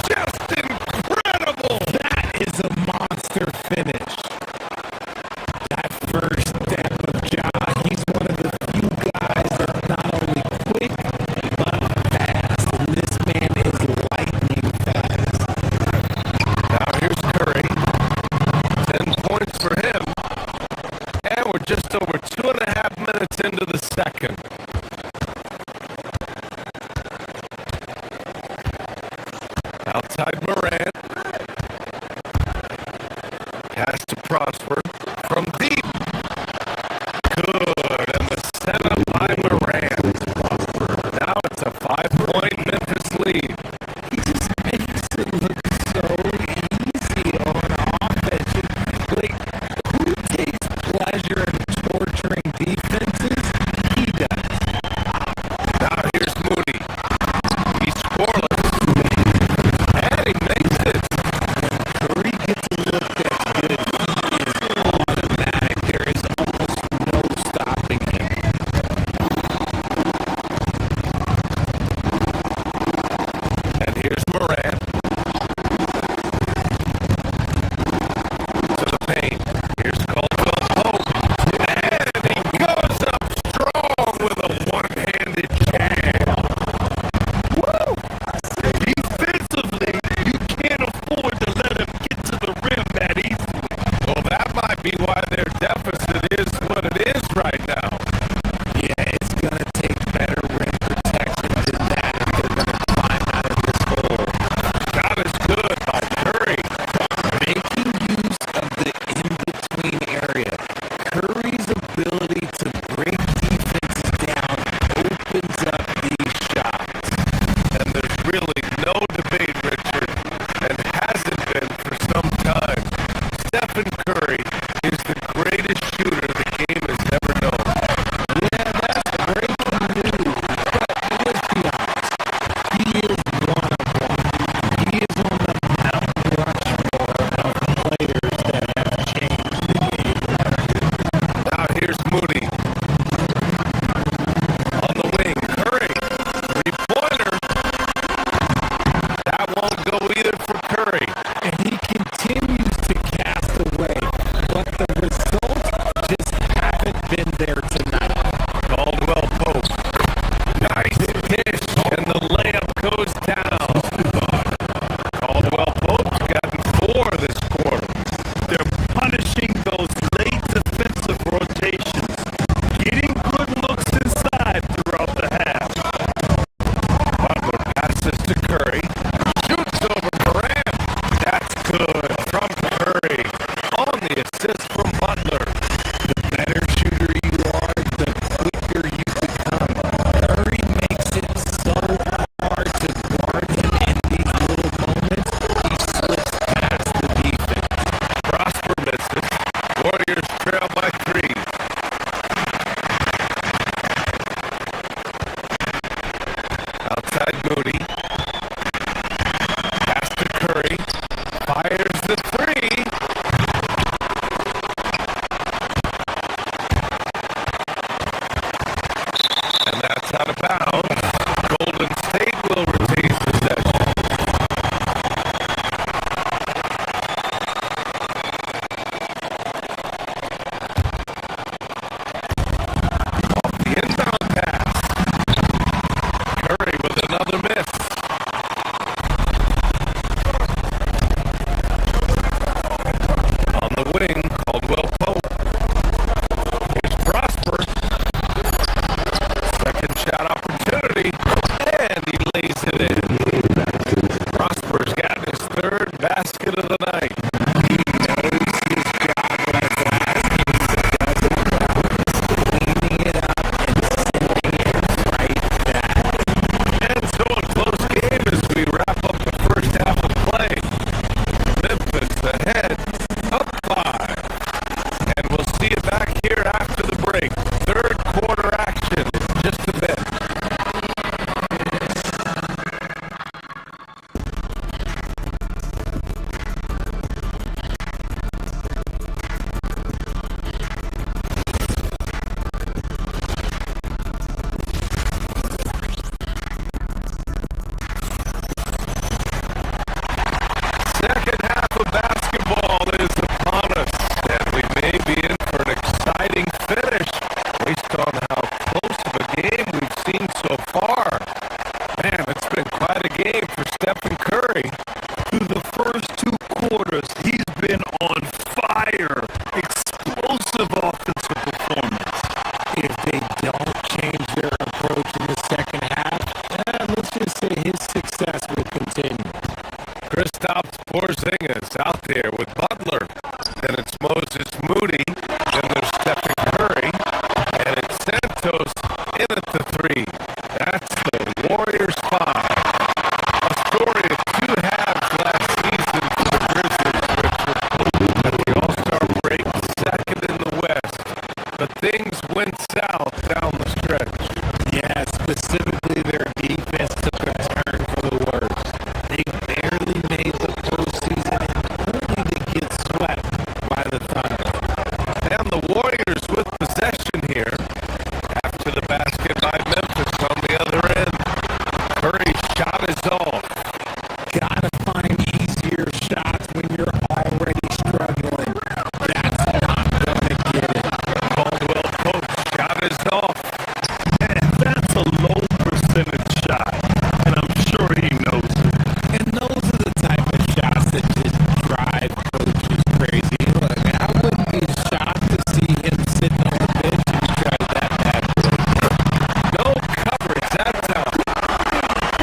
just incredible.
That is a monster finish. That first step of Ja, he's one of the few guys that's not only quick, but fast. And this man is lightning fast.
lead.
He just makes it look so easy on offense. Like, who takes pleasure in torturing defenses? He does.
Now here's Moody. He's scoreless. And he makes it.
Curry gets a look that good. He is automatic. There is almost no stopping him.
And here's Morant. To the paint. Here's Caldwell Pope. And he goes up strong with a one-handed jam.
Woo! Defensively, you can't afford to let him get to the rim that easily.
Well, that might be why their deficit is what it is right now.
Yeah, it's going to take better rim protection than that if they're going to climb out of this hole.
Shot is good by Curry.
Making use of the in-between area. Curry's ability to break defenses down opens up these shots.
And there's really no debate, Richard, and hasn't been for some time. Stephen Curry is the greatest shooter the game has ever known.
Yeah, that's breaking news. But let's be honest. He is one of one. He is on the Mount Rushmore of players that have changed the game.
Now here's Moody. On the wing, Curry. Three-pointer. That won't go either for Curry.
And he continues to cast away. But the results just haven't been there tonight.
Caldwell Pope. Nice dish, and the layup goes down. Caldwell Pope's gotten 4 this quarter.
They're punishing those late defensive rotations, getting good looks inside throughout the half.
Butler passes to Curry. Shoots over Morant. That's good from Curry. On the assist from Butler.
The better shooter you are, the quicker you become. Curry makes it so hard to guard him in these little moments. He slips past the defense.
Prosper misses. Warriors trail by 3. Outside Moody. Pass to Curry. Fires the 3. And that's out of bounds. Golden State will retain possession. Off the inbound pass. Curry with another miss. On the wing, Caldwell Pope. Here's Prosper. Second shot opportunity. And he lays it in. Prosper's got his 3rd basket of the night.
He knows his job when it's last. He does it well. Cleaning it up and sending it right back.
And so a close game as we wrap up the first half of play. Memphis ahead, up 5. And we'll see you back here after the break. 3rd quarter action in just a bit. Second half of basketball is upon us, and we may be in for an exciting finish based on how close of a game we've seen so far. Man, it's been quite a game for Stephen Curry.
Through the first 2 quarters, he's been on fire. Explosive offensive performance.
If they don't change their approach in the second half, let's just say his success will continue.
Kristaps Porzingis out there with Butler. Then it's Moses Moody. Then there's Stephen Curry. And it's Santos in at the 3. That's the Warriors 5. south down the stretch.
Yeah, specifically their defense took a turn for the worse. They barely made the postseason and only to get swept by the Thunder.
And the Warriors with possession here after the basket by Memphis on the other end. Curry's shot is off.
Gotta find easier shots when you're already struggling. That's not gonna get it.
Caldwell Pope's shot is off.
Man, that's a low percentage shot, and I'm sure he knows it.
And those are the type of shots that just drive coaches crazy. Look, I wouldn't be shocked to see him sitting on the bench and try that bad boy.
No coverage that time.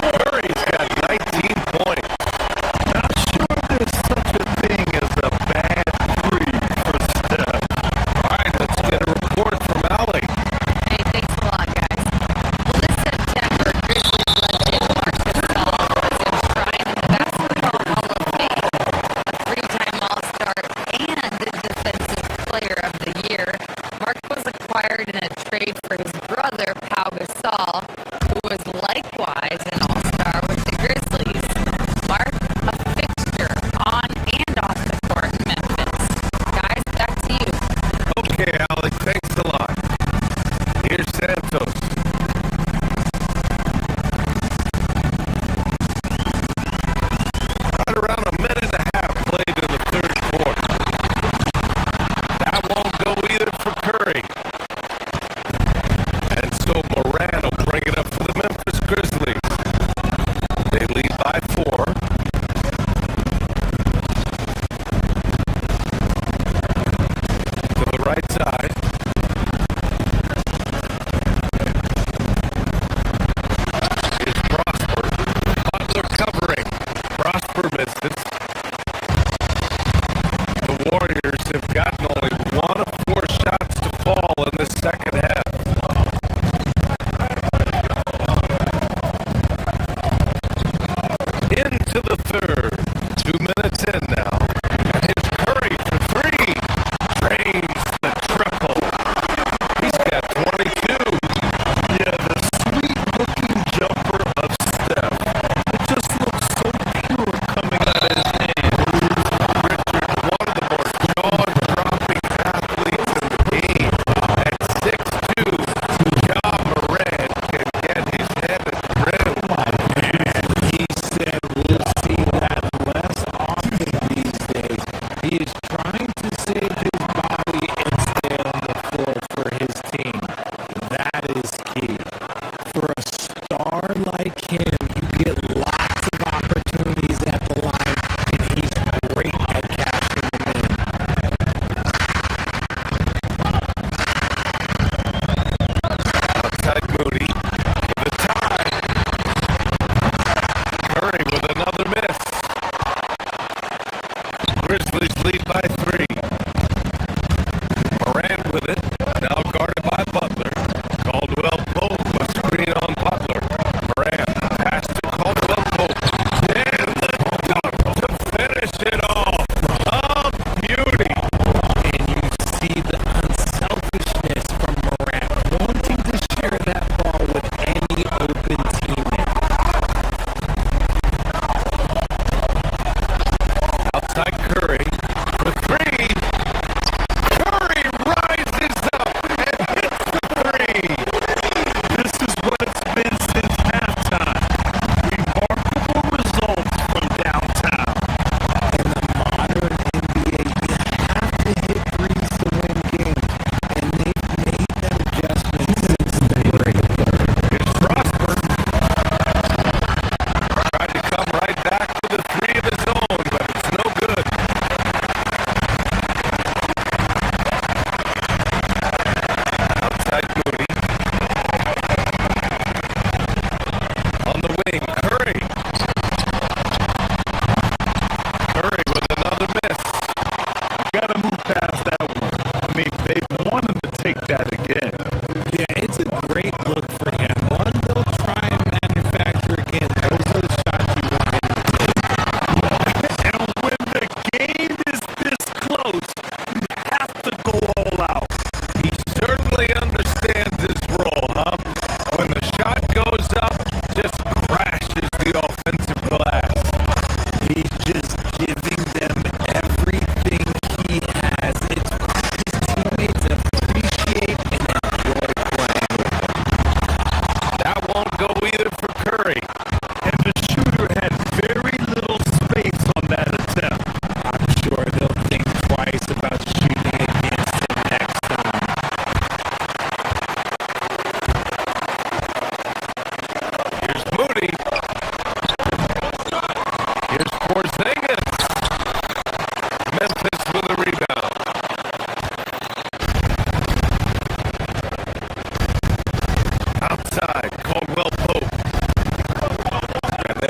Curry's got 19 points.
Not sure there's such a thing as a bad three for Steph.
All right, let's get a report from Allie.
Hey, thanks a lot, guys. Well, this September, Grizzlies legend Marc Gasol was enshrined in the Basketball Hall of Fame, a three-time All-Star and Defensive Player of the Year. Marc was acquired in a trade for his brother, Pau Gasol, who was likewise an All-Star with the Grizzlies. Marc, a fixture on and off the court in Memphis. Guys, back to you.
Okay, Allie, thanks a lot. Here's Santos. Right around a minute and a half played in the third quarter. That won't go either for Curry. And so Moran will bring it up for the Memphis Grizzlies. They lead by 4. To the right side. Is Prosper. Butler covering. Prosper misses. The Warriors have gotten only 1 of 4 shots to fall in the second half. Into the third. 2 minutes in now. It's Curry for 3. Drains the triple. He's got 22.
Yeah, the sweet-looking jumper of Steph. It just looks so pure coming out of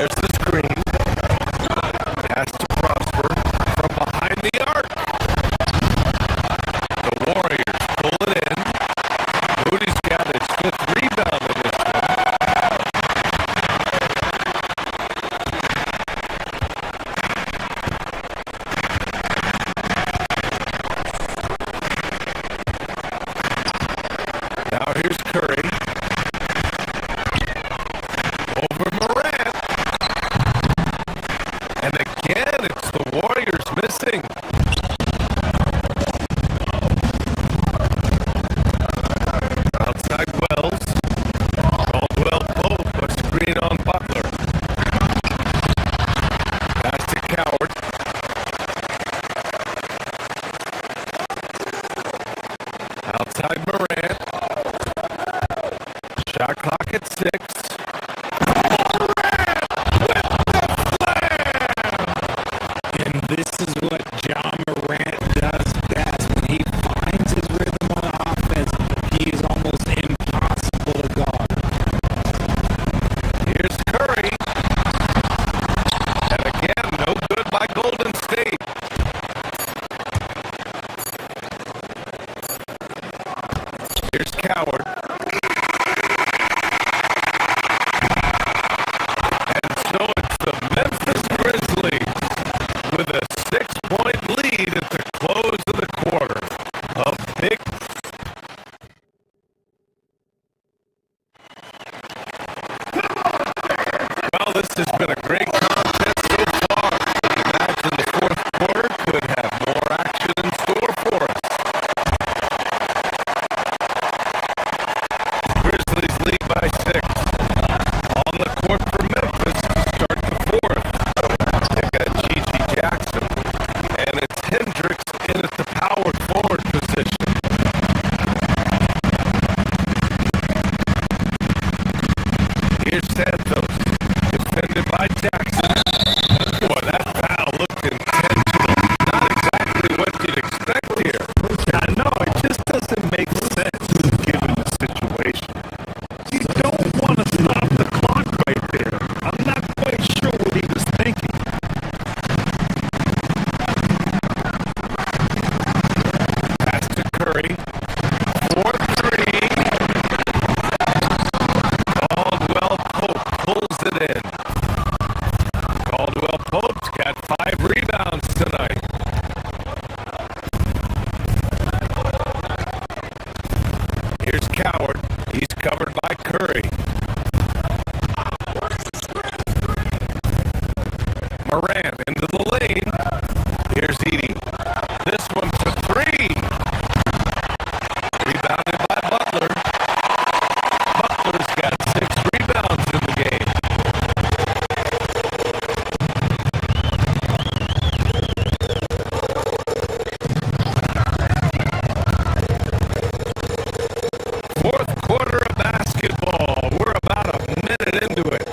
There's the screen. Pass to Prosper from behind the arc. The Warriors pull it in. Moody's got his 5th rebound in this one. Now here's Curry. Over Morant. And again, it's the Warriors missing. Outside Wells. Caldwell Pope, a screen on Butler. Pass to Coward. Outside Morant. Shot clock at 6.
And this is what John Morant does best. When he finds his rhythm on offense, he is almost impossible to guard.
Here's Curry. And again, no good by Golden State. Here's Coward. And so it's the Memphis Grizzlies with a 6-point lead at the close of the quarter. A big Well, this has been a great contest so far. Imagine the 4th quarter could have more action in store for us. Grizzlies lead by 6. On the court for Memphis to start the 4th. They got Gigi Jackson. And it's Hendricks in at the power forward position. Here's Santos. Defended by Jackson. Boy, that foul looked intentional. Not exactly what you'd expect here.
I know, it just doesn't make sense given the situation. You don't want to stop the clock right there. I'm not quite sure what he was thinking.
Pass to Curry. 4-3. Caldwell Pope pulls it in. Caldwell Pope's got 5 rebounds tonight. Here's Coward. He's covered by Curry. Morant into the lane. Here's Edey. This one for 3. Rebounded by Butler. Butler's got 6 rebounds in the game. Fourth quarter of basketball. We're about a minute into it.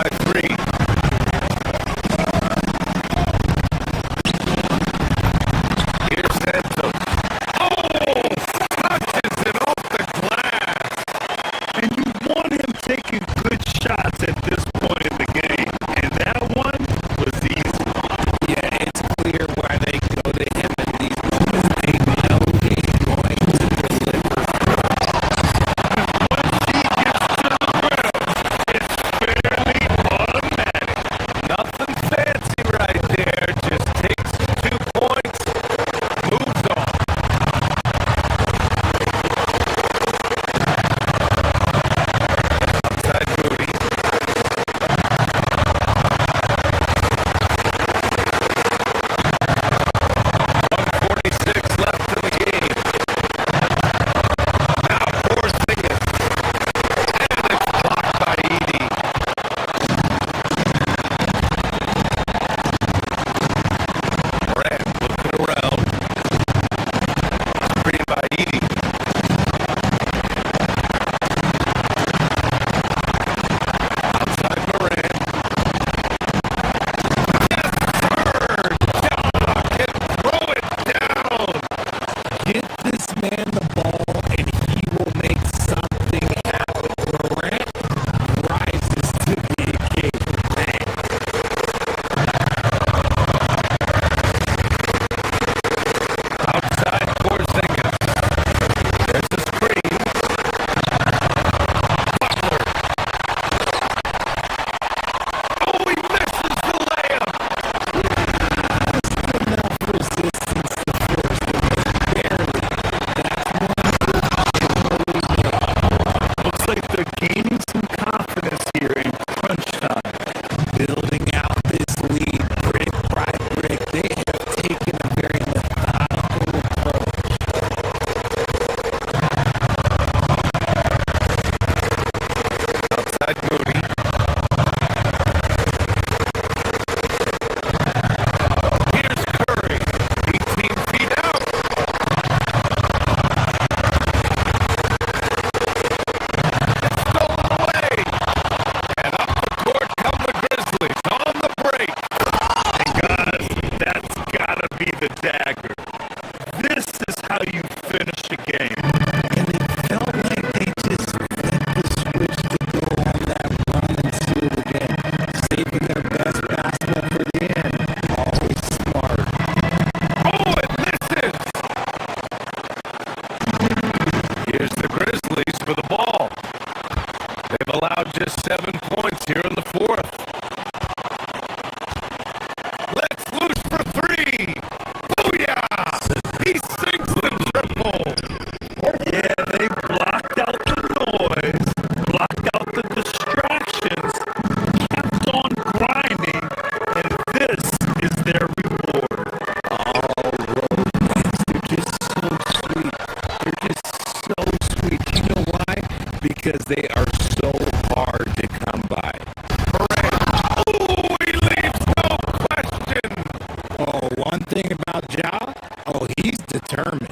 by 3. Here's Santos. Oh, touches it off the glass.
And you want him taking good shots at this point in the game. And that one was easy.
Yeah, it's clear why they go to him in these moments. They know he's going to deliver.
Nothing fancy right there. Just takes 2 points, moves on. Outside Moody. 1:46 left in the game. Now Porzingis. And it's blocked by Edey. Morant looking around. Screen by Edey. Outside Morant. Yes, sir! Ja can throw it down.
Get this man the ball, and he will make something happen. Morant rises to the occasion. Man,
Outside Porzingis. There's the screen. Butler. Oh, he misses the layup.
enough resistance to force them, but barely. That's one
Looks like they're gaining some confidence here in crunch time.
building out this lead brick by brick. They have taken a very methodical approach.
Outside Moody. Here's Curry. 18 feet out. Stolen away. And up the court come the Grizzlies on the break.
And guys, that's gotta be the dagger. This is how you finish a game.
And it felt like they just flipped the switch to go on that run and seal the game. Saving their best basketball for the end. Always smart.
Oh, it misses. Here's the Grizzlies for the ball. They've allowed just 7 points here in the 4th. Let's loose for 3. Booyah! He sinks the triple.
Yeah, they blocked out the noise, blocked out the distractions, kept on grinding, and this is their reward.
They're just so sweet. They're just so sweet. You know why? Because they are so hard to come by.
Oh, he leaves no question.
Oh, one thing about Ja, oh, he's determined.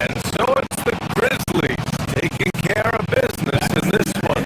And so it's the Grizzlies taking care of business in this one.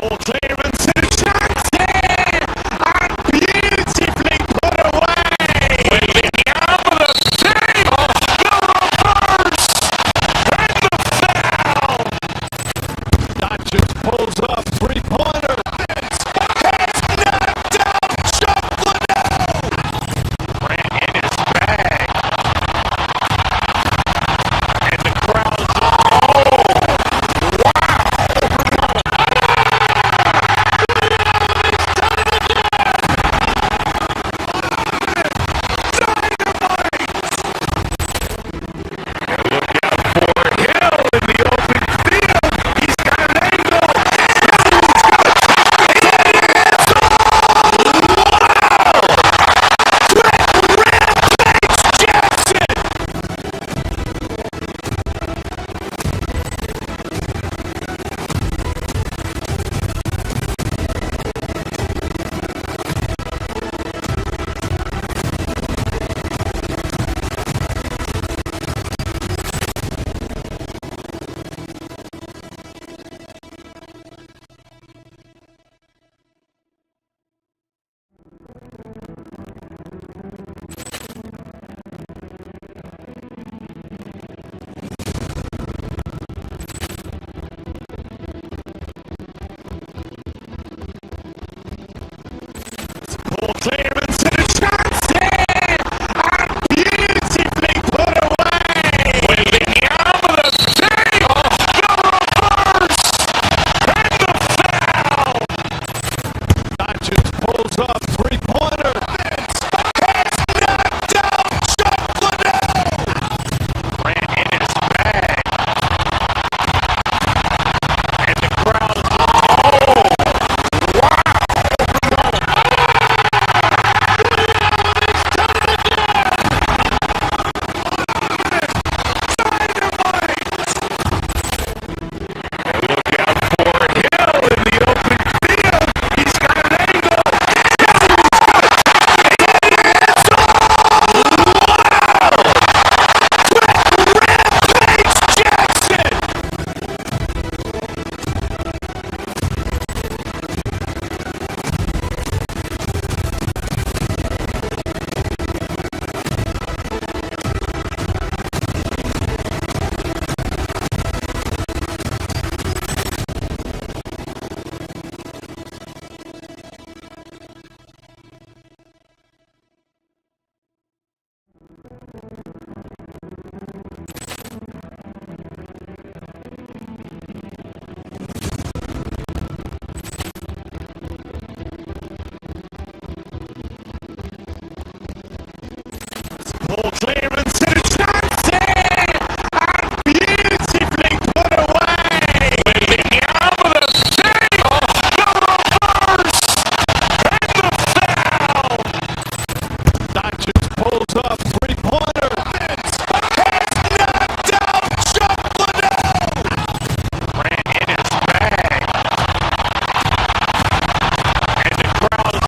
Ball clearance and a chance here, and beautifully put away. William the save, the reverse, and the foul. That just pulls up three-pointer. It's knocked out, Chocolate. Ran in his bag, and the crowd's clearance and a chance here, and beautifully put away. William the save, the reverse, and the foul. That just pulls up three-pointer. It's knocked out, Chocolate. Ran in his bag, and the crowd is ball clearance and a chance here, and beautifully put away. William the save, the reverse, and the foul. That just pulls up three-pointer. It's knocked out, Chocolate. Ran in his bag, and the crowd is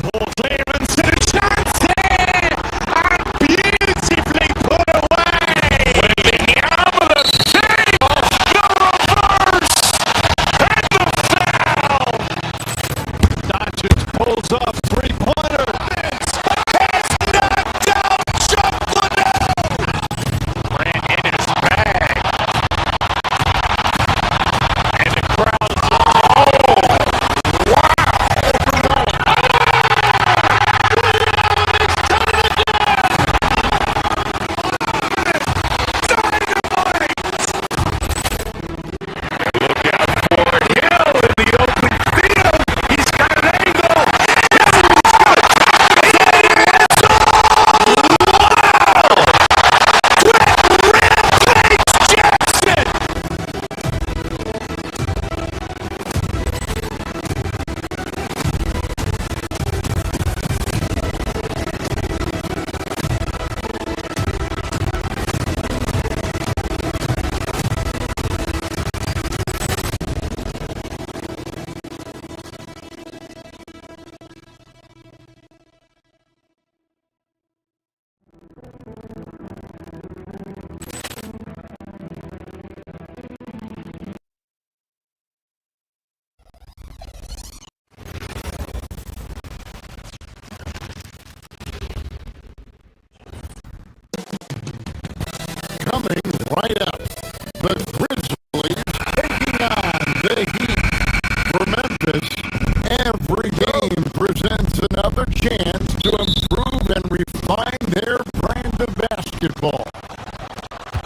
ball clearance and a chance here, and beautifully put away. William the save, the reverse, and the foul. That just pulls up three-pointer. It's knocked out, Chocolate.
coming right up. The Grizzlies taking on the Heat for Memphis. Every game presents another chance to improve and refine their brand of basketball.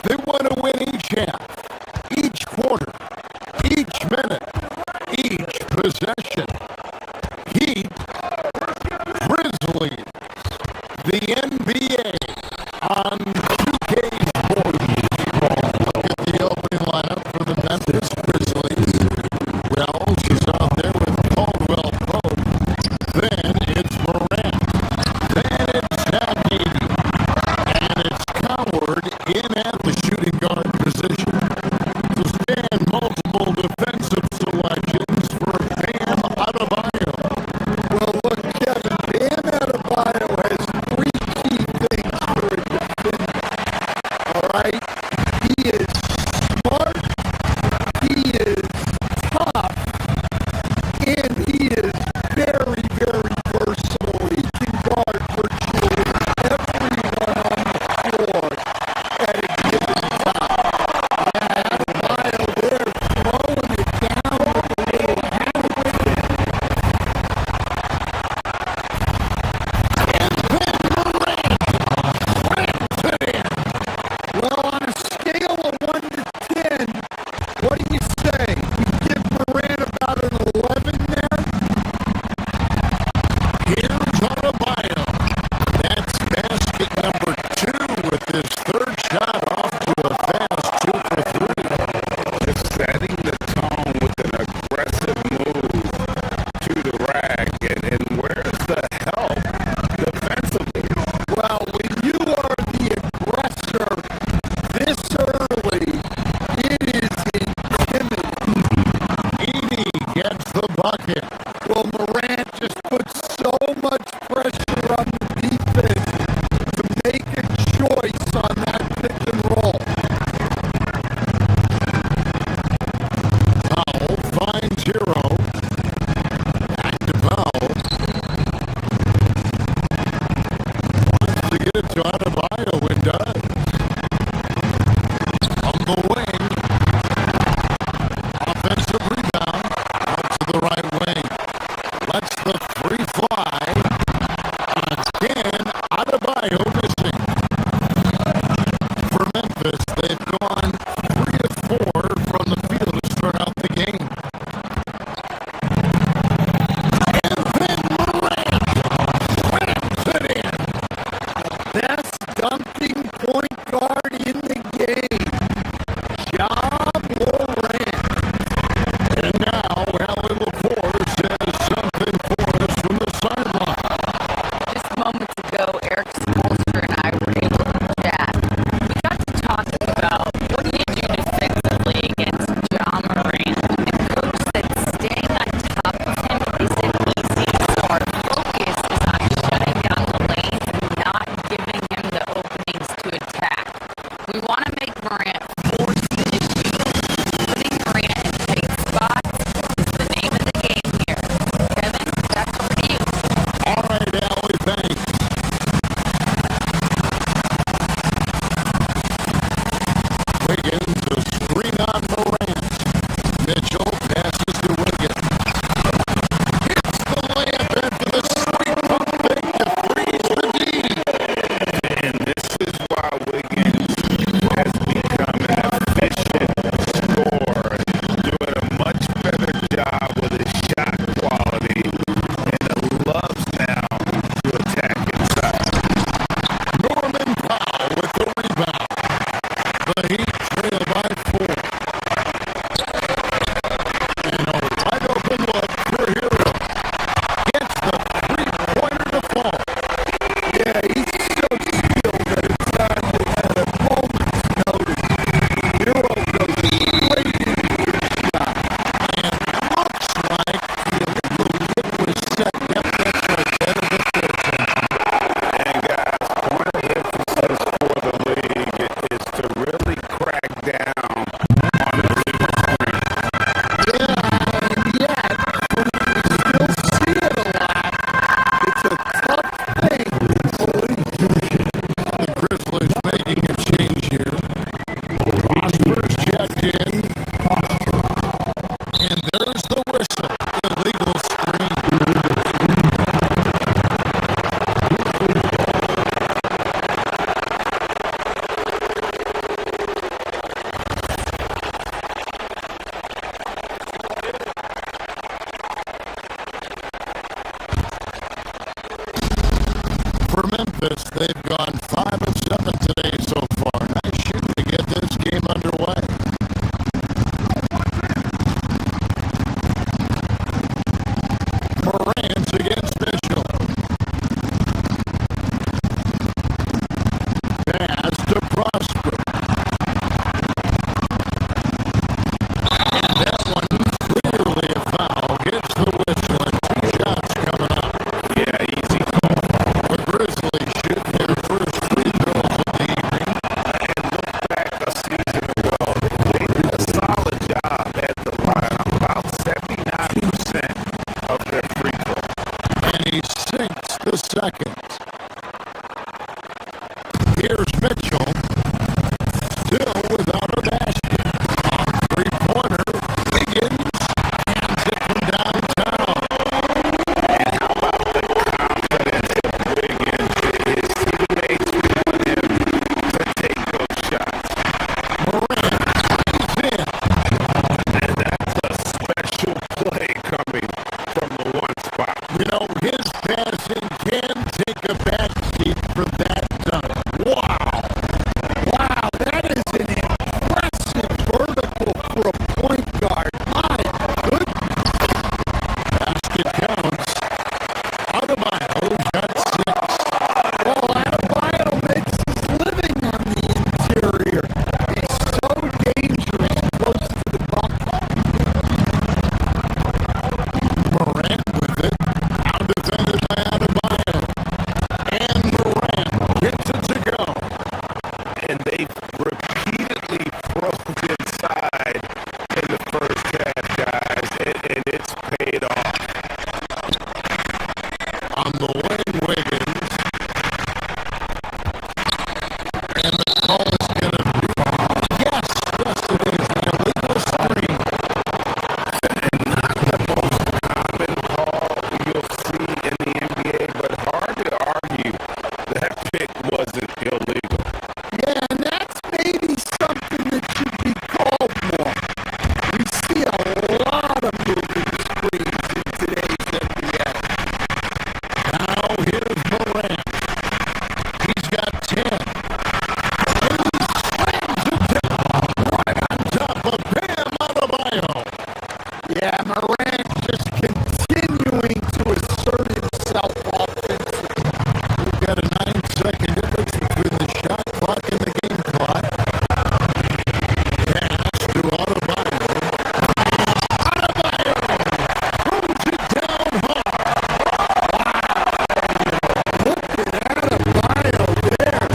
They want to win each half, each quarter, each minute, each possession. Heat, Grizzlies, the NBA on 2K's board. Look at the opening lineup for the Memphis Grizzlies. Wells is out there with Caldwell Pope. Then it's Morant. Then it's Shaggy. And it's Coward in at the shooting guard position. To stand multiple defensive selections for Bam Adebayo.
Well, look, Kevin, Bam Adebayo has three key things for a defender. All right? He is smart, he is tough, and he is very, very versatile. He can guard virtually everyone on the floor at a given time. Adebayo there throwing it down with a little handwave. Well, on a scale of 1 to 10, what do you say? You give Morant about an 11 there?
Here's Adebayo. That's basket number 2 with his third shot off to a fast 2 for 3.
Just setting the tone with an aggressive move to the rack. And where's the help defensively?
Well, when you are the aggressor this early, it is intimidating.
Edie gets the bucket.
Well, Morant just puts so much pressure on the defense to make a choice on that pick and roll.
Powell finds Hero. Back to Powell. Wants to get it to Adebayo and does. On the wing. Offensive rebound. Out to the right wing. Lets the free fly. Again, Adebayo missing. For Memphis, they've gone 3 of 4 from the field to start out the game. And then Morant slams it in.
Best dunking point guard in the game, Ja Morant.
And now Alan LaForce has something for us from the Memphis. They've gone 5 of 7 today so far. Nice shooting to get this game underway. Morant against Mitchell. Pass to Prosper. And that one clearly a foul. Gets the whistle and 2 shots coming up.
Yeah, easy call.
The Grizzlies shoot their first free throws of the evening.
And look back a season ago. They did a solid job at the line. About 79% of their free throws.
And he sinks the second. Here's Mitchell. Still without a basket. Three-pointer. Higgins hands it from downtown.
And how about the confidence of Wiggins? His teammates want him to take those shots.
Morant is in.
And that's a special play coming from the one spot.
You know, his passing can take a backseat for that dunk. Wow.
Wow, that is an impressive vertical for a point guard. My goodness.
Basket counts. Adebayo's got 6.
Well, Adebayo makes his living on the interior. He's so dangerous close to the bucket.
Morant with it. Now defended by Adebayo. And Morant gets it to go.
And they've repeatedly froze inside in the first half, guys, and it's paid off.
On the wing, Wiggins. And the call is going to be, yes, it is the illegal screen.
And not the most common call you'll see in the NBA, but hard to argue that pick wasn't illegal.
Yeah, and that's maybe something that should be called more. We see a lot of moving screens in today's NBA.
Now here's Morant. He's got 10. And he slams it down right on top of Bam Adebayo.
Yeah, Morant just continuing to assert himself offensively.
We've got a 9-second difference between the shot clock and the game clock. Pass to Adebayo. Adebayo throws it down hard.
Look at Adebayo there.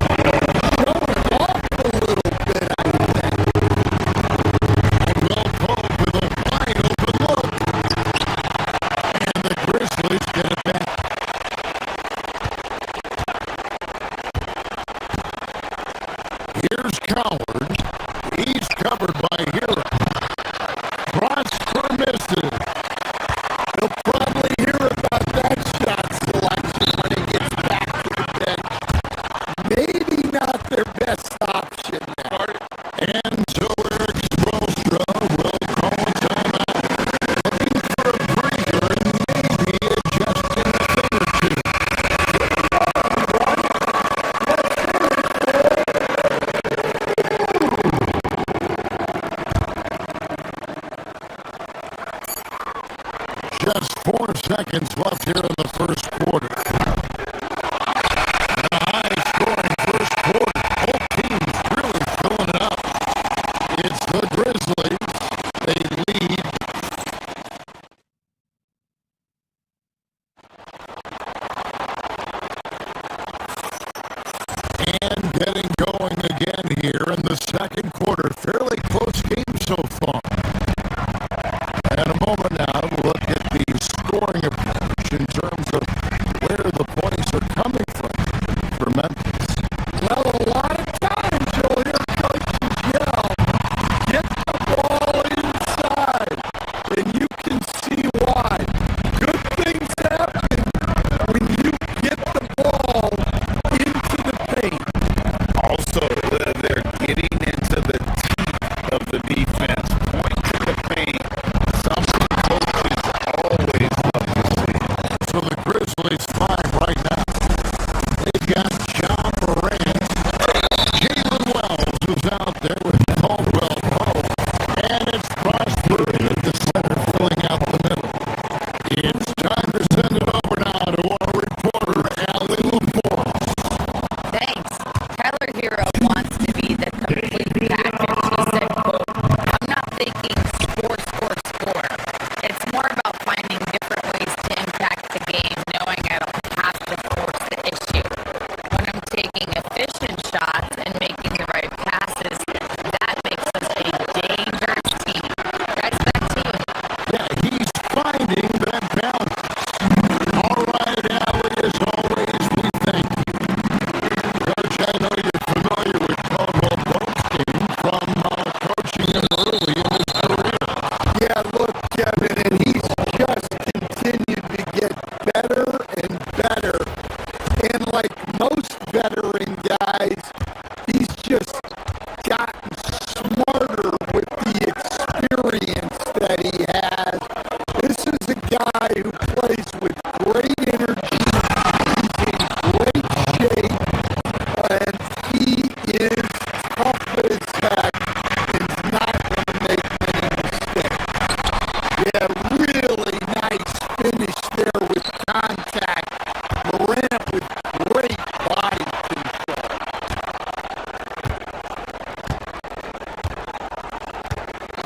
Showing off a little bit, I think.
Well called with a wide open look. And the Grizzlies get it back. Here's Coward. He's covered by Hero. Prosper misses.
He'll probably hear about that shot selection when he gets back to the bench. Maybe not their best option there.
And so Eric Spoelstra will call a timeout. Looking for a breather and maybe adjusting a thing or two. Just 4 seconds left here in the first quarter. A high-scoring first quarter. Both teams really filling it up. It's the Grizzlies. They lead. And getting going again here in the second quarter. Fairly close game so far. In a moment now, we'll look at the scoring approach in terms of where the points are coming from for Memphis.
Well, a lot of times you'll hear coaches yell, get the ball inside, and you can see why. Good things happen when you get the ball into the paint.
Also, they're getting into the teeth of the defense. Point to the paint. Something coaches always love to see.
So the
finish there with contact. Morant with great body control.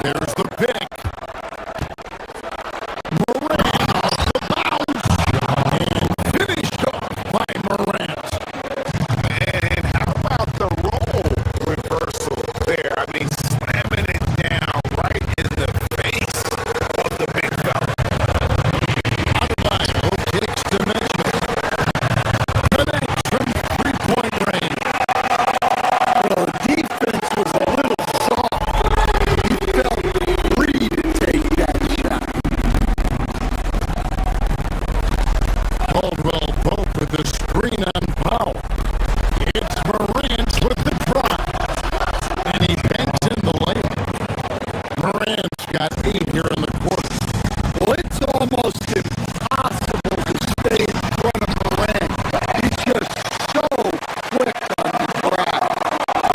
There's the pick. Morant off the bounce. And finished off by Morant.
And how about the role reversal there? I mean, slamming it down right in the face of the big fella.
Adebayo takes dimension. Connects from three-point range.
Well, the defense was a little soft. He felt free to take that shot.
Caldwell Pope with the screen on Powell. It's Morant with the drive. And he banks in the layup. Morant's got 8 here in the quarter.
Well, it's almost impossible to stay in front of Morant. He's just so quick on the drive.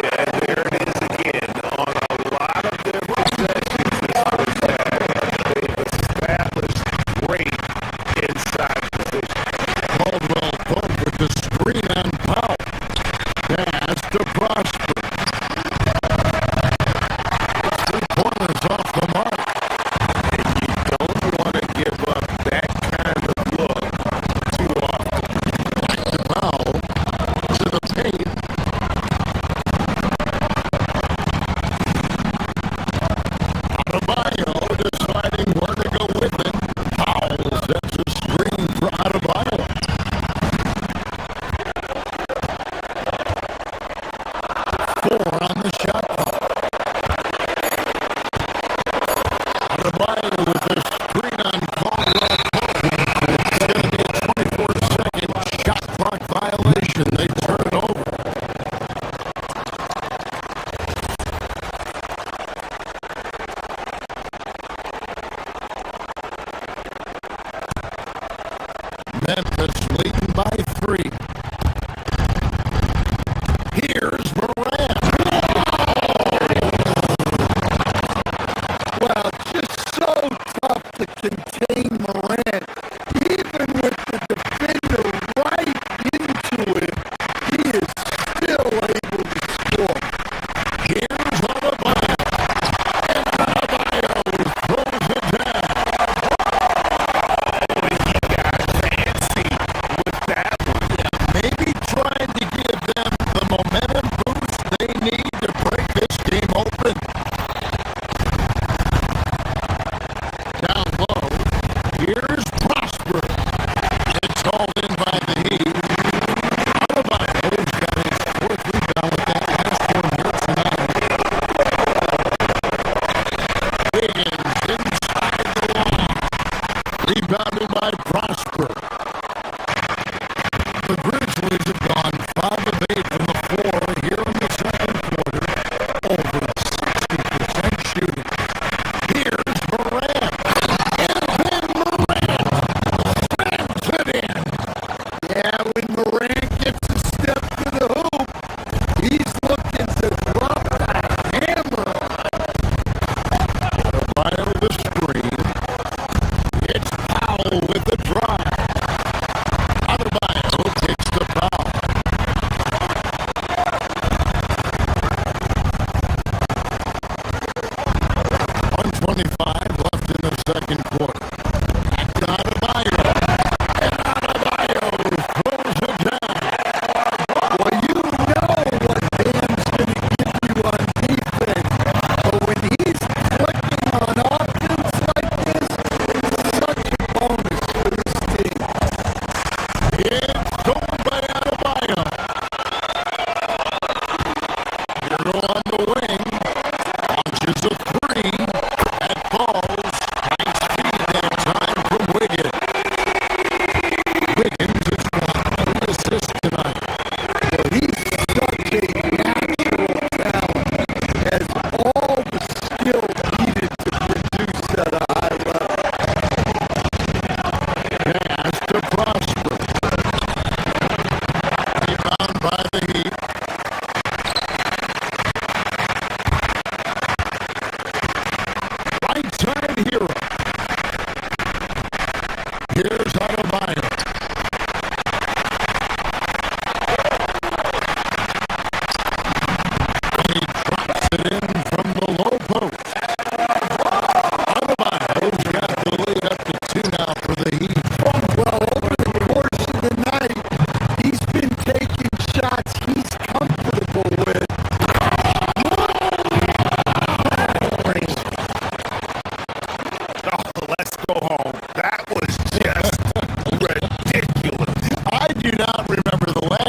Yeah, there it is again. On a lot of their possessions this first half, they've established great inside position.
Caldwell Pope with the screen on Powell. Pass to Prosper. 3-pointers off the mark.
Don't want to give up that kind of look too often.
Back to Powell. To the paint. Adebayo deciding where to go with it. Powell sets a screen for Adebayo. 4 on the shot clock. Adebayo with the screen on Caldwell Pope. It's going to be a 24-second shot clock violation. They turn it over. Memphis leading by 3. Here's Morant.
Well, just so tough to contain Morant. Even with the defender right into him, he is still able to score.
Here's Adebayo. And Adebayo throws it down.
He got fancy with that one.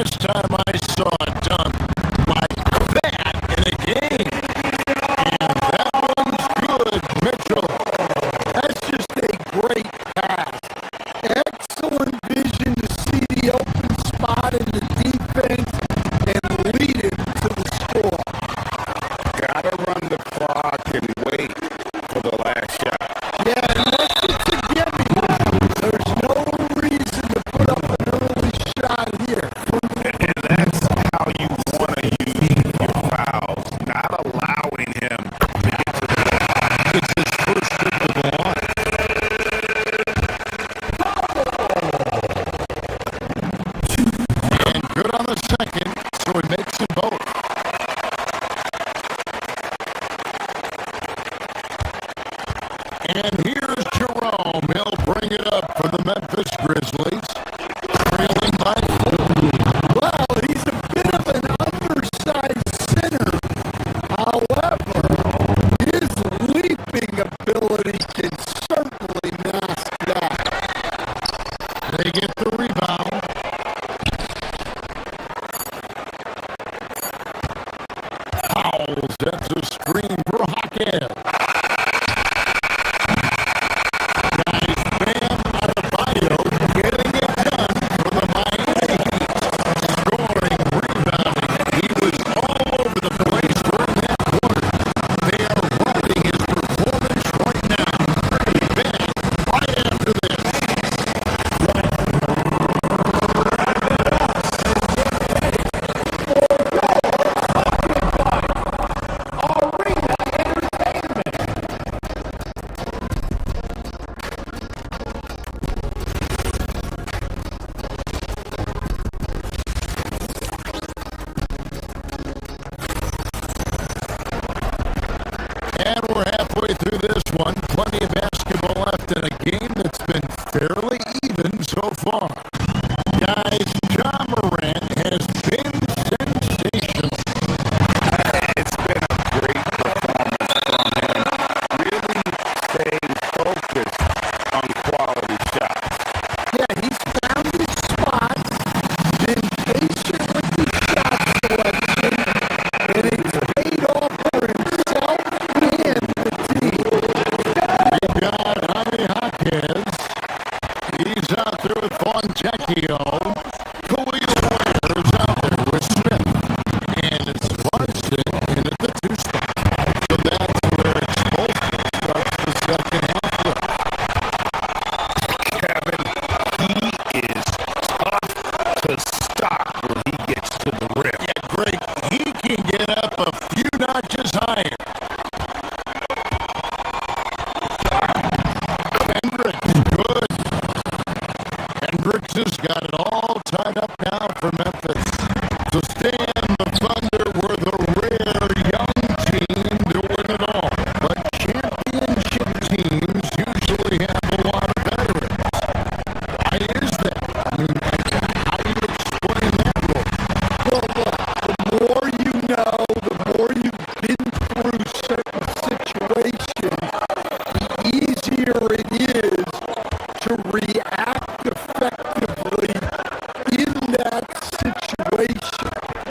last time I saw a dunk like that in a game. And that one's good, Mitchell.
That's just a great pass. Excellent vision to see the open spot in the defense and lead it to the score.
Gotta run the clock and wait for the last shot.
Yeah, unless it's a gimme, there's no reason to put up an early shot here.
And that's how you want to use your fouls, not allowing him to get to the line.
It's his first trip to the line. And good on the second, so he makes them both. And here's Jerome. He'll bring it up for the Memphis Grizzlies. Trailing by 4.
Well, he's a bit of an undersized center. However, his leaping ability can certainly mask that.
They get the rebound. Fouls. That's a screen for Hawkins. Nice man out of Bio getting it done for the Miami Heat. Scoring, rebounding. He was all over the place during that quarter. They are riding his performance right now. Be back right after this. And we're halfway through this one. Plenty of basketball left in a game that's been fairly even so far. Guys, Ja Morant has been sensational.
It's been a great performance from him. Really staying focused on quality shots.
Yeah, he's found his spots, been patient with the shot selection, and it's paid off for himself and the team.
We've got Javi Hawkins. He's out there with Fontecchio. Khalil Ware's out there with Smith. And it's Larson in at the 2 spot. So that's where it's Bolton starts the second half with.
Kevin, he is tough to stop when he gets to the rim.
Yeah, great. He can get up a few notches higher. Hendricks, good. Hendricks has got it all tied up now for Memphis. So stand the Thunder were the rare young team to win it all. But championship teams usually have a lot of veterans. Why is that? I mean, how do you explain that rule?
Well, look, the more you know, the more you've been through certain situations, the easier it is to react effectively in that situation.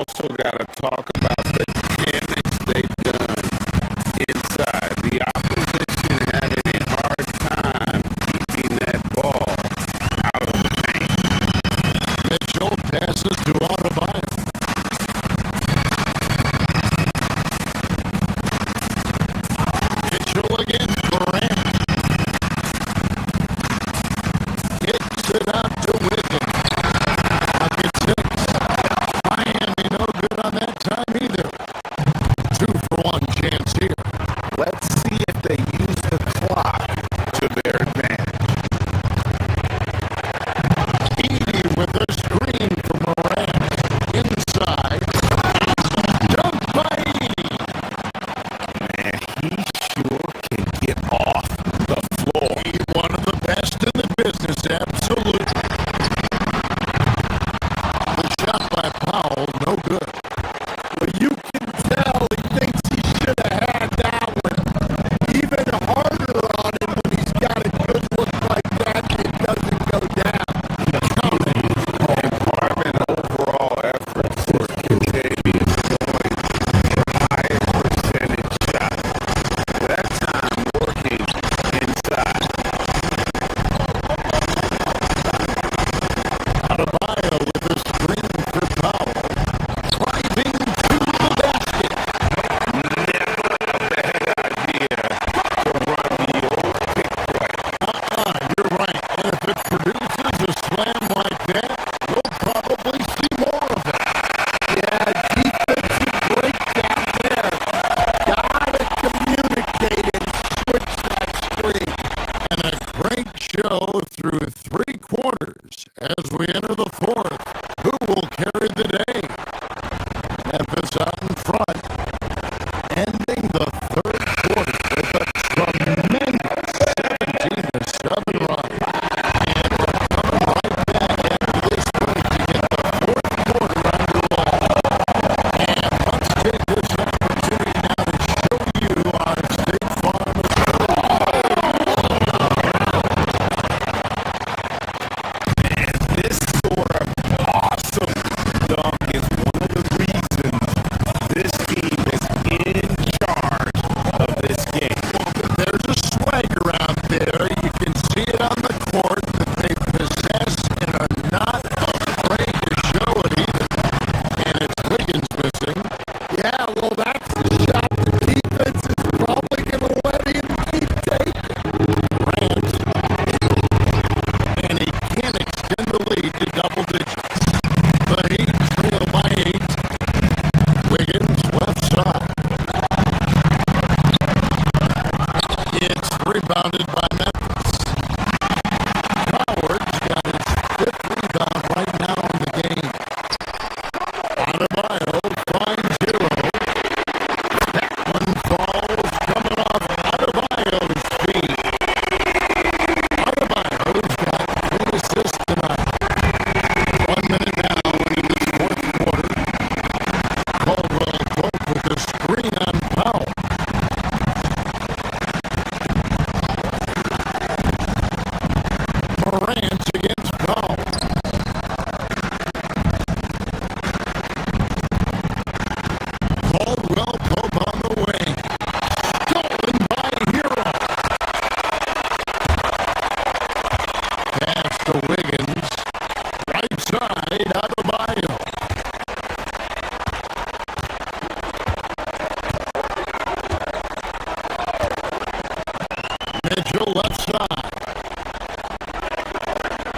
also got to talk about the damage they've done inside. The opposition having a hard time keeping that ball out of the paint.
Mitchell passes to Adebayo. Mitchell against Durant. Kicks it out to Wiggins. Bucket 6. Miami no good on that time either. 2-for-1 chance here.
Let's see if they use the clock to their advantage.
Edie with the screen from Morant. Inside. Dunk by Edie.
Man, he sure can get off the floor.
He's one of the best in the business, absolutely. The shot by Powell, no good.
Well, you can tell he thinks he should have had that one even harder on him when he's got a good look like that and it doesn't go down.
Department overall efforts for Kentavious going for higher percentage shots. That time working inside.
Adebayo with a screen for Powell. Driving to the basket.
Never a bad idea to run the old pick play.
You're right. And if it produces a slam like that, we'll probably see more of it.
Yeah, defensive breakdown there. Gotta communicate and switch that screen.
And a great show through 3 quarters as we enter the 4th. Who will carry the day? Memphis out in front, ending the 3rd quarter with a tremendous 17-7 run. And we're coming right back after this break to get the 4th quarter underway. And let's take this opportunity now to show you our State Farm
This sort of awesome dunk is one of the reasons this team is in charge of this game.
There's a swagger out there. You can see it on the court that they possess and are not afraid to show it either. And it's Wiggins missing.
Yeah, well, that's the shot the defense is probably going to let him keep taking.
Grant. And he can't extend the lead to double digits. The Heat trail by 8. Wiggins left side. It's rebounded by Memphis. Howard's got his 5th rebound right now in the game. Adebayo finds Hero. That one falls coming off Adebayo's feet. Adebayo's got 3 assists tonight. 1 minute now into this 4th quarter. Caldwell Pope with the screen on Powell. Morant against Powell. Caldwell Pope on the wing. Stolen by Hero. Pass to Wiggins. Right side, Adebayo. Mitchell left side.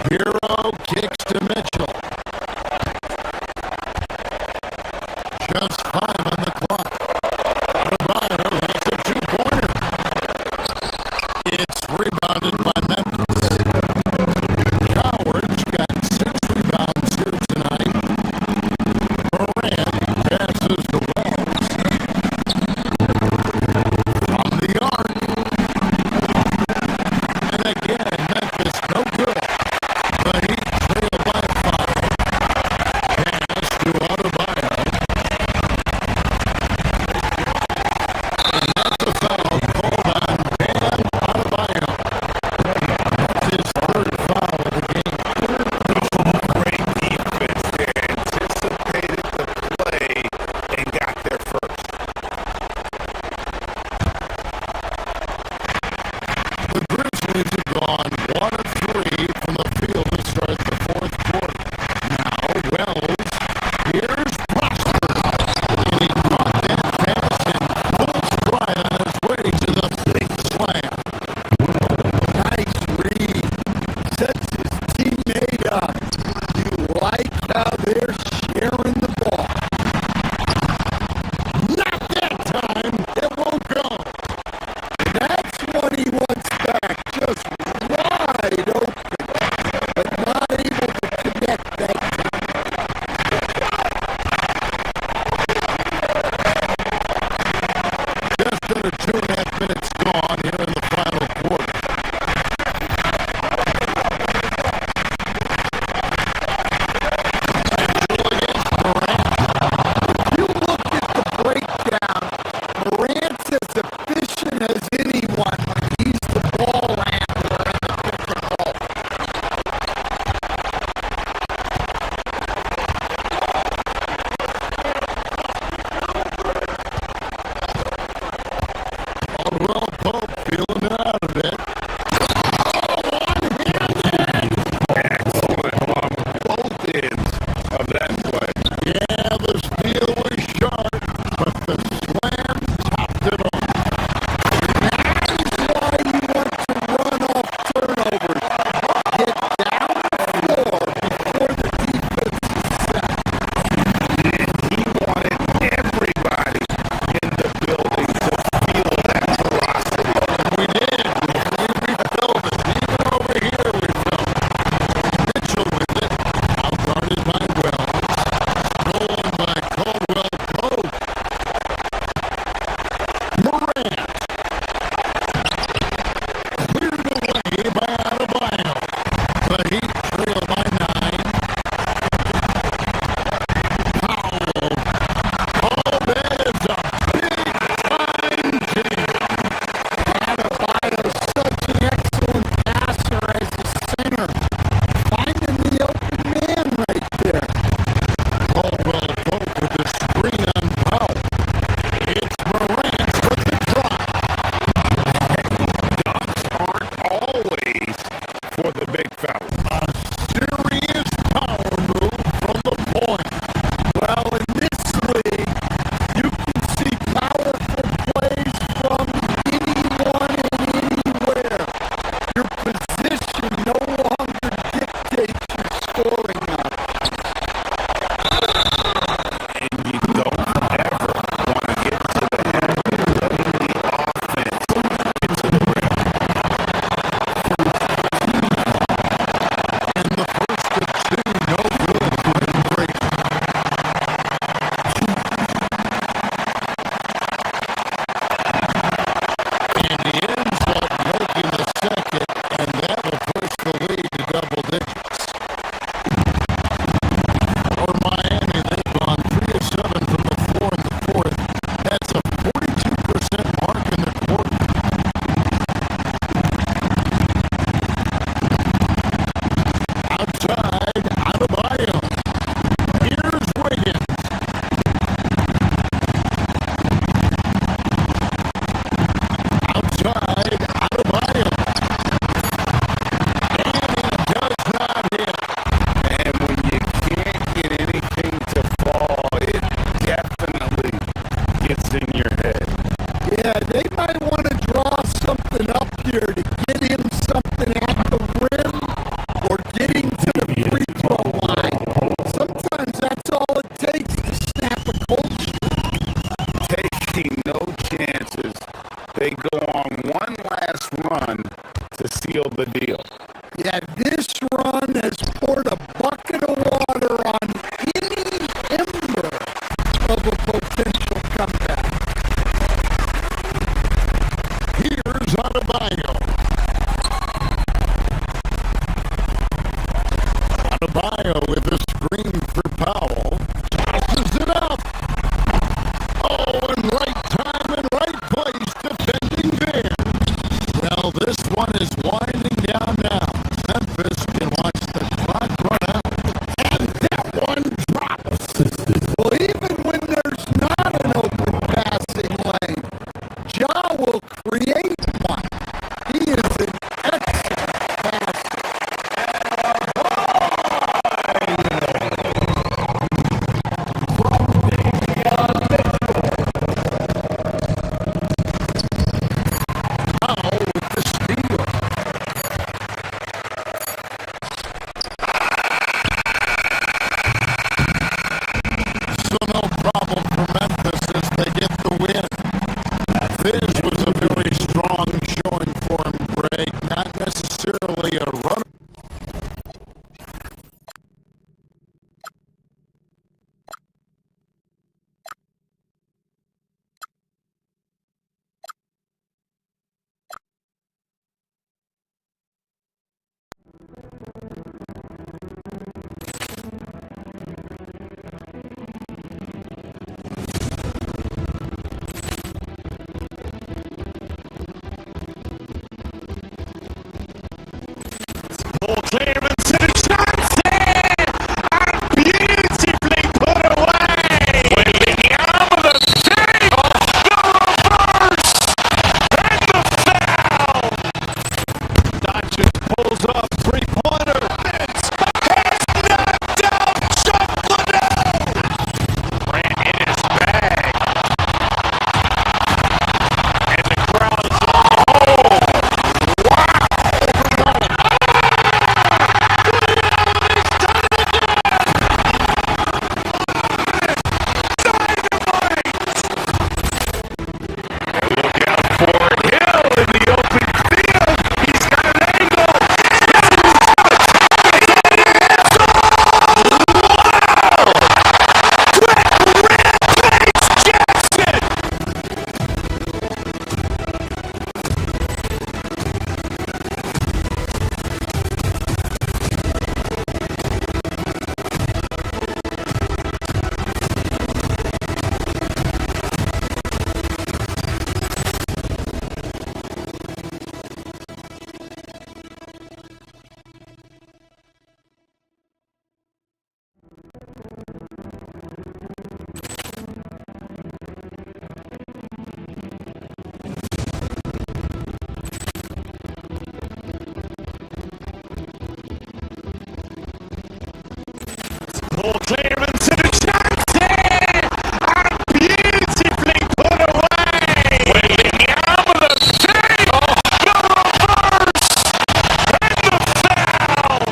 Hero kicks to Mitchell. Just 5 on the clock. Adebayo has a 2-pointer. It's rebounded by Memphis. Howard's got 6 rebounds here tonight. Morant passes to Wells. From the arc. And again, Memphis no good. The Heat trail by 5. Pass to Adebayo.
clearance and a chance here, and beautifully put away.
William, the save, the reverse, and the foul.
Doncic pulls up, three-pointer.
Vince has knocked out Chuck Liddell. Grant in his bag. And the crowd's look out for Hill in the open field. He's got an angle.
Ball clearance and a chance here, and beautifully put away.
William, the save, the reverse, and the foul.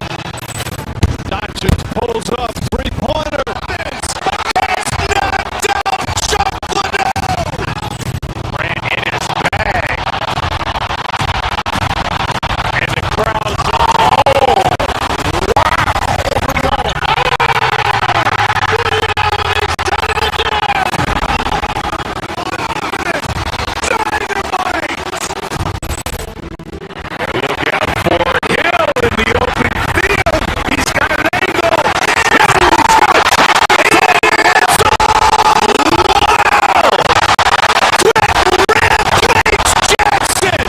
Doncic pulls up, three-pointer.
Vince has knocked out Chuck Liddell. Grant in his bag. And the crowd's look out for Hill in the open field. He's got an angle. Jackson.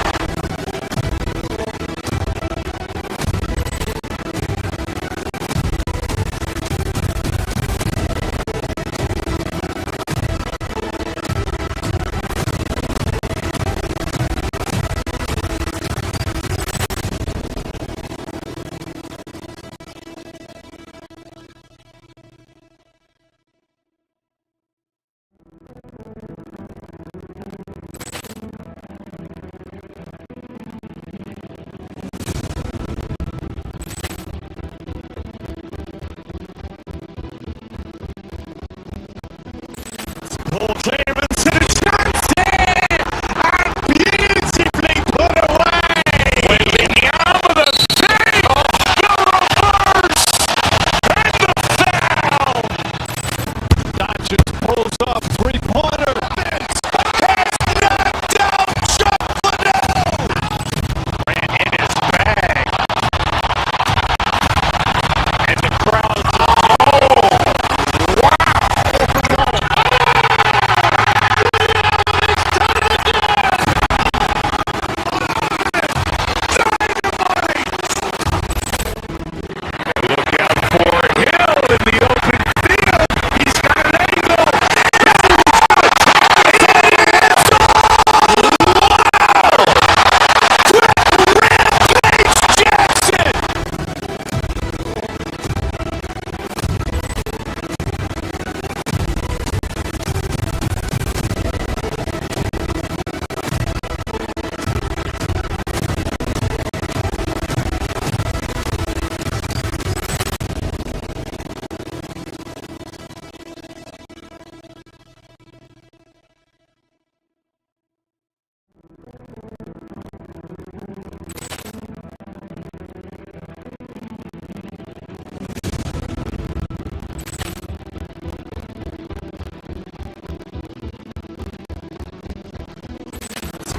Ball clearance and a chance here, and beautifully put away.
William, the save, the reverse, and the foul.
Doncic pulls up, three-pointer.
Vince has knocked out Chuck Liddell. Grant in his bag. And the crowd's look out for Hill in the open field. He's got an angle. Jackson.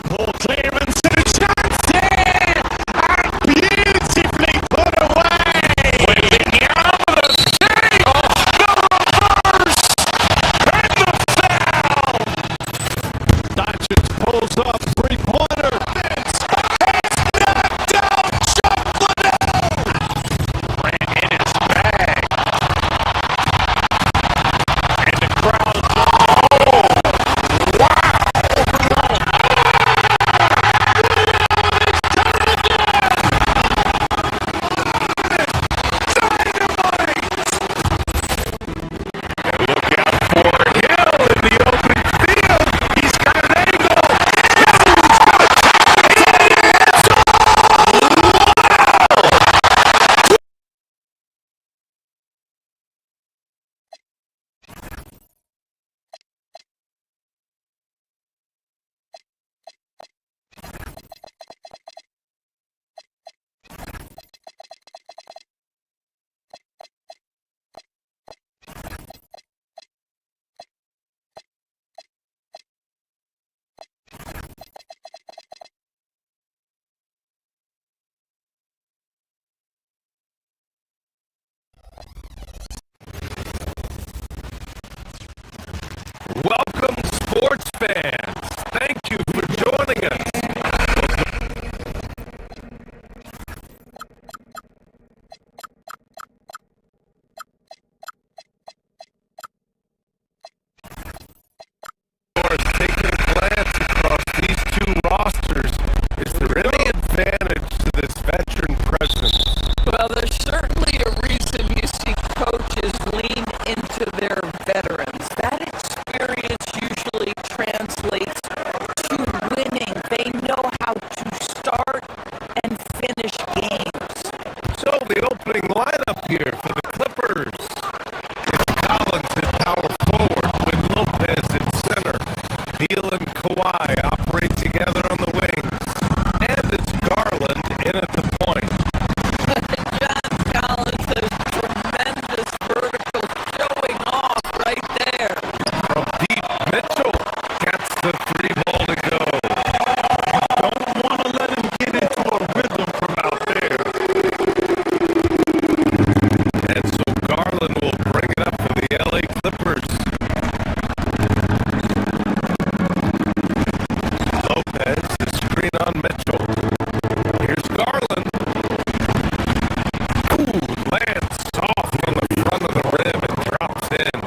Ball clearance and a chance here, and beautifully put away.
William, the save, the reverse, and the foul.
Doncic pulls up, three-pointer.
Vince has knocked out Chuck Liddell.
fans, thank you for joining us. Taking a glance across these two rosters, is there any advantage to this veteran presence?
Well, there's certainly a reason you see coaches lean into their veterans. That experience usually translates to winning. They know how to start and finish games.
So the opening lineup here for the Clippers. It's Collins at power forward with Lopez at center. Beal and Kawhi operate together on the wings. And it's Garland in at the point.
John Collins has tremendous vertical showing off right there.
From deep, Mitchell gets the three ball to go.
Don't want to let him get into a rhythm from out there.
And so Garland will bring it up for the LA Clippers. Lopez, the screen on Mitchell. Here's Garland. Ooh, lands soft on the front of the rim and drops in.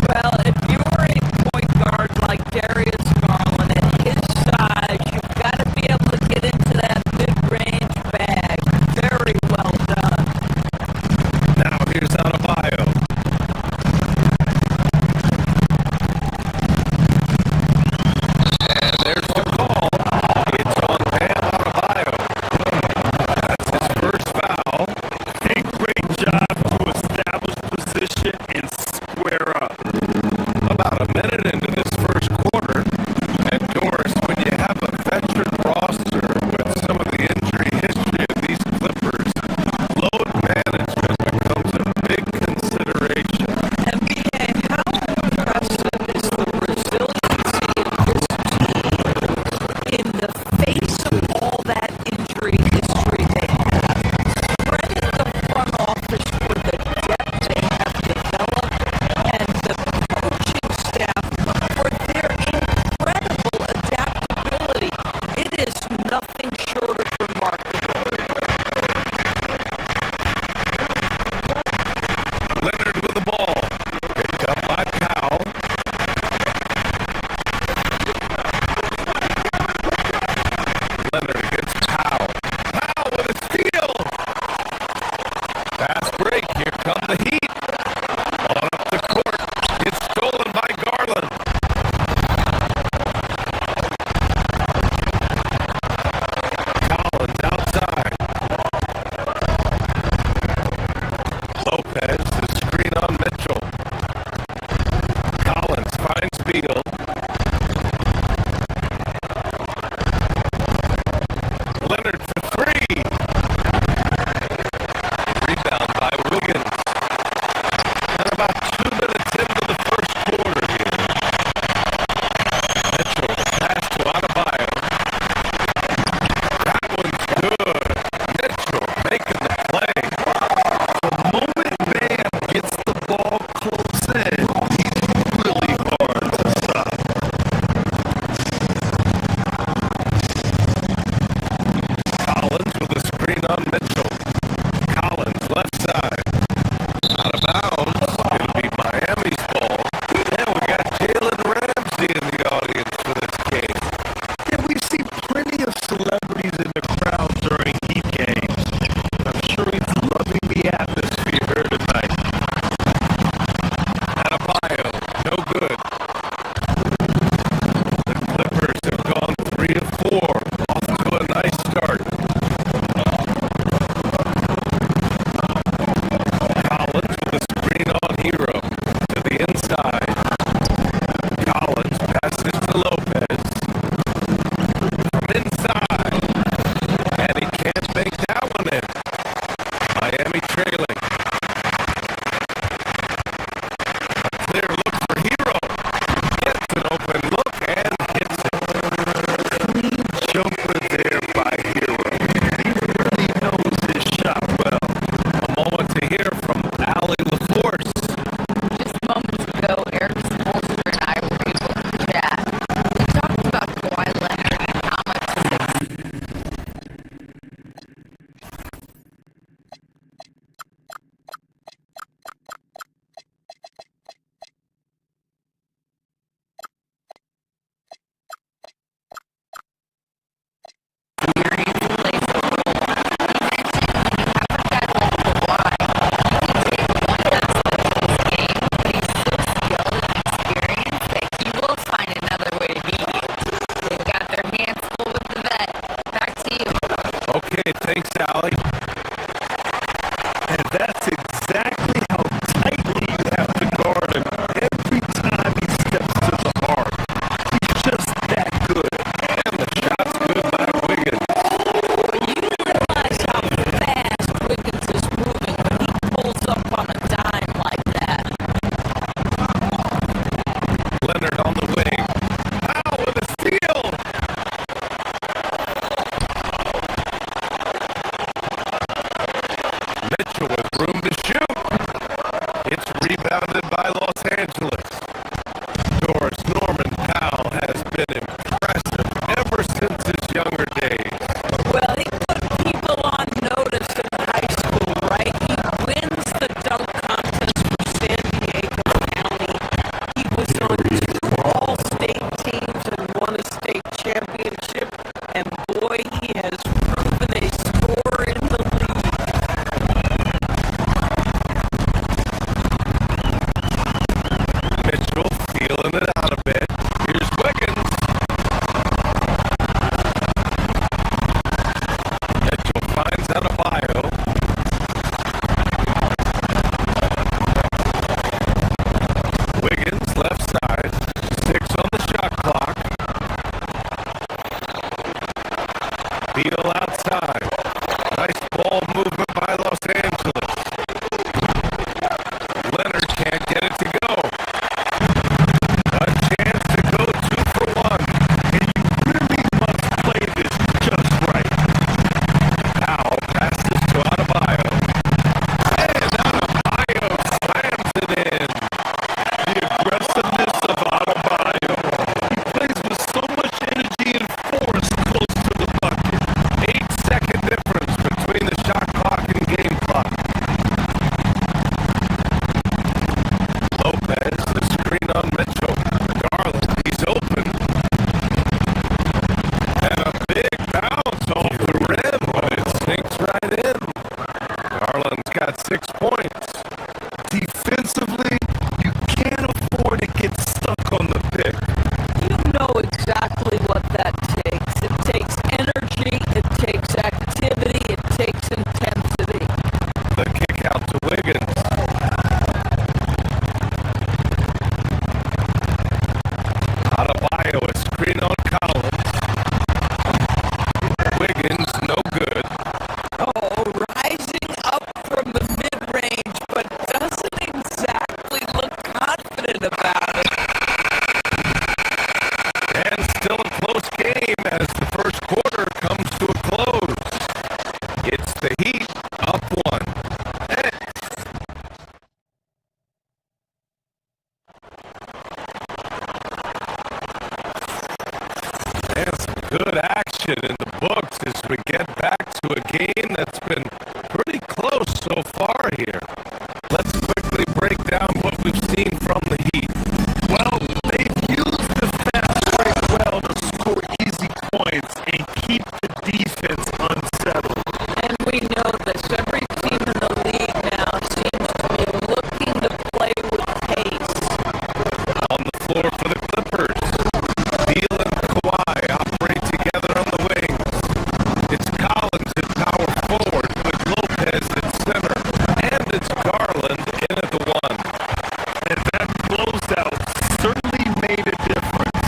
Well, if you're a point guard like Darius Garland at his size, you've got to be able to get into that mid-range bag. Very well done.
Now here's Adebayo. And there's the call. It's on Bam Adebayo. That's his first foul.
A great job to establish position and square up.
About a minute into this first quarter, and Doris, when you have a veteran roster with some of the injury history of these Clippers, load management becomes a big consideration.
NBA, how impressive is the resiliency of this team in the face of all that injury history they have? Credit the front office for the depth they have developed and the coaching staff for their incredible adaptability. It is nothing short of remarkable.
Leonard with the ball. Picked up by Powell. Leonard against Powell. Powell with a steal. Fast break. Here come the Heat. On up the court. It's stolen by Garland. Collins outside. Lopez, the screen on Mitchell. Collins finds Beal. Leonard for three. Rebound by Wiggins. And about 2 minutes into the first quarter here. Mitchell, pass to Adebayo. That one's good. Mitchell making the play.
The moment Bam gets the ball close in, he's really hard to stop.
Collins with a screen on Mitchell. Collins left side. Out of bounds. It'll be Miami's ball. And we got Jalen Ramsey in the audience for this game.
Yeah, we see plenty of celebrities in the crowd during Heat games. I'm sure he's loving the atmosphere tonight.
Adebayo, no good. The Clippers have gone 3 of 4. Off to a nice start. Collins with a screen on Hero to the inside. Collins passes to Lopez. From inside. And he can't make that one in. Miami trailing. A clear look for Hero. Gets an open look and hits it.
Clean
Hey, thanks, Allie. And that's exactly how tightly you have to guard him every time he steps to the arc. He's just that good.
And the shot's good by Wiggins.
You realize how fast Wiggins is moving when he pulls up on a dime like that.
Leonard on the wing. Powell with a steal. Mitchell with room to shoot. It's rebounded by Los Angeles. Doris Norman Powell has been impressive ever since his younger days.
Well, he put people on notice in high school, right? He wins the dunk contest for San Diego County. He was on 2 all-state teams and won a state championship. And boy, he has proven a scorer in the league.
Mitchell feeling it out a bit. Here's Wiggins. Mitchell finds Adebayo. Wiggins left side. 6 on the shot clock. Beal outside. Nice ball movement by Los Angeles. Leonard can't get it to go. A chance to go 2 for 1.
And you really must play this just right.
Powell passes to Adebayo. And Adebayo slams it in.
The aggressiveness of Adebayo. He plays with so much energy and force close to the bucket.
8-second difference between the shot clock and game clock. Lopez, the screen on Mitchell. Garland, he's open. And a big bounce off the rim, but it sinks right in. Garland's got 6 points.
Defensively, you can't afford to get stuck on the pick.
You know exactly what that takes. It takes energy, it takes activity, it takes intensity.
The kick out to Wiggins. Adebayo, a screen on Collins. Wiggins, no good.
Oh, rising up from the mid-range, but doesn't exactly look confident about it.
And still a close game as the first quarter comes to a close. It's the Heat up 1. And some good action in the books as we get back to a game that's been pretty close so far here. Let's quickly break down what we've seen from the Heat.
Well, they've used the fast break well to score easy points and keep the defense unsettled.
And we know this. Every team in the league now seems to be looking to play with pace.
On the floor for the Clippers, Beal and Kawhi operate together on the wings. It's Collins at power forward with Lopez at center, and it's Garland in at the 1.
And that closeout certainly made a difference.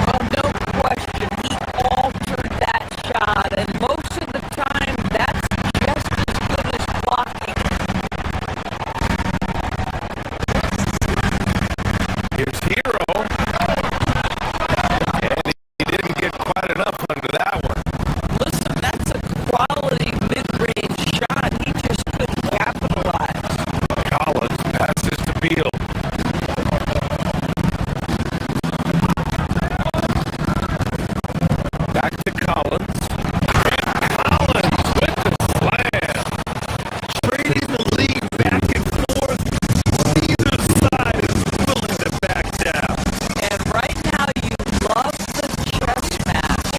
Oh, no question. He altered that shot, and most of the time, that's just as good as blocking.
Here's Hero, and he didn't get quite enough under that one.
Listen, that's a quality mid-range shot. He just couldn't capitalize.
Collins passes to Beal. Back to Collins. And Collins with the slam.
Trading the lead back and forth, neither side is willing to back down.
And right now, you love the chess match,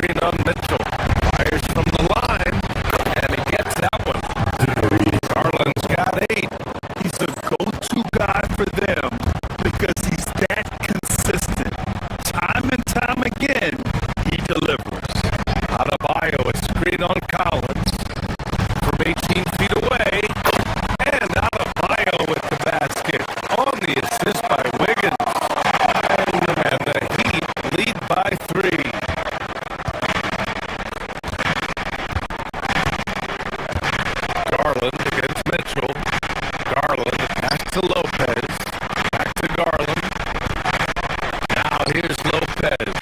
screen on Mitchell. Fires from the line, and he gets that one. Garland's got 8.
He's a go-to guy for them because he's that consistent. Time and time again, he delivers.
Adebayo, a screen on Collins from 18 feet away. And Adebayo with the basket on the assist by Wiggins. And the Heat lead by 3. Garland against Mitchell. Garland pass to Lopez. Back to Garland. Now here's Lopez.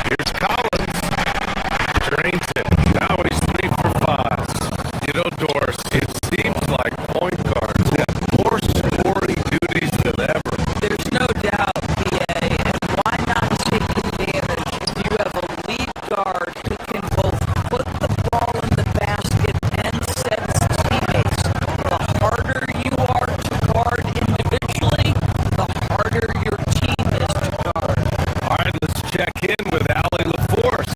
Here's Collins. Drains it. Now he's 3 for 5. You know, Doris, it seems like point guards have more scoring duties than ever.
There's no doubt, BA, and why not take advantage if you have a lead guard who can both put the ball in the basket and set his teammates. The harder you are to guard individually, the harder your team is to guard.
All right, let's check in with Allie LaForce.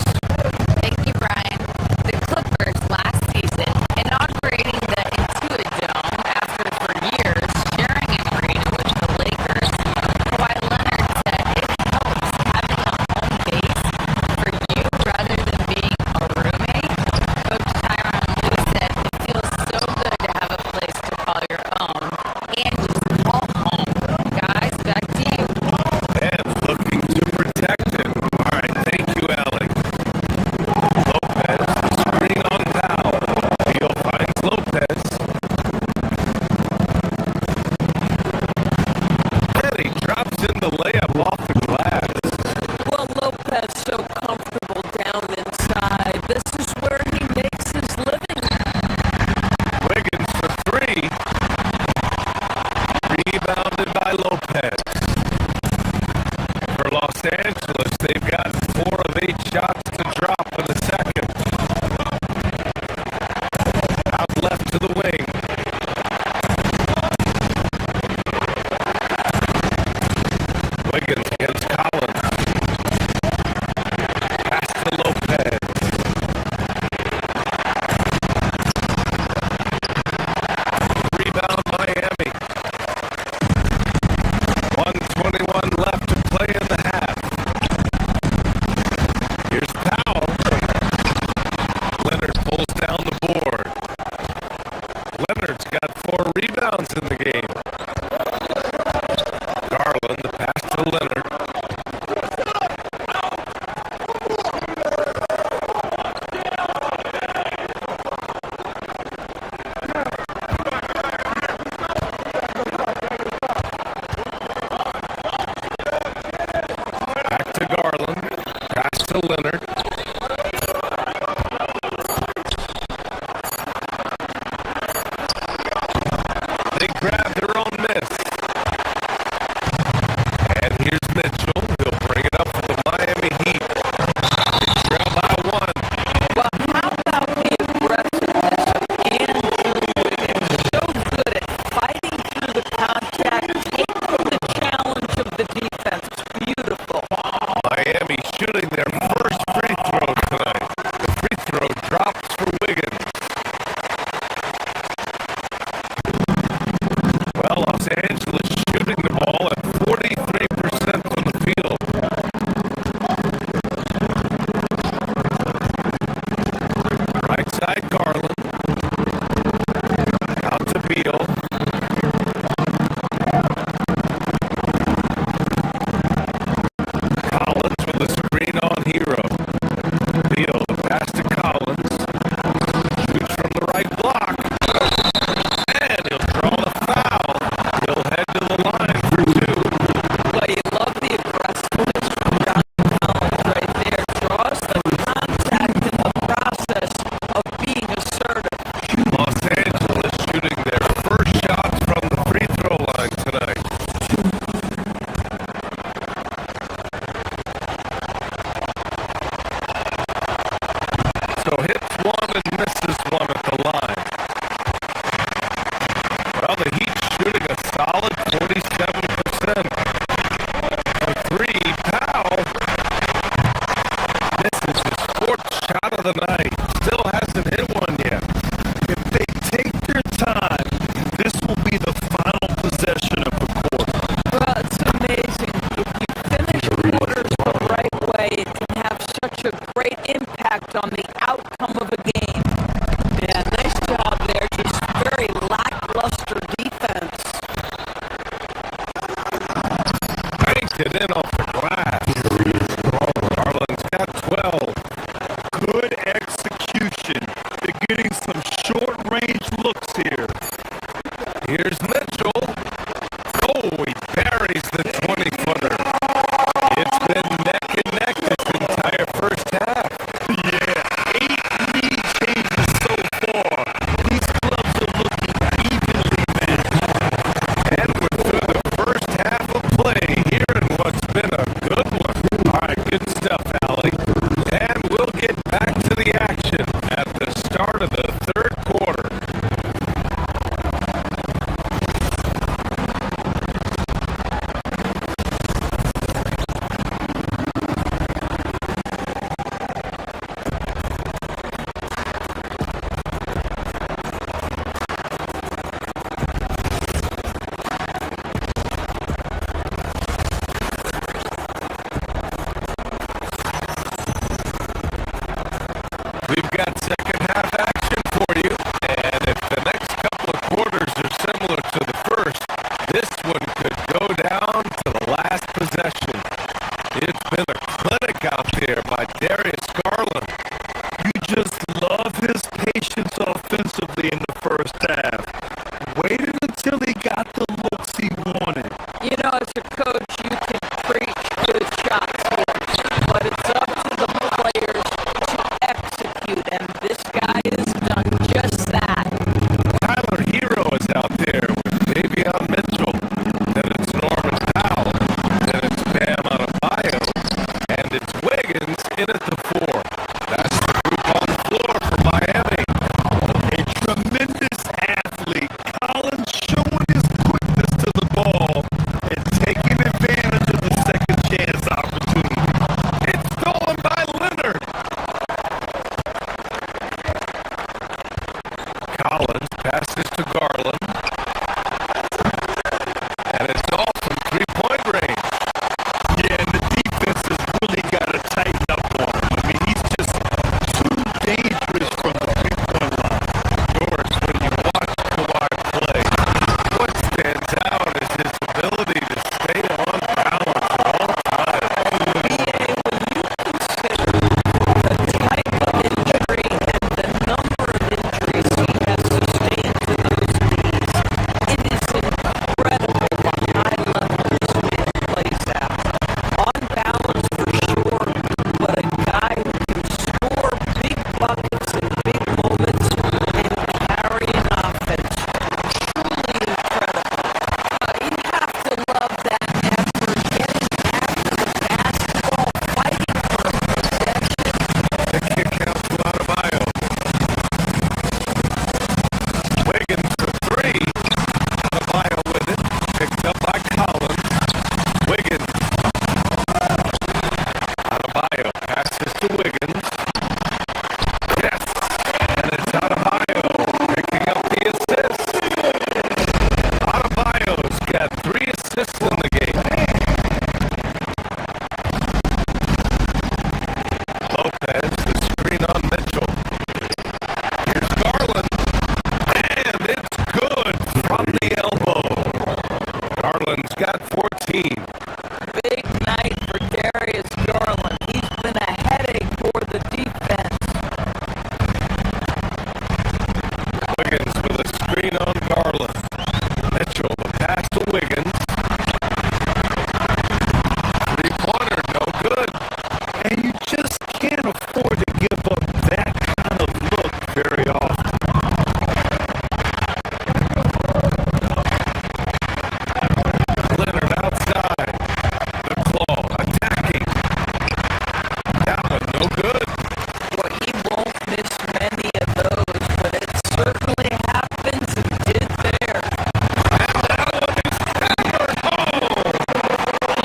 Thank you, Brian. The Clippers last season inaugurating the Intuit Dome after for years sharing an arena with the Lakers. Kawhi Leonard said it helps having a home base for you rather than being a roommate. Coach Tyronn Lue said it feels so good to have a place to call your own and just call home. Guys, back to you.
And looking to protect him. All right, thank you, Allie. Lopez, screen on Powell. Beal finds Lopez. And he drops in the layup off the glass.
Well, Lopez so comfortable down inside. This is where he makes his living.
Wiggins for 3. Rebounded by Lopez. For Los Angeles, they've got 4 of 8 shots to drop in the second. Out left to the wing. Wiggins against Collins. Pass to Lopez. Rebound Miami. 1:21 left to play in the half. Here's Powell. Leonard pulls down the board. Leonard's got 4 rebounds in the game. Garland, the pass to Leonard. Back to Garland. Pass to Leonard. They grab their own miss. And here's Mitchell. He'll bring it up for the Miami Heat. They trail by 1.
Well, how about the aggressiveness of Andrew Wiggins? So good at fighting through the contact, taking the challenge of the defense. It's beautiful.
Miami shooting their first free throw tonight. The free throw drops for Wiggins. Well, Los Angeles shooting the ball at 43% from the field. Right side Garland. Out to Beal. Collins with a screen on Hero. the night. Still hasn't hit one yet.
If they take their time, this will be the final possession of the quarter.
Well, it's amazing. If you finish quarters the right way, it can have such a great impact on the outcome of a game. Yeah, nice job there. Just very lackluster defense.
Banked it in off the glass. Garland's got 12.
Good execution. They're getting some short-range looks here.
Here's Mitchell. Oh, he buries the 20-footer. It's been neck and neck this entire first half.
Yeah, 8 lead changes so far. These clubs are looking evenly matched.
And we're through the first half of play here in what's been a good one. All right, good stuff, Allie. And we'll get back to the action at the start of the third quarter. We've got second half action for you, and if the next couple of quarters are similar to the first, this one could go down to the last possession. It's been a clinic out there by Darius Garland.
You just love his patience offensively in the first half. Waited until he got the looks he wanted.
You know, as a coach, you can preach good shots here, but it's up to the players to execute, and this guy has done just that.
Tyler Hero is out there with Davion Mitchell. Then it's Norman Powell. Then it's Bam Adebayo. And it's Wiggins in at the 4. That's the group on the floor for Miami.
A tremendous athlete. Collins showing his quickness to the ball and taking advantage of the second chance opportunity.
It's stolen by Leonard. Collins passes to Garland. And it's all from three-point range.
Yeah, and the defense has really got to tighten up on him. I mean, he's just too dangerous from the three-point line.
George, when you watch Kawhi play, what stands out is his ability to stay on balance at all times.
The type of injury and the number of injuries he has sustained to those knees, it is incredible the high level this man plays at. On balance for sure, but a guy who can score big buckets in big moments and carry an offense. Truly incredible. You have to love that effort, getting after the basketball, fighting for a possession.
The kick out to Adebayo. Wiggins for 3. Adebayo with it. Picked up by Collins. Wiggins. Adebayo passes to Wiggins. Yes. And it's Adebayo picking up the assist. Adebayo's got 3 assists in the game. Lopez, the screen on Mitchell. Here's Garland. And it's good from the elbow. Garland's got 14.
Big night for Darius Garland. He's been a headache for the defense.
Wiggins with a screen on Garland. Mitchell, the pass to Wiggins. Three-pointer, no good.
And you just can't afford to give up that kind of look very often.
Leonard outside. The claw attacking. That one no good.
Boy, he won't miss many of those, but it certainly happens and did there.
And that one is hammered home.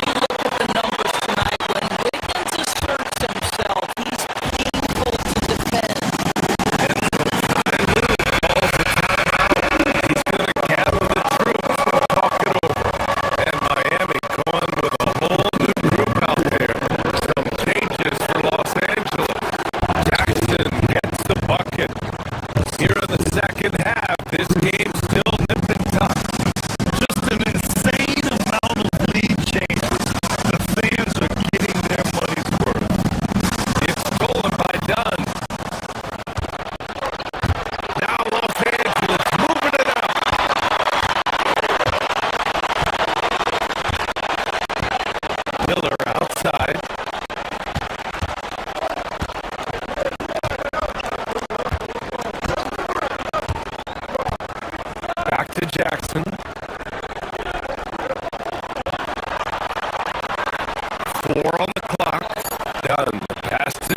You look at the numbers tonight. When Wiggins asserts himself, he's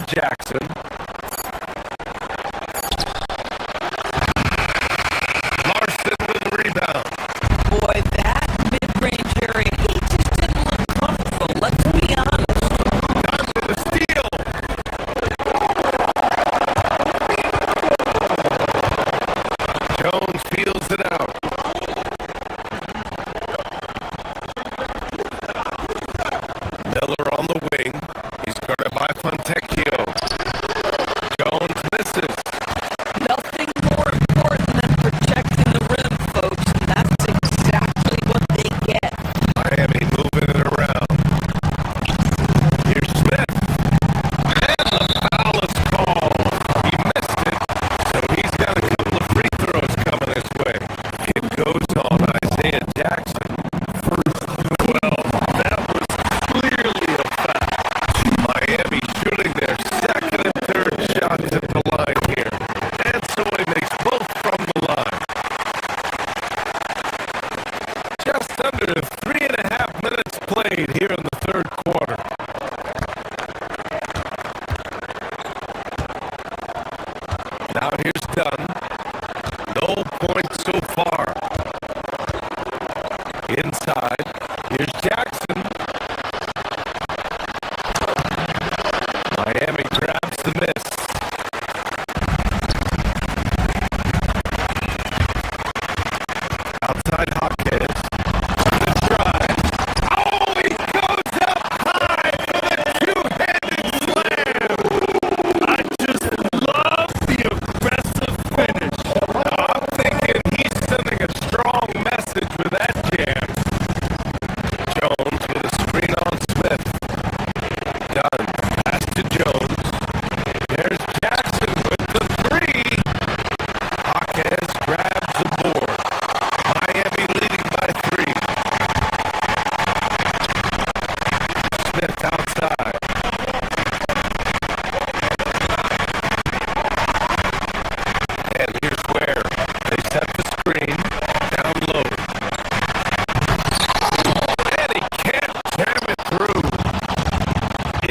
Jackson. Larson with the rebound.
Boy, that mid-range area, he just didn't look comfortable. Let's be honest.
Time for the steal. Jones feels it out. Miller on the wing. He's guarded by Fontecchio. Jones misses.
Nothing more important than protecting the rim, folks, and that's exactly what they get.
Miami moving it around. Here's Smith. And the foul is called. He missed it, so he's got a couple of free throws coming his way. It goes on Isaiah Jackson.
First 12. That was clearly a foul.
Miami shooting their second and third shots at the line here. And so he makes both from the line. Just under 3.5 minutes played here in the third quarter. Now here's Dunn. No points so far. Inside. Here's Jackson. Miami grabs the miss. Outside Hawkins. The drive. Oh, he goes up high for the two-handed slam.
I just love the aggressive finish.
I'm thinking he's sending a strong message with that jam. Jones with a screen on Smith. Dunn. Pass to Jones. There's Jackson with the three. Hawkins grabs the board. Miami leading by 3. Smith outside. And here's where they set the screen down low. And he can't jam it through.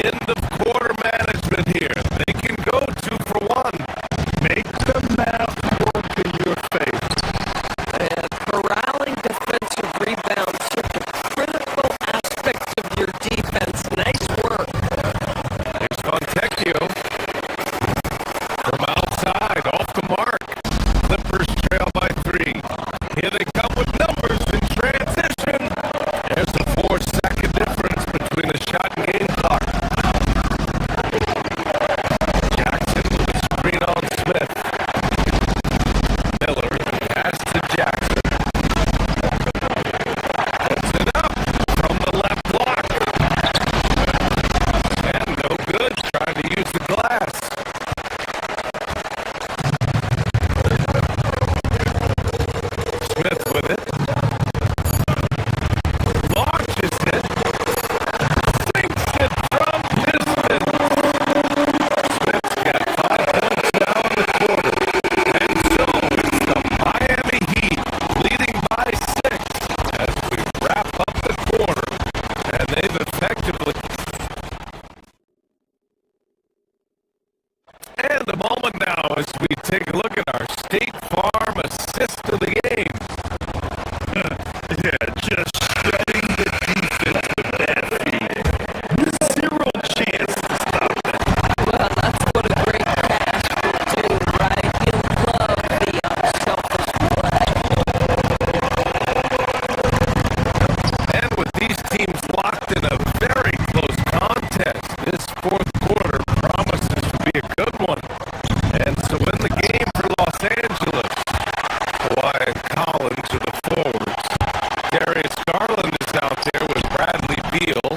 End of quarter management here. They can go 2 for 1.
Make the math work in your favor.
And corralling defensive rebounds, such a critical aspect of your defense. Nice work.
Here's Fontecchio. From outside, off the mark. Clippers trail by 3. Here they come with numbers in transition. There's a 4-second difference between the shot and game clock. Jackson with a screen on Smith. Miller, pass to Jackson. Puts it up from the left block. And no good, trying to use the glass. Smith with it. Launches it. Sinks it from distance. Smith's got 5 points now in the quarter. And so it's the Miami Heat leading by 6 as we wrap up the quarter. And they've effectively... And a moment now as we take a look at our State Farm assist of the game.
Yeah, just shredding the defense with that feed. Zero chance to stop that.
Well, that's what a great pass will do, right? You love the unselfish play.
And with these teams locked in a very close contest, this fourth quarter promises to be a good one. And so in the game for Los Angeles, Kawhi and Collins are the forwards. Darius Garland is out there with Bradley Beal,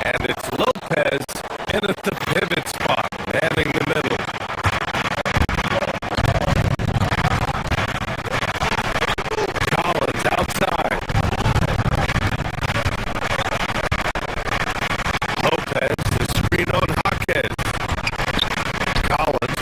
and it's Lopez in at the pivot spot, manning the middle. Collins outside. Lopez, the screen on Hawkins. Collins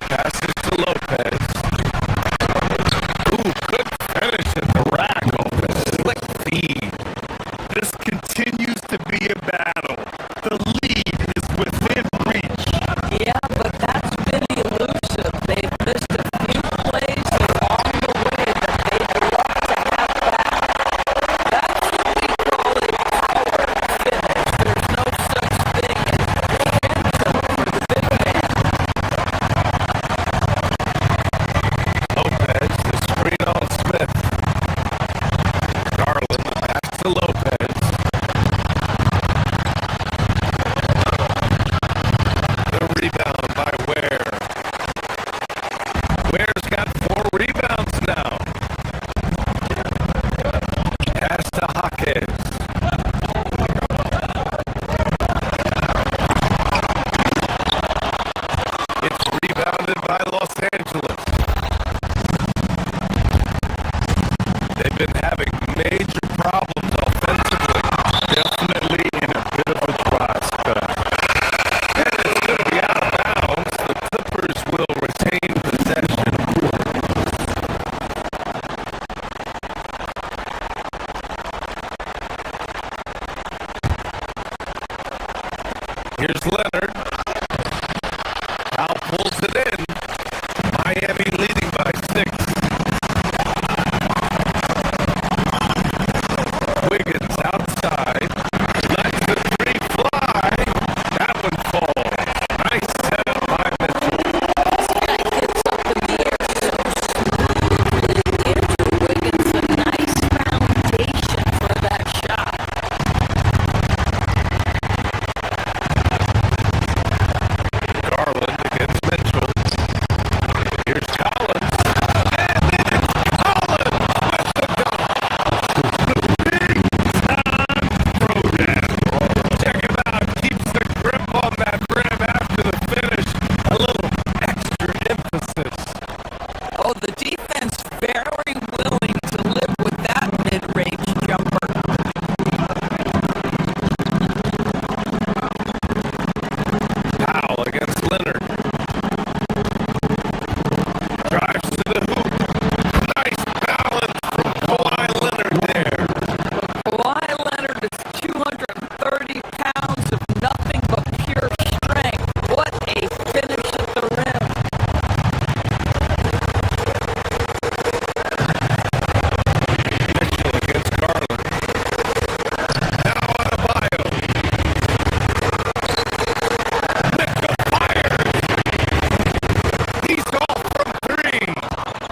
He's off from three.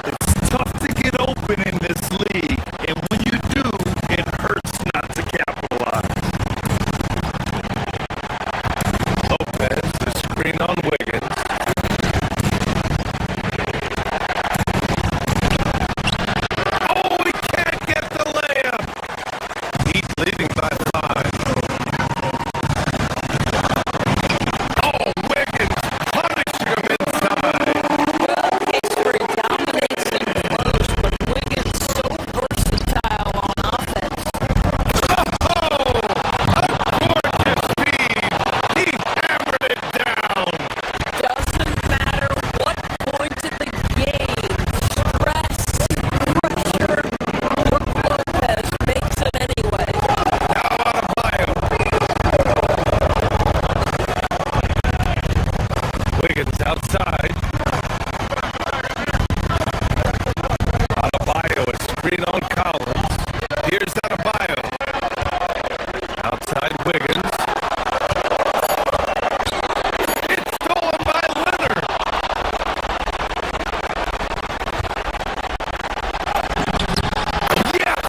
It's tough to get open in this league, and when you do, it hurts not to capitalize.
Lopez, the screen on Wiggins. Oh, he can't get the layup. Heat leading by 5. Oh, Wiggins punishing him inside.
Well, history dominates and flows, but Wiggins so versatile on offense.
Gorgeous feed. He hammered it down.
Doesn't matter what point of the game, stress, pressure, Brook Lopez makes it anyway.
Now on a bio. Wiggins outside. Adebayo, a screen on Collins. Here's Adebayo. Outside Wiggins. It's stolen by Leonard. Yes!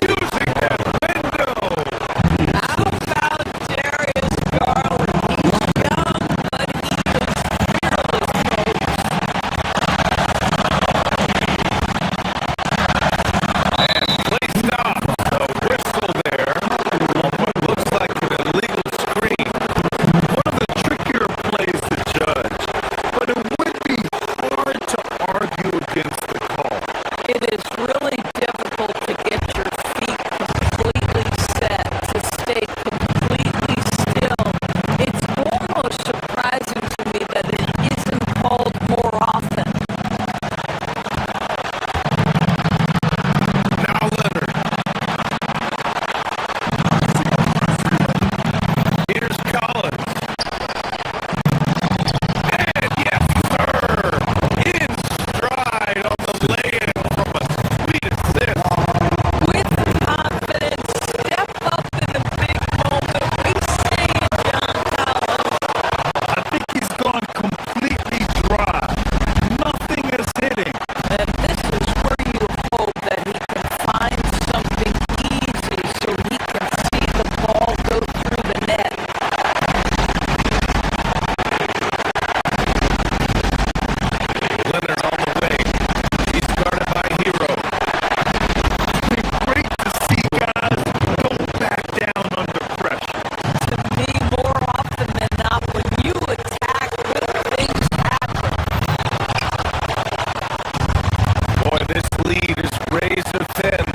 Using that window.
How about Darius Garland? He's young, but he is fearless,
Placed off. A whistle there on what looks like an illegal screen.
One of the trickier plays to judge, but it would be hard to argue against the call.
It is really difficult to get your feet completely set, to stay completely still. It's almost surprising to me that it isn't called more often.
Now Leonard. Here's Collins. And yes, sir. In stride on the lay-in from a sweet assist.
With confidence, step up in the big moment. We say it, John Collins.
I think he's gone completely dry. Nothing is hitting.
And this is where you hope that he can find something easy so he can see the ball go through the net.
Leonard on the wing. He's guarded by Hero.
Great to see guys don't back down under pressure.
To me, more often than not, when you attack, good things happen.
Boy, this lead is razor thin.